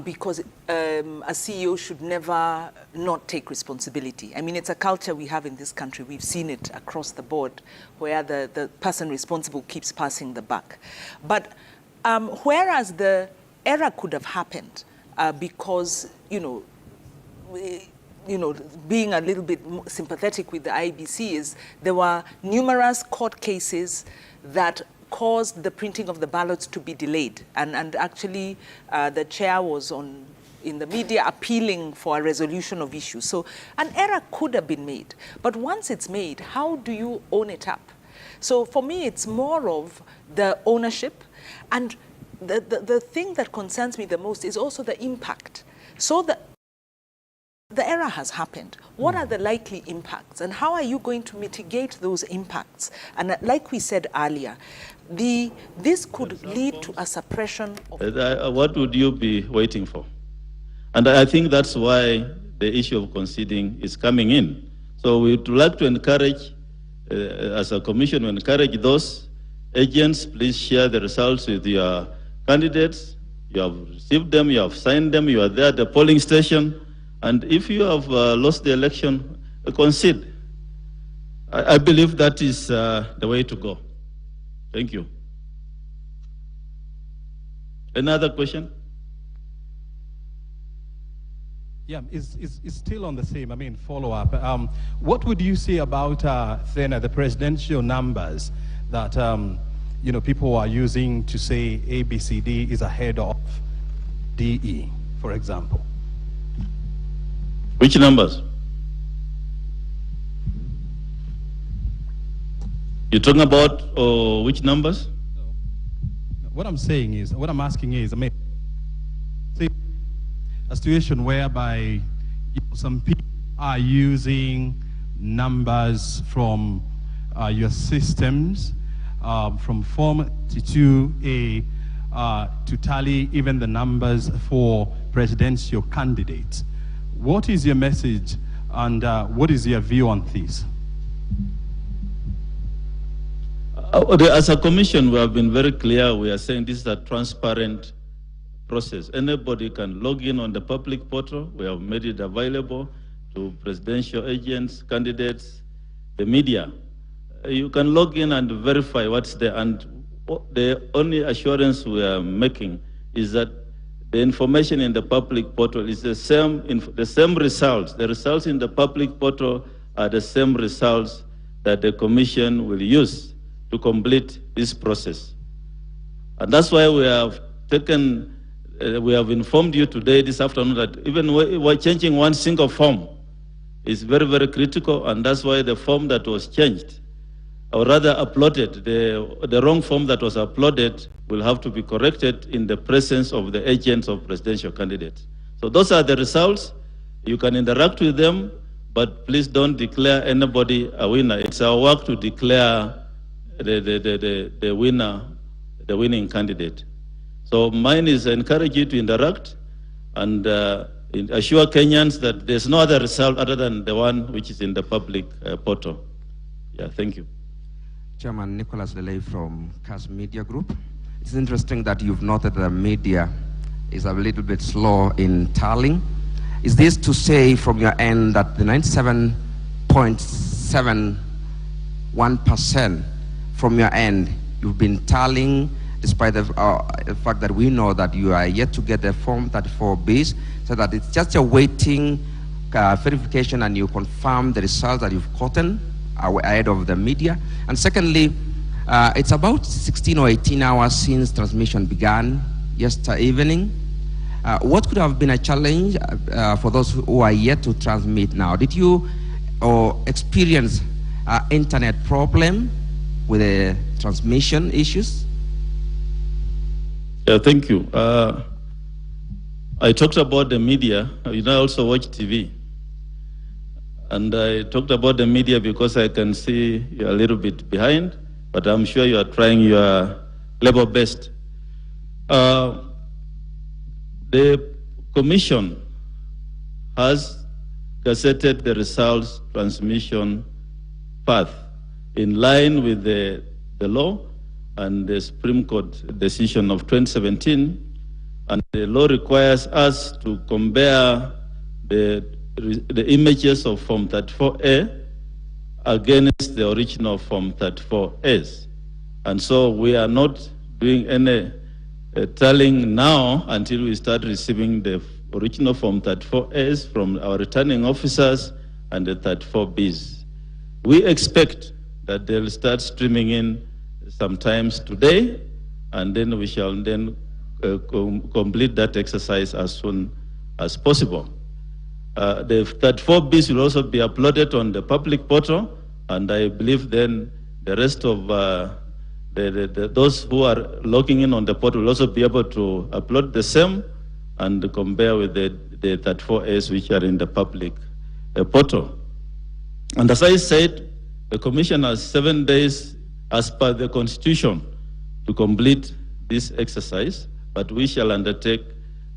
Because a CEO should never not take responsibility. I mean, it's a culture we have in this country. We've seen it across the board, where the person responsible keeps passing the buck. But whereas the error could have happened because, being a little bit more sympathetic with the IEBC is there were numerous court cases that caused the printing of the ballots to be delayed. And actually, the chair was in the media appealing for a resolution of issues. So an error could have been made. But once it's made, how do you own it up? So for me, it's more of the ownership. And the thing that concerns me the most is also the impact. So the error has happened. What are the likely impacts? And how are you going to mitigate those impacts? And like we said earlier, this could lead to a suppression of... What would you be waiting for? And I think that's why the issue of conceding is coming in. So we would like to encourage, as a commission, encourage those agents, please share the results with your candidates. You have received them, you have signed them, you are there at the polling station. And if you have lost the election, concede. I believe that is the way to go. Thank you. Another question? Yeah, it's still on the same, follow-up. What would you say about then the presidential numbers that, people are using to say ABCD is ahead of DE, for example? Which numbers? You're talking about which numbers? What I'm saying is, what I'm asking is, see a situation whereby some people are using numbers from your systems, from Form 32A to tally even the numbers for presidential candidates. What is your message and what is your view on this? As a commission, we have been very clear. We are saying this is a transparent process. Anybody can log in on the public portal. We have made it available to presidential agents, candidates, the media. You can log in and verify what's there. And the only assurance we are making is that the information in the public portal is the same results. The results in the public portal are the same results that the commission will use to complete this process. And that's why we have taken, we have informed you today, this afternoon, that even we're changing one single form is very, very critical, and that's why the form that was changed, or rather uploaded, the wrong form that was uploaded will have to be corrected in the presence of the agents of presidential candidates. So those are the results. You can interact with them, but please don't declare anybody a winner. It's our work to declare the winner, the winning candidate. So mine is encourage you to interact and assure Kenyans that there's no other result other than the one which is in the public portal. Yeah, thank you. Chairman Nicholas Delay from CAS Media Group. It's interesting that you've noted that the media is a little bit slow in tallying. Is this to say from your end that the 97.71% from your end you've been tallying, despite the fact that we know that you are yet to get the Form 34Bs, so that it's just a waiting verification and you confirm the results that you've gotten ahead of the media? And secondly, it's about 16 or 18 hours since transmission began yesterday evening. What could have been a challenge for those who are yet to transmit now? Did you experience internet problem with the transmission issues? Yeah, thank you. I talked about the media. You know, I also watch TV. And I talked about the media because I can see you're a little bit behind, but I'm sure you are trying your level best. The commission has gazetted the results transmission path in line with the law and the Supreme Court decision of 2017. And the law requires us to compare the images of Form 34A against the original Form 34As. And so we are not doing any tallying now until we start receiving the original Form 34As from our returning officers and the 34Bs. We expect that they'll start streaming in sometimes today, and then we shall then complete that exercise as soon as possible. The 34Bs will also be uploaded on the public portal, and I believe then the rest of those who are logging in on the portal will also be able to upload the same and compare with the 34As which are in the public portal. And as I said, the Commission has 7 days as per the Constitution to complete this exercise, but we shall undertake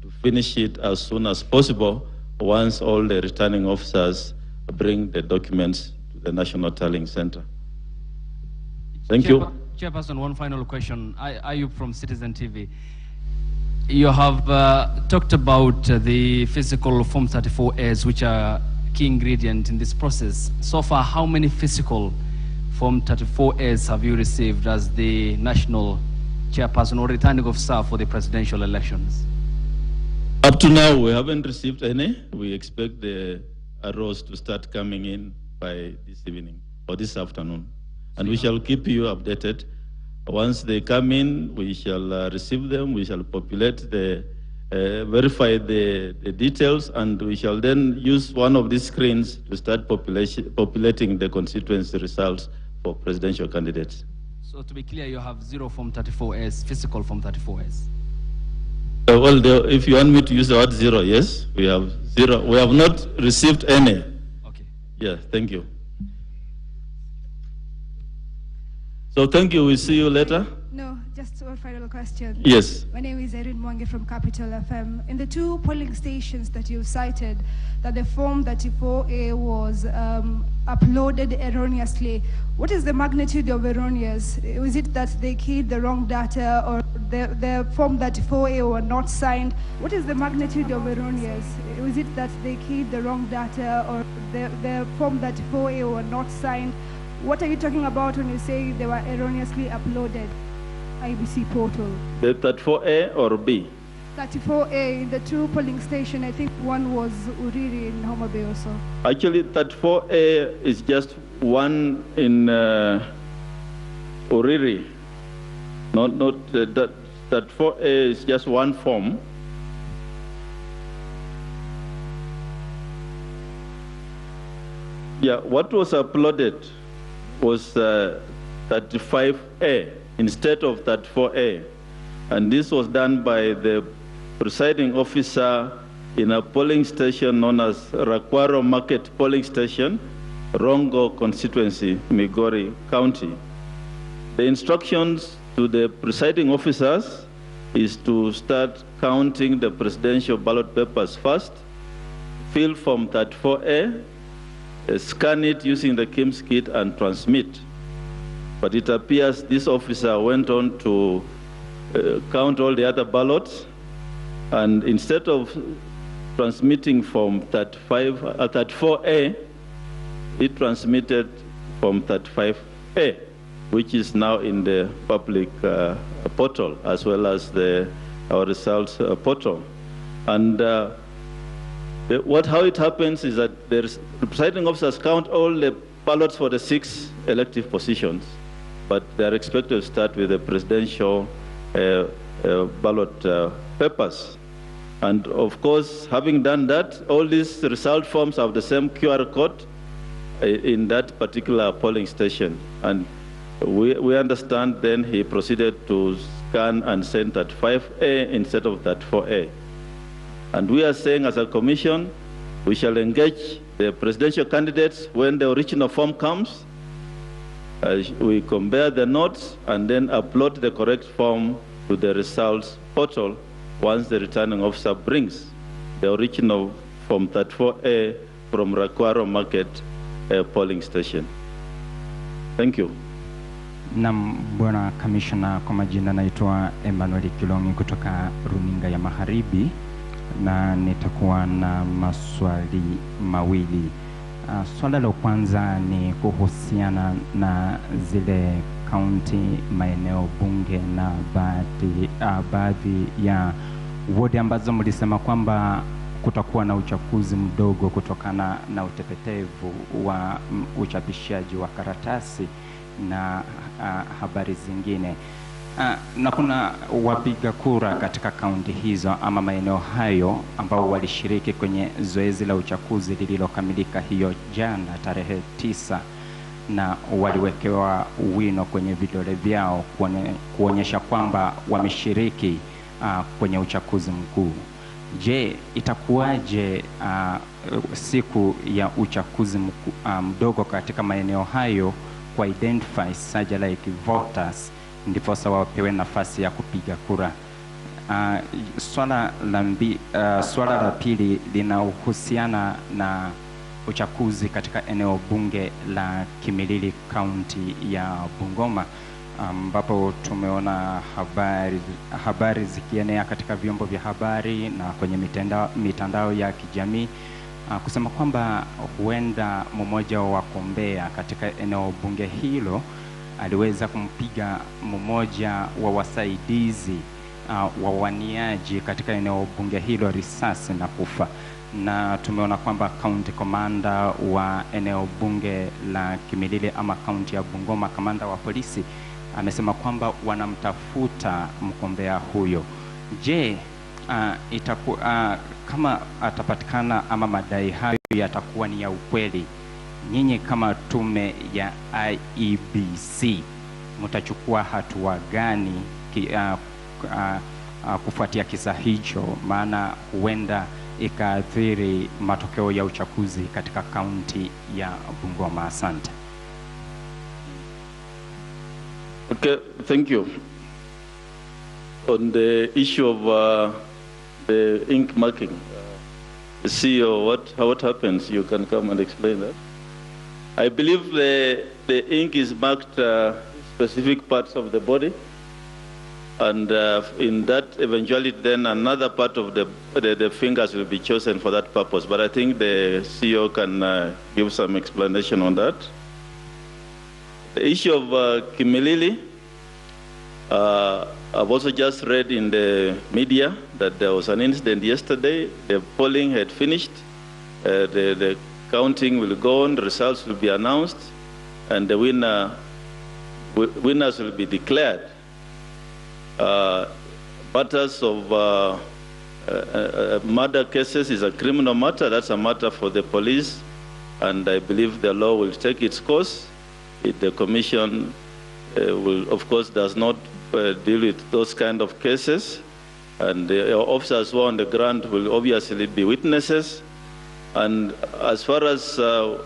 to finish it as soon as possible once all the returning officers bring the documents to the National Tallying Center. Thank you. Chairperson, one final question. Ayub from Citizen TV. You have talked about the physical Form 34As, which are key ingredient in this process. So far, how many physical Form 34As have you received as the national chairperson or returning officer for the presidential elections? Up to now, we haven't received any. We expect the arrows to start coming in by this evening or this afternoon. And we shall keep you updated. Once they come in, we shall receive them, we shall populate verify the details, and we shall then use one of these screens to start populating the constituency results for presidential candidates. So to be clear, you have 0 Form 34As, physical Form 34As. Well, if you want me to use the word 0, yes, we have 0. We have not received any. Okay. Yeah, thank you. So thank you. We'll see you later. No, just one final question. Yes. My name is Erin Mwange from Capital FM. In the 2 polling stations that you cited, that the Form 34A was uploaded erroneously, what is the magnitude of erroneous? Was it that they keyed the wrong data, or the Form 34A were not signed? What is the magnitude of erroneous? Was it that they keyed the wrong data, or the Form 34A were not signed? What are you talking about when you say they were erroneously uploaded? IBC portal. The 34A or B? 34A in the 2 polling station. I think one was Uriri in Homa Bay also. Actually, 34A is just one in Uriri. Not that 34A is just one form. Yeah, what was uploaded was 35A instead of 34A. And this was done by the presiding officer in a polling station known as Rakwaro Market Polling Station, Rongo constituency, Migori County. The instructions to the presiding officers is to start counting the presidential ballot papers first, fill Form 34A, scan it using the KIMS kit and transmit. But it appears this officer went on to count all the other ballots, and instead of transmitting Form 34A, he transmitted Form 35A, which is now in the public portal as well as our results portal. And how it happens is that the presiding officers count all the ballots for the 6 elective positions, but they are expected to start with the presidential ballot papers. And of course, having done that, all these result forms have the same QR code in that particular polling station. And we understand then he proceeded to scan and send that 5A instead of that 4A. And we are saying as a commission, we shall engage the presidential candidates when the original form comes. We compare the notes and then upload the correct form to the results portal once the returning officer brings the original Form 34A from Rakwaro Market polling station. Thank you. Naam, Bwana Kamishna, kwa majina naitwa Emmanuel Kilongi kutoka Runinga ya Magharibi, na nitakuwa na maswali mawili. Swala la kwanza ni kuhusiana na zile kaunti, maeneo bunge na baadhi ya wodi ambazo mlisema kwamba kutakuwa na uchaguzi mdogo kutokana na utepetevu wa uchapishaji wa karatasi na habari zingine. Na kuna wapiga kura katika kaunti hizo ama maeneo hayo ambao walishiriki kwenye zoezi la uchaguzi lililokamilika hiyo jana tarehe 9, na waliwekewa wino kwenye vidole vyao kuonyesha kwamba wameshiriki kwenye uchaguzi mkuu. Je, itakuwaje siku ya uchaguzi mdogo katika maeneo hayo kwa identify such like voters ndipo sawa wapewe nafasi ya kupiga kura? Swala la pili linahusiana na uchaguzi katika eneo bunge la Kimilili kaunti ya Bungoma, ambapo tumeona habari zikienea katika vyombo vya habari na kwenye mitandao ya kijamii kusema kwamba huenda mmoja wa wagombea katika eneo bunge hilo aliweza kumpiga mmoja wa wasaidizi wa waniaji katika eneo bunge hilo risasi na kufa. Na tumeona kwamba county commander wa eneo bunge la Kimilili ama kaunti ya Bungoma, kamanda wa polisi, amesema kwamba wanamtafuta mgombea huyo. Je, kama atapatikana ama madai hayo yatakuwa ni ya ukweli, nyinyi kama tume ya IEBC mtachukua hatua gani kufuatia kisa hicho, maana huenda ikaathiri matokeo ya uchaguzi katika kaunti ya Bungoma? Asante. Okay, thank you. on the issue of the ink marking. The CEO, what happens? You can come and explain that. I believe the ink is marked specific parts of the body, and in that eventuality, then another part of the fingers will be chosen for that purpose. But I think the CEO can give some explanation on that. The issue of Kimilili, I've also just read in the media that there was an incident yesterday. The polling had finished. The counting will go on. The results will be announced, and the winners will be declared. Matters of murder cases is a criminal matter. That's a matter for the police, and I believe the law will take its course. The commission will, of course, does not deal with those kind of cases, and the officers who are on the ground will obviously be witnesses. And as far as the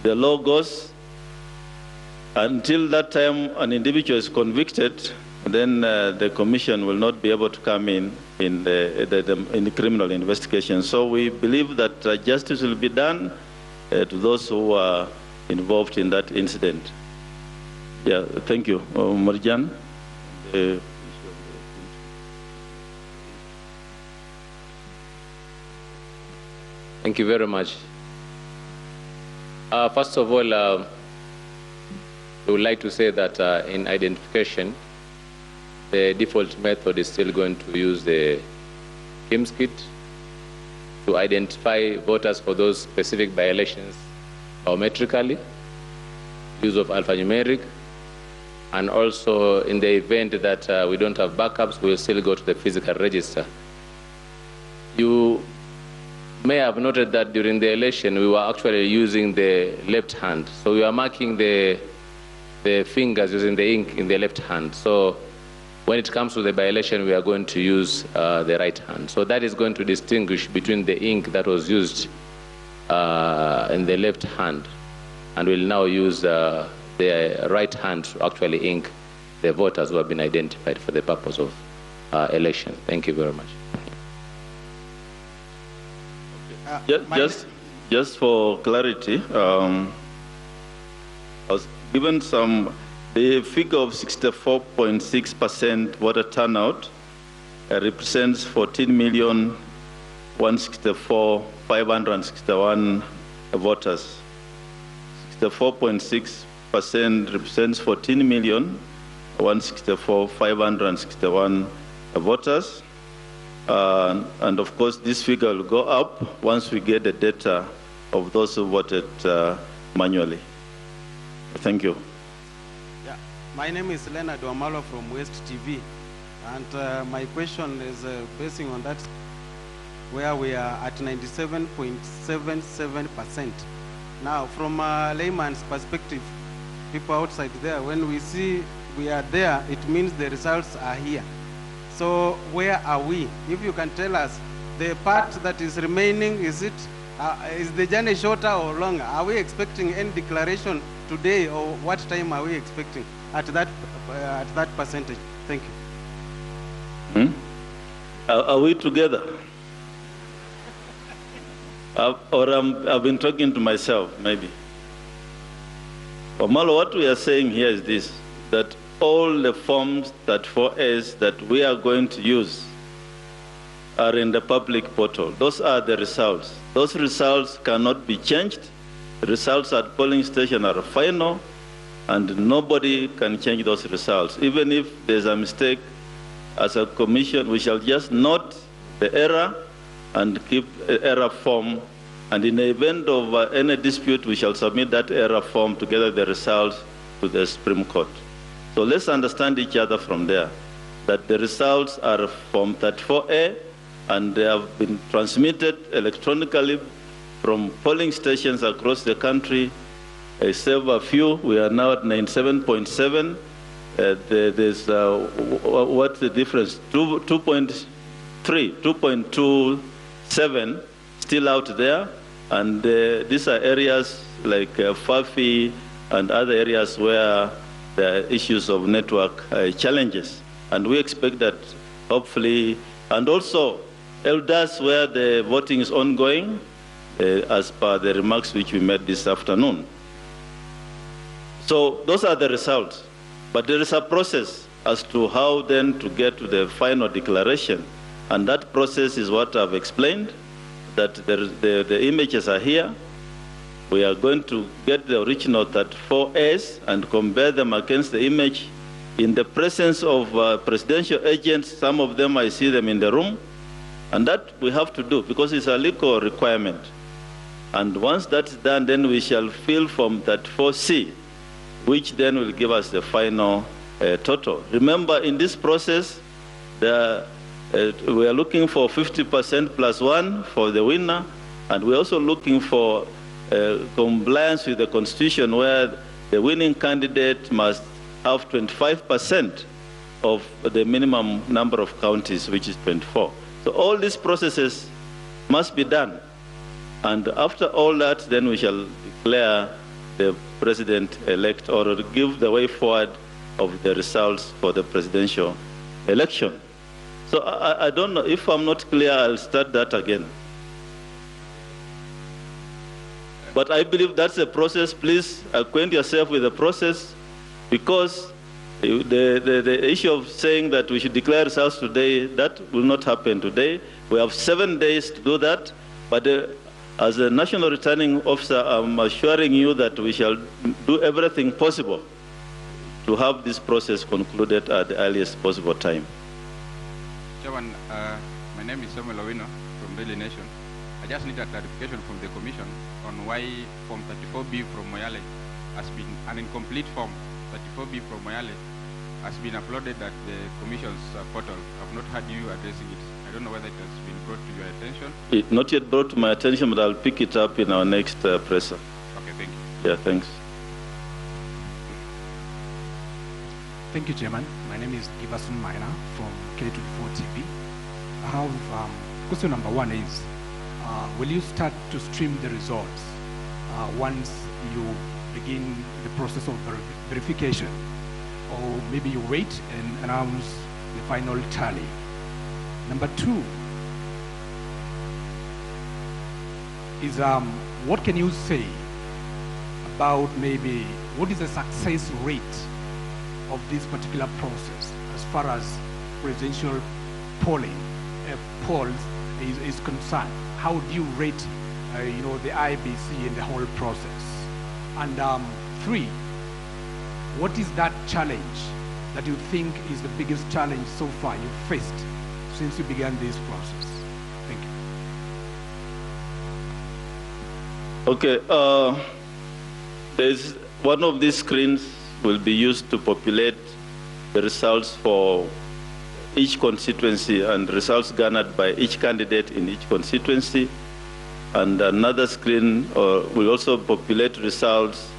law goes, until that time an individual is convicted, then the commission will not be able to come in the criminal investigation. So we believe that justice will be done to those who are involved in that incident. Yeah, thank you. Marjan. Thank you very much. First of all, I would like to say that in identification, the default method is still going to use the KIMS kit to identify voters for those specific by-elections biometrically, use of alphanumeric, and also in the event that we don't have backups, we'll still go to the physical register. You may have noted that during the election, we were actually using the left hand. So we are marking the fingers using the ink in the left hand. So when it comes to the by-election, we are going to use the right hand. So that is going to distinguish between the ink that was used in the left hand, and we'll now use the right hand to actually ink the voters who have been identified for the purpose of election. Thank you very much. Just for clarity, I was given the figure of 64.6% voter turnout represents 14,164,561 voters. 64.6% represents 14,164,561 voters. And of course, this figure will go up once we get the data of those who voted manually. Thank you. Yeah, my name is Leonard Wamalo from West TV, and my question is basing on that, where we are at 97.77%. Now, from a layman's perspective, people outside there, when we see we are there, it means the results are here. So where are we? If you can tell us, the part that is remaining, is the journey shorter or longer? Are we expecting any declaration today, or what time are we expecting at that percentage? Thank you. Are we together? Or I've been talking to myself, maybe. Omalo, what we are saying here is this, that all the forms that 4As that we are going to use are in the public portal. Those are the results. Those results cannot be changed. The results at polling station are final, and nobody can change those results. Even if there's a mistake, as a commission, we shall just note the error and keep the error form. And in the event of any dispute, we shall submit that error form together with the results to the Supreme Court. So let's understand each other from there, that the results are from 34A, and they have been transmitted electronically from polling stations across the country, save a few. We are now at 97.7. There's, what's the difference? 2.3, 2.27 still out there, and these are areas like Fafi and other areas where there are issues of network challenges. And we expect that hopefully, and also elders where the voting is ongoing, as per the remarks which we made this afternoon. So those are the results. But there is a process as to how then to get to the final declaration. And that process is what I've explained, that the images are here. We are going to get the original 34As and compare them against the image in the presence of presidential agents. Some of them, I see them in the room. And that we have to do because it's a legal requirement. And once that's done, then we shall fill from that 4C, which then will give us the final total. Remember, in this process, we are looking for 50% plus 1 for the winner, and we're also looking for compliance with the Constitution, where the winning candidate must have 25% of the minimum number of counties, which is 24. So all these processes must be done. And after all that, then we shall declare the president-elect or give the way forward of the results for the presidential election. So I don't know, if I'm not clear, I'll start that again. But I believe that's the process. Please acquaint yourself with the process, because the issue of saying that we should declare results today, that will not happen today. We have 7 days to do that, but as a national returning officer, I'm assuring you that we shall do everything possible to have this process concluded at the earliest possible time. Chairman, my name is Samuel Owino from Daily Nation. I just need a clarification from the Commission on why Form 34B from Moyale has been an incomplete form. 34B from Moyale has been uploaded at the Commission's portal. I've not heard you addressing it. I don't know whether it has been brought to your attention. It's not yet brought to my attention, but I'll pick it up in our next presser. Okay, thank you. Yeah, thanks. Thank you, Chairman. My name is Giverson Maina from K24 TV. I have question number 1 is, will you start to stream the results once you begin the process of verification? Or maybe you wait and announce the final tally? Number 2 is, what can you say about maybe what is the success rate of this particular process as far as presidential polling polls is concerned? How do you rate, the IBC in the whole process? And 3, what is that challenge that you think is the biggest challenge so far you faced since you began this process? Thank you. Okay, there's one of these screens will be used to populate the results for each constituency and results garnered by each candidate in each constituency. And another screen will also populate results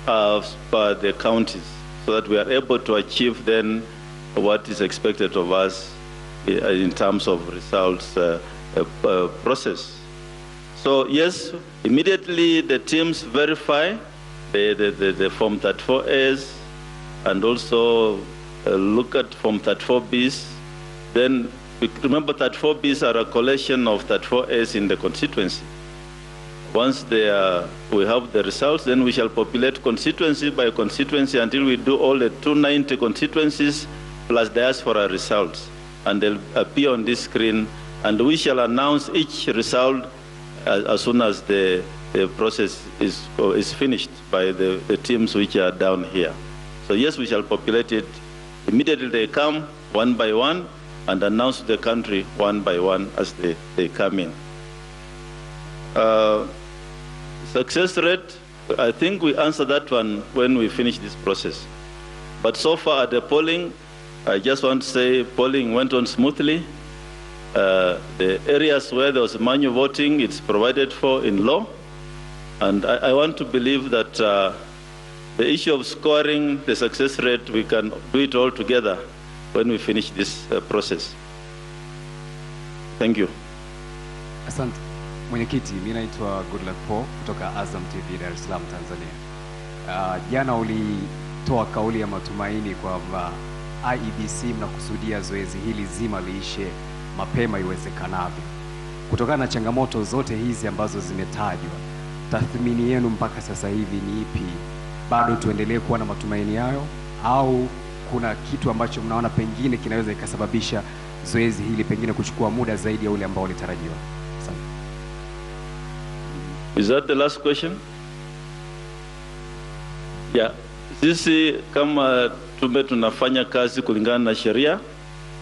by the counties, so that we are able to achieve then what is expected of us in terms of results process. So yes, immediately the teams verify the Form 34As and also look at Form 34Bs. Then remember 34Bs are a collection of 34As in the constituency. Once we have the results, then we shall populate constituency by constituency until we do all the 290 constituencies plus diaspora results. And they'll appear on this screen, and we shall announce each result as soon as the process is finished by the teams which are down here. So yes, we shall populate it. Immediately they come one by one and announce to the country one by one as they come in. Success rate, I think we answered that one when we finish this process. But so far at the polling, I just want to say polling went on smoothly. The areas where there was manual voting, it's provided for in law. And I want to believe that the issue of scoring the success rate, we can do it all together when we finish this process. Thank you. Asante. Mwenyekiti, mimi naitwa Goodluck Paul kutoka Azam TV Dar es Salaam, Tanzania. Jana ulitoa kauli ya matumaini kwamba IEBC mnakusudia zoezi hili zima liishe mapema iwezekanavyo. Kutokana na changamoto zote hizi ambazo zimetajwa, tathmini yenu mpaka sasa hivi ni ipi? Bado tuendelee kuwa na matumaini hayo, au kuna kitu ambacho mnaona pengine kinaweza ikasababisha zoezi hili pengine kuchukua muda zaidi ya ule ambao ulitarajiwa? Is that the last question? Yeah. Sisi kama tume tunafanya kazi kulingana na sheria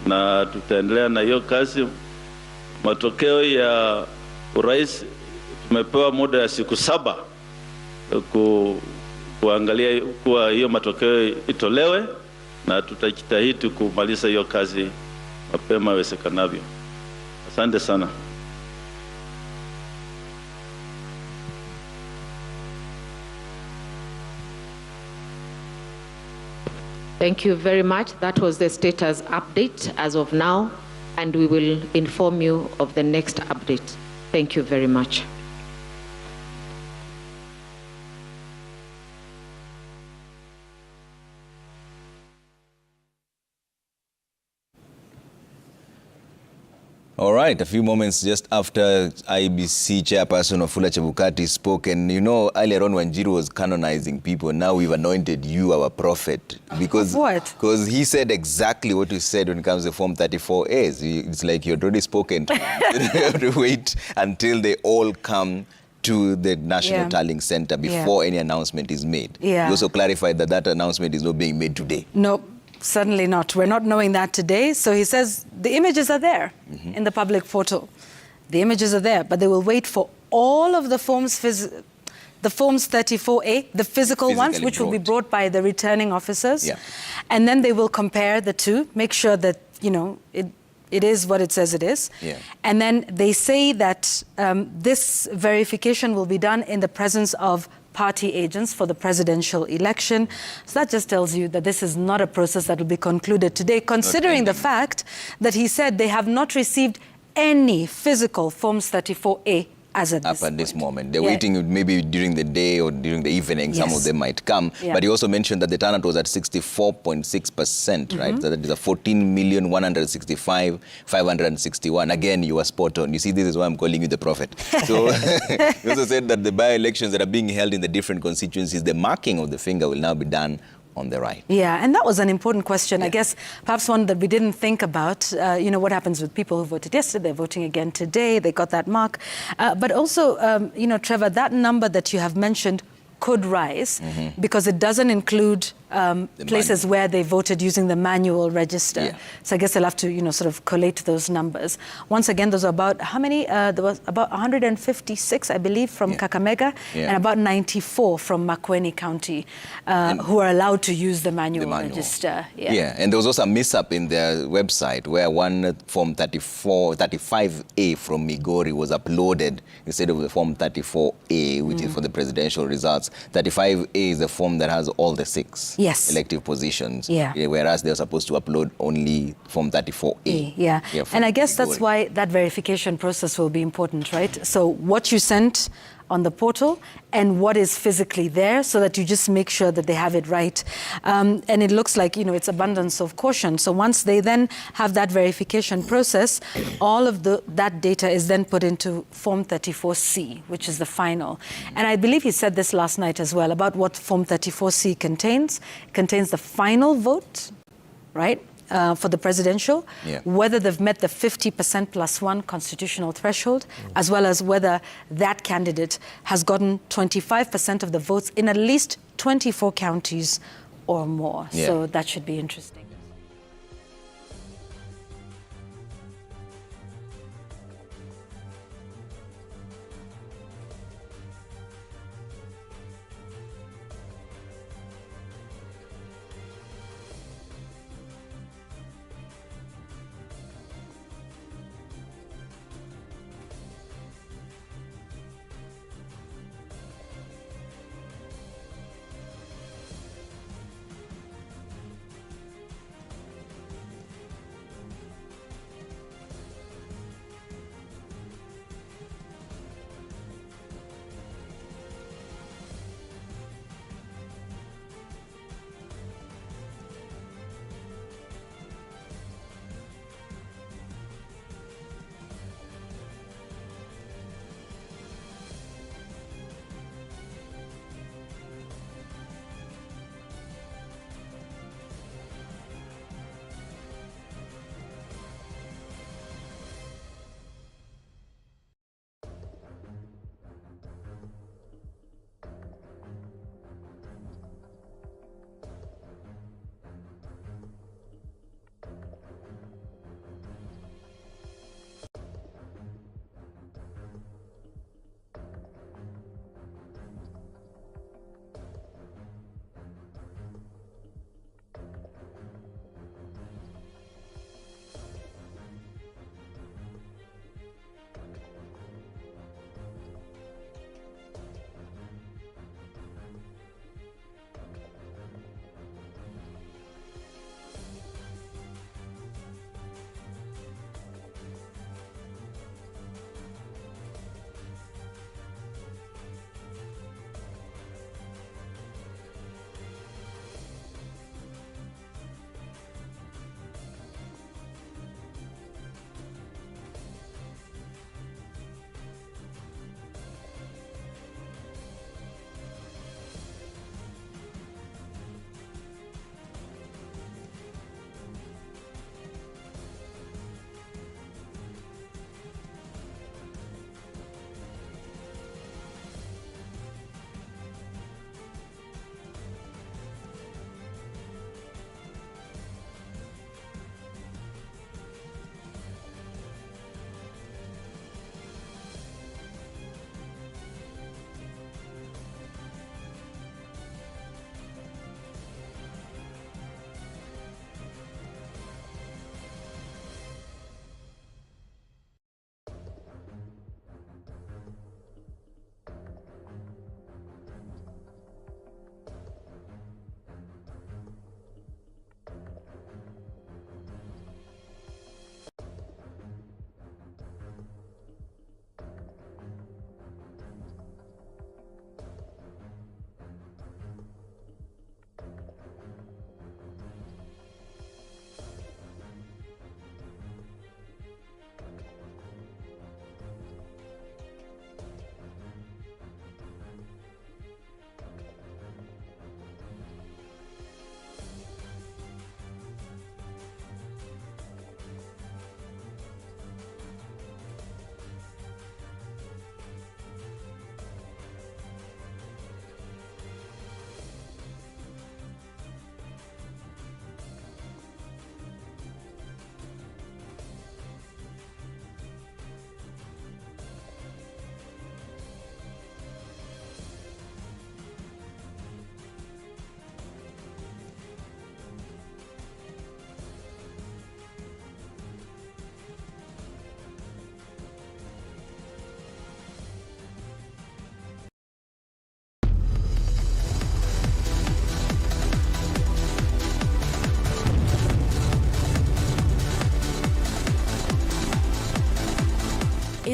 na tutaendelea na hiyo kazi. Matokeo ya urais tumepewa muda ya siku 7 kuangalia kuwa hiyo matokeo itolewe, na tutajitahidi kumaliza hiyo kazi mapema iwezekanavyo. Asante sana. Thank you very much. That was the status update as of now, and we will inform you of the next update. Thank you very much. All right, a few moments just after IBC chairperson Wafula Chebukati spoke, and you know, earlier on when Njiru was canonizing people, now we've anointed you our prophet. Because what? Because he said exactly what you said when it comes to Form 34As. It's like you'd already spoken. You have to wait until they all come to the National Tallying Center before any announcement is made. Yeah. You also clarified that that announcement is not being made today. No. Certainly not. We're not knowing that today. So he says the images are there in the public portal. The images are there, but they will wait for all of the forms, the forms 34A, the physical ones, which will be brought by the returning officers. Yeah. And then they will compare the two, make sure that, you know, it is what it says it is. Yeah. And then they say that this verification will be done in the presence of party agents for the presidential election. So that just tells you that this is not a process that will be concluded today, considering the fact that he said they have not received any physical Forms 34A as at this moment. They're waiting maybe during the day or during the evening. Some of them might come. Yeah. But he also mentioned that the turnout was at 64.6%, right? So that is a 14,165,561. Again, you are spot on. You see, this is why I'm calling you the prophet. So he also said that the by-elections that are being held in the different constituencies, the marking of the finger will now be done on the right. Yeah, and that was an important question. I guess perhaps one that we didn't think about. You know, what happens with people who voted yesterday, they're voting again today, they got that mark. But also, you know, Trevor, that number that you have mentioned could rise because it doesn't include places where they voted using the manual register. Yeah. So I guess they'll have to, you know, sort of collate those numbers. Once again, those are about, how many? There was about 156, I believe, from Kakamega, and about 94 from Makueni County, who are allowed to use the manual register. Yeah, and there was also a mishap in their website where one Form 35A from Migori was uploaded instead of the Form 34A, which is for the presidential results. 35A is the form that has all the 6 elective positions, whereas they're supposed to upload only Form 34A. And I guess that's why that verification process will be important, right? So what you sent on the portal and what is physically there, so that you just make sure that they have it right. And it looks like, you know, it's abundance of caution. So once they then have that verification process, all of that data is then put into Form 34C, which is the final. And I believe he said this last night as well about what Form 34C contains. It contains the final vote, right? For the presidential, whether they've met the 50% +1 constitutional threshold, as well as whether that candidate has gotten 25% of the votes in at least 24 counties or more. So that should be interesting.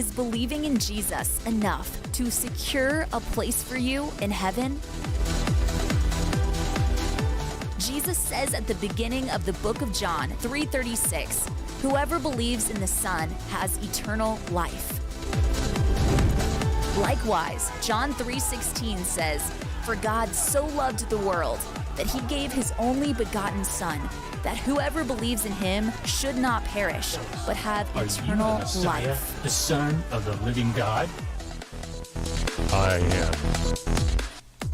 is believing in Jesus enough to secure a place for you in heaven? Jesus says at the beginning of the book of John 3:36, "Whoever believes in the Son has eternal life." Likewise, John 3:16 says, "For God so loved the world that he gave his only begotten Son, that whoever believes in him should not perish, but have eternal life." The Son of the living God? I am.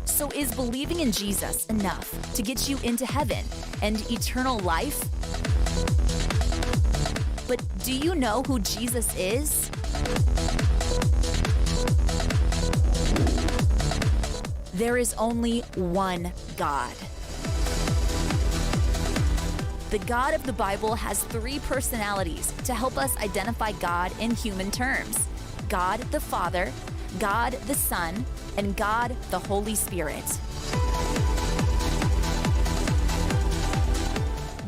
So is believing in Jesus enough to get you into heaven and eternal life? But do you know who Jesus is? There is only one God. The God of the Bible has three personalities to help us identify God in human terms: God the Father, God the Son, and God the Holy Spirit.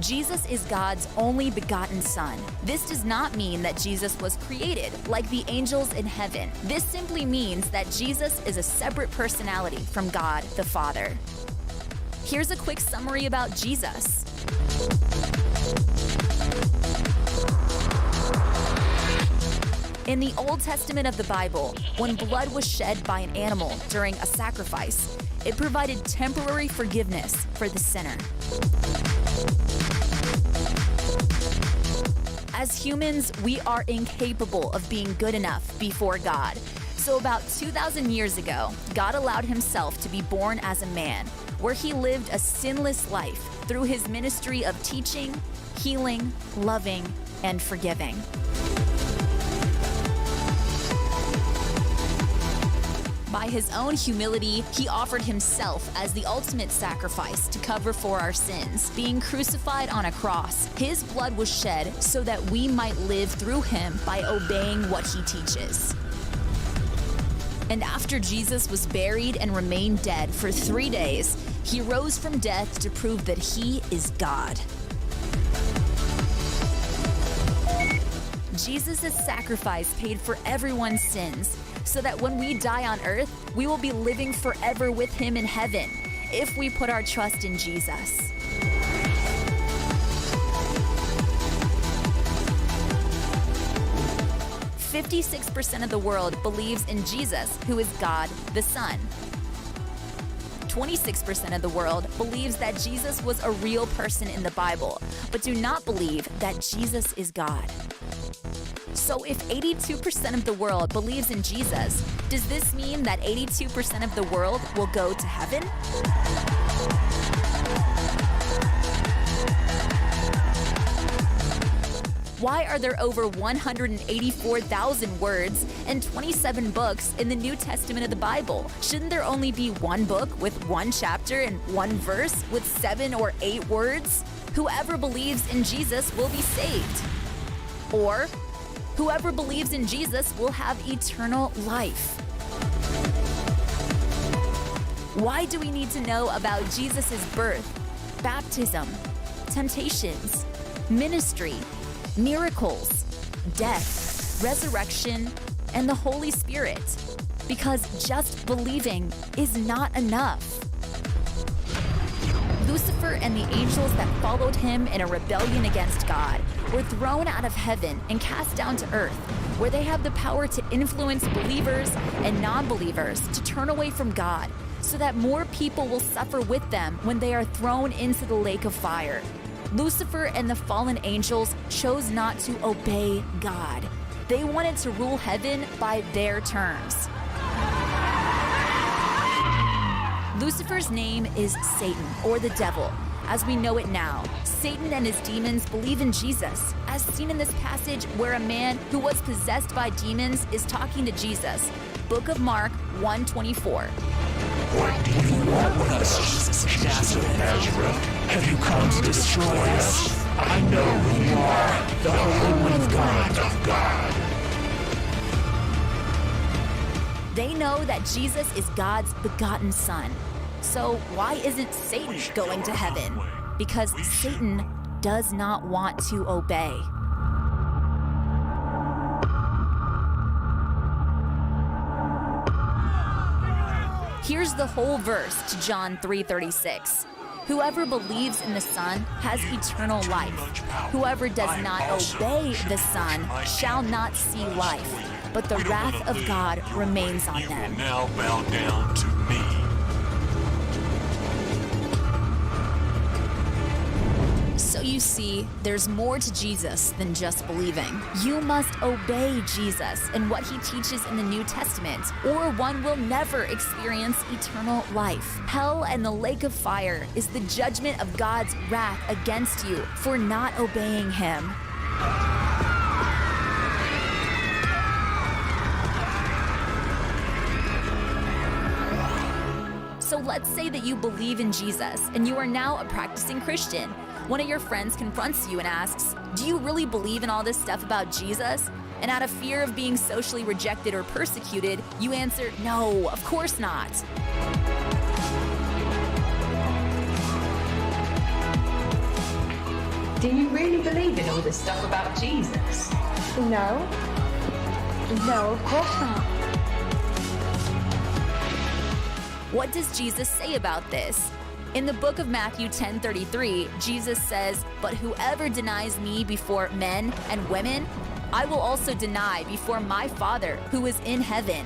Jesus is God's only begotten Son. This does not mean that Jesus was created like the angels in heaven. This simply means that Jesus is a separate personality from God the Father. Here's a quick summary about Jesus. In the Old Testament of the Bible, when blood was shed by an animal during a sacrifice, it provided temporary forgiveness for the sinner. As humans, we are incapable of being good enough before God. So about 2,000 years ago, God allowed himself to be born as a man, where he lived a sinless life through his ministry of teaching, healing, loving, and forgiving. By his own humility, he offered himself as the ultimate sacrifice to cover for our sins. Being crucified on a cross, his blood was shed so that we might live through him by obeying what he teaches. And after Jesus was buried and remained dead for 3 days, he rose from death to prove that he is God. Jesus' sacrifice paid for everyone's sins, so that when we die on earth, we will be living forever with him in heaven, if we put our trust in Jesus. "56% of the world believes in Jesus, who is God the Son. 26% of the world believes that Jesus was a real person in the Bible, but do not believe that Jesus is God." So if 82% of the world believes in Jesus, does this mean that 82% of the world will go to heaven? Why are there over 184,000 words and 27 books in the New Testament of the Bible? Shouldn't there only be one book with one chapter and one verse with 7 or 8 words? Whoever believes in Jesus will be saved. Or, whoever believes in Jesus will have eternal life. Why do we need to know about Jesus' birth, baptism, temptations, ministry, miracles, death, resurrection, and the Holy Spirit? Because just believing is not enough. Lucifer and the angels that followed him in a rebellion against God were thrown out of heaven and cast down to earth, where they have the power to influence believers and non-believers to turn away from God, so that more people will suffer with them when they are thrown into the lake of fire. Lucifer and the fallen angels chose not to obey God. They wanted to rule heaven by their terms. Lucifer's name is Satan, or the devil, as we know it now. Satan and his demons believe in Jesus, as seen in this passage where a man who was possessed by demons is talking to Jesus. Book of Mark 1:24. What do you want with us, Jesus of Nazareth? Have you come to destroy us? I know who you are, the Holy One of God. They know that Jesus is God's begotten Son. So why isn't Satan going to heaven? Because Satan does not want to obey. Here's the whole verse to John 3:36. Whoever believes in the Son has eternal life. Whoever does not obey the Son shall not see life, but the wrath of God remains on them. Now bow down to me. So you see, there's more to Jesus than just believing. You must obey Jesus and what he teaches in the New Testament, or one will never experience eternal life. Hell and the lake of fire is the judgment of God's wrath against you for not obeying him. So let's say that you believe in Jesus and you are now a practicing Christian. One of your friends confronts you and asks, "Do you really believe in all this stuff about Jesus?" And out of fear of being socially rejected or persecuted, you answer, "No, of course not." Do you really believe in all this stuff about Jesus? No. No, of course not. What does Jesus say about this? In the book of Matthew 10:33, Jesus says, "But whoever denies me before men and women, I will also deny before my Father who is in heaven."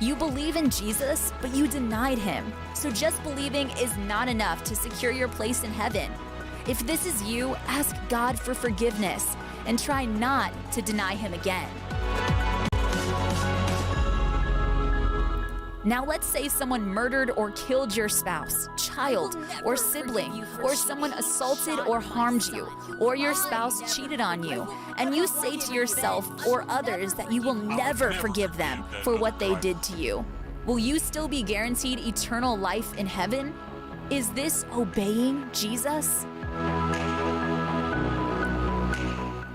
You believe in Jesus, but you denied him. So just believing is not enough to secure your place in heaven. If this is you, ask God for forgiveness and try not to deny him again. Now let's say someone murdered or killed your spouse, child, or sibling, or someone assaulted or harmed you, or your spouse cheated on you, and you say to yourself or others that you will never forgive them for what they did to you. Will you still be guaranteed eternal life in heaven? Is this obeying Jesus?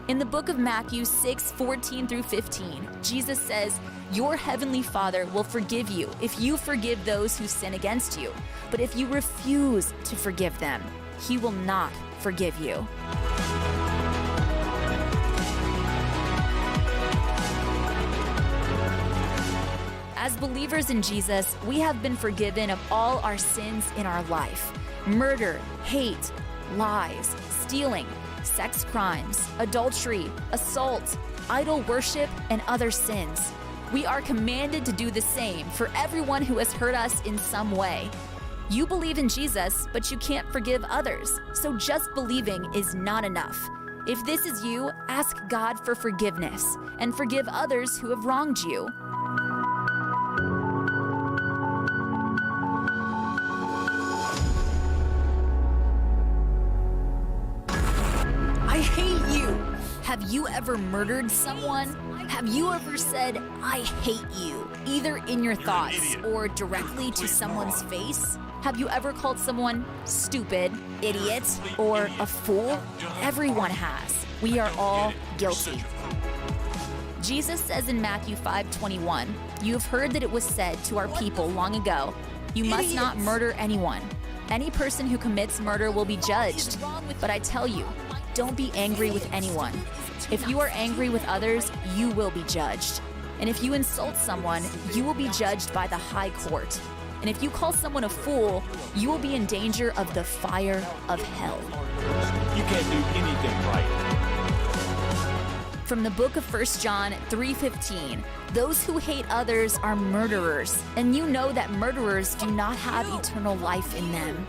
In the book of Matthew 6:14 through 15, Jesus says, "Your heavenly Father will forgive you if you forgive those who sin against you. But if you refuse to forgive them, he will not forgive you." As believers in Jesus, we have been forgiven of all our sins in our life: murder, hate, lies, stealing, sex crimes, adultery, assault, idol worship, and other sins. We are commanded to do the same for everyone who has hurt us in some way. You believe in Jesus, but you can't forgive others, so just believing is not enough. If this is you, ask God for forgiveness and forgive others who have wronged you. I hate you. Have you ever murdered someone? Have you ever said, "I hate you," either in your thoughts or directly to someone's face? Have you ever called someone stupid, idiot, or a fool? Everyone has. We are all guilty. Jesus says in Matthew 5:21, "You have heard that it was said to our people long ago, 'You must not murder anyone. Any person who commits murder will be judged.' But I tell you, don't be angry with anyone. If you are angry with others, you will be judged. And if you insult someone, you will be judged by the high court. And if you call someone a fool, you will be in danger of the fire of hell." You can't do anything right. From the book of 1 John 3:15, "Those who hate others are murderers, and you know that murderers do not have eternal life in them."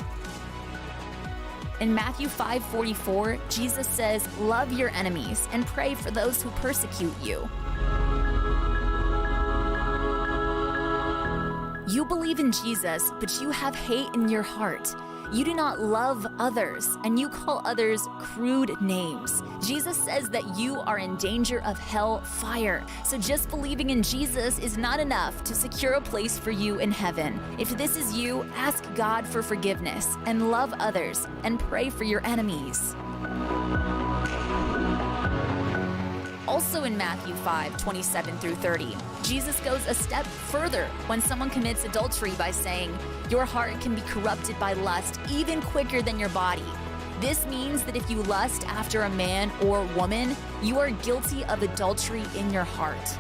In Matthew 5:44, Jesus says, "Love your enemies and pray for those who persecute you." You believe in Jesus, but you have hate in your heart. You do not love others, and you call others crude names. Jesus says that you are in danger of hell fire. So just believing in Jesus is not enough to secure a place for you in heaven. If this is you, ask God for forgiveness and love others and pray for your enemies. Also in Matthew 5:27 through 30, Jesus goes a step further when someone commits adultery by saying, "Your heart can be corrupted by lust even quicker than your body." This means that if you lust after a man or woman, you are guilty of adultery in your heart.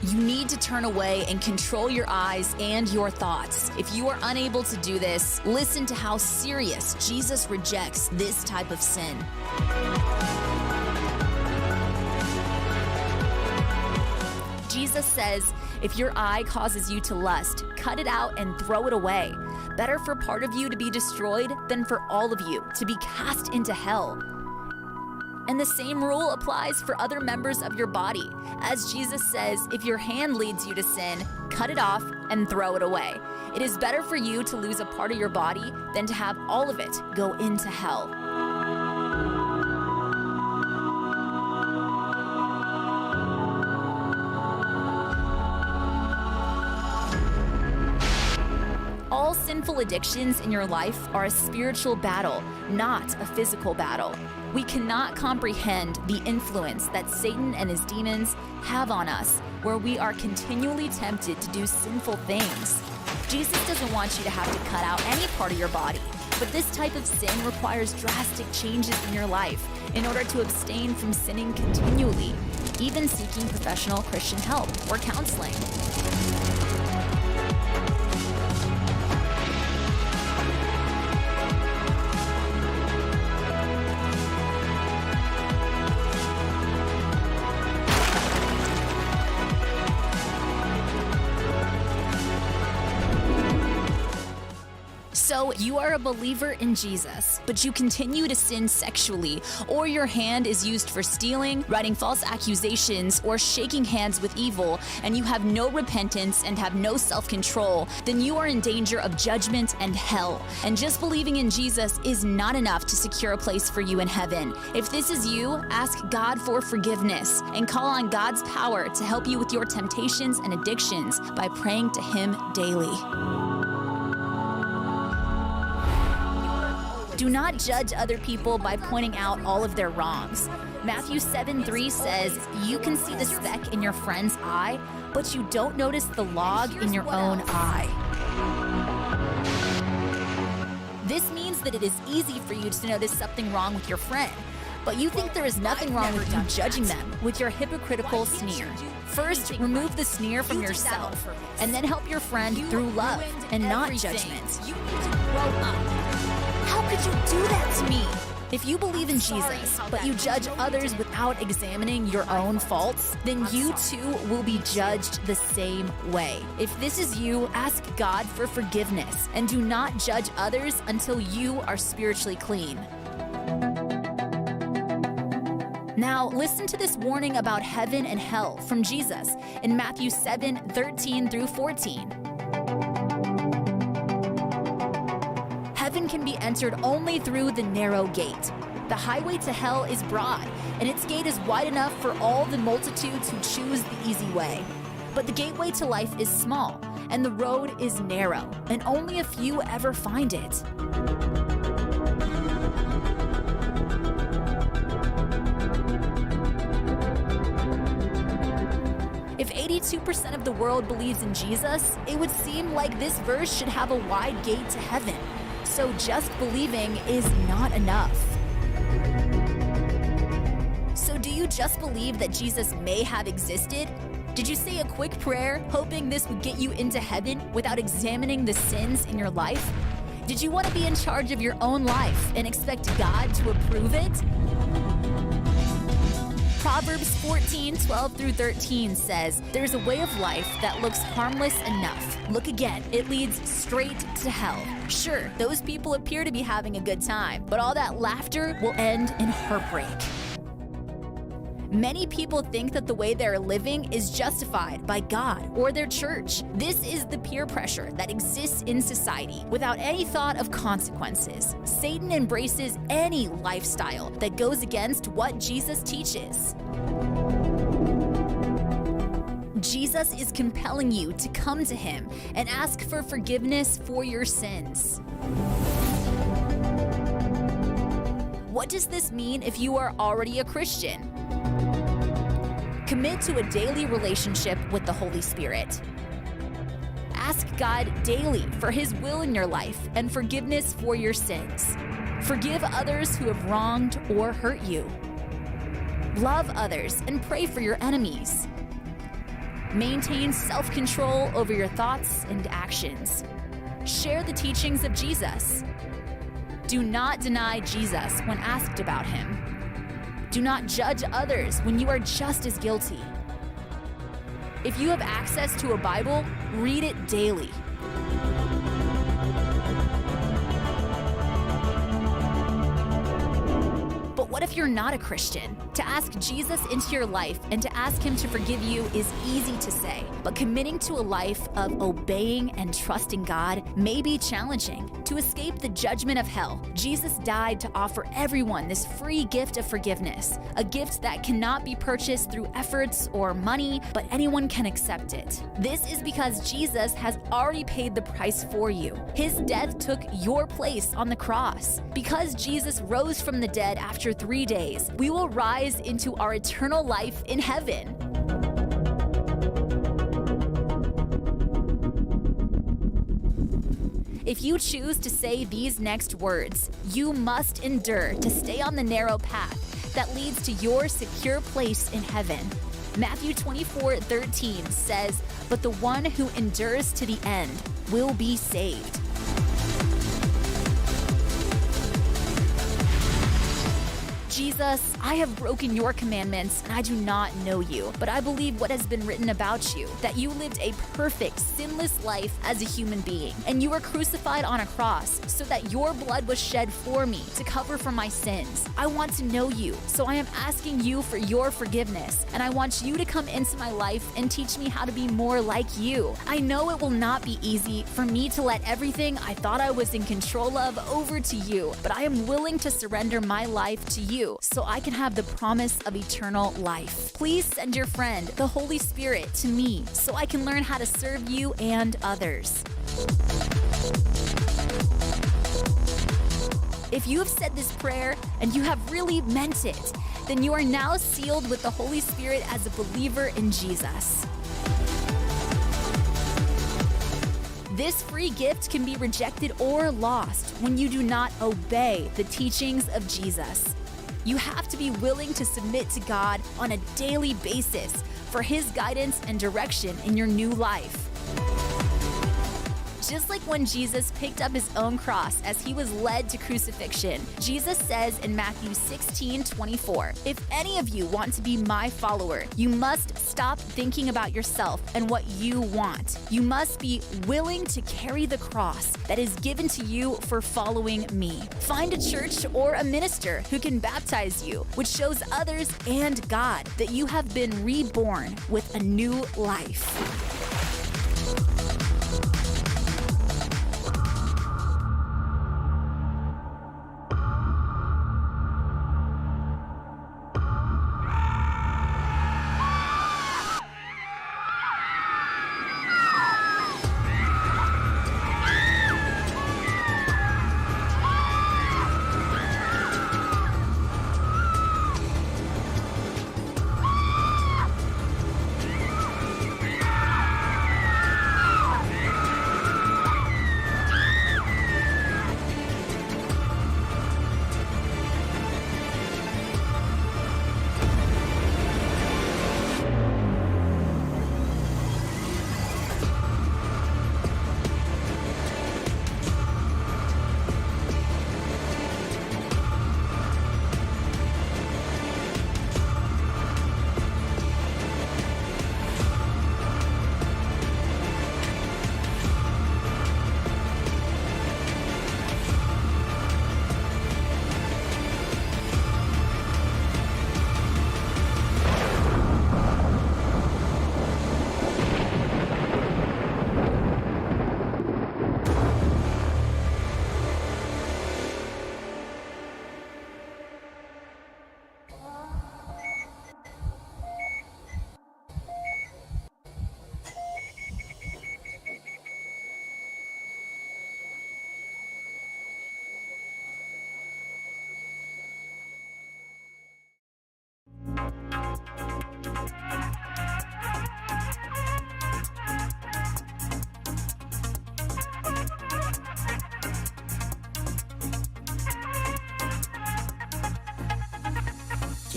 You need to turn away and control your eyes and your thoughts. If you are unable to do this, listen to how serious Jesus rejects this type of sin. Jesus says, if your eye causes you to lust, cut it out and throw it away. Better for part of you to be destroyed than for all of you to be cast into hell. And the same rule applies for other members of your body. As Jesus says, if your hand leads you to sin, cut it off and throw it away. It is better for you to lose a part of your body than to have all of it go into hell. All sinful addictions in your life are a spiritual battle, not a physical battle. We cannot comprehend the influence that Satan and his demons have on us, where we are continually tempted to do sinful things. Jesus doesn't want you to have to cut out any part of your body, but this type of sin requires drastic changes in your life in order to abstain from sinning continually, even seeking professional Christian help or counseling. So you are a believer in Jesus, but you continue to sin sexually, or your hand is used for stealing, writing false accusations, or shaking hands with evil, and you have no repentance and have no self-control, then you are in danger of judgment and hell. And just believing in Jesus is not enough to secure a place for you in heaven. If this is you, ask God for forgiveness and call on God's power to help you with your temptations and addictions by praying to Him daily. Do not judge other people by pointing out all of their wrongs. Matthew 7:3 says, you can see the speck in your friend's eye, but you don't notice the log in your own eye. This means that it is easy for you to notice something wrong with your friend, but you think there is nothing wrong with you judging them with your hypocritical sneer. First, remove the sneer from yourself, and then help your friend through love and not judgment. You need to grow up. How could you do that to me? If you believe in Jesus, but you judge others without examining your own faults, then you too will be judged the same way. If this is you, ask God for forgiveness and do not judge others until you are spiritually clean. Now, listen to this warning about heaven and hell from Jesus in Matthew 7:13 through 14. Heaven can be entered only through the narrow gate. The highway to hell is broad, and its gate is wide enough for all the multitudes who choose the easy way. But the gateway to life is small, and the road is narrow, and only a few ever find it. If 82% of the world believes in Jesus, it would seem like this verse should have a wide gate to heaven. So just believing is not enough. So do you just believe that Jesus may have existed? Did you say a quick prayer hoping this would get you into heaven without examining the sins in your life? Did you want to be in charge of your own life and expect God to approve it? Proverbs 14:12 through 13 says, there's a way of life that looks harmless enough. Look again, it leads straight to hell. Sure, those people appear to be having a good time, but all that laughter will end in heartbreak. Many people think that the way they're living is justified by God or their church. This is the peer pressure that exists in society without any thought of consequences. Satan embraces any lifestyle that goes against what Jesus teaches. Jesus is compelling you to come to Him and ask for forgiveness for your sins. What does this mean if you are already a Christian? Commit to a daily relationship with the Holy Spirit. Ask God daily for His will in your life and forgiveness for your sins. Forgive others who have wronged or hurt you. Love others and pray for your enemies. Maintain self-control over your thoughts and actions. Share the teachings of Jesus. Do not deny Jesus when asked about him. Do not judge others when you are just as guilty. If you have access to a Bible, read it daily. But what if you're not a Christian? To ask Jesus into your life and to ask him to forgive you is easy to say, but committing to a life of obeying and trusting God may be challenging. To escape the judgment of hell, Jesus died to offer everyone this free gift of forgiveness, a gift that cannot be purchased through efforts or money, but anyone can accept it. This is because Jesus has already paid the price for you. His death took your place on the cross. Because Jesus rose from the dead after 3 days, we will rise into our eternal life in heaven. If you choose to say these next words, you must endure to stay on the narrow path that leads to your secure place in heaven. Matthew 24:13 says, "But the one who endures to the end will be saved." Jesus, I have broken your commandments and I do not know you, but I believe what has been written about you, that you lived a perfect, sinless life as a human being, and you were crucified on a cross so that your blood was shed for me to cover for my sins. I want to know you, so I am asking you for your forgiveness, and I want you to come into my life and teach me how to be more like you. I know it will not be easy for me to let everything I thought I was in control of over to you, but I am willing to surrender my life to you, so I can have the promise of eternal life. Please send your friend, the Holy Spirit, to me so I can learn how to serve you and others. If you have said this prayer and you have really meant it, then you are now sealed with the Holy Spirit as a believer in Jesus. This free gift can be rejected or lost when you do not obey the teachings of Jesus. You have to be willing to submit to God on a daily basis for His guidance and direction in your new life. Just like when Jesus picked up his own cross as he was led to crucifixion, Jesus says in Matthew 16:24, "If any of you want to be my follower, you must stop thinking about yourself and what you want. You must be willing to carry the cross that is given to you for following me. Find a church or a minister who can baptize you, which shows others and God that you have been reborn with a new life."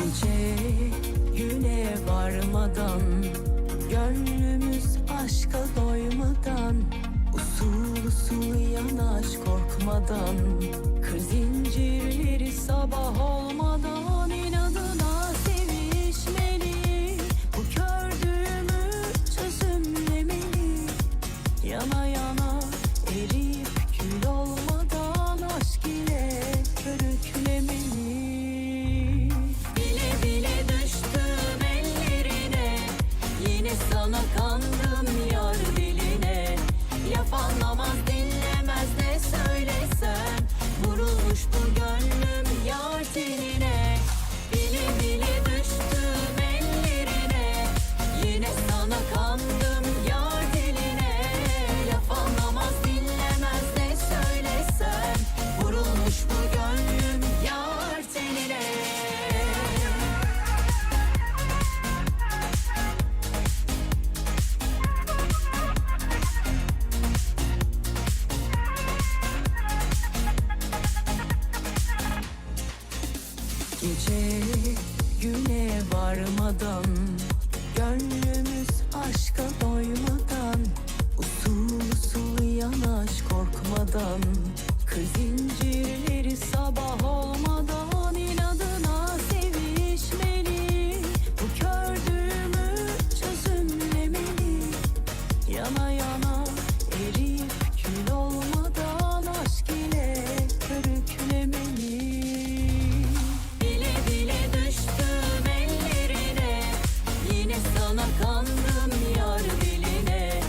Gece güne varmadan, gönlümüz aşka doymadan, usul usul yanaş korkmadan, kır zincirleri sabah olmadan, inadına sevişmeli, bu kördüğümü çözümlemeli, yana yana erip kül olmadan aşk ile körüklemeli. Bile bile düştüm ellerine, yine sana kandım yar diline. Laf anlamaz dinlemez ne söylesem, vurulmuş bu gönlüm yar tenine. Bile bile düştüm ellerine, yine sana kandım yar diline. Laf anlamaz dinlemez ne söylesem, vurulmuş bu gönlüm yar tenine. Gece güne varmadan, gönlümüz aşka doymadan, usul usul yanaş korkmadan, kır zincirleri sabah olmadan, inadına sevişmeli, bu kördüğümü çözümlemeli, yana yana erip kül olmadan aşk ile körüklemeli. Bile bile düştüm ellerine, yine sana kandım yar diline.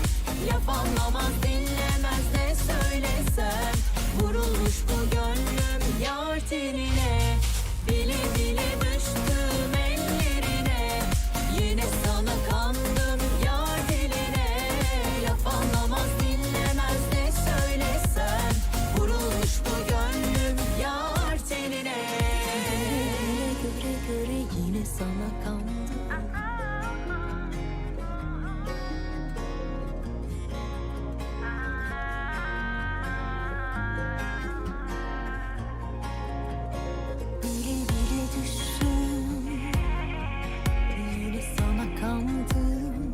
Laf anlamaz dinlemez ne söylesem, vurulmuş bu gönlüm yar tenine. Bile bile düştüm ellerine, yine sana kandım yar diline. Laf anlamaz dinlemez ne söylesem, vurulmuş bu gönlüm yar tenine. Göre göre yine sana kandım. Bile bile düştüm, yine sana kandım.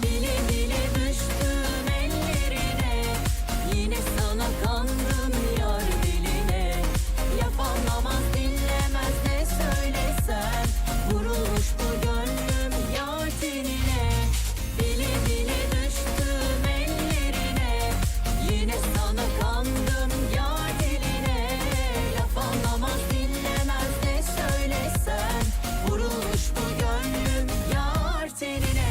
Bile bile düştüm ellerine, yine sana kandım yar diline. Laf anlamaz dinlemez ne söylesem, vurulmuş bu gönlüm yar tenine. Bile bile düştüm ellerine, yine sana kandım yar diline. Laf anlamaz dinlemez ne söylesem, vurulmuş bu gönlüm yar tenine.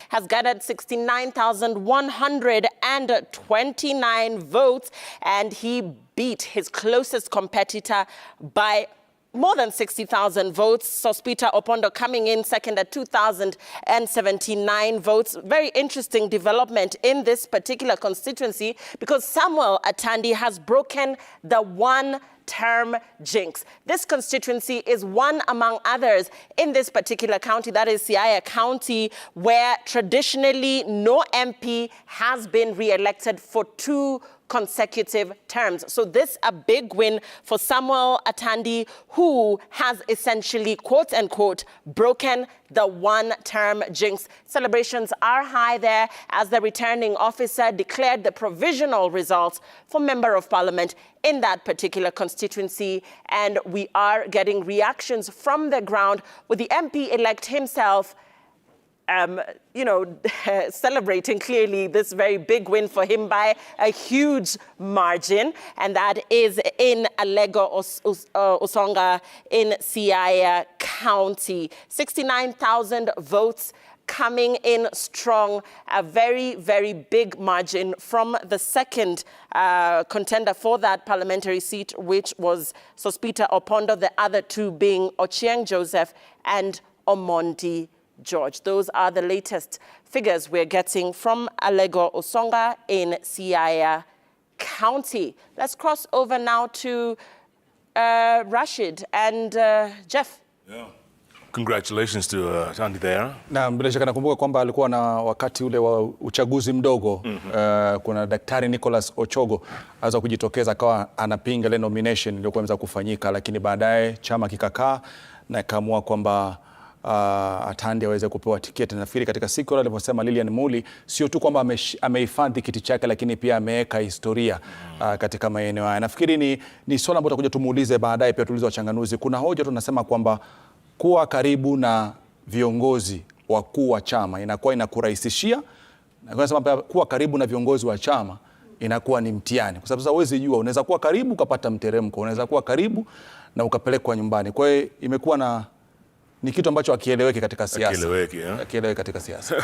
has gathered 69,129 votes, and he beat his closest competitor by more than 60,000 votes. Sospita Opondo coming in second at 2,079 votes. Very interesting development in this particular constituency because Samuel Atandi has broken the one-term jinx. This constituency is one among others in this particular county, that is Siaya County, where traditionally no MP has been re-elected for 2 consecutive terms. So this a big win for Samuel Atandi, who has essentially, quote unquote, broken the one-term jinx. Celebrations are high there as the returning officer declared the provisional results for Member of Parliament in that particular constituency. And we are getting reactions from the ground with the MP-elect himself celebrating clearly this very big win for him by a huge margin, and that is in Alego Osonga in Siaya County. 69,000 votes coming in strong, a very, very big margin from the second contender for that parliamentary seat, which was Sospita Opondo, the other two being Ochieng Joseph and Omondi George. Those are the latest figures we're getting from Alego Osonga in Siaya County. Let's cross over now to Rashid and Jeff. Yeah. Congratulations to Andy there. Na bila shaka nakumbuka kwamba alikuwa na wakati ule wa uchaguzi mdogo kuna Daktari Nicholas Ochogo aweza kujitokeza akawa anapinga ile nomination iliyokuwa imeweza kufanyika, lakini baadaye chama kikakaa na kaamua kwamba Atandi aweze kupewa tiketi. Nafikiri katika siku ile alivyosema Lilian Muli, sio tu kwamba amehifadhi kiti chake, lakini pia ameweka historia katika maeneo haya. Nafikiri ni swala ambalo tutakuja tumuulize baadaye, pia tuulize wachanganuzi. Kuna hoja tunasema kwamba kuwa karibu na viongozi wakuu wa chama inakuwa inakurahisishia, na tunasema kuwa karibu na viongozi wa chama inakuwa ni mtihani, kwa sababu sasa huwezi jua, unaweza kuwa karibu ukapata mteremko, unaweza kuwa karibu na ukapelekwa nyumbani. Kwa hiyo imekuwa ni kitu ambacho akieleweki katika siasa. Akieleweki katika siasa.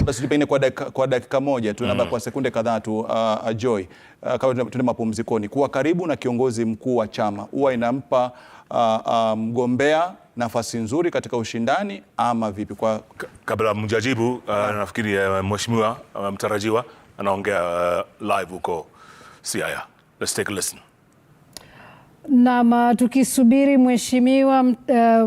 Basi tupeni kwa dakika moja tu, namba kwa sekunde kadhaa tu, Joy, kama tunde mapumzikoni. Kuwa karibu na kiongozi mkuu wa chama huwa inampa mgombea nafasi nzuri katika ushindani ama vipi? Kabla mjajibu, nafikiri mheshimiwa mtarajiwa anaongea live huko Siaya. Let's take a listen. Na tukisubiri mheshimiwa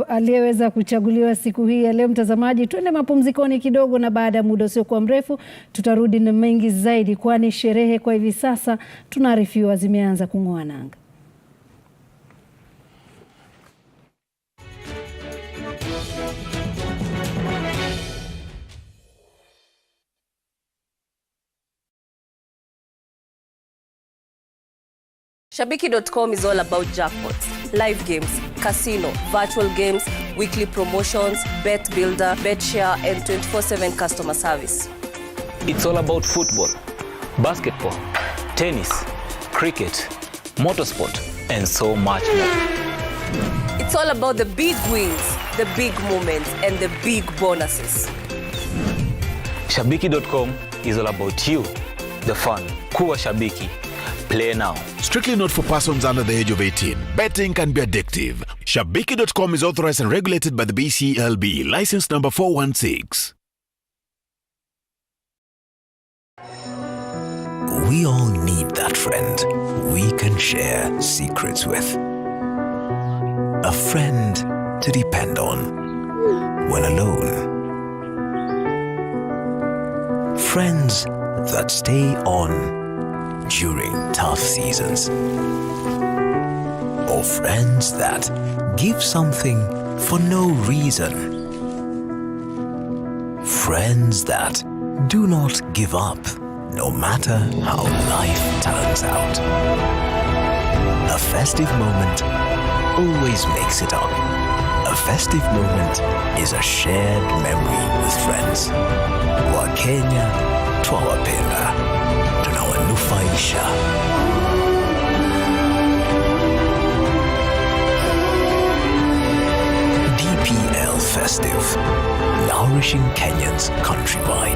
aliyeweza kuchaguliwa siku hii ya leo, mtazamaji, tuende mapumzikoni kidogo, na baada ya muda usiokuwa mrefu tutarudi na mengi zaidi, kwani sherehe kwa hivi sasa tunaarifiwa zimeanza kung'oa nanga. Shabiki.com is all about jackpots, live games, casino, virtual games, weekly promotions, bet builder, bet share, and 24/7 customer service. It's all about football, basketball, tennis, cricket, motorsport, and so much more. It's all about the big wins, the big moments, and the big bonuses. Shabiki.com is all about you, the fun. Kuwa Shabiki. Play now. Strictly not for persons under the age of 18. Betting can be addictive. Shabiki.com is authorized and regulated by the BCLB. License number 416. We all need that friend we can share secrets with. A friend to depend on when alone. Friends that stay on during tough seasons. Or friends that give something for no reason. Friends that do not give up no matter how life turns out. A festive moment always makes it up. A festive moment is a shared memory with friends. Wakenya twawapenda. Tunawanufaisha. DPL Fest. festive, nourishing Kenyans countrywide.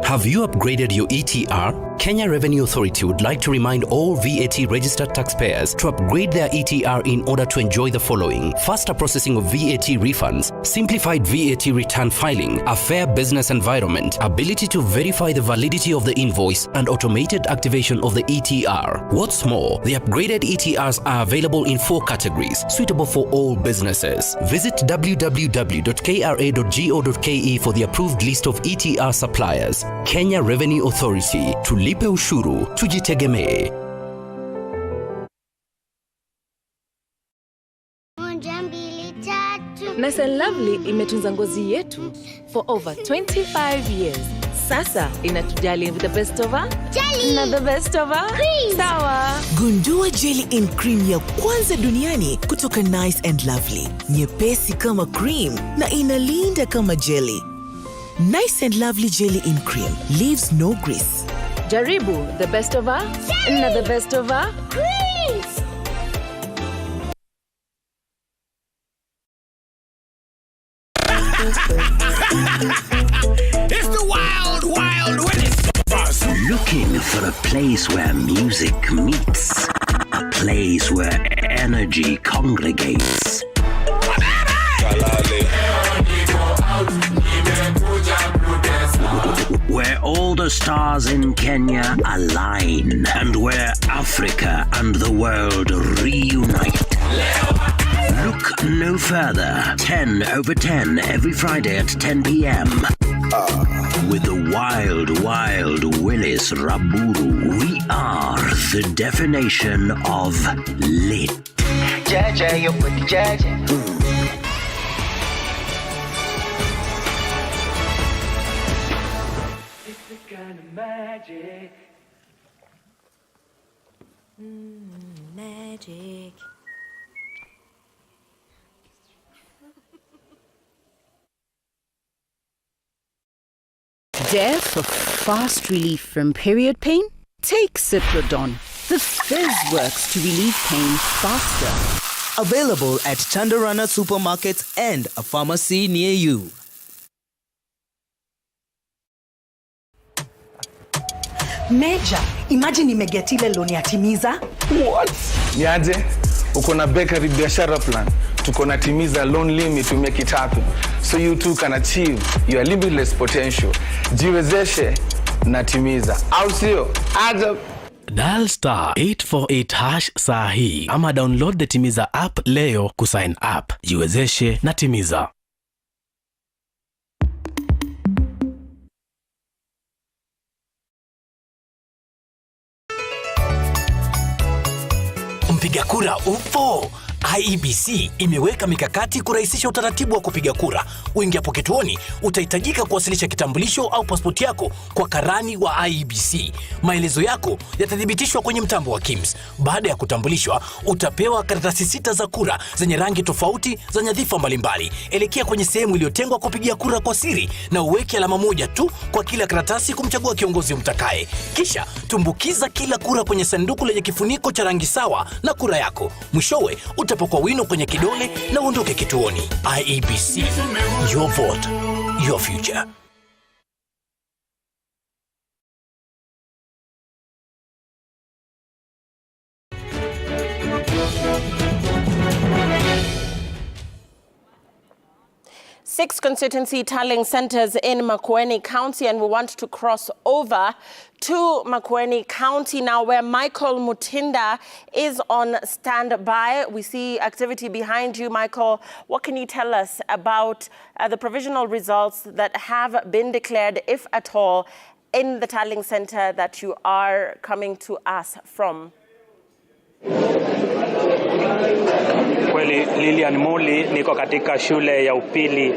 Have you upgraded your ETR? Kenya Revenue Authority would like to remind all VAT registered taxpayers to upgrade their ETR in order to enjoy the following: faster processing of VAT refunds, simplified VAT return filing, a fair business environment, ability to verify the validity of the invoice, and automated activation of the ETR. What's more, the upgraded ETRs are available in 4 categories, suitable for all businesses. Visit www.kra.go.ke for the approved list of ETR suppliers. Kenya Revenue Authority, tulipe ushuru, tujitegemee. Nice and Lovely imetunza ngozi yetu for over 25 years. Sasa inatujali with the best of jelly na the best of cream. Sawa. Gundua jelly in cream ya kwanza duniani kutoka Nice and Lovely. Nyepesi kama cream na inalinda kama jelly. Nice and Lovely jelly in cream leaves no grease. Jaribu the best of na the best of cream. It's the wild, wild Willis. Looking for a place where music meets, a place where energy congregates. Where all the stars in Kenya align, and where Africa and the world reunite. Look no further. 10 over 10 every Friday at 10 p.m. With the wild, wild Willis Raburu. We are the definition of lit. Jaja, you put the jaja. It's the kind of magic. Magic. Dare for fast relief from period pain? Take Ciprodon. The fizz works to relieve pain faster. Available at Chandarana supermarkets and a pharmacy near you. Meja, imagine nimegeti ile loan ya Timiza. What? Niaje? Uko na bakery biashara plan. Tuko na Timiza loan limit to make it happen. So you too can achieve your limitless potential. Jiwezeshe na Timiza. Au sio? Aja. Dial *848# sahi ama download the Timiza app leo kusign up. Jiwezeshe na Timiza. Mpiga kura upo. IEBC imeweka mikakati kurahisisha utaratibu wa kupiga kura. Uingiapo kituoni utahitajika kuwasilisha kitambulisho au pasipoti yako kwa karani wa IEBC. Maelezo yako yatathibitishwa kwenye mtambo wa KIMS. Baada ya kutambulishwa, utapewa karatasi 6 za kura zenye rangi tofauti za nyadhifa mbalimbali. Elekea kwenye sehemu iliyotengwa kupigia kura kwa siri na uweke alama moja tu kwa kila karatasi kumchagua kiongozi umtakaye. Kisha tumbukiza kila kura kwenye sanduku lenye kifuniko cha rangi sawa na kura yako. Mwishowe utapokwa wino kwenye kidole na uondoke kituoni. IEBC, your vote, your future. Six constituency tallying centers in Makueni County, and we want to cross over to Makueni County now, where Michael Mutinda is on standby. We see activity behind you, Michael. What can you tell us about the provisional results that have been declared, if at all, in the tallying center that you are coming to us from? Kweli Lilian Muli, niko katika shule ya upili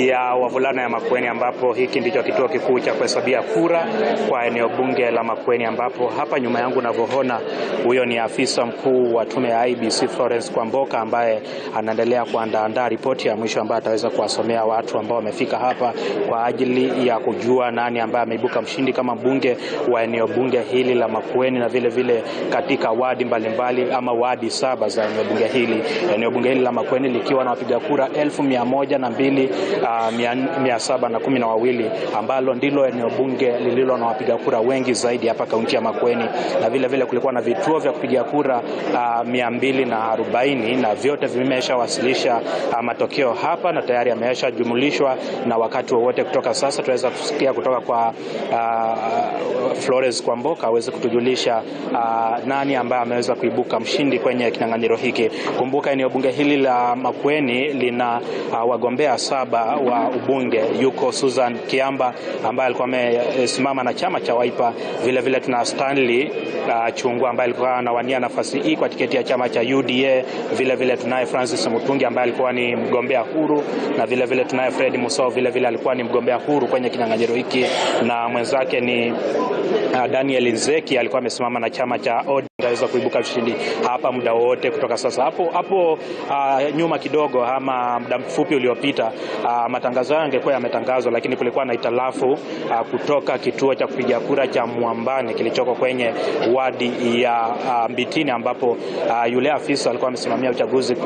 ya wavulana ya Makueni, ambapo hiki ndicho kituo kikuu cha kuhesabia kura kwa eneo bunge la Makueni, ambapo hapa nyuma yangu unavyoona, huyo ni afisa mkuu wa tume ya IEBC Florence Kwamboka, ambaye anaendelea kuandaa ripoti ya mwisho ambayo ataweza kuwasomea watu ambao wamefika hapa kwa ajili ya kujua nani ambaye ameibuka mshindi kama mbunge wa eneo bunge hili la Makueni, na vile vile katika wadi mbalimbali ama wadi 7 za eneo bunge hili. eneo bunge hili la Makueni likiwa na wapiga kura 101,712 ambalo ndilo eneo bunge lililo na wapiga kura wengi zaidi hapa kaunti ya Makueni, na vile vile kulikuwa na vituo vya kupiga kura 240 na vyote vimeshawasilisha matokeo hapa na tayari yameshajumulishwa, na wakati wowote kutoka sasa tunaweza kusikia kutoka kwa Flores Kwamboka aweze kutujulisha nani ambaye ameweza kuibuka mshindi kwenye kinyang'anyiro hiki. Kumbuka eneo bunge hili la Makueni lina wagombea 7 wa ubunge. Yuko Susan Kiamba ambaye alikuwa amesimama na chama cha Wiper. Vile vile tuna Stanley Chungwa ambaye alikuwa anawania nafasi hii kwa tiketi ya chama cha UDA. Vile vile tunaye Francis Mutungi ambaye alikuwa ni mgombea huru, na vile vile tunaye Fred Musau vile vile alikuwa ni mgombea huru kwenye kinyang'anyiro hiki, na mwenzake ni Daniel Nzeki alikuwa amesimama na chama cha ODM. Aweza kuibuka mshindi hapa muda wote kutoka sasa. Hapo nyuma kidogo ama muda mfupi uliopita matangazo yangekuwa yametangazwa, lakini kulikuwa na italafu kutoka kituo cha kupiga kura cha Mwambani kilichoko kwenye wadi ya Mbitini, ambapo yule afisa alikuwa amesimamia uchaguzi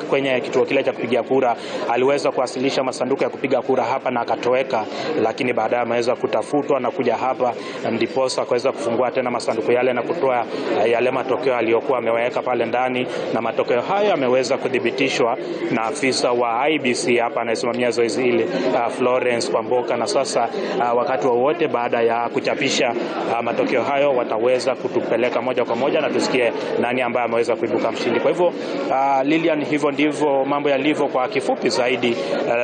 kwenye kituo kile cha kupiga kura aliweza kuwasilisha masanduku ya kupiga kura hapa na akatoweka, lakini baadaye ameweza kutafutwa na kuja hapa, ndipo akaweza kufungua tena masanduku yale na kutoa yale matokeo aliyokuwa ameweka pale ndani, na matokeo hayo yameweza kudhibitishwa na afisa wa IBC hapa anayesimamia zoezi hili Florence Kwamboka, na sasa wakati wowote baada ya kuchapisha matokeo hayo wataweza kutupeleka moja kwa moja na tusikie nani ambaye ameweza kuibuka mshindi. Kwa hivyo Lilian, hivyo ndivyo mambo yalivyo kwa kifupi zaidi,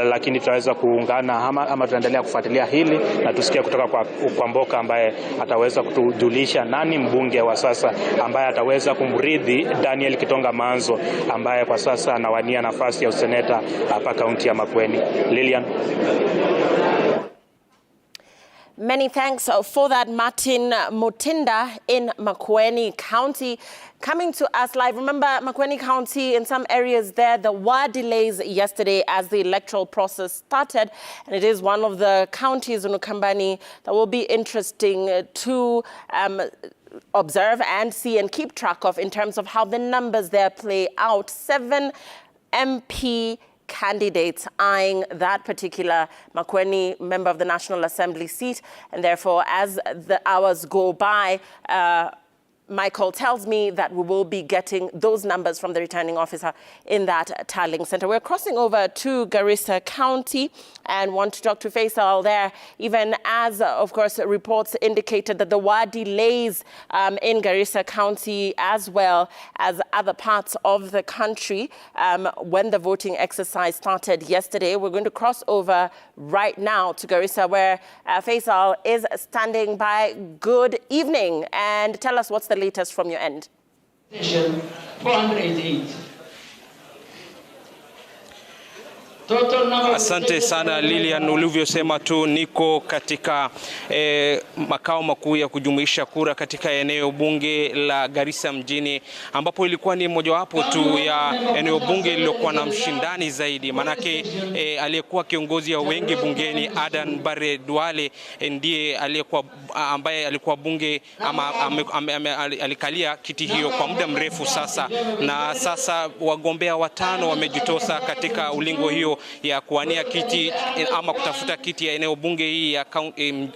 lakini tutaweza kuungana ama tunaendelea kufuatilia hili na tusikie kutoka kwa Kwamboka ambaye ataweza kutujulisha nani mbunge wa sasa ambaye ataweza kumridhi Daniel Kitonga Manzo ambaye kwa sasa anawania nafasi ya useneta hapa kaunti ya Makueni. Lilian. Many thanks for that, Martin Mutinda in Makueni County. Coming to us live. Remember, Makueni County, in some areas there, there were delays yesterday as the electoral process started. And it is one of the counties in Ukambani that will be interesting to observe and see and keep track of in terms of how the numbers there play out. 7 MP candidates eyeing that particular Makueni member of the National Assembly seat. And therefore, as the hours go by, Michael tells me that we will be getting those numbers from the returning officer in that tallying center. We're crossing over to Garissa County and want to talk to Faisal there, even as, of course, reports indicated that there were delays in Garissa County as well as other parts of the country when the voting exercise started yesterday. We're going to cross over right now to Garissa, where Faisal is standing by. Good evening, and tell us what's the latest from your end. 488. Asante sana Lilian, ulivyosema tu niko katika makao makuu ya kujumuisha kura katika eneo bunge la Garissa mjini, ambapo ilikuwa ni mojawapo tu ya eneo bunge lililokuwa na mshindani zaidi, manake aliyekuwa kiongozi wa wengi bungeni Adan Bare Duale ndiye ambaye alikuwa bunge ama alikalia kiti hiyo kwa muda mrefu sasa, na sasa wagombea 5 wamejitosa katika ulingo hiyo ya kuwania kiti ama kutafuta kiti ya eneo bunge hii ya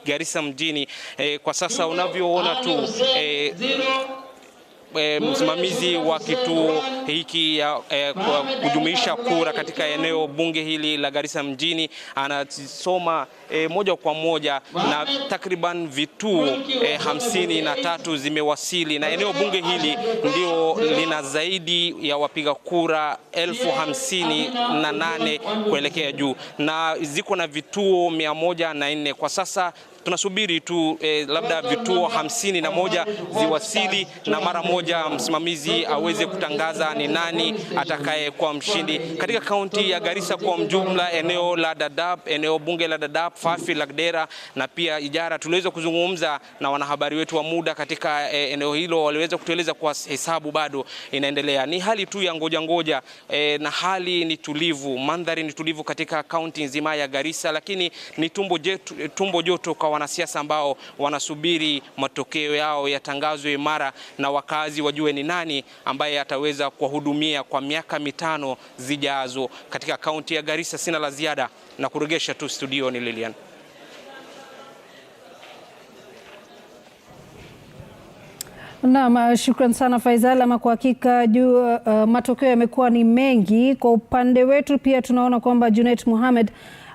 Garissa mjini. Kwa sasa unavyoona tu msimamizi wa kituo hiki ya kujumuisha kura katika eneo bunge hili la Garissa mjini anasoma moja kwa moja, na takriban vituo 53 zimewasili, na eneo bunge hili ndio lina zaidi ya wapiga kura 58,000 kuelekea juu, na ziko na vituo 104 kwa sasa. Tunasubiri tu labda vituo 51 ziwasili na mara moja msimamizi aweze kutangaza ni nani atakaye kwa mshindi katika kaunti ya Garissa kwa mjumla. Eneo la Dadaab, eneo bunge la Dadaab, Fafi, Lagdera na pia Ijara. Tuliweza kuzungumza na wanahabari wetu wa muda katika eneo hilo, waliweza kutueleza kwa hesabu bado inaendelea. Ni hali tu ya ngoja na hali ni tulivu, mandhari ni tulivu katika kaunti nzima ya Garissa, lakini ni tumbo joto kwa wanasiasa ambao wanasubiri matokeo yao yatangazwe mara na wakazi wajue ni nani ambaye ataweza kuwahudumia kwa miaka 5 zijazo katika kaunti ya Garissa. Sina la ziada na kuregesha tu studioni Lilian. Naam, shukran sana Faisal. Ama kwa hakika matokeo yamekuwa ni mengi. Kwa upande wetu pia tunaona kwamba Junet Mohamed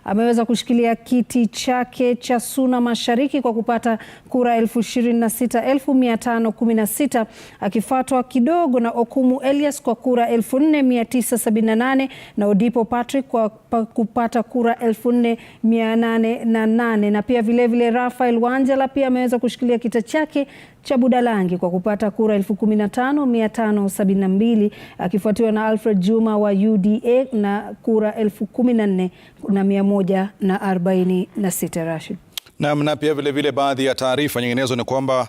ameweza kushikilia kiti chake cha Suna Mashariki kwa kupata kura 26,516 akifuatwa kidogo na Okumu Elias kwa kura 4,978 na Odipo Patrick kwa kupata kura 4,808 na pia vile Rafael Wanjala pia ameweza kushikilia kiti chake cha Budalangi kwa kupata kura 15,572 akifuatiwa na Alfred Juma wa UDA na kura 14,146. Rashid. Na pia vile baadhi ya taarifa nyinginezo ni kwamba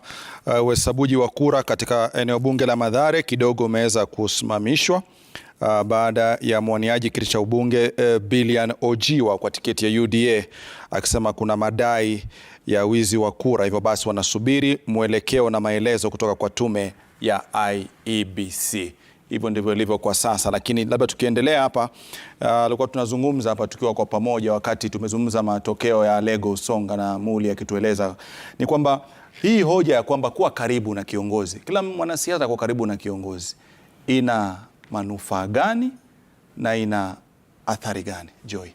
uhesabuji wa kura katika eneo bunge la Mathare kidogo umeweza kusimamishwa baada ya mwaniaji kiti cha ubunge Billian Ojiwa kwa tiketi ya UDA akisema kuna madai ya wizi wa kura, hivyo basi wanasubiri mwelekeo na maelezo kutoka kwa tume ya IEBC. Hivyo ndivyo ilivyo kwa sasa, lakini labda tukiendelea hapa, alikuwa tunazungumza hapa tukiwa kwa pamoja wakati tumezungumza matokeo ya Lego Usonga na Muli akitueleza ni kwamba hii hoja ya kwamba kuwa karibu na kiongozi, kila mwanasiasa kwa karibu na kiongozi, ina manufaa gani na ina athari gani? Joy.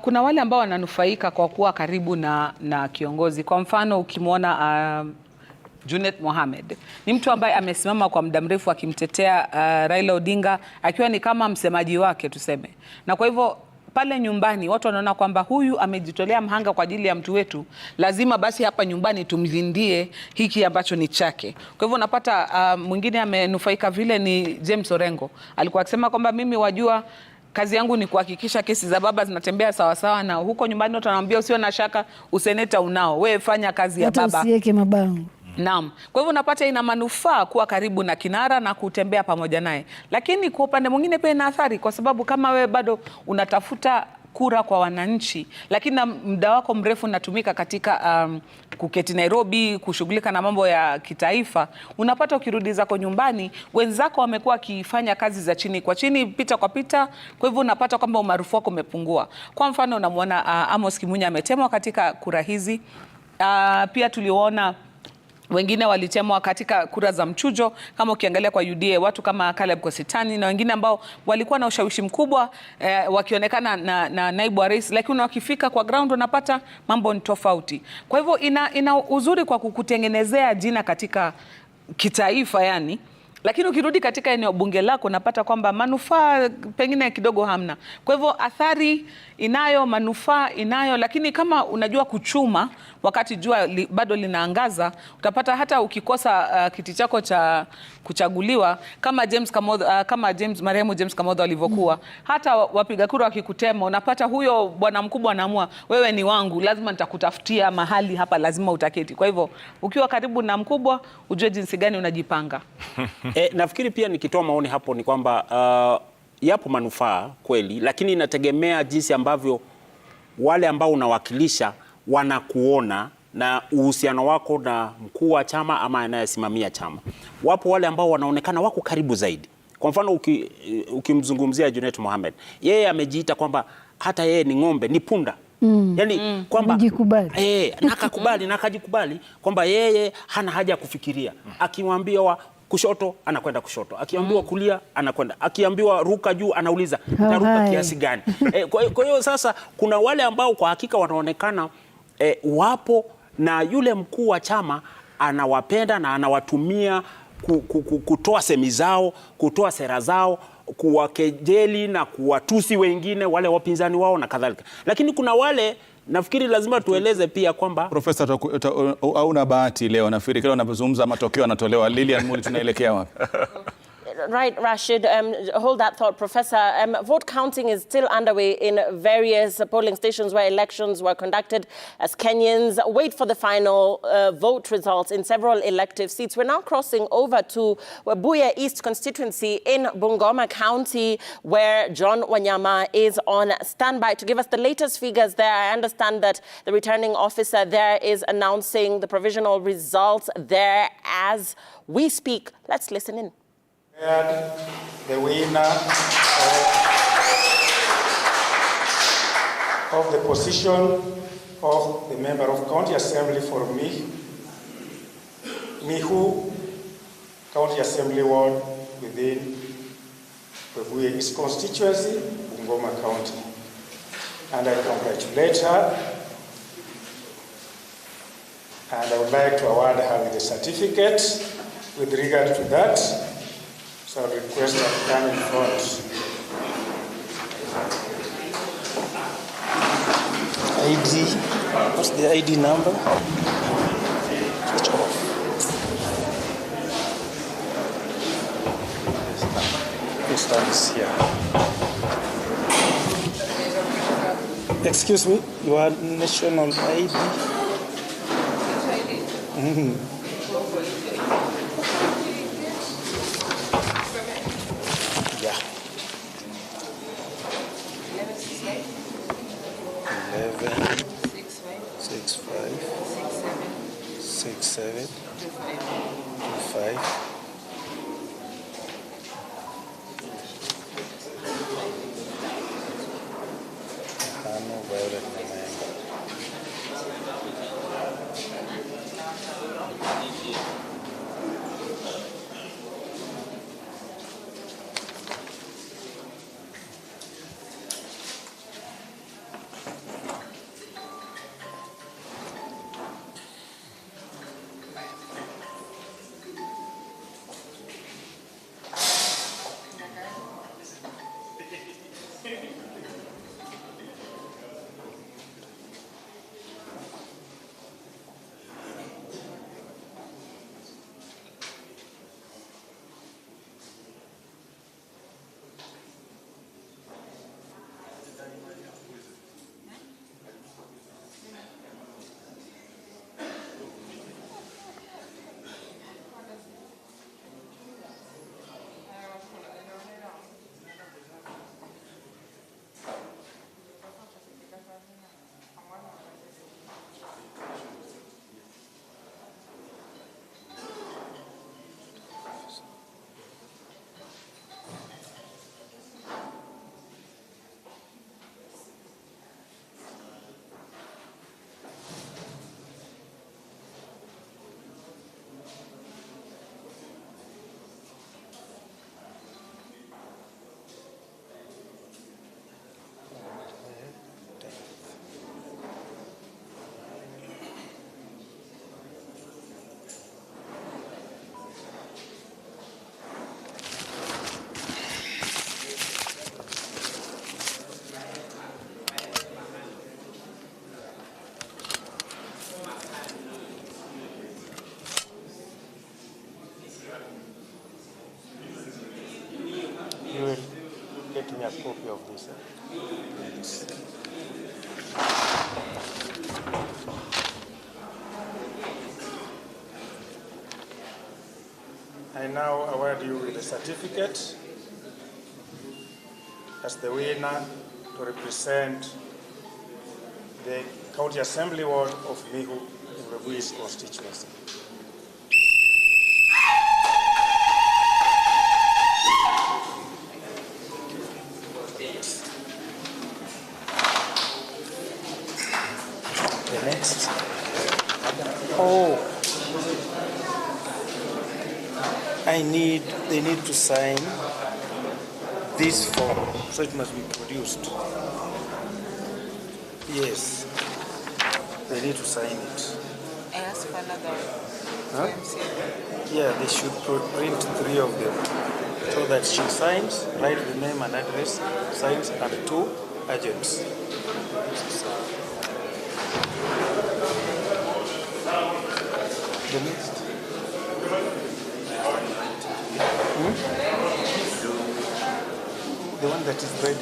Kuna wale ambao wananufaika kwa kuwa karibu na kiongozi. Kwa mfano ukimwona Junet Mohamed ni mtu ambaye amesimama kwa muda mrefu akimtetea Raila Odinga akiwa ni kama msemaji wake tuseme, na kwa hivyo pale nyumbani watu wanaona kwamba huyu amejitolea mhanga kwa ajili ya mtu wetu, lazima basi hapa nyumbani tumlindie hiki ambacho ni chake. Kwa hivyo unapata mwingine amenufaika vile ni James Orengo, alikuwa akisema kwamba mimi wajua kazi yangu ni kuhakikisha kesi za baba zinatembea sawa sawa, na huko nyumbani watu wanaambia usiwe na shaka, useneta unao, wewe fanya kazi ya baba. Usiweke mabango. Naam. Kwa hivyo unapata ina manufaa kuwa karibu na kinara na kutembea pamoja naye. Lakini kwa upande mwingine pia ina athari, kwa sababu kama wewe bado unatafuta kura kwa wananchi, lakini muda wako mrefu unatumika katika kuketi Nairobi kushughulika na mambo ya kitaifa, unapata ukirudi zako nyumbani wenzako wamekuwa wakifanya kazi za chini kwa chini, pita kwa pita, kwa hivyo unapata kwamba umaarufu wako umepungua. Kwa mfano unamwona Amos Kimunya ametemwa katika kura hizi. Pia tuliona wengine walitemwa katika kura za mchujo, kama ukiangalia kwa UDA watu kama Caleb Kositani na wengine ambao walikuwa na ushawishi mkubwa wakionekana na naibu wa rais, lakini wakifika kwa ground unapata mambo ni tofauti. Kwa hivyo ina uzuri kwa kukutengenezea jina katika kitaifa yani, lakini ukirudi katika eneo bunge lako unapata kwamba manufaa pengine kidogo hamna. Kwa hivyo athari inayo, manufaa inayo, lakini kama unajua kuchuma wakati jua bado linaangaza, utapata hata ukikosa kiti chako cha kuchaguliwa kama marehemu James Kamodho alivyokuwa, hata wapiga kura wakikutema unapata huyo bwana mkubwa anaamua wewe ni wangu, lazima nitakutafutia mahali hapa, lazima utaketi. Kwa hivyo ukiwa karibu na mkubwa ujue jinsi gani unajipanga. Nafikiri pia nikitoa maoni hapo ni kwamba yapo manufaa kweli, lakini inategemea jinsi ambavyo wale ambao unawakilisha wanakuona na uhusiano wako na mkuu wa chama ama anayesimamia chama. Wapo wale ambao wanaonekana wako karibu zaidi. Kwa mfano ukimzungumzia Junet Mohamed, yeye amejiita kwamba hata yeye ni ng'ombe, ni punda. Yani kwamba nakakubali na akajikubali kwamba yeye hana haja ya kufikiria. Akimwambiwa kushoto anakwenda kushoto, akiambiwa kulia anakwenda, akiambiwa ruka juu anauliza taruka kiasi gani. Kwa hiyo sasa kuna wale ambao kwa hakika wanaonekana wapo na yule mkuu wa chama anawapenda na anawatumia kutoa semi zao, kutoa sera zao, kuwakejeli na kuwatusi wengine wale wapinzani wao na kadhalika. Lakini kuna wale, nafikiri lazima tueleze pia kwamba Profesa, hauna bahati leo. Nafikiri kile unapozungumza matokeo yanatolewa. Lilian Muli, tunaelekea wapi? Right, Rashid. Hold that thought, Professor. Vote counting is still underway in various polling stations where elections were conducted as Kenyans wait for the final vote results in several elective seats. We're now crossing over to Webuye East constituency in Bungoma County, where John Wanyama is on standby to give us the latest figures there. I understand that the returning officer there is announcing the provisional results there as we speak. Let's listen in. The winner of the position of the member of County Assembly for Mihu County Assembly Ward within Webuye East constituency, Bungoma County. And I congratulate her, and I would like to award her with a certificate with regard to that. So I request her to come in front. ID, what's the ID number? Switch off. This one is here. Excuse me, your national ID? Yeah. 11, 65, 67, 25. Violet November. You will get me a copy of this. I now award you with a certificate as the winner to represent the County Assembly Ward of Mihu in Webuye constituency. The next. Oh. They need to sign this form, so it must be produced. Yes, they need to sign it. I asked for another. Huh? Yeah, they should print 3 of them, so that she signs, write the name and address, signs, and 2 agents. The next. the one that is ready.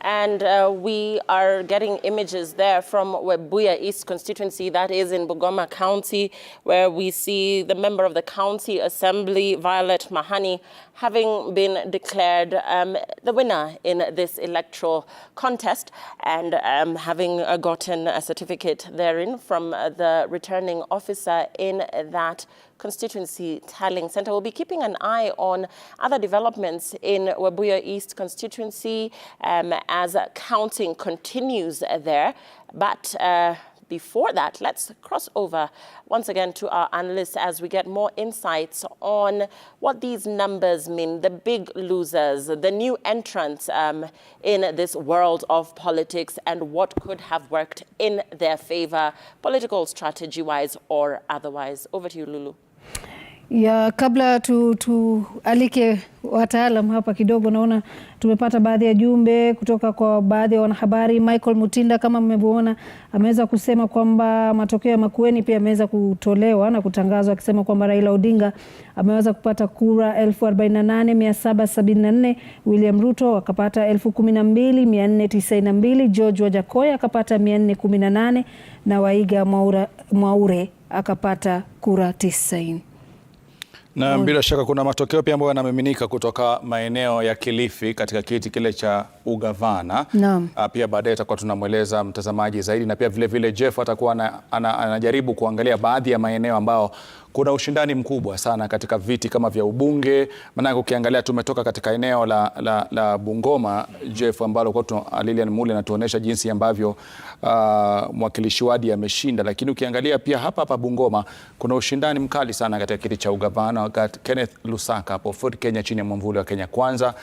And we are getting images there from Webuye East constituency, that is in Bungoma County, where we see the member of the County Assembly, Violet Mahani, having been declared the winner in this electoral contest and having gotten a certificate therein from the returning officer in that constituency tallying center. We'll be keeping an eye on other developments in Webuye East constituency as counting continues there. But before that, let's cross over once again to our analysts as we get more insights on what these numbers mean, the big losers, the new entrants in this world of politics, and what could have worked in their favor, political strategy-wise or otherwise. Over to you, Lulu. Ya kabla tualike wataalam hapa kidogo, naona tumepata baadhi ya jumbe kutoka kwa baadhi ya wanahabari. Michael Mutinda, kama mmevyoona, ameweza kusema kwamba matokeo ya Makueni pia yameweza kutolewa na kutangazwa, akisema kwamba Raila Odinga ameweza kupata kura 48,774, William Ruto akapata 12,492, George Wajakoya akapata 418 na Waiga Mwaure akapata kura 90. Na bila shaka kuna matokeo pia ambayo yanamiminika kutoka maeneo ya Kilifi katika kiti kile cha ugavana. Pia baadaye tutakuwa tunamweleza mtazamaji zaidi, na pia vile Jeff atakuwa anajaribu kuangalia baadhi ya maeneo ambao kuna ushindani mkubwa sana katika viti kama vya ubunge. Maana ukiangalia tumetoka katika eneo la Bungoma, Jeff, ambalo kwa Lilian Mule anatuonesha jinsi ambavyo mwakilishi wadi ameshinda, lakini ukiangalia pia hapa Bungoma kuna ushindani mkali sana katika kiti cha ugavana. Kenneth Lusaka hapo Ford Kenya chini ya mwamvuli wa Kenya Kwanza,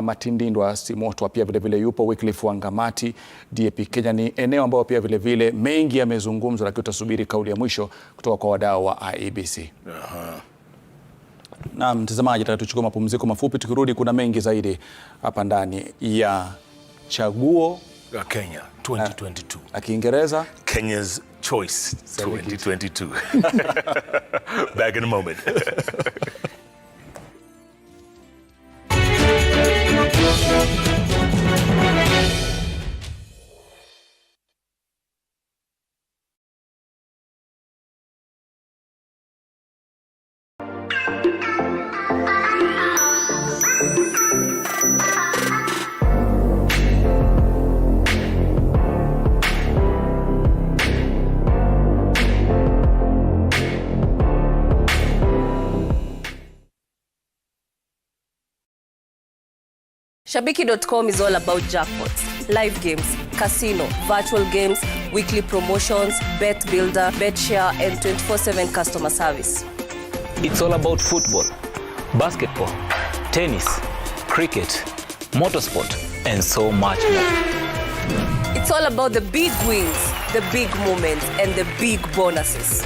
Matindindwa Simotwa pia vile yupo, Wycliffe Wangamati DAP Kenya. Ni eneo ambao pia vile mengi yamezungumzwa, lakini utasubiri kauli ya mwisho kutoka kwa wadau wa IEBC. Na mtazamaji, tutachukua mapumziko mafupi, tukirudi kuna mengi zaidi hapa ndani ya Chaguo la Kenya 2022. Na Kiingereza Kenya's Choice 2022. Back in a moment. Shabiki.com is all about jackpots, live games, casino, virtual games, weekly promotions, bet builder, bet share, and 24/7 customer service. It's all about football, basketball, tennis, cricket, motorsport, and so much more. It's all about the big wins, the big moments, and the big bonuses.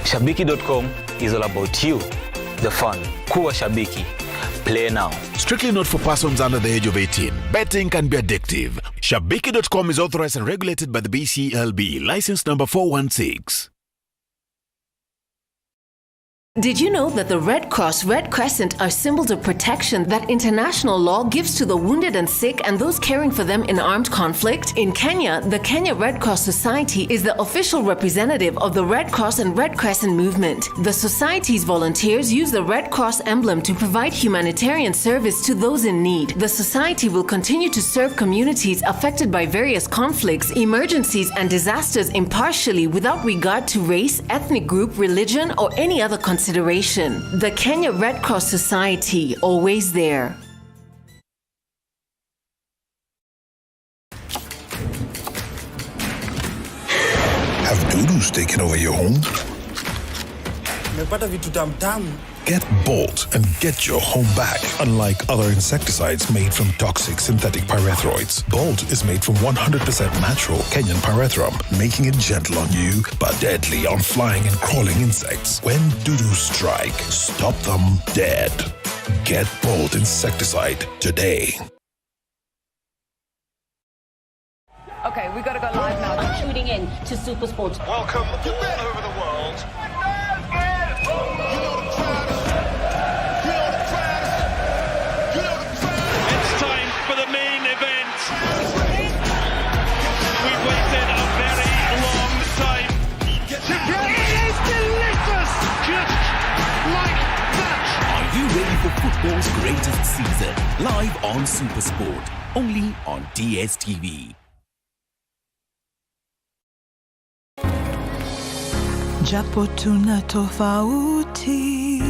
Shabiki.com is all about you, the fun. Kuwa Shabiki. Play now. Strictly not for persons under the age of 18. Betting can be addictive. Shabiki.com is authorized and regulated by the BCLB. License number 416. Did you know that the Red Cross, Red Crescent are symbols of protection that international law gives to the wounded and sick and those caring for them in armed conflict? In Kenya, the Kenya Red Cross Society is the official representative of the Red Cross and Red Crescent movement. The society's volunteers use the Red Cross emblem to provide humanitarian service to those in need. The society will continue to serve communities affected by various conflicts, emergencies, and disasters impartially without regard to race, ethnic group, religion, or any other consideration. consideration. The Kenya Red Cross Society, always there. Have doodles taken over your home? Nimepata vitu tamu. Get Bolt and get your home back. Unlike other insecticides made from toxic synthetic pyrethroids, Bolt is made from 100% natural Kenyan pyrethrum, making it gentle on you but deadly on flying and crawling insects. When doo-doo strike, stop them dead. Get Bolt insecticide today. Okay, we gotta go live now. I'm tuning in to Super Sports. Welcome all over the world. It's time for the main event. We've waited a very long time. It is delicious, just like that. Are you ready for football's greatest season? Live on Super Sport, only on DSTV. Japo tuna tofauti,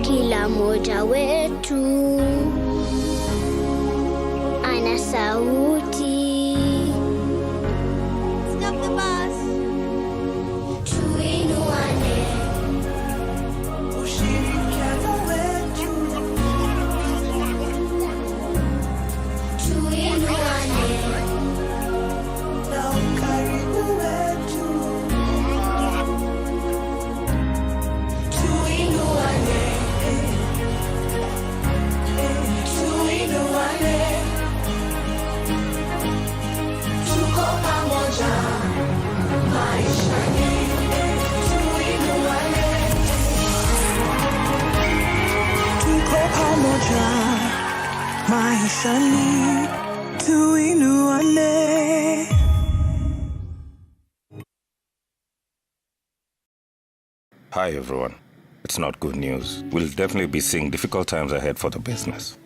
kila moja wetu ana sauti. Stop the bus. Tuinuane, ushirikiano wetu. Tuinuane, na ukaribu wetu. Maishani tuinuane. Hi everyone. It's not good news. We'll definitely be seeing difficult times ahead for the business.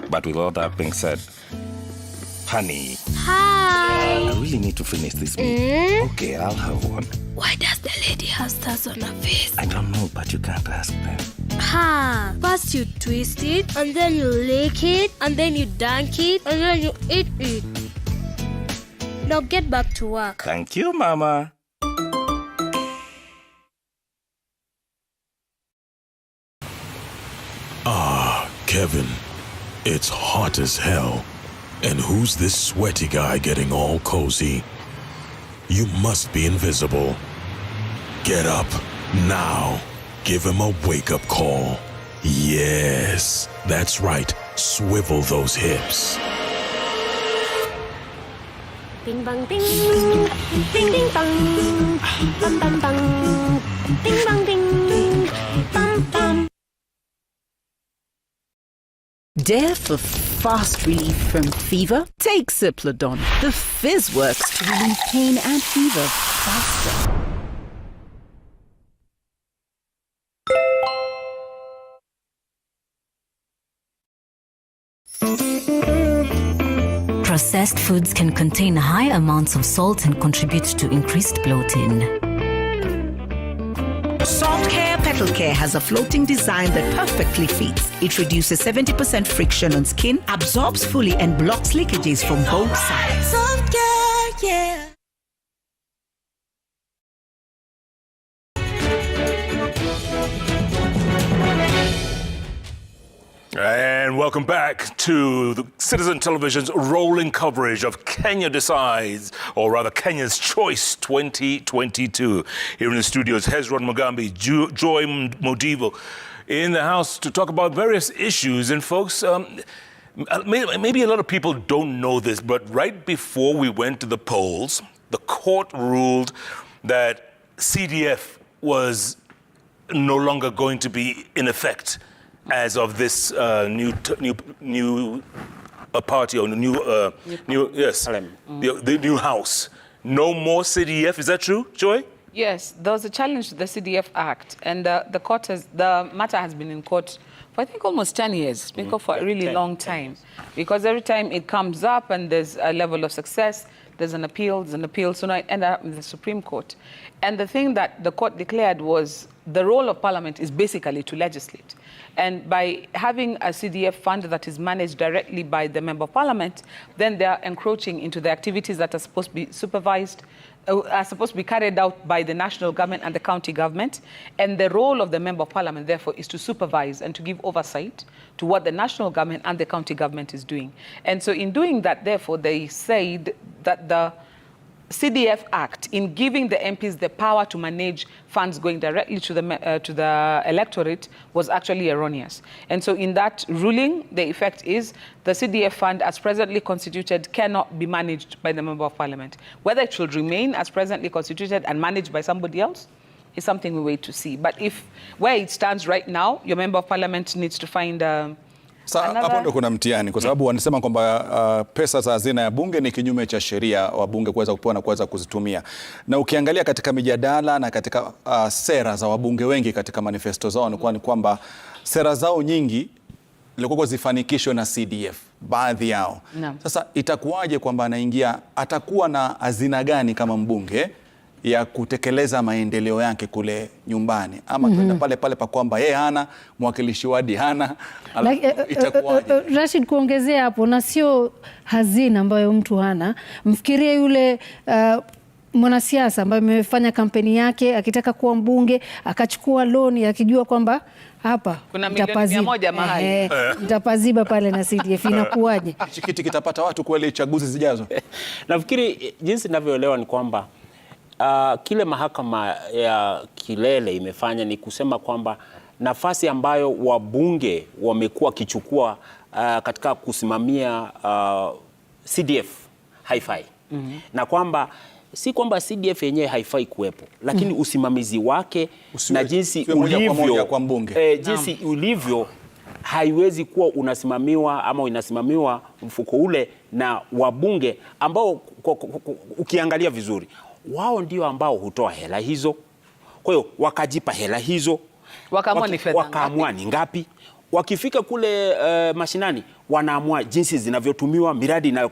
But with all that being said, honey. Hi. I really need to finish this meal. Okay, I'll have one. Why does the lady have stars on her face? I don't know, but you can't ask them. Ha! First you twist it, and then you lick it, and then you dunk it, and then you eat it. Now get back to work. Thank you, Mama. Ah, Kevin, it's hot as hell. And who's this sweaty guy getting all cozy? You must be invisible. Get up, now. Give him a wake-up call. Yes, that's right. Swivel those hips. Bing bang bing, bing bing bang, bam bam bang, bing bang bing, bam bam. Dare for fast relief from fever? Take Ciplodon. The fizz works to relieve pain and fever faster. Processed foods can contain high amounts of salt and contribute to increased bloating. Salt Care Petal Care has a floating design that perfectly fits. It reduces 70% friction on skin, absorbs fully, and blocks leakages from both sides. Salt Care, yeah. And welcome back to the Citizen Television's rolling coverage of Kenya Decides, or rather Kenya's Choice 2022. Here in the studios, Hezron Mugambi, Joy Modivo in the house to talk about various issues. And folks, maybe a lot of people don't know this, but right before we went to the polls, the court ruled that CDF was no longer going to be in effect as of this new party or the new house. No more CDF. Is that true, Joy? Yes, there was a challenge to the CDF Act, and the matter has been in court for I think almost 10 years. It's been in court for a really long time, because every time it comes up and there's a level of success, there's an appeal, so now I end up with the Supreme Court. And the thing that the court declared was the role of Parliament is basically to legislate. And by having a CDF fund that is managed directly by the Member of Parliament, then they are encroaching into the activities that are supposed to be supervised, are supposed to be carried out by the national government and the county government. And the role of the Member of Parliament, therefore, is to supervise and to give oversight to what the national government and the county government is doing. And so in doing that, therefore, they said that the CDF Act, in giving the MPs the power to manage funds going directly to the electorate, was actually erroneous. And so in that ruling, the effect is the CDF fund, as presently constituted, cannot be managed by the Member of Parliament. Whether it should remain as presently constituted and managed by somebody else is something we wait to see. But if where it stands right now, your Member of Parliament needs to find hapo ndo kuna mtihani kwa sababu wanasema kwamba pesa za hazina ya bunge ni kinyume cha sheria wabunge kuweza kupewa na kuweza kuzitumia. Na ukiangalia katika mijadala na katika sera za wabunge wengi katika manifesto zao ni kwamba sera zao nyingi ilikuwa zifanikishwe na CDF, baadhi yao. Sasa itakuwaje kwamba anaingia, atakuwa na hazina gani kama mbunge ya kutekeleza maendeleo yake kule nyumbani, ama kwenda pale pale pa kwamba yeye hana mwakilishi wadi, hana itakuwaje? Rashid, kuongezea hapo, na sio hazina ambayo mtu hana, mfikirie yule mwanasiasa ambaye amefanya kampeni yake akitaka kuwa mbunge, akachukua loan akijua kwamba hapa kuna milioni 100 mahali nitapaziba pale na CDF, inakuwaje? Chikiti kitapata watu kweli chaguzi zijazo? Nafikiri jinsi ninavyoelewa ni kwamba kile mahakama ya kilele imefanya ni kusema kwamba nafasi ambayo wabunge wamekuwa kichukua katika kusimamia CDF haifai. Na kwamba si kwamba CDF yenyewe haifai kuwepo, lakini usimamizi wake na jinsi ulivyo kwa mbunge, jinsi ulivyo haiwezi kuwa unasimamiwa ama inasimamiwa mfuko ule na wabunge ambao ukiangalia vizuri wao ndio ambao hutoa hela hizo. Kwa hiyo wakajipa hela hizo, wakaamua ni ngapi. Wakifika kule mashinani wanaamua jinsi zinavyotumiwa miradi na.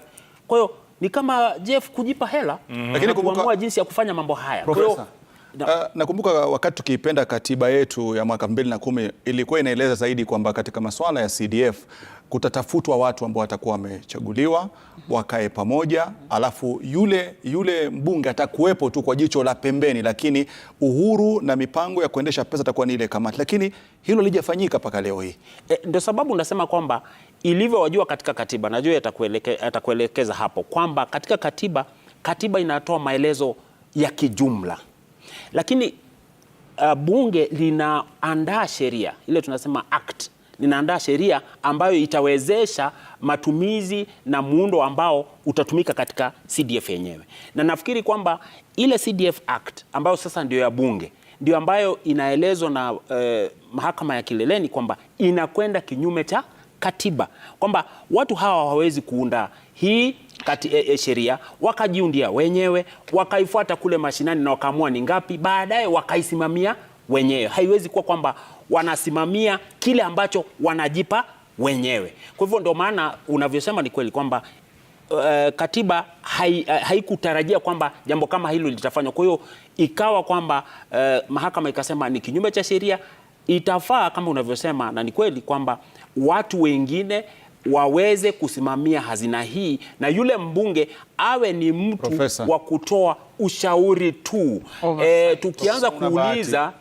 Kwa hiyo ni kama Jeff kujipa hela, lakini kuamua jinsi ya kufanya mambo haya. Kwa hiyo nakumbuka wakati tukiipenda katiba yetu ya mwaka 2010 ilikuwa inaeleza zaidi kwamba katika masuala ya CDF kutatafutwa watu ambao watakuwa wamechaguliwa, wakae pamoja, alafu yule mbunge atakuwepo tu kwa jicho la pembeni, lakini uhuru na mipango ya kuendesha pesa takuwa ni ile kamati. Lakini hilo lijafanyika mpaka leo hii. Ndio sababu nasema kwamba ilivyowajua katika katiba, najua atakuelekeza hapo kwamba katika katiba inatoa maelezo ya kijumla. Lakini bunge linaandaa sheria, ile tunasema act, linaandaa sheria ambayo itawezesha matumizi na muundo ambao utatumika katika CDF yenyewe. Na nafikiri kwamba ile CDF Act ambayo sasa ndio ya bunge, ndio ambayo inaelezwa na mahakama ya kileleni kwamba inakwenda kinyume cha katiba, kwamba watu hawa hawawezi kuunda hii sheria wakajiundia wenyewe, wakaifuata kule mashinani na wakaamua ni ngapi, baadaye wakaisimamia wenyewe. Haiwezi kuwa kwamba wanasimamia kile ambacho wanajipa wenyewe. Kwa hivyo ndio maana unavyosema ni kweli kwamba katiba haikutarajia kwamba jambo kama hilo litafanywa. Kwa hiyo ikawa kwamba mahakama ikasema ni kinyume cha sheria, itafaa kama unavyosema, na ni kweli kwamba watu wengine waweze kusimamia hazina hii na yule mbunge awe ni mtu wa kutoa ushauri tu.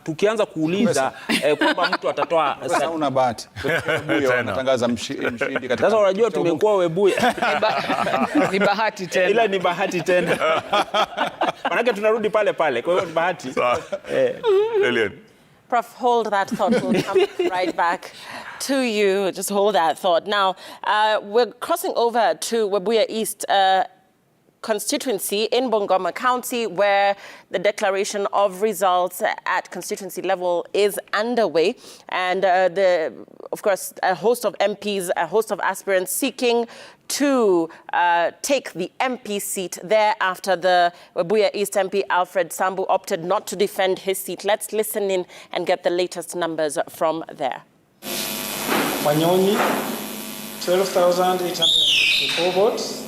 Tukianza kuuliza kwamba mtu atatoa sasa una bahati. Webuye anatangaza mshindi katika. Sasa unajua tumekuwa Webuye. Ni bahati tena. Ila ni bahati tena. Manake tunarudi pale pale. Kwa hiyo ni bahati. Lilian. Prof, hold that thought. We'll come right back to you. Just hold that thought. Now, we're crossing over to Webuye East constituency in Bungoma County, where the declaration of results at constituency level is underway. And of course, a host of MPs, a host of aspirants seeking to take the MP seat there after the Webuye East MP Alfred Sambu opted not to defend his seat. Let's listen in and get the latest numbers from there. Wanyonyi, 12,854 votes.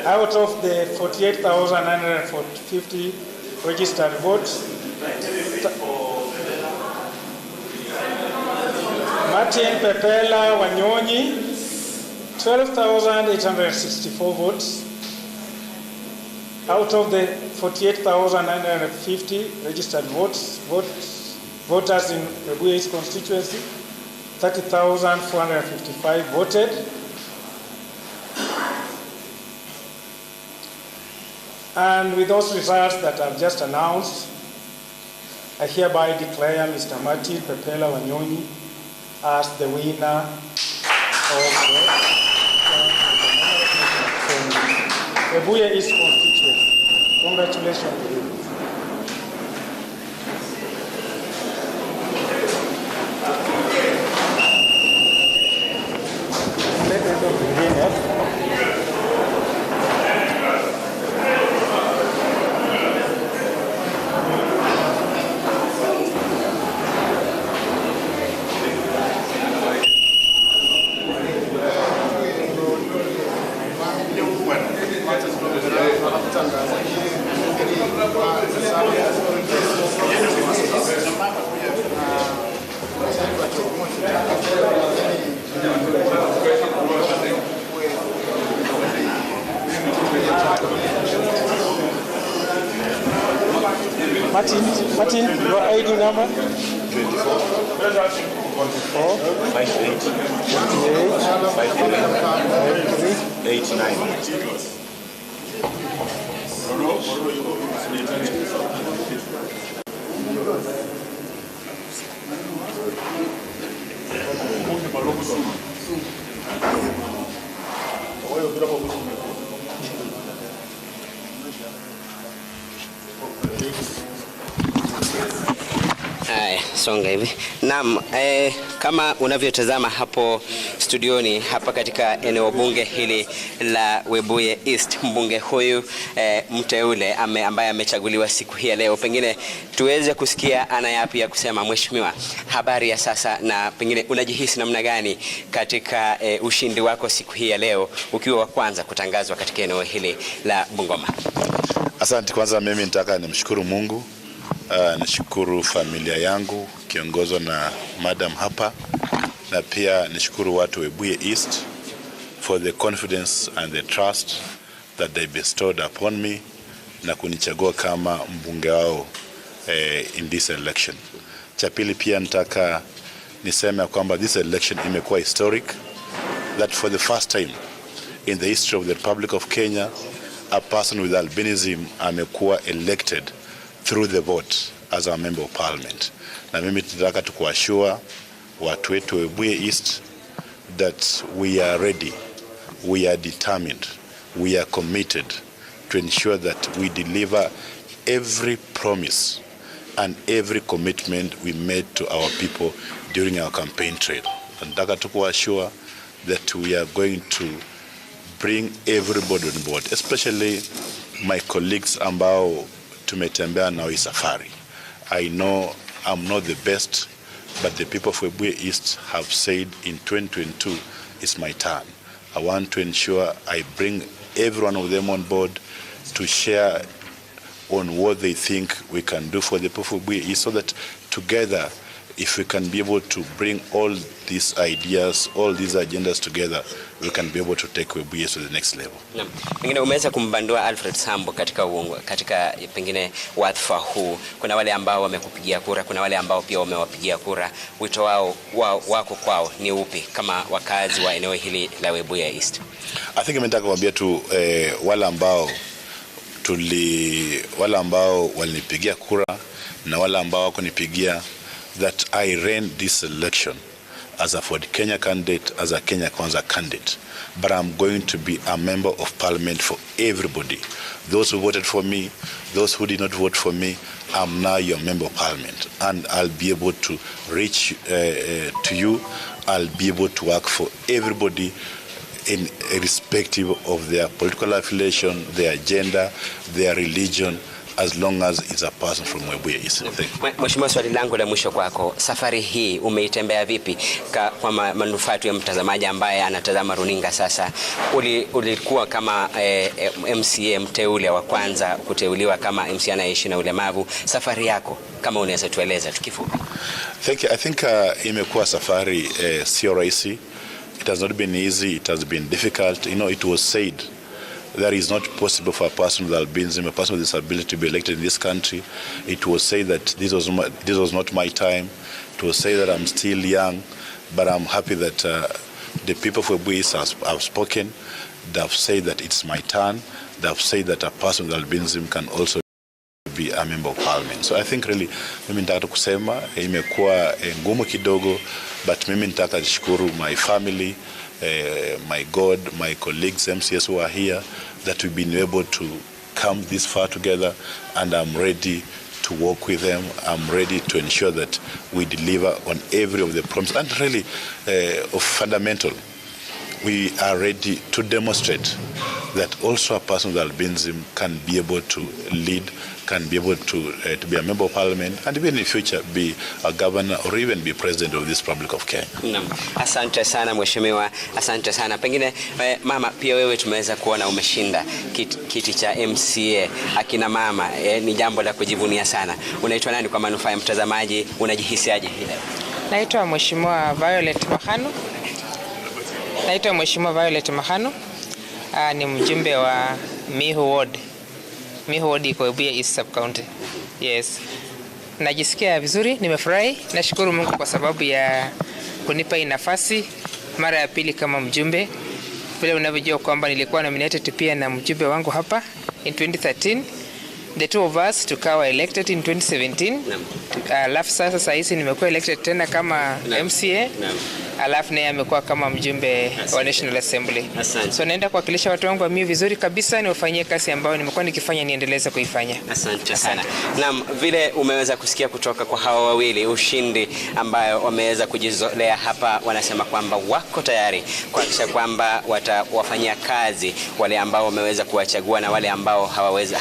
Out of the 48,950 registered votes, Martin Pepela Wanyonyi, 12,864 votes. Out of the 48,950 registered voters in Webuye East constituency, 30,455 voted. And with those results that I've just announced, I hereby declare Mr. Martin Pepela Wanyonyi as the winner of the Webuye East constituency. Congratulations to him. Martin, your ID number? 24 58 89. Songa hivi. Naam, kama unavyotazama hapo studioni hapa katika eneo bunge hili la Webuye East, mbunge huyu mteule ambaye amechaguliwa siku hii leo, pengine tuweze kusikia ana yapi ya kusema. Mheshimiwa, habari ya sasa, na pengine unajihisi namna gani katika ushindi wako siku hii ya leo ukiwa wa kwanza kutangazwa katika eneo hili la Bungoma? Asante. Kwanza mimi nataka nimshukuru Mungu, nishukuru familia yangu kiongozwa na madam hapa, na pia nishukuru watu Webuye East for the confidence and the trust that they bestowed upon me na kunichagua kama mbunge wao in this election. Cha pili pia nataka niseme kwamba this election imekuwa historic, that for the first time in the history of the Republic of Kenya a person with albinism amekuwa elected through the vote as a member of parliament. Na mimi tunataka tukuashua watu wetu Webuye East that we are ready, we are determined, we are committed to ensure that we deliver every promise and every commitment we made to our people during our campaign trail. Nataka tukuashua that we are going to bring everybody on board, especially my colleagues ambao tumetembea nao hii safari. I know I'm not the best, but the people of Webuye East have said in 2022 it's my turn. I want to ensure I bring every one of them on board to share on what they think we can do for the people of Webuye East, so that together, if we can be able to bring all these ideas, all these agendas together, we can be able to take Webuye to the next level. Pengine umeweza kumbandua Alfred Sambo katika pengine wadhifa huu. Kuna wale ambao wamekupigia kura, kuna wale ambao pia wamewapigia kura. Wito wako kwao ni upi kama wakazi wa eneo hili la Webuye East? I think nataka kuambia tu wale ambao walinipigia kura na wale ambao wakunipigia, that I ran this election as a Ford Kenya candidate, as a Kenya Kwanza candidate, but I'm going to be a member of parliament for everybody. Those who voted for me, those who did not vote for me, I'm now your member of parliament, and I'll be able to reach to you. I'll be able to work for everybody irrespective of their political affiliation, their gender, their religion, as long as it's a person from Webuye East. Mheshimiwa, swali langu la mwisho kwako, safari hii umeitembea vipi kwa manufaa ya mtazamaji ambaye anatazama runinga sasa? Ulikuwa kama MCA mteule wa kwanza kuteuliwa kama MCA anayeishi na ulemavu. Safari yako kama unaweza tueleza tukifupi? Thank you. I think imekuwa safari sio rahisi. It has not been easy, it has been difficult. You know, it was said that it's not possible for a person with albinism, a person with disability to be elected in this country. It was said that this was not my time. It was said that I'm still young, but I'm happy that the people of Webuye East have spoken. They've said that it's my turn. They've said that a person with albinism can also be a member of parliament. So I think really, mimi nataka kusema imekuwa ngumu kidogo, but mimi nataka nishukuru my family, my God, my colleagues, MCS who are here, that we've been able to come this far together, and I'm ready to work with them. I'm ready to ensure that we deliver on every of the promises, and really of fundamental. We are ready to demonstrate that also a person with albinism can be able to lead, can be able to be a member of parliament, and even in the future be a governor or even be president of this Republic of Kenya. Asante sana mheshimiwa, asante sana. Pengine mama, pia wewe tumeweza kuona umeshinda kiti cha MCA akina mama, ni jambo la kujivunia sana. Unaitwa nani kwa manufaa ya mtazamaji? Unajihisiaje hili? Naitwa mheshimiwa Violet Mahanu. Naitwa mheshimiwa Violet Mahanu. Ni mjumbe wa Mihu Ward. Mihu Ward iko Webuye East Sub County. Yes. Najisikia vizuri, nimefurahi. Nashukuru Mungu kwa sababu ya kunipa hii nafasi mara ya pili kama mjumbe. Vile unavyojua kwamba nilikuwa nominated pia na mjumbe wangu hapa in 2013. The two of us tukawa elected in 2017. Alafu sasa hizi nimekuwa elected tena kama MCA. Alafu naye amekuwa kama mjumbe wa National Assembly. So naenda kuwakilisha watu wangu wa Mihu vizuri kabisa, ni ufanyie kazi ambayo nimekuwa nikifanya niendeleze kuifanya. Asante sana. Naam, vile umeweza kusikia kutoka kwa hawa wawili ushindi ambayo wameweza kujizolea hapa, wanasema kwamba wako tayari kuhakikisha kwamba watawafanyia kazi wale ambao wameweza kuwachagua na wale ambao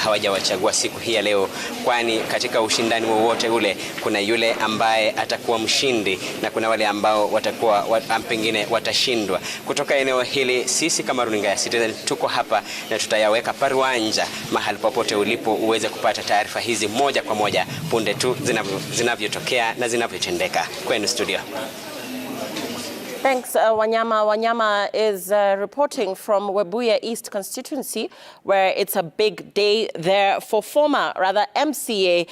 hawajawachagua siku hii ya leo, kwani katika ushindani wowote ule kuna yule ambaye atakuwa mshindi na kuna wale ambao watakuwa pengine watashindwa. Kutoka eneo hili, sisi kama runinga ya Citizen tuko hapa na tutayaweka paruanja mahali popote ulipo uweze kupata taarifa hizi moja kwa moja punde tu zinavyotokea na zinavyotendeka. Kwenu studio. Thanks, Wanyama. Wanyama is reporting from Webuye East constituency, where it's a big day there for former, MCA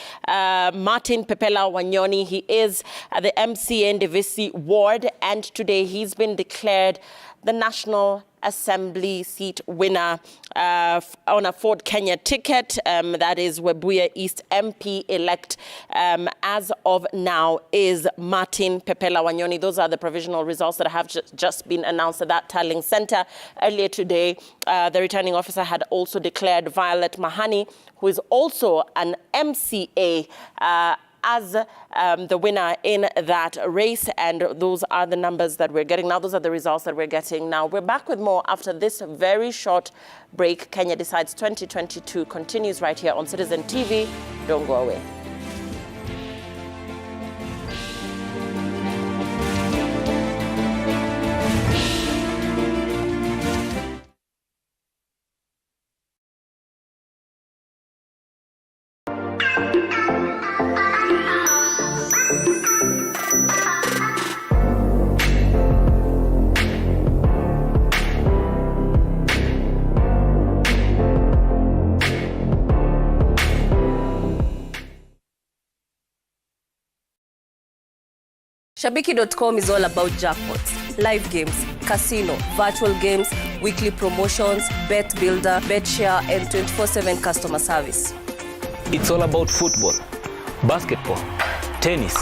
Martin Pepela Wanyoni. He is the MCA in Ndivisi ward, and today he's been declared the National Assembly seat winner on a Ford Kenya ticket. That is Webuye East MP-elect as of now is Martin Pepela Wanyoni. Those are the provisional results that have just been announced at that tallying center. Earlier today, the returning officer had also declared Violet Mahani, who is also an MCA, as the winner in that race, and those are the numbers that we're getting now. Those are the results that we're getting now. We're back with more after this very short break. Kenya Decides 2022 continues right here on Citizen TV. Don't go away. Shabiki.com is all about jackpots, live games, casino, virtual games, weekly promotions, bet builder, bet share, and 24/7 customer service. It's all about football, basketball, tennis,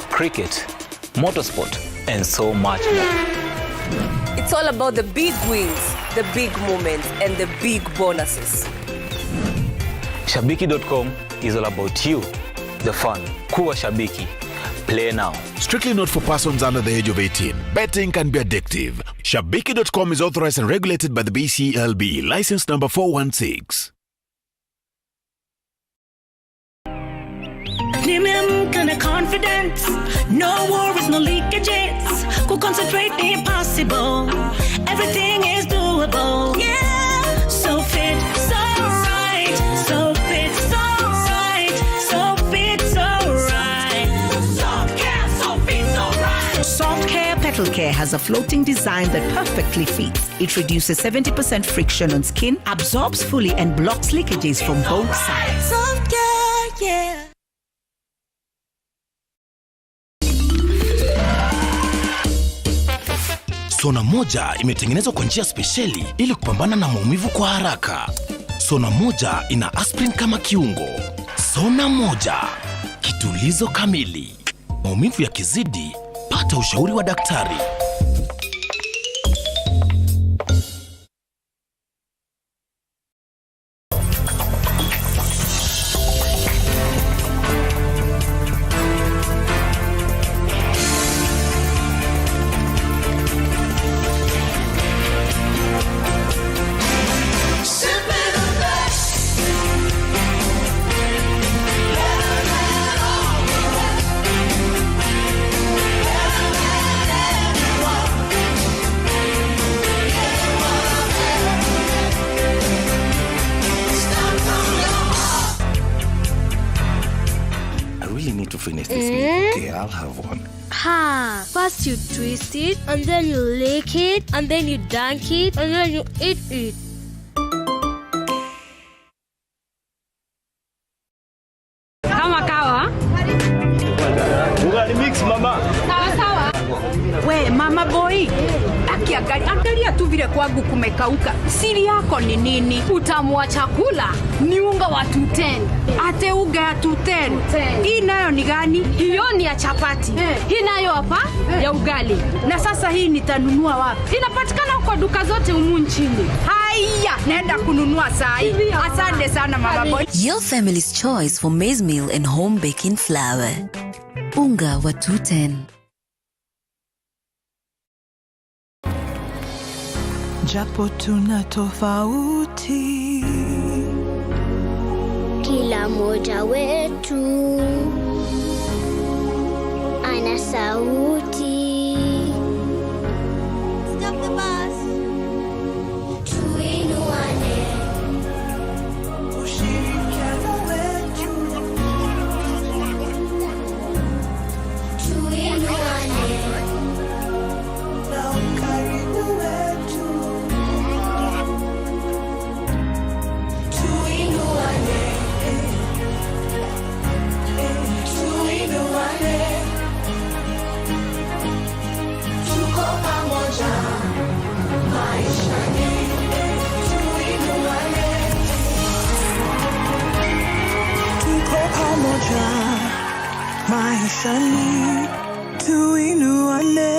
cricket, motorsport, and so much more. It's all about the big wins, the big moments, and the big bonuses. Shabiki.com is all about you, the fun. Kuwa Shabiki. Play now. Strictly not for persons under the age of 18. Betting can be addictive. Shabiki.com is authorized and regulated by the BCLB. License number 416. Nimeamka na confidence, no worries, no leakages. Could concentrate impossible, everything is doable. Yeah, so fit, so right, so fit, so right, so fit, so right. Soft care, so fit, so right. Soft Care Petal Care has a floating design that perfectly fits. It reduces 70% friction on skin, absorbs fully, and blocks leakages from both sides. Soft care, yeah. Sona moja imetengenezwa kwa njia spesheli ili kupambana na maumivu kwa haraka. Sona moja ina aspirin kama kiungo. Sona moja, kitulizo kamili. Maumivu yakizidi, pata ushauri wa daktari. To finish this meal. Okay, I'll have one. Ha! First you twist it, and then you lick it, and then you dunk it, and then you eat it. Kama kawa. Ugali mix mama. Sawa sawa. We mama boy. Angalia tu vile kwangu kumekauka. Siri yako ni nini? Utamu wa chakula ni unga wa 210. Ate unga ya 210. Hii nayo ni gani? Hiyo ni ya chapati. Hii nayo hapa ya ugali. Na sasa hii nitanunua wapi? Inapatikana huko duka zote humu nchini. Haya, naenda kununua saa hii. Asante sana mama boy. Your family's choice for maize meal and home baking flour. Unga wa 210. Japo tuna tofauti, Kila moja wetu ana sauti. Stop the bus. Tuinuane. ushirikiano wetu. Tuinuane. Na ukaribu wetu. Tuinuane. Tuinuane. Tuko pamoja maishani. Tuinuane. Tuko pamoja maishani. Tuinuane.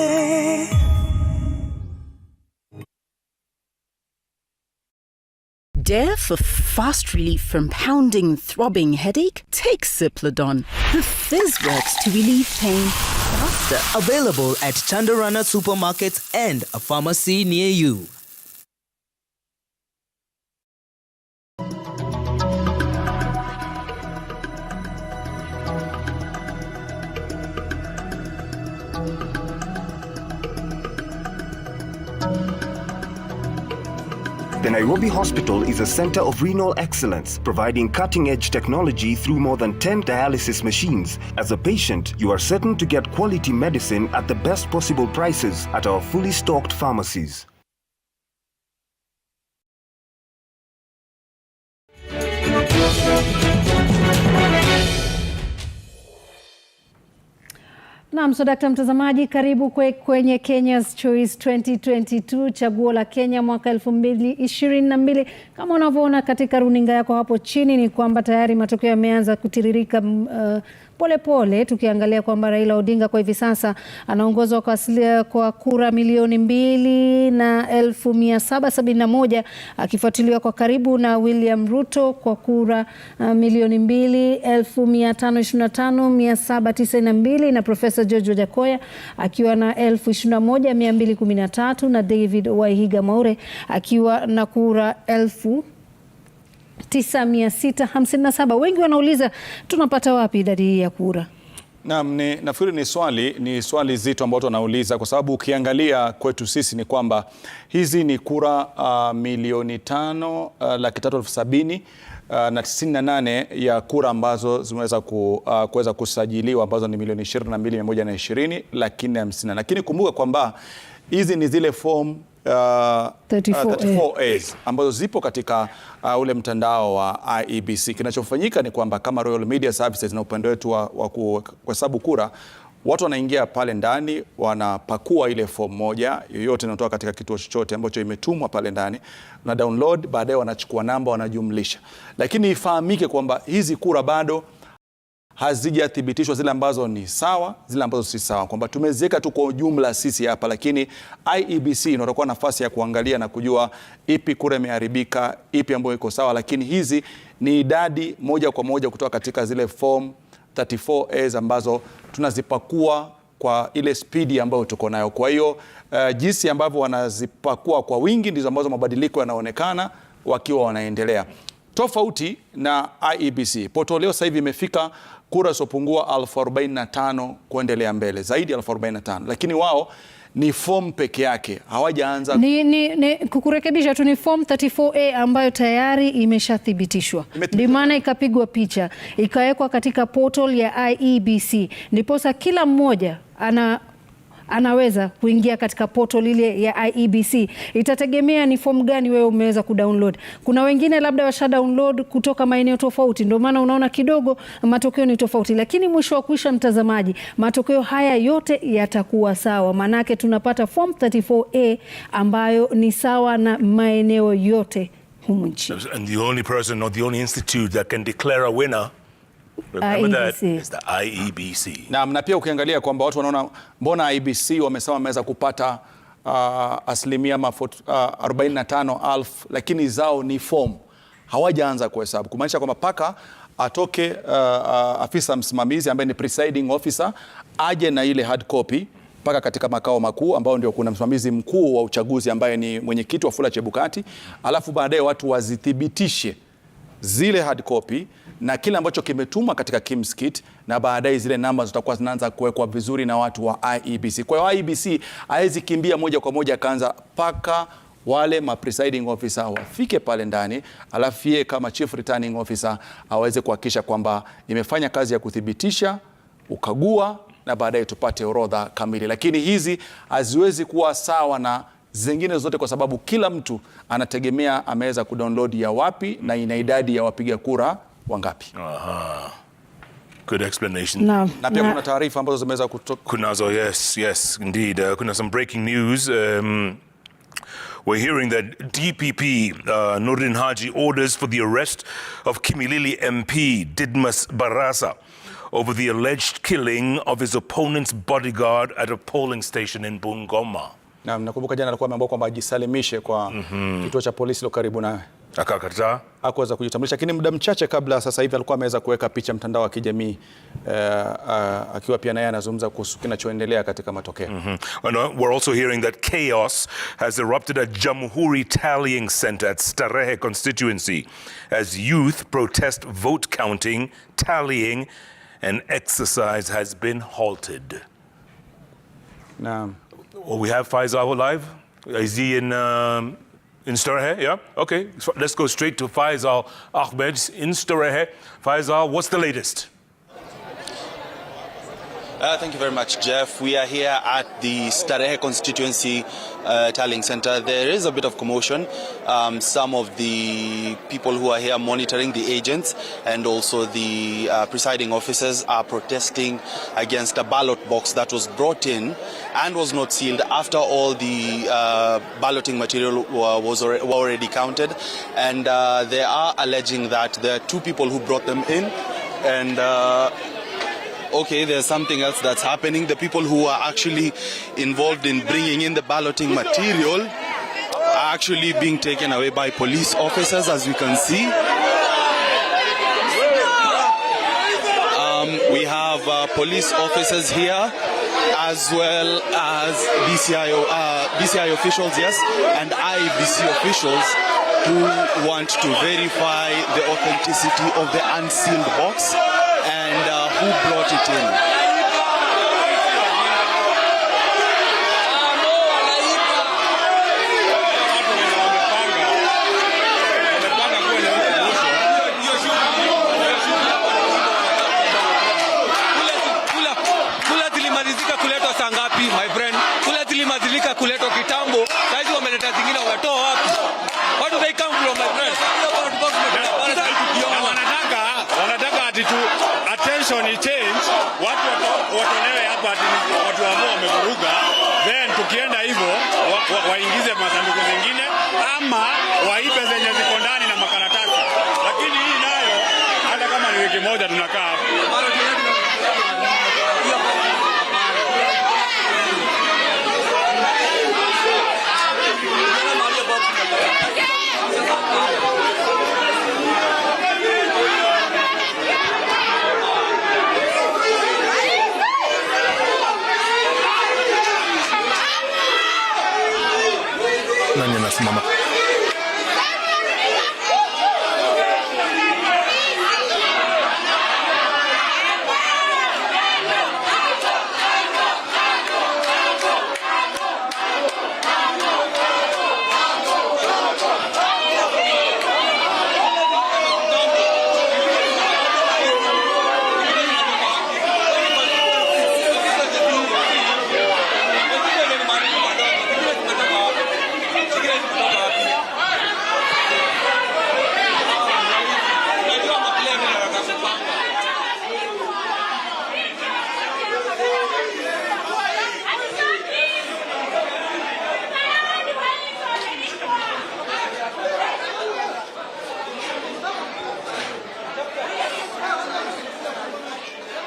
Dare for fast relief from pounding, throbbing headache? Take Ciplodon. The fizz works to relieve pain faster. Available at Chandarana supermarkets and a pharmacy near you. The Nairobi Hospital is a center of renal excellence, providing cutting-edge technology through more than 10 dialysis machines. As a patient, you are certain to get quality medicine at the best possible prices at our fully stocked pharmacies. Naam, so dakta mtazamaji, karibu kwenye Kenya's Choice 2022, chaguo la Kenya mwaka 2022. Kama unavyoona katika runinga yako hapo chini ni kwamba tayari matokeo yameanza kutiririka pole, tukiangalia kwamba Raila Odinga kwa hivi sasa anaongozwa kwa kura milioni 2,771, akifuatiliwa kwa karibu na William Ruto kwa kura milioni 2,525,792 na Profesa George Wajackoya akiwa na 21,213 na David Waihiga Maure akiwa na kura 1,000 9,657. Wengi wanauliza tunapata wapi idadi hii ya kura? Naam, nafikiri ni swali zito ambalo tunauliza, kwa sababu ukiangalia kwetu sisi ni kwamba hizi ni kura milioni 5,370,000 na 98 ya kura ambazo zimeweza kuweza kusajiliwa ambazo ni milioni 22,120 lakini 50. Lakini kumbuka kwamba hizi ni zile form 34As ambazo zipo katika ule mtandao wa IEBC. Kinachofanyika ni kwamba kama Royal Media Services na upande wetu wa kuhesabu kura, watu wanaingia pale ndani, wanapakua ile form moja yoyote inatoka katika kituo chochote ambacho imetumwa pale ndani, na download, baadaye wanachukua namba, wanajumlisha. Lakini ifahamike kwamba hizi kura bado hazijathibitishwa, zile ambazo ni sawa, zile ambazo si sawa, kwamba tumeziweka tu kwa ujumla sisi hapa, lakini IEBC inatakuwa nafasi ya kuangalia na kujua ipi kura imeharibika, ipi ambayo iko sawa. Lakini hizi ni idadi moja kwa moja kutoka katika zile form 34As ambazo tunazipakua kwa ile spidi ambayo tuko nayo. Kwa hiyo jinsi ambavyo wanazipakua kwa wingi ndizo ambazo mabadiliko yanaonekana wakiwa wanaendelea. Tofauti na IEBC, poto leo sasa hivi imefika kura sopungua 45,000 kuendelea mbele, zaidi ya 45,000, lakini wao ni form peke yake, hawajaanza kukurekebisha tu, ni form 34A ambayo tayari imeshathibitishwa, ndio maana ikapigwa picha ikawekwa katika portal ya IEBC, ndiposa kila mmoja anaweza kuingia katika portal ile ya IEBC. Itategemea ni form gani wewe umeweza kudownload. Kuna wengine labda washa download kutoka maeneo tofauti, ndio maana unaona kidogo matokeo ni tofauti, lakini mwisho wa kuisha, mtazamaji, matokeo haya yote yatakuwa sawa, manake tunapata form 34A ambayo ni sawa na maeneo yote humu nchini. And the only person or the only institute that can declare a winner, remember that, is the IEBC. Na pia ukiangalia kwamba watu wanaona mbona IEBC wamesema wameweza kupata asilimia 45,000, lakini zao ni form, hawajaanza kuhesabu, kumaanisha kwamba paka atoke afisa msimamizi ambaye ni presiding officer aje na ile hard copy paka katika makao makuu ambao ndio kuna msimamizi mkuu wa uchaguzi ambaye ni mwenyekiti Wafula Chebukati, alafu baadaye watu wazithibitishe zile hard copy na kile ambacho kimetumwa katika Kim's Kit, na baadaye zile namba zitakuwa zinaanza kuwekwa vizuri na watu wa IEBC. Kwa hiyo IEBC haiwezi kimbia moja kwa moja kaanza paka wale presiding officer wafike pale ndani, alafu yeye kama chief returning officer aweze kuhakikisha kwamba imefanya kazi ya kuthibitisha, ukagua, na baadaye tupate orodha kamili. Lakini hizi haziwezi kuwa sawa na zingine zote, kwa sababu kila mtu anategemea ameweza kudownload ya wapi na ina idadi ya wapiga kura wangapi. Good explanation. Na pia kuna taarifa ambazo zimeweza kutoka. Kunazo, yes, indeed. Kuna some breaking news. We're hearing that DPP Nordin Haji orders for the arrest of Kimilili MP Didmas Barasa over the alleged killing of his opponent's bodyguard at a polling station in Bungoma. Na nakumbuka jana alikuwa ameambiwa kwamba ajisalimishe kwa kituo cha polisi lo karibu naye. Akakataa, hakuweza kujitambulisha, lakini muda mchache kabla sasa hivi alikuwa ameweza kuweka picha mtandao wa kijamii akiwa pia naye anazungumza kuhusu kinachoendelea katika matokeo. We're also hearing that chaos has erupted at Jamhuri Tallying Center at Starehe constituency as youth protest vote counting, tallying, and exercise has been halted. Naam. Well, we have Faisal live. Is he in Starehe? Yeah? Okay. So let's go straight to Faisal Ahmed in Starehe. Faisal, what's the latest? Thank you very much, Jeff. We are here at the Starehe constituency tallying center. There is a bit of commotion. Some of the people who are here monitoring, the agents and also the presiding officers, are protesting against a ballot box that was brought in and was not sealed after all the balloting material was already counted. And they are alleging that there are two people who brought them in, and okay, there's something else that's happening. The people who are actually involved in bringing in the balloting material are actually being taken away by police officers, as we can see. We have police officers here, as well as DCI officials, yes, and IEBC officials who want to verify the authenticity of the unsealed box and who brought it in. My friend, kula zilimazilika kuletwa kitambo, sasa wameleta zingine watoa wapi? Where do they come from, my friend? Wanataka ati tu attention change, watu watolewe hapa ati watu ambao wamevuruga, then tukienda hivyo waingize masanduku mengine ama waibe zenye ziko ndani na makaratasi. Lakini hii nayo hata kama ni wiki moja tunakaa hapa. Nani anasimama?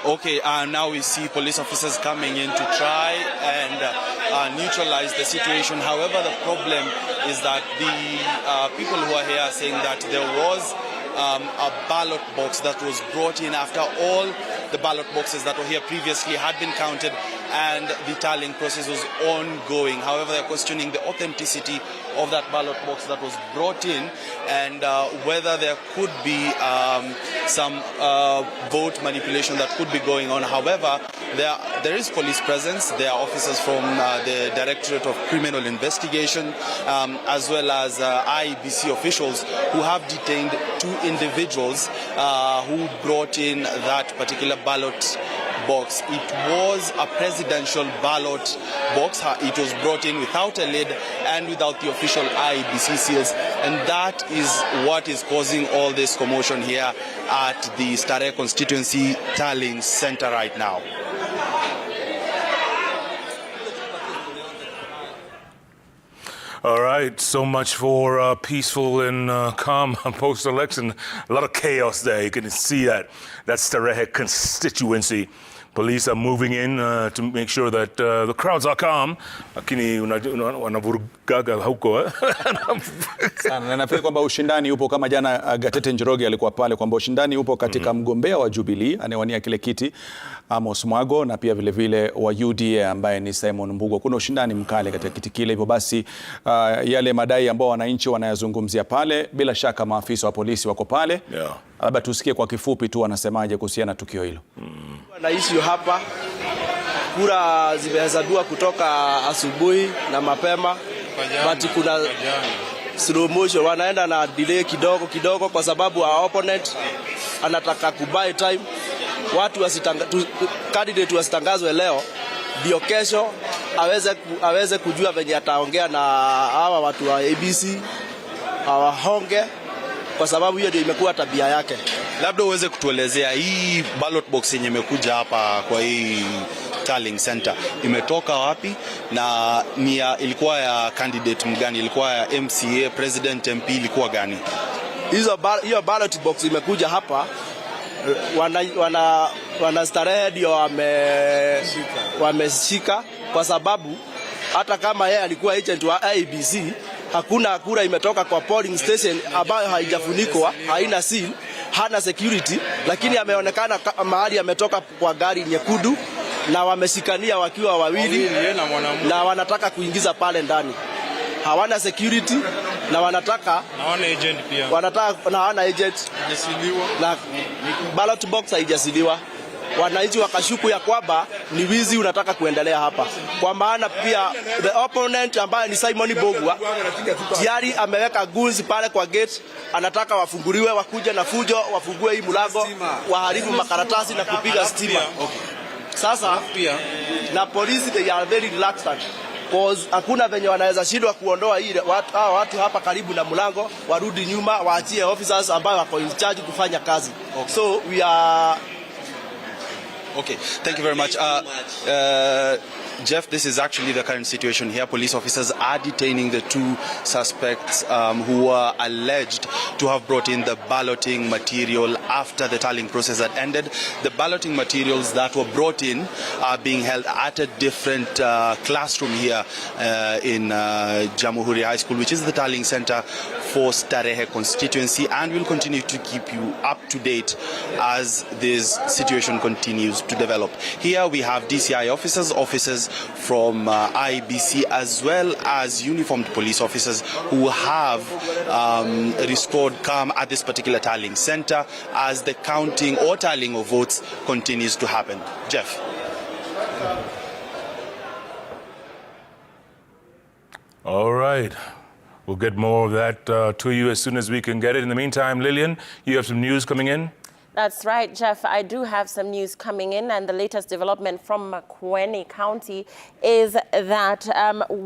Okay, now we see police officers coming in to try and neutralize the situation. However, the problem is that the people who are here are saying that there was a ballot box that was brought in after all the ballot boxes that were here previously had been counted and the tallying process was ongoing. However, they're questioning the authenticity of that ballot box that was brought in and whether there could be some vote manipulation that could be going on. However, there is police presence. There are officers from the Directorate of Criminal Investigation as well as IEBC officials who have detained 2 individuals who brought in that particular ballot box. It was a presidential ballot box. It was brought in without a lid and without the official IEBC seals, and that is what is causing all this commotion here at the Starehe Constituency Tallying Center right now. All right, so much for peaceful and calm post-election. A lot of chaos there. You can see that. That's Starehe constituency. Police are moving in to make sure that the crowds are calm. Lakini wanavurugaga huko. Sana, na nafikiri kwamba ushindani upo kama jana Gatete Njoroge alikuwa pale kwamba ushindani upo katika mgombea wa Jubilee anayewania kile kiti Amos Mwago na pia vile vile wa UDA ambaye ni Simon Mbugo. Kuna ushindani mkali katika kiti kile, hivyo basi yale madai ambao wananchi wanayazungumzia pale, bila shaka maafisa wa polisi wako pale. Labda tusikie kwa kifupi tu wanasemaje kuhusiana na tukio hilo. Naishi hapa, kura zimehesabiwa kutoka asubuhi na mapema, but kuna slow motion, wanaenda na delay kidogo kwa sababu our opponent anataka kubuy time. Watu candidate wasitangazwe leo ndio kesho aweze kujua venye ataongea na hawa watu wa ABC hawahonge, kwa sababu hiyo ndio imekuwa tabia yake. Labda uweze kutuelezea hii ballot box yenye imekuja hapa kwa hii Tallying Center imetoka wapi na ilikuwa ya candidate mgani? Ilikuwa ya MCA, President, MP, ilikuwa gani? Hiyo ballot box imekuja hapa, wana Starehe ndio wameshika, kwa sababu hata kama yeye alikuwa agent wa IEBC, hakuna kura imetoka kwa polling station ambayo haijafunikwa, haina seal, hana security, lakini ameonekana mahali ametoka kwa gari nyekundu na wameshikania wakiwa wawili na wanataka kuingiza pale ndani. Hawana security na wanataka naona agent pia. Wanataka naona agent hajasiliwa na ballot box haijasiliwa. Wananchi wakashuku ya kwamba ni wizi unataka kuendelea hapa. Kwa maana pia the opponent ambaye ni Simon Bogwa tayari ameweka guns pale kwa gate, anataka wafunguliwe, wakuje na fujo, wafungue hii mlango, waharibu makaratasi na kupiga stima. Sasa pia na polisi they are very reluctant because hakuna venye wanaweza shindwa kuondoa ile watu hapa karibu na mlango, warudi nyuma, waachie officers ambao wako in charge kufanya kazi. So we are Okay, thank you very much. Jeff, this is actually the current situation here. Police officers are detaining the two suspects who are alleged to have brought in the balloting material after the tallying process had ended. The balloting materials that were brought in are being held at a different classroom here in Jamhuri High School, which is the tallying center for Starehe constituency, and we'll continue to keep you up to date as this situation continues to develop. Here we have DCI officers from IBC, as well as uniformed police officers who have restored calm at this particular tallying center as the counting or tallying of votes continues to happen. Jeff. All right. We'll get more of that to you as soon as we can get it. In the meantime, Lillian, you have some news coming in? That's right, Jeff. I do have some news coming in, and the latest development from Makueni County is that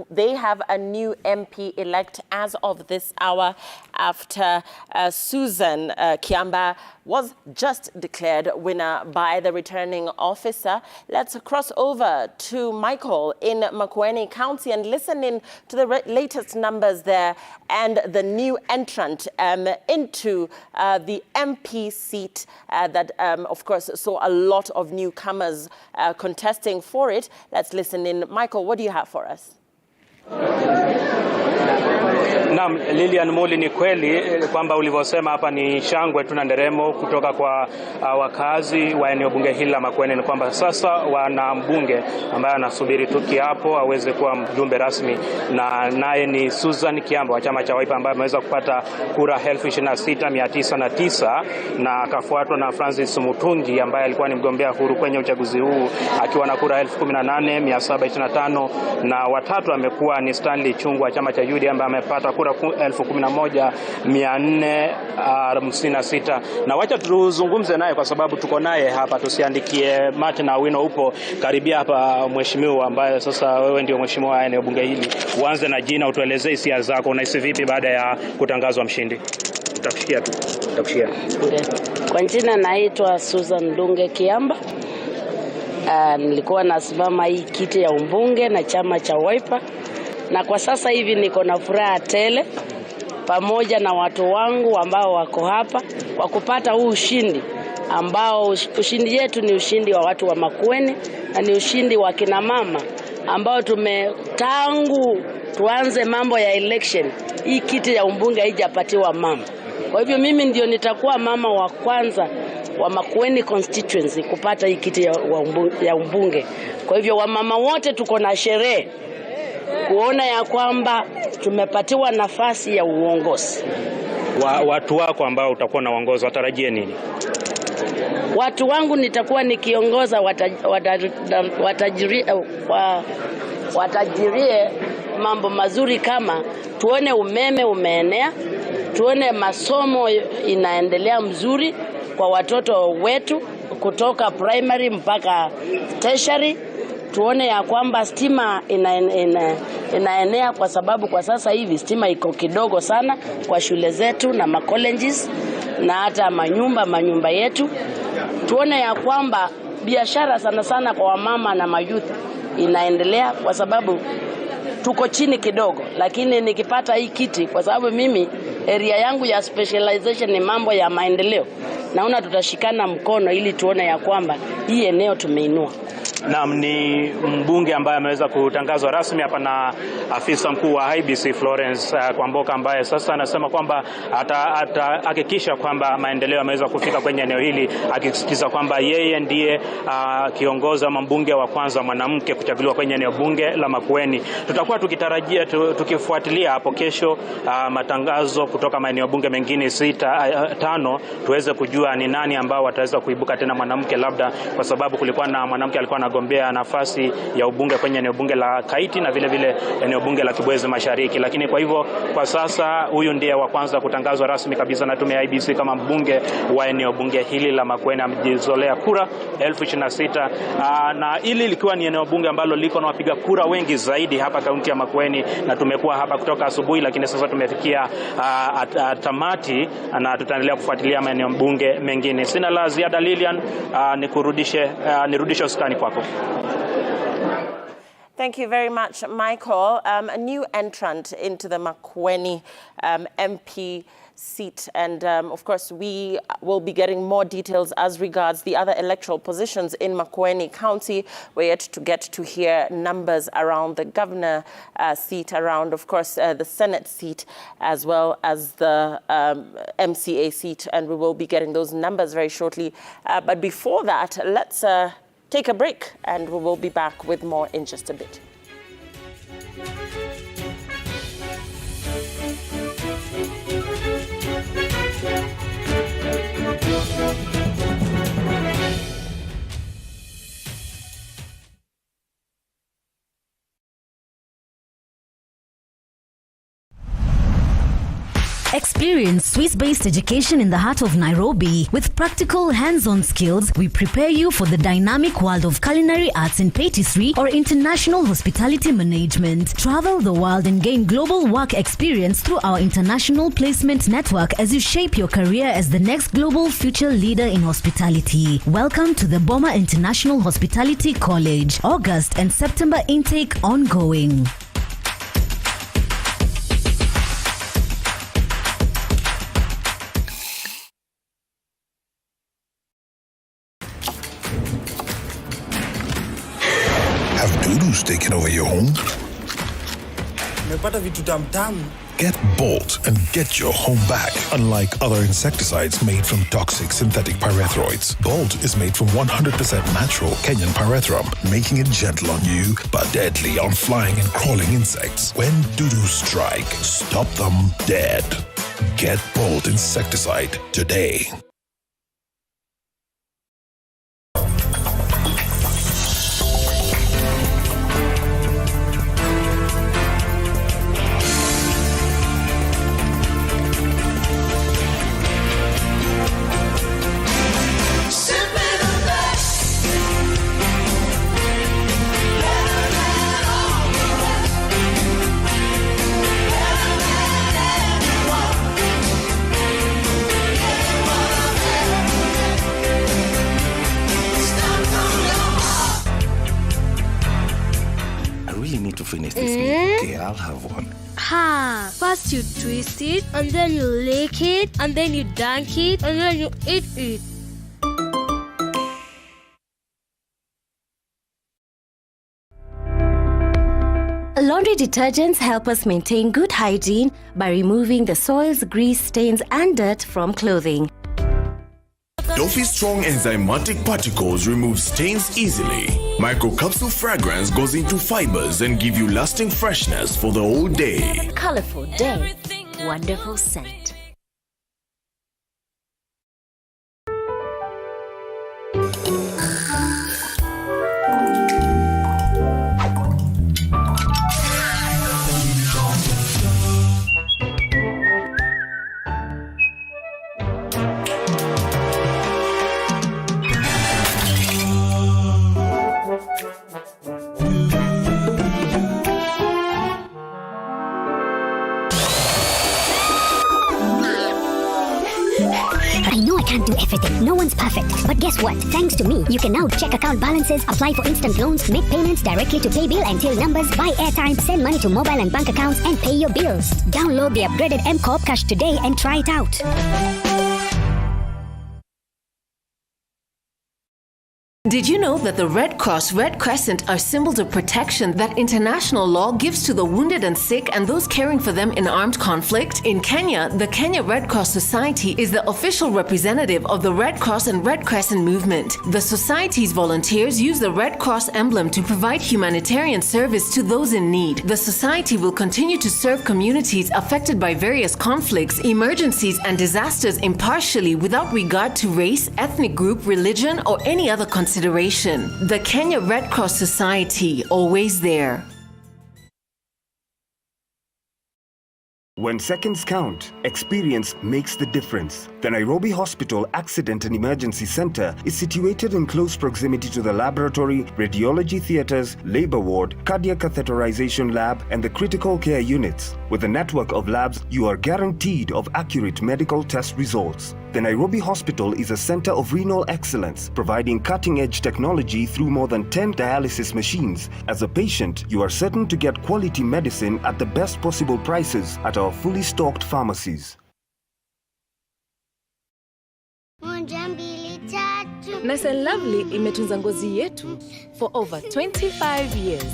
they have a new MP-elect as of this hour after Susan Kiamba was just declared winner by the returning officer. Let's cross over to Michael in Makueni County and listen in to the latest numbers there and the new entrant into the MP seat that, of course, saw a lot of newcomers contesting for it. Let's listen in. Michael, what do you have for us? Naam, Lilian Muli, ni kweli kwamba ulivyosema hapa ni shangwe tu na nderemo kutoka kwa wakazi wa eneo bunge hili la Makueni. Ni kwamba sasa wana mbunge ambaye anasubiri tu kiapo aweze kuwa mjumbe rasmi, na naye ni Susan Kiamba wa chama cha Wiper ambaye ameweza kupata kura 26,909 na akafuatwa na Francis Mutungi ambaye alikuwa ni mgombea huru kwenye uchaguzi huu akiwa na kura 18,725, na watatu amekuwa ni Stanley Chungu wa chama cha UDA ambaye amepata kura 11,456. Na wacha tuzungumze naye kwa sababu tuko naye hapa, tusiandikie mate na wino upo karibia hapa. Mheshimiwa ambaye sasa wewe ndio mheshimiwa eneo bunge hili, uanze na jina, utuelezee hisia zako, unahisi vipi baada ya kutangazwa mshindi? Tutakushikia tu. Tutakushikia. Kwa jina naitwa Susan Dunge Kiamba. Nilikuwa nasimama hii kiti ya umbunge na chama cha Wiper, na kwa sasa hivi niko na furaha tele pamoja na watu wangu ambao wako hapa kwa kupata huu ushindi, ambao ushindi yetu ni ushindi wa watu wa Makueni na ni ushindi wa kina mama ambao tangu tuanze mambo ya election hii kiti ya umbunge haijapatiwa mama. Kwa hivyo mimi ndio nitakuwa mama wa kwanza wa Makueni constituency kupata hii kiti ya umbunge. Kwa hivyo wamama wote tuko na sherehe kuona ya kwamba tumepatiwa nafasi ya uongozi. Watu wako ambao utakuwa na uongozi watarajie nini? Watu wangu nitakuwa nikiongoza watajirie mambo mazuri, kama tuone umeme umeenea, tuone masomo inaendelea mzuri kwa watoto wetu kutoka primary mpaka tertiary, tuone ya kwamba stima inaenea kwa sababu kwa sasa hivi stima iko kidogo sana kwa shule zetu na macolleges na hata manyumba yetu. Tuone ya kwamba biashara sana sana kwa wamama na mayouth inaendelea kwa sababu tuko chini kidogo, lakini nikipata hii kiti, kwa sababu mimi area yangu ya specialization ni mambo ya maendeleo, naona tutashikana mkono ili tuone ya kwamba hii eneo tumeinua. Naam, ni mbunge ambaye ameweza kutangazwa rasmi hapa na afisa mkuu wa IEBC Florence Kwamboka, ambaye sasa anasema kwamba atahakikisha kwamba maendeleo yameweza kufika kwenye eneo hili, akisisitiza kwamba yeye ndiye kiongozi ama mbunge wa kwanza mwanamke kuchaguliwa kwenye eneo bunge la Makueni. Tutakuwa tukitarajia tukifuatilia hapo kesho matangazo kutoka maeneo bunge mengine 5 tuweze kujua ni nani ambao wataweza kuibuka tena mwanamke, labda kwa sababu kulikuwa na mwanamke alikuwa anagombea nafasi ya ubunge kwenye eneo bunge la Kaiti na vile vile eneo bunge la Kibwezi Mashariki, lakini kwa hivyo kwa sasa huyu ndiye wa kwanza kutangazwa rasmi kabisa na tume ya IEBC kama mbunge wa eneo bunge hili la Makueni. Amejizolea kura 26,000 na ili likiwa ni eneo bunge ambalo liko na wapiga kura wengi zaidi hapa kaunti ya Makueni, na tumekuwa hapa kutoka asubuhi, lakini sasa tumefikia tamati na tutaendelea kufuatilia maeneo bunge mengine. Sina la ziada Lilian, nirudishe usukani kwako. Thank you very much, Michael. A new entrant into the Makueni MP seat, and of course we will be getting more details as regards the other electoral positions in Makueni County. We're yet to get to hear numbers around the governor seat, around of course the Senate seat, as well as the MCA seat, and we will be getting those numbers very shortly. But before that, let's take a break, and we will be back with more in just a bit. Experience Swiss-based education in the heart of Nairobi. With practical hands-on skills, we prepare you for the dynamic world of culinary arts and patisserie or international hospitality management. Travel the world and gain global work experience through our international placement network as you shape your career as the next global future leader in hospitality. Welcome to the Boma International Hospitality College. August and September intake ongoing. Dudu's taken over your home? Get Bolt and get your home back. Unlike other insecticides made from toxic synthetic pyrethroids, Bolt is made from 100% natural Kenyan pyrethrum, making it gentle on you but deadly on flying and crawling insects. When Dudu strike, stop them dead. Get Bolt insecticide today. Okay, I'll have one. First you twist it, and then you lick it, and then you dunk it, and then you eat it. Laundry detergents help us maintain good hygiene by removing the soils, grease, stains, and dirt from clothing. Doffy's strong enzymatic particles remove stains easily. Microcapsule fragrance goes into fibers and give you lasting freshness for the whole day. Colorful day, wonderful scent. I know I can't do everything. No one's perfect. But guess what? Thanks to me, you can now check account balances, apply for instant loans, make payments directly to paybill and till numbers, buy airtime, send money to mobile and bank accounts, and pay your bills. Download the upgraded M-Corp Cash today and try it out. Did you know that the Red Cross, Red Crescent are symbols of protection that international law gives to the wounded and sick and those caring for them in armed conflict? In Kenya, the Kenya Red Cross Society is the official representative of the Red Cross and Red Crescent movement. The society's volunteers use the Red Cross emblem to provide humanitarian service to those in need. The society will continue to serve communities affected by various conflicts, emergencies, and disasters impartially without regard to race, ethnic group, religion, or any other consideration. The Kenya Red Cross Society, always there. When seconds count, experience makes the difference. The Nairobi Hospital Accident and Emergency Center is situated in close proximity to the laboratory, radiology theaters, labor ward, cardiac catheterization lab, and the critical care units. With a network of labs, you are guaranteed of accurate medical test results. The Nairobi Hospital is a center of renal excellence, providing cutting-edge technology through more than 10 dialysis machines. As a patient, you are certain to get quality medicine at the best possible prices at our fully stocked pharmacies. Nice and Lovely imetunza ngozi yetu for over 25 years.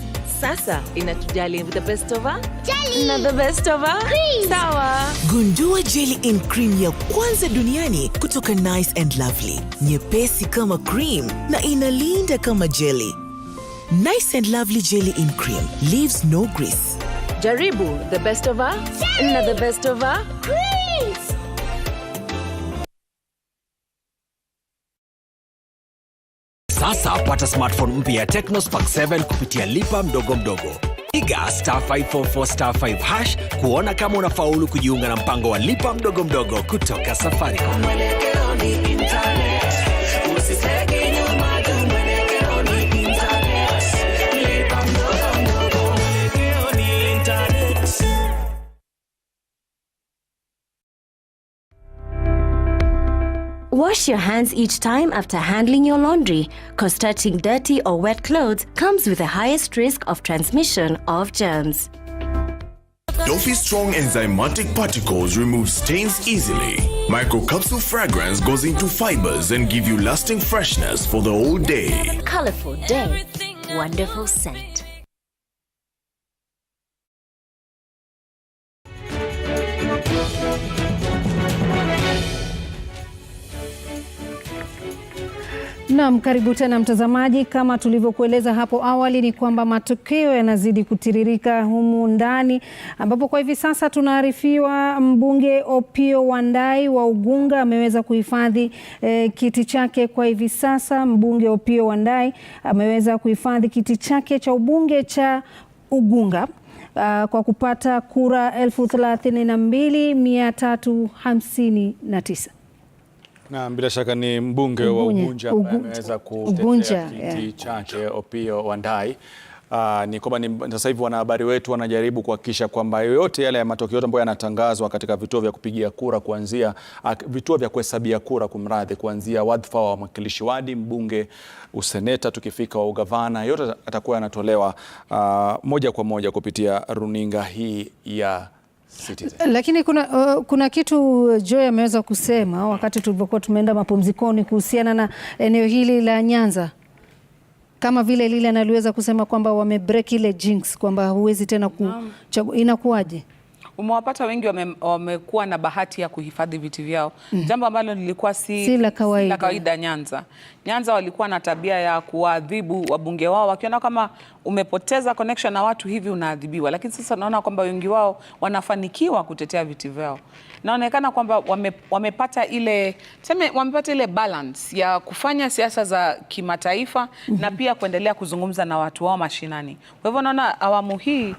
Sasa inatujali with the best of her jelly na the best of her cream. Sawa. Gundua jelly in cream ya kwanza duniani kutoka Nice and Lovely. Nyepesi kama cream na inalinda kama jelly. Nice and Lovely jelly in cream leaves no grease. Jaribu the best of her na the best of her cream. Sasa pata smartphone mpya Tecno Spark 7 kupitia lipa mdogo mdogo. Piga *544*5 kuona kama unafaulu kujiunga na mpango wa lipa mdogo mdogo kutoka Safaricom. Wash your hands each time after handling your laundry, because touching dirty or wet clothes comes with the highest risk of transmission of germs. Toffee Strong enzymatic particles remove stains easily. Microcapsule fragrance goes into fibers and give you lasting freshness for the whole day. Colorful day, wonderful scent. Naam, karibu tena mtazamaji. Kama tulivyokueleza hapo awali ni kwamba matokeo yanazidi kutiririka humu ndani, ambapo kwa hivi sasa tunaarifiwa mbunge Opiyo Wandayi wa Ugunga ameweza kuhifadhi kiti chake. Kwa hivi sasa mbunge Opiyo Wandayi ameweza kuhifadhi kiti chake cha ubunge cha Ugunga kwa kupata kura 32,359. Na bila shaka ni mbunge wa Ugunja ambaye ameweza kutetea kiti chake Opiyo Wandayi. Ni kwamba sasa hivi wanahabari wetu wanajaribu kuhakikisha kwamba yoyote yale ya matokeo yote ambayo yanatangazwa katika vituo vya kupigia kura, kuanzia vituo vya kuhesabia kura, kumradhi, kuanzia wadhifa wa mwakilishi wadi, mbunge, useneta, tukifika wa ugavana, yote atakuwa yanatolewa moja kwa moja kupitia runinga hii ya Citizen. Lakini kuna kitu Joy ameweza kusema wakati tulipokuwa tumeenda mapumzikoni kuhusiana na eneo hili la Nyanza, kama vile lile analiweza kusema kwamba wamebreak ile jinx, kwamba huwezi tena kuchagua. Inakuwaje? Umewapata wengi wamekuwa na bahati ya kuhifadhi viti vyao, jambo ambalo lilikuwa si la kawaida. Nyanza walikuwa na tabia ya kuadhibu wabunge wao, wakiona kama umepoteza connection na watu hivi unaadhibiwa, lakini sasa naona kwamba wengi wao wanafanikiwa kutetea viti vyao. Naonekana kwamba wamepata ile balance ya kufanya siasa za kimataifa na pia kuendelea kuzungumza na watu wao mashinani. Kwa hivyo naona awamu hii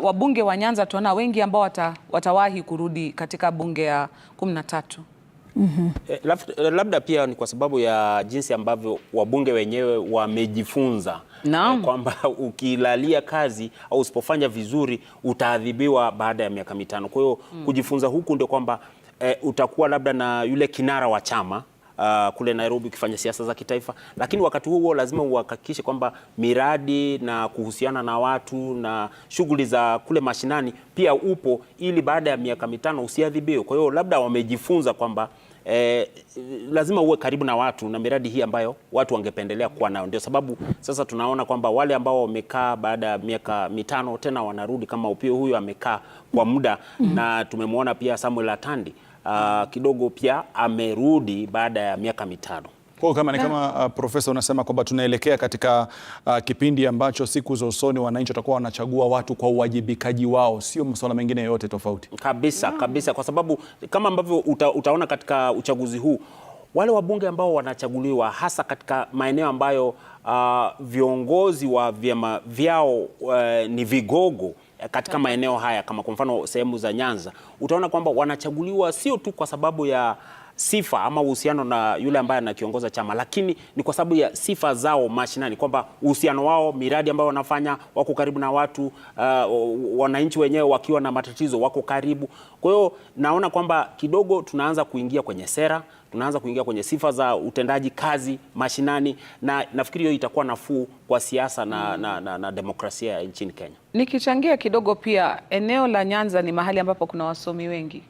wabunge wa Nyanza tuona wengi ambao watawahi kurudi katika bunge ya 13. Labda pia ni kwa sababu ya jinsi ambavyo wabunge wenyewe wamejifunza kwamba ukilalia kazi au usipofanya vizuri utaadhibiwa baada ya miaka 5. Kwa hiyo kujifunza huku ndio kwamba utakuwa labda na yule kinara wa chama kule Nairobi ukifanya siasa za kitaifa, lakini wakati huo lazima uhakikishe kwamba miradi na kuhusiana na watu na shughuli za kule mashinani pia upo, ili baada ya miaka 5 usiadhibiwe. Kwa hiyo labda wamejifunza kwamba lazima uwe karibu na watu na miradi hii ambayo watu wangependelea kuwa nao. Ndio sababu sasa tunaona kwamba wale ambao wamekaa baada ya miaka 5 tena wanarudi, kama Upio huyu amekaa kwa muda na tumemwona pia Samuel Atandi kidogo pia amerudi baada ya miaka 5. Kwa kama profesa unasema kwamba tunaelekea katika kipindi ambacho siku za usoni wananchi watakuwa wanachagua watu kwa uwajibikaji wao, sio masuala mengine yote tofauti. Kabisa, kwa sababu kama ambavyo utaona katika uchaguzi huu, wale wabunge ambao wanachaguliwa hasa katika maeneo ambayo viongozi wa vyama vyao ni vigogo katika maeneo haya, kama kwa mfano sehemu za Nyanza, utaona kwamba wanachaguliwa sio tu kwa sababu ya sifa ama uhusiano na yule ambaye anakiongoza chama, lakini ni kwa sababu ya sifa zao mashinani, kwamba uhusiano wao, miradi ambayo wanafanya, wako karibu na watu, wananchi wenyewe wakiwa na matatizo wako karibu. Kwa hiyo naona kwamba kidogo tunaanza kuingia kwenye sera, tunaanza kuingia kwenye sifa za utendaji kazi mashinani, na nafikiri hiyo itakuwa nafuu kwa siasa na demokrasia nchini Kenya. Nikichangia kidogo pia, eneo la Nyanza ni mahali ambapo kuna wasomi wengi.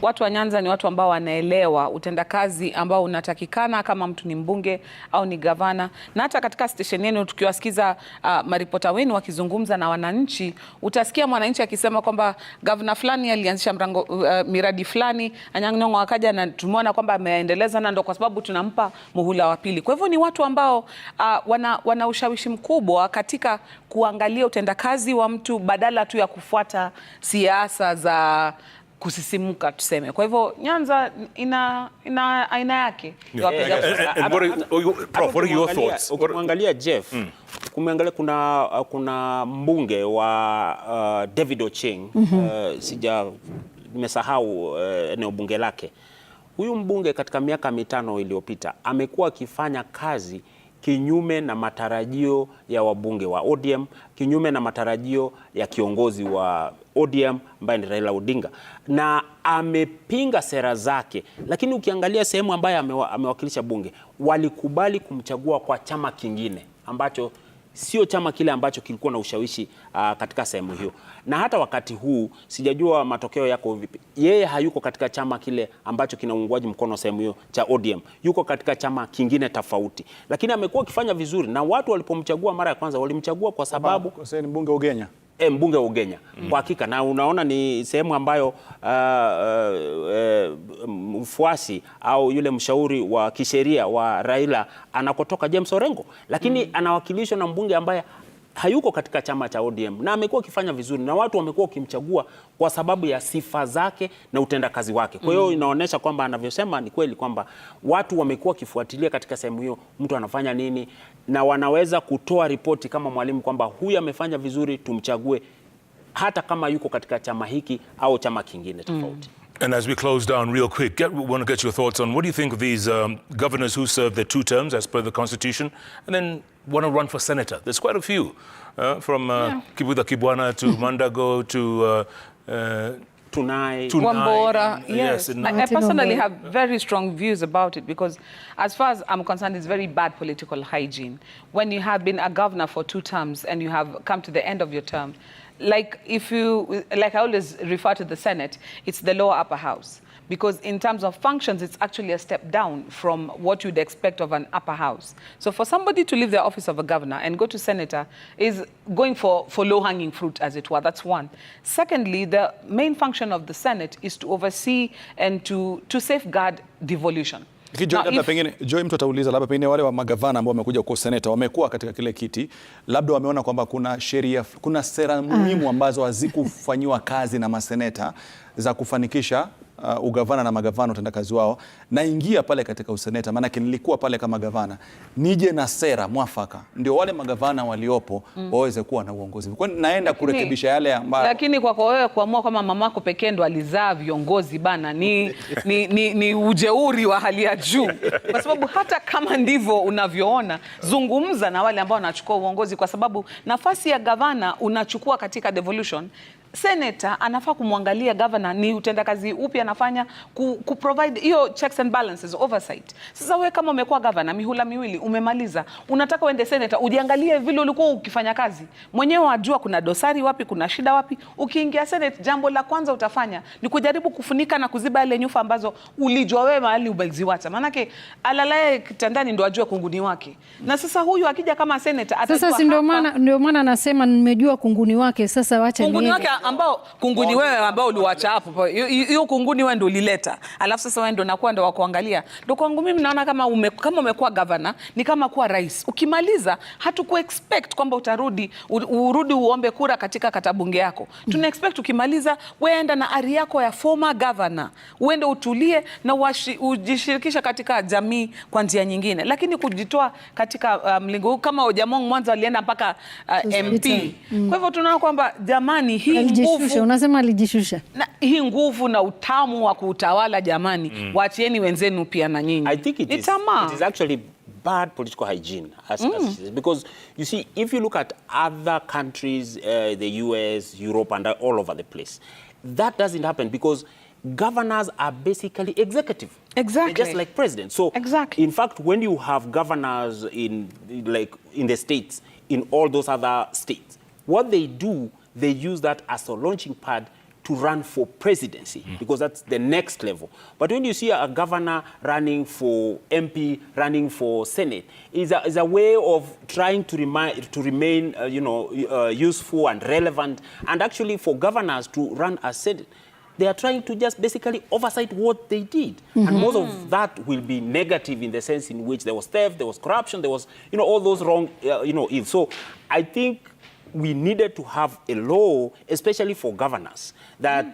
Watu wa Nyanza ni watu ambao wanaelewa utendakazi ambao unatakikana kama mtu ni mbunge au ni gavana. Na hata katika station yenu tukiwasikiza maripota wenu wakizungumza na wananchi, utasikia mwananchi akisema kwamba gavana fulani alianzisha miradi fulani, Anyang' Nyong'o akaja na tumeona kwamba ameendeleza, na ndo kwa sababu tunampa muhula wa pili. Kwa hivyo ni watu ambao wana ushawishi mkubwa katika kuangalia utendakazi wa mtu badala tu ya kufuata siasa za kusisimuka tuseme. Kwa hivyo Nyanza ina aina yake. Prof, what are your thoughts? Ukimwangalia Jeff, kumeangalia kuna mbunge wa David Ocheng, nimesahau eneo bunge lake. Huyu mbunge katika miaka 5 iliyopita amekuwa akifanya kazi kinyume na matarajio ya wabunge wa ODM, kinyume na matarajio ya kiongozi wa ODM ambaye ni Raila Odinga, na amepinga sera zake. Lakini ukiangalia sehemu ambayo amewakilisha bunge, walikubali kumchagua kwa chama kingine ambacho sio chama kile ambacho kilikuwa na ushawishi katika sehemu hiyo. Na hata wakati huu sijajua matokeo yako vipi. Yeye hayuko katika chama kile ambacho kina uungwaji mkono sehemu hiyo cha ODM. Yuko katika chama kingine tofauti. Lakini amekuwa akifanya vizuri, na watu walipomchagua mara ya kwanza walimchagua kwa sababu ni mbunge wa Ugenya. Mbunge wa Ugenya. Kwa hakika, na unaona ni sehemu ambayo mfuasi au yule mshauri wa kisheria wa Raila anakotoka James Orengo, lakini anawakilishwa na mbunge ambaye hayuko katika chama cha ODM, na amekuwa akifanya vizuri, na watu wamekuwa wakimchagua kwa sababu ya sifa zake na utendakazi wake. Kwa hiyo inaonyesha kwamba anavyosema ni kweli, kwamba watu wamekuwa wakifuatilia katika sehemu hiyo mtu anafanya nini, na wanaweza kutoa ripoti kama mwalimu kwamba huyu amefanya vizuri, tumchague hata kama yuko katika chama hiki au chama kingine tofauti. And as we close down real quick, want to get your thoughts on what do you think of these governors who serve their 2 terms as per the Constitution and then want to run for senator? There's quite a few, from Kibuda Kibwana to Mandago to Tunai. Wambora, yes. I personally have very strong views about it, because as far as I'm concerned, it's very bad political hygiene. When you have been a governor for 2 terms and you have come to the end of your term, like I always refer to the Senate, it's the lower upper house. Because in terms of functions, it's actually a step down from what you'd expect of an upper house. So for somebody to leave the office of a governor and go to senator is going for low-hanging fruit, as it were. That's one. Secondly, the main function of the Senate is to oversee and to safeguard devolution. Joy, mtu atauliza labda pengine wale wa magavana ambao wamekuja kwa seneta wamekuwa katika kile kiti, labda wameona kwamba kuna sheria, kuna sera muhimu ambazo hazikufanyiwa kazi na maseneta za kufanikisha ugavana na magavana utendakazi wao. Naingia pale katika useneta, maana nilikuwa pale kama gavana, nije na sera mwafaka ndio wale magavana waliopo waweze kuwa na uongozi. Kwa nini naenda kurekebisha yale ambayo, lakini kwa wewe kuamua kama mamako pekee ndo alizaa viongozi bana, ni ujeuri wa hali ya juu. Kwa sababu hata kama ndivyo unavyoona, zungumza na wale ambao wanachukua uongozi, kwa sababu nafasi ya gavana unachukua katika devolution. senator anafaa kumwangalia governor ni utendakazi upi anafanya ku provide hiyo checks and balances oversight. Sasa wewe kama umekuwa governor mihula miwili umemaliza, unataka uende senator ujiangalie vile ulikuwa ukifanya kazi. Mwenyewe wajua kuna dosari wapi, kuna shida wapi. Ukiingia senate, jambo la kwanza utafanya ni kujaribu kufunika na kuziba ile nyufa ambazo ulijua wewe mahali ubaziwacha. Manake alalaye kitandani ndo ajue kunguni wake. Na sasa huyu akija kama senator atajua. Sasa si ndio maana anasema nimejua kunguni wake, sasa wacha kunguni wake ambao kunguni wewe ambao uliwacha hapo. Hiyo kunguni wewe ndio ulileta. Alafu sasa wewe ndio nakuwa ndio wa kuangalia. Ndio kwangu mimi naona kama umekuwa governor ni kama kuwa rais. Ukimaliza hatuku expect kwamba urudi uombe kura katika katabunge yako. Tuna expect ukimaliza weenda na ari yako ya former governor. Uende utulie na ujishirikisha katika jamii kwa njia nyingine. Lakini kujitoa katika mlingo huu kama Ojamong mwanzo alienda mpaka MP. Kwa hivyo tunaona kwamba jamani hii nguvu, unasema alijishusha. Na hii nguvu na utamu wa kuutawala jamani, waachieni wenzenu pia na nyinyi. I think it is actually bad political hygiene because you see, if you look at other countries, the US, Europe and all over the place, that doesn't happen because governors are basically executive. Exactly. They're just like presidents. So in fact, when you have governors in the states, in all those other states, what they do, they use that as a launching pad to run for presidency because that's the next level. But when you see a governor running for MP, running for Senate, is a way of trying to remain useful and relevant. And actually for governors to run as Senate, they are trying to just basically oversight what they did. And most of that will be negative in the sense in which there was theft, there was corruption, there was, all those wrong, ills. So I think we needed to have a law, especially for governors, that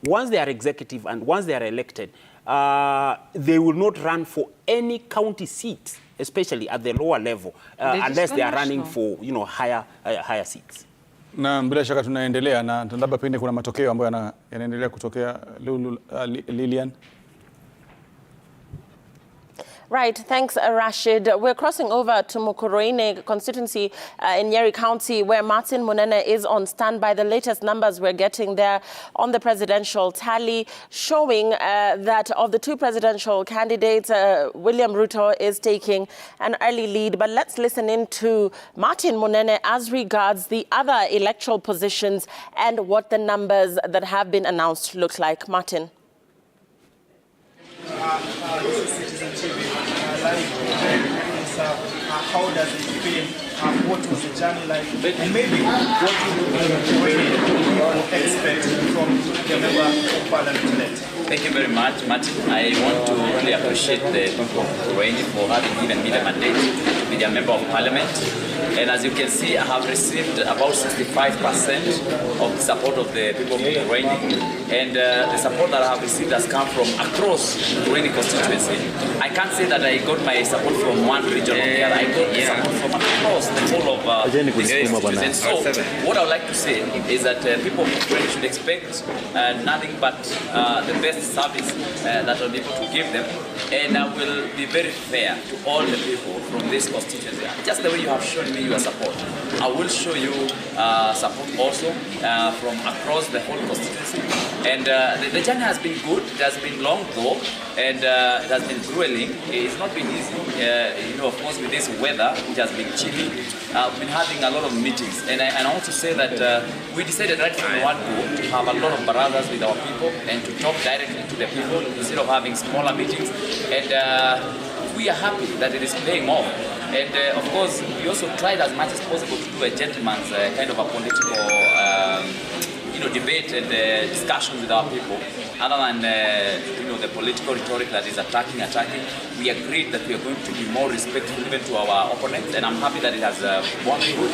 once they are executive and once they are elected, they will not run for any county seat, especially at the lower level, unless they are running for, higher seats. Na bila shaka tunaendelea na labda pengine kuna matokeo ambayo yanaendelea kutokea Lilian. Right, thanks Rashid. We're crossing over to Mukurweini constituency in Nyeri County where Martin Munene is on standby. The latest numbers we're getting there on the presidential tally showing that of the two presidential candidates, William Ruto is taking an early lead. But let's listen in to Martin Munene as regards the other electoral positions and what the numbers that have been announced look like. Martin. This is Citizen TV live. How does it feel? What was the journey like? And maybe what you expect from the member of parliament elect? Thank you very much, Martin. I want to really appreciate the people of Mukurweini for having given me the mandate to be their member of parliament. And as you can see, I have received about 65% of the support of the people of Mukurweini. And the support that I have received has come from across Mukurweini constituency. I can't say that I got my support from one region or the other. I got the support from across the whole of the constituency. And so, what I would like to say is that people of Mukurweini should expect nothing but the best service that I'll be able to give them. And I will be very fair to all the people from this constituency. Just the way you have shown me your support, I will show you support also from across the whole constituency. And the journey has been good. It has been long though, and it has been grueling. It's not been easy. Of course, with this weather, which has been chilly, we've been having a lot of meetings. And I want to say that we decided right from the word-go to have a lot of barazas with our people and to talk directly to the people instead of having smaller meetings. And we are happy that it is paying off. And of course, we also tried as much as possible to do a gentleman's kind of a political debate and discussion with our people. Other than the political rhetoric that is attacking, we agreed that we are going to be more respectful even to our opponents, and I'm happy that it has won good.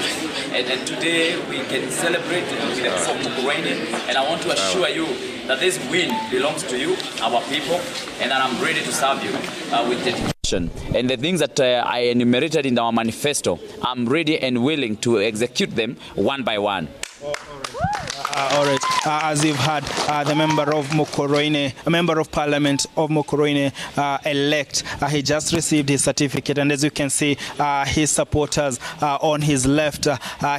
And today we can celebrate with the people of Mukurweini, and I want to assure you that this win belongs to you, our people, and that I'm ready to serve you with dedication. And the things that I enumerated in our manifesto, I'm ready and willing to execute them one by one. All right. As you've heard, the member of Mokoroine, a member of Parliament of Mokoroine elect, he just received his certificate, and as you can see, his supporters on his left,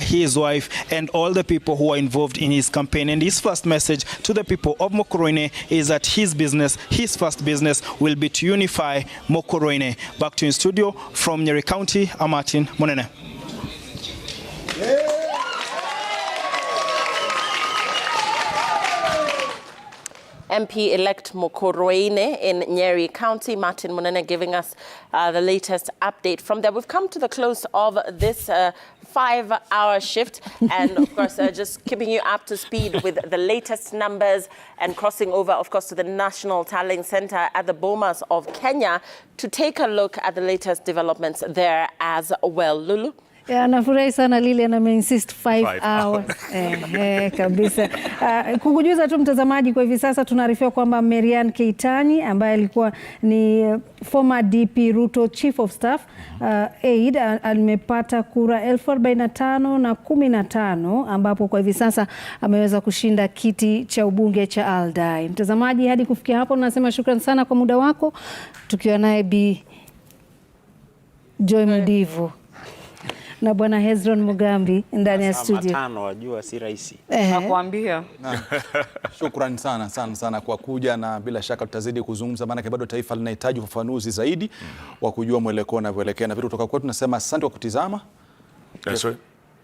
his wife, and all the people who are involved in his campaign. And his first message to the people of Mokoroine is that his business, his first business, will be to unify Mokoroine. Back to in studio from Nyeri County, I'm Martin Monene. MP-elect Mokoroine in Nyeri County, Martin Munene, giving us the latest update from there. We've come to the close of this 5-hour shift, and of course just keeping you up to speed with the latest numbers and crossing over, of course, to the National Tallying Center at the Bomas of Kenya to take a look at the latest developments there as well. Lulu? Yeah, nafurahi sana Lilian ameinsist 5 hours. Kabisa. Kukujuza tu mtazamaji, kwa hivi sasa tunaarifiwa kwamba Marian Keitany ambaye alikuwa ni former DP Ruto Chief of Staff aid amepata kura 45,015 ambapo kwa hivi sasa ameweza kushinda kiti cha ubunge cha Aldai. Mtazamaji, hadi kufikia hapo nasema shukrani sana kwa muda wako, tukiwa naye Bi Joy Mudivu na Bwana Hezron Mugambi ndani ya studio. Matano wajua si rahisi. Nakuambia. Shukrani sana kwa kuja, na bila shaka tutazidi kuzungumza, maana bado taifa linahitaji ufafanuzi zaidi wa kujua mwelekeo unavyoelekea, na vitu kutoka kwetu. Tunasema asante kwa kutizama. That's right.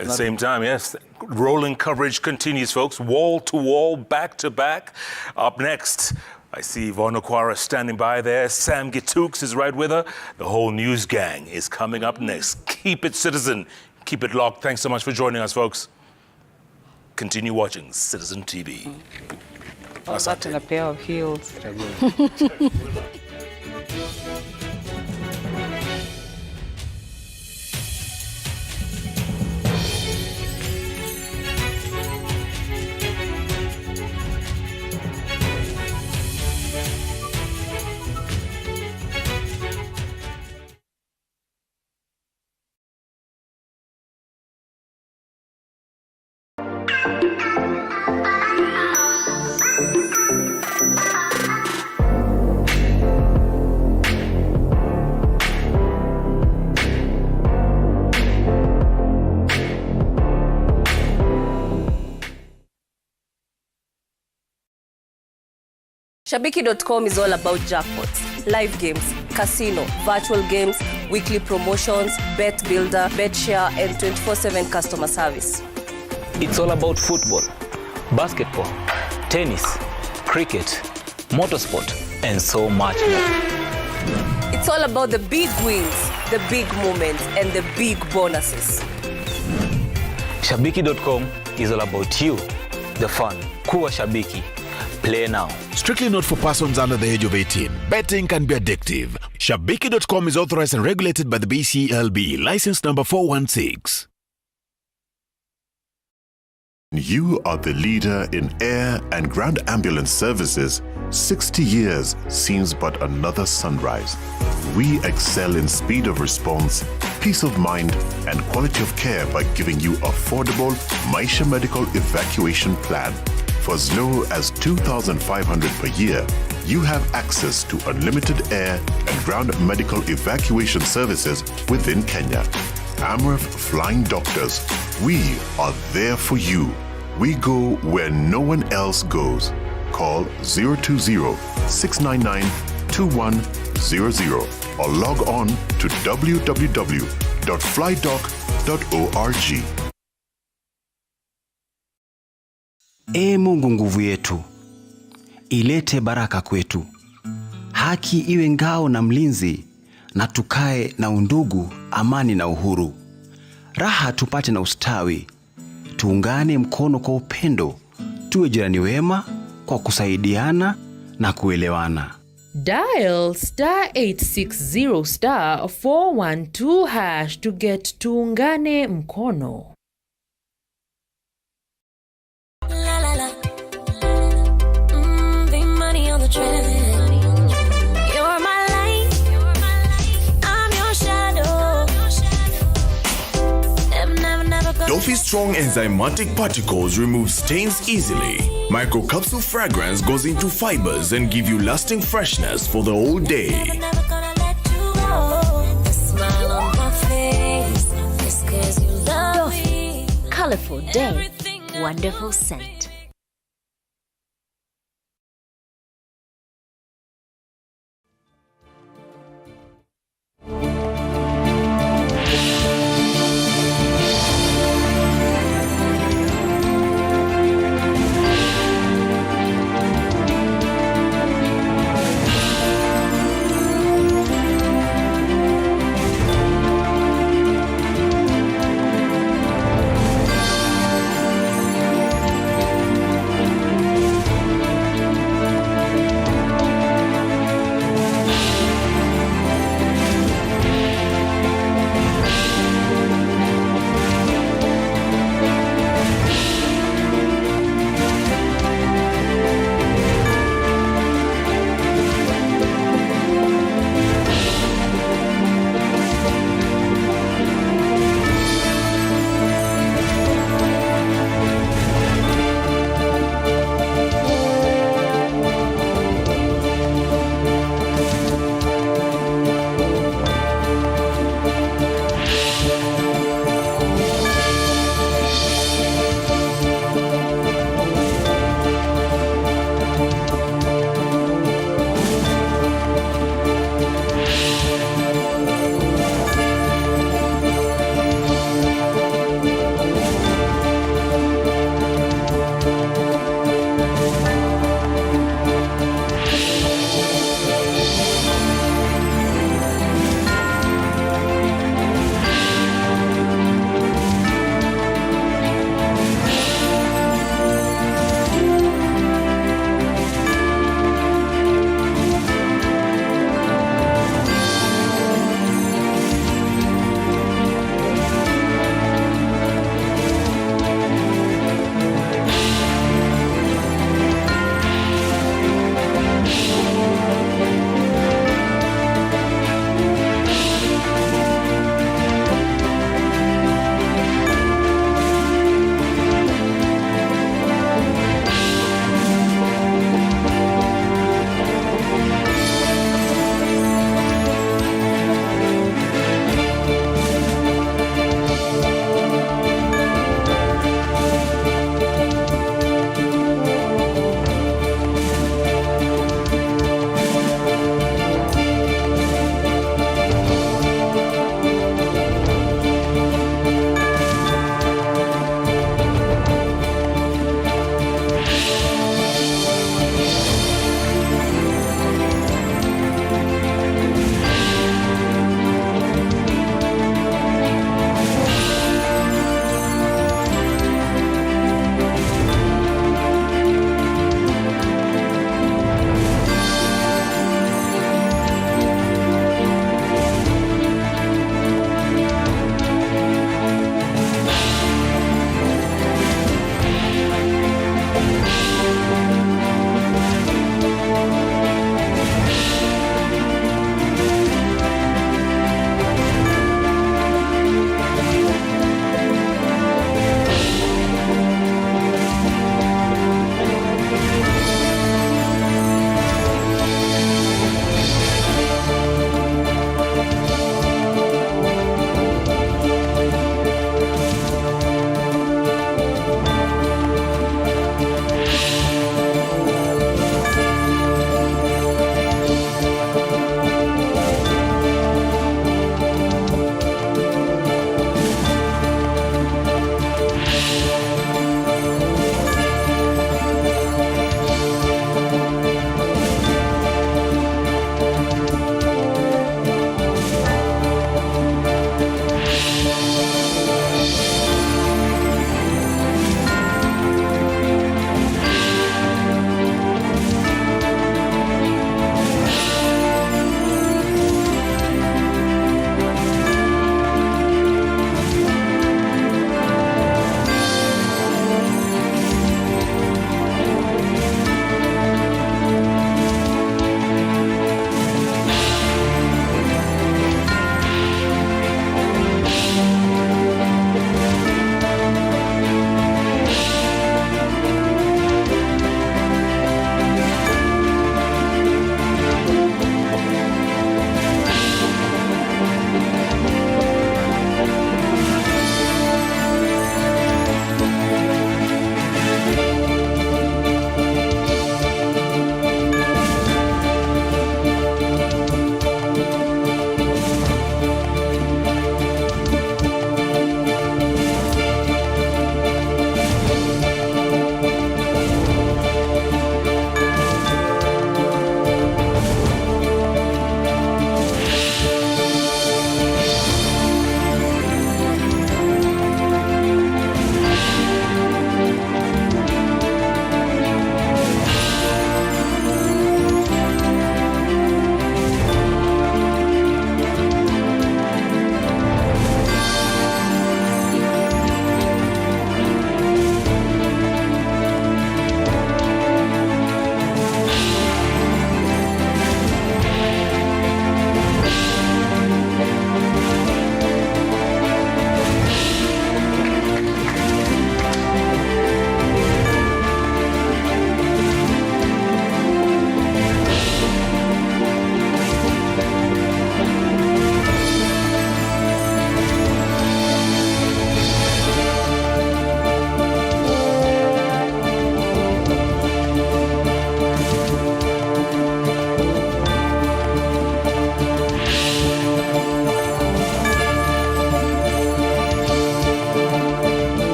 At the same time, yes, rolling coverage continues, folks. Wall to wall, back to back. Up next, I see Yvonne Okwara standing by there. Sam Gitooks is right with her. The whole news gang is coming up next. Keep it Citizen. Keep it locked. Thanks so much for joining us, folks. Continue watching Citizen TV. That in a pair of heels. Shabiki.com is all about jackpots, live games, casino, virtual games, weekly promotions, bet builder, bet share, and 24/7 customer service. It's all about football, basketball, tennis, cricket, motorsport, and so much more. It's all about the big wins, the big moments, and the big bonuses. Shabiki.com is all about you, the fun. Kuwa Shabiki. Play now. Strictly not for persons under the age of 18. Betting can be addictive. Shabiki.com is authorized and regulated by the BCLB. License number 416. You are the leader in air and ground ambulance services. 60 years seems but another sunrise. We excel in speed of response, peace of mind, and quality of care by giving you affordable Maisha Medical Evacuation Plan. For as low as 2,500 per year, you have access to unlimited air and ground medical evacuation services within Kenya. Amref Flying Doctors, we are there for you. We go where no one else goes. Call 020-699-2100 or log on to www.flydoc.org. Ee Mungu nguvu yetu, ilete baraka kwetu. Haki iwe ngao na mlinzi, na tukae na undugu, amani na uhuru. Raha tupate na ustawi, tuungane mkono kwa upendo, tuwe jirani wema kwa kusaidiana na kuelewana. Dial *860 *412# to get tuungane mkono. You're my light, I'm your shadow. Never go Doffy's strong enzymatic particles remove stains easily. Microcapsule fragrance goes into fibers and give you lasting freshness for the whole day. Doffy, colorful day, wonderful scent.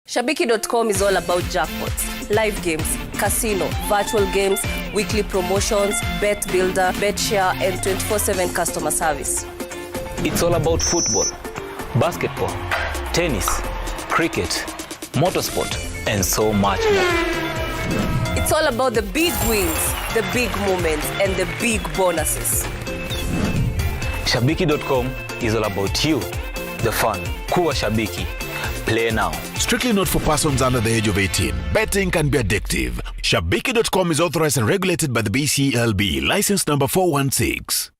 Shabiki.com is all about jackpots, live games, casino, virtual games, weekly promotions, bet builder, bet share, and 24/7 customer service. It's all about football, basketball, tennis, cricket, motorsport, and so much more. It's all about the big wins, the big moments, and the big bonuses. Shabiki.com is all about you, the fun. Kuwa Shabiki. Play now. Strictly not for persons under the age of 18. Betting can be addictive. Shabiki.com is authorized and regulated by the BCLB. License number 416.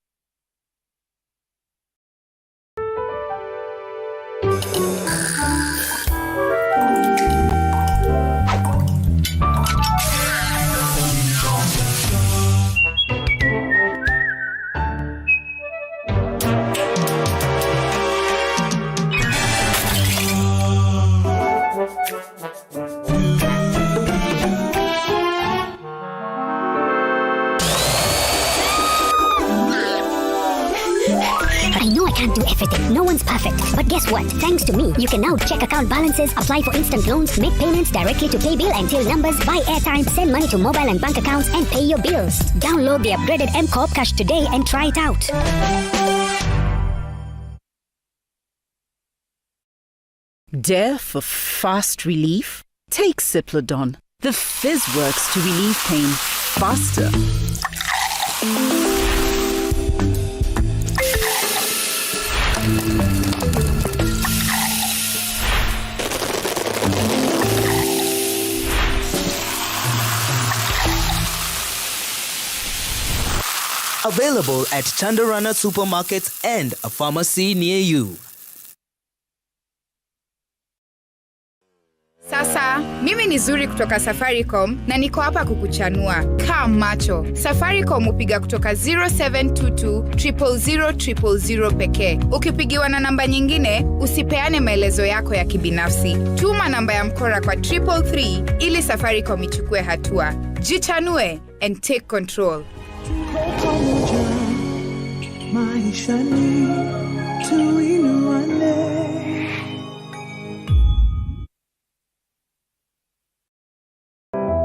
I know I can't do everything. No one's perfect. But guess what? Thanks to me, you can now check account balances, apply for instant loans, make payments directly to paybill and till numbers, buy airtime, send money to mobile and bank accounts, and pay your bills. Download the upgraded M-Corp Cash today and try it out. Dare for fast relief? Take Cyplodon. The fizz works to relieve pain faster. Available at Chandarana supermarkets and a pharmacy near you. Sasa, mimi ni Zuri kutoka Safaricom na niko hapa kukuchanua. Kaa macho. Safaricom hupiga kutoka 0722 000 000 pekee. Ukipigiwa na namba nyingine, usipeane maelezo yako ya kibinafsi. Tuma namba ya mkora kwa 333 ili Safaricom ichukue hatua. Jichanue and take control. Maishani tuinuane.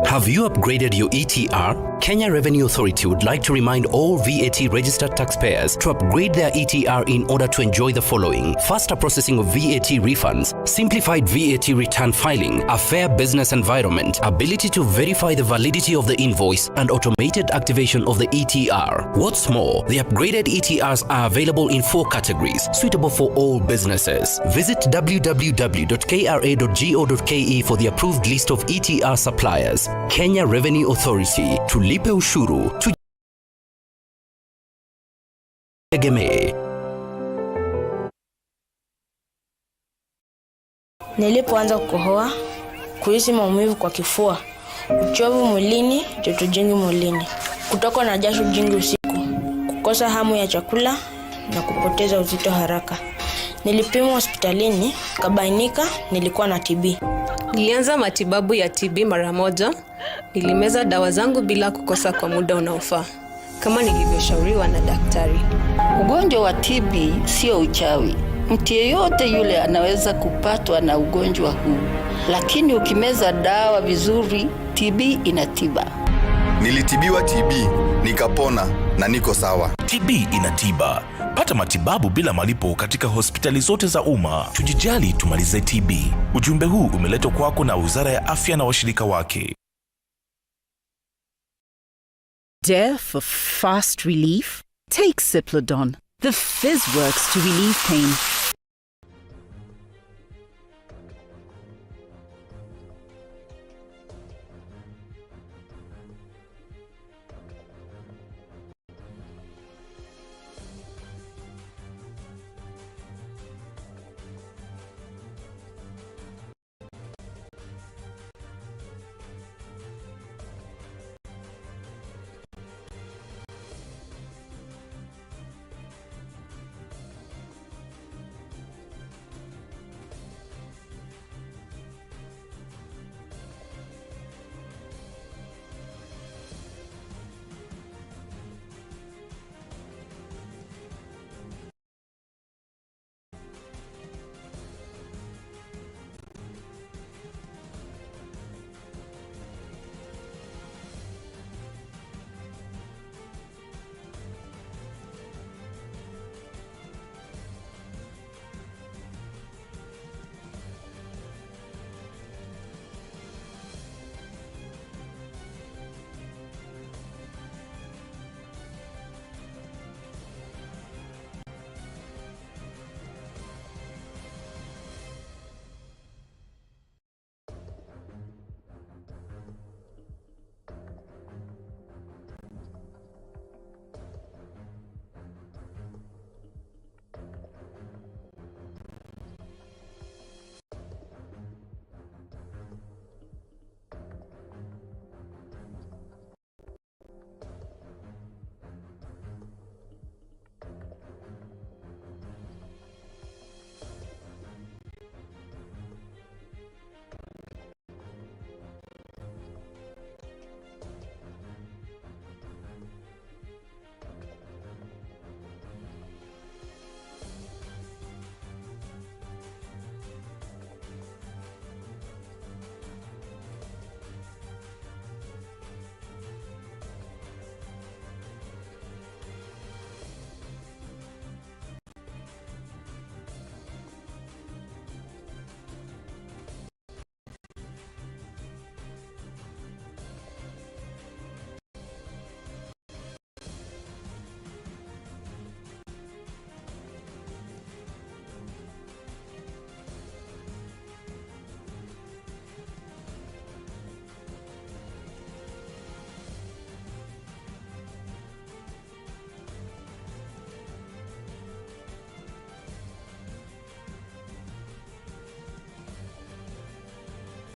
Have you upgraded your ETR? Kenya Revenue Authority would like to remind all VAT registered taxpayers to upgrade their ETR in order to enjoy the following: faster processing of VAT refunds, simplified VAT return filing, a fair business environment, ability to verify the validity of the invoice, and automated activation of the ETR. What's more, the upgraded ETRs are available in 4 categories, suitable for all businesses. Visit www.kra.go.ke for the approved list of ETR suppliers. Kenya Revenue Authority, tulipe ushuru, tutegemee. Nilipoanza kukohoa, kuhisi maumivu kwa kifua, uchovu mwilini, joto jingi mwilini, kutokwa na jasho jingi usiku, kukosa hamu ya chakula na kupoteza uzito haraka. Nilipimwa hospitalini, kabainika nilikuwa na TB. Nilianza matibabu ya TB mara moja. Nilimeza dawa zangu bila kukosa kwa muda unaofaa, kama nilivyoshauriwa na daktari. Ugonjwa wa TB sio uchawi. Mtu yeyote yule anaweza kupatwa na ugonjwa huu. Lakini ukimeza dawa vizuri, TB inatiba. Nilitibiwa TB, nikapona na niko sawa. TB inatiba. Pata matibabu bila malipo katika hospitali zote za umma. Tujijali, tumalize TB. Ujumbe huu umeletwa kwako na Wizara ya Afya na washirika wake. Dare for fast relief? Take Cyplodon. The fizz works to relieve pain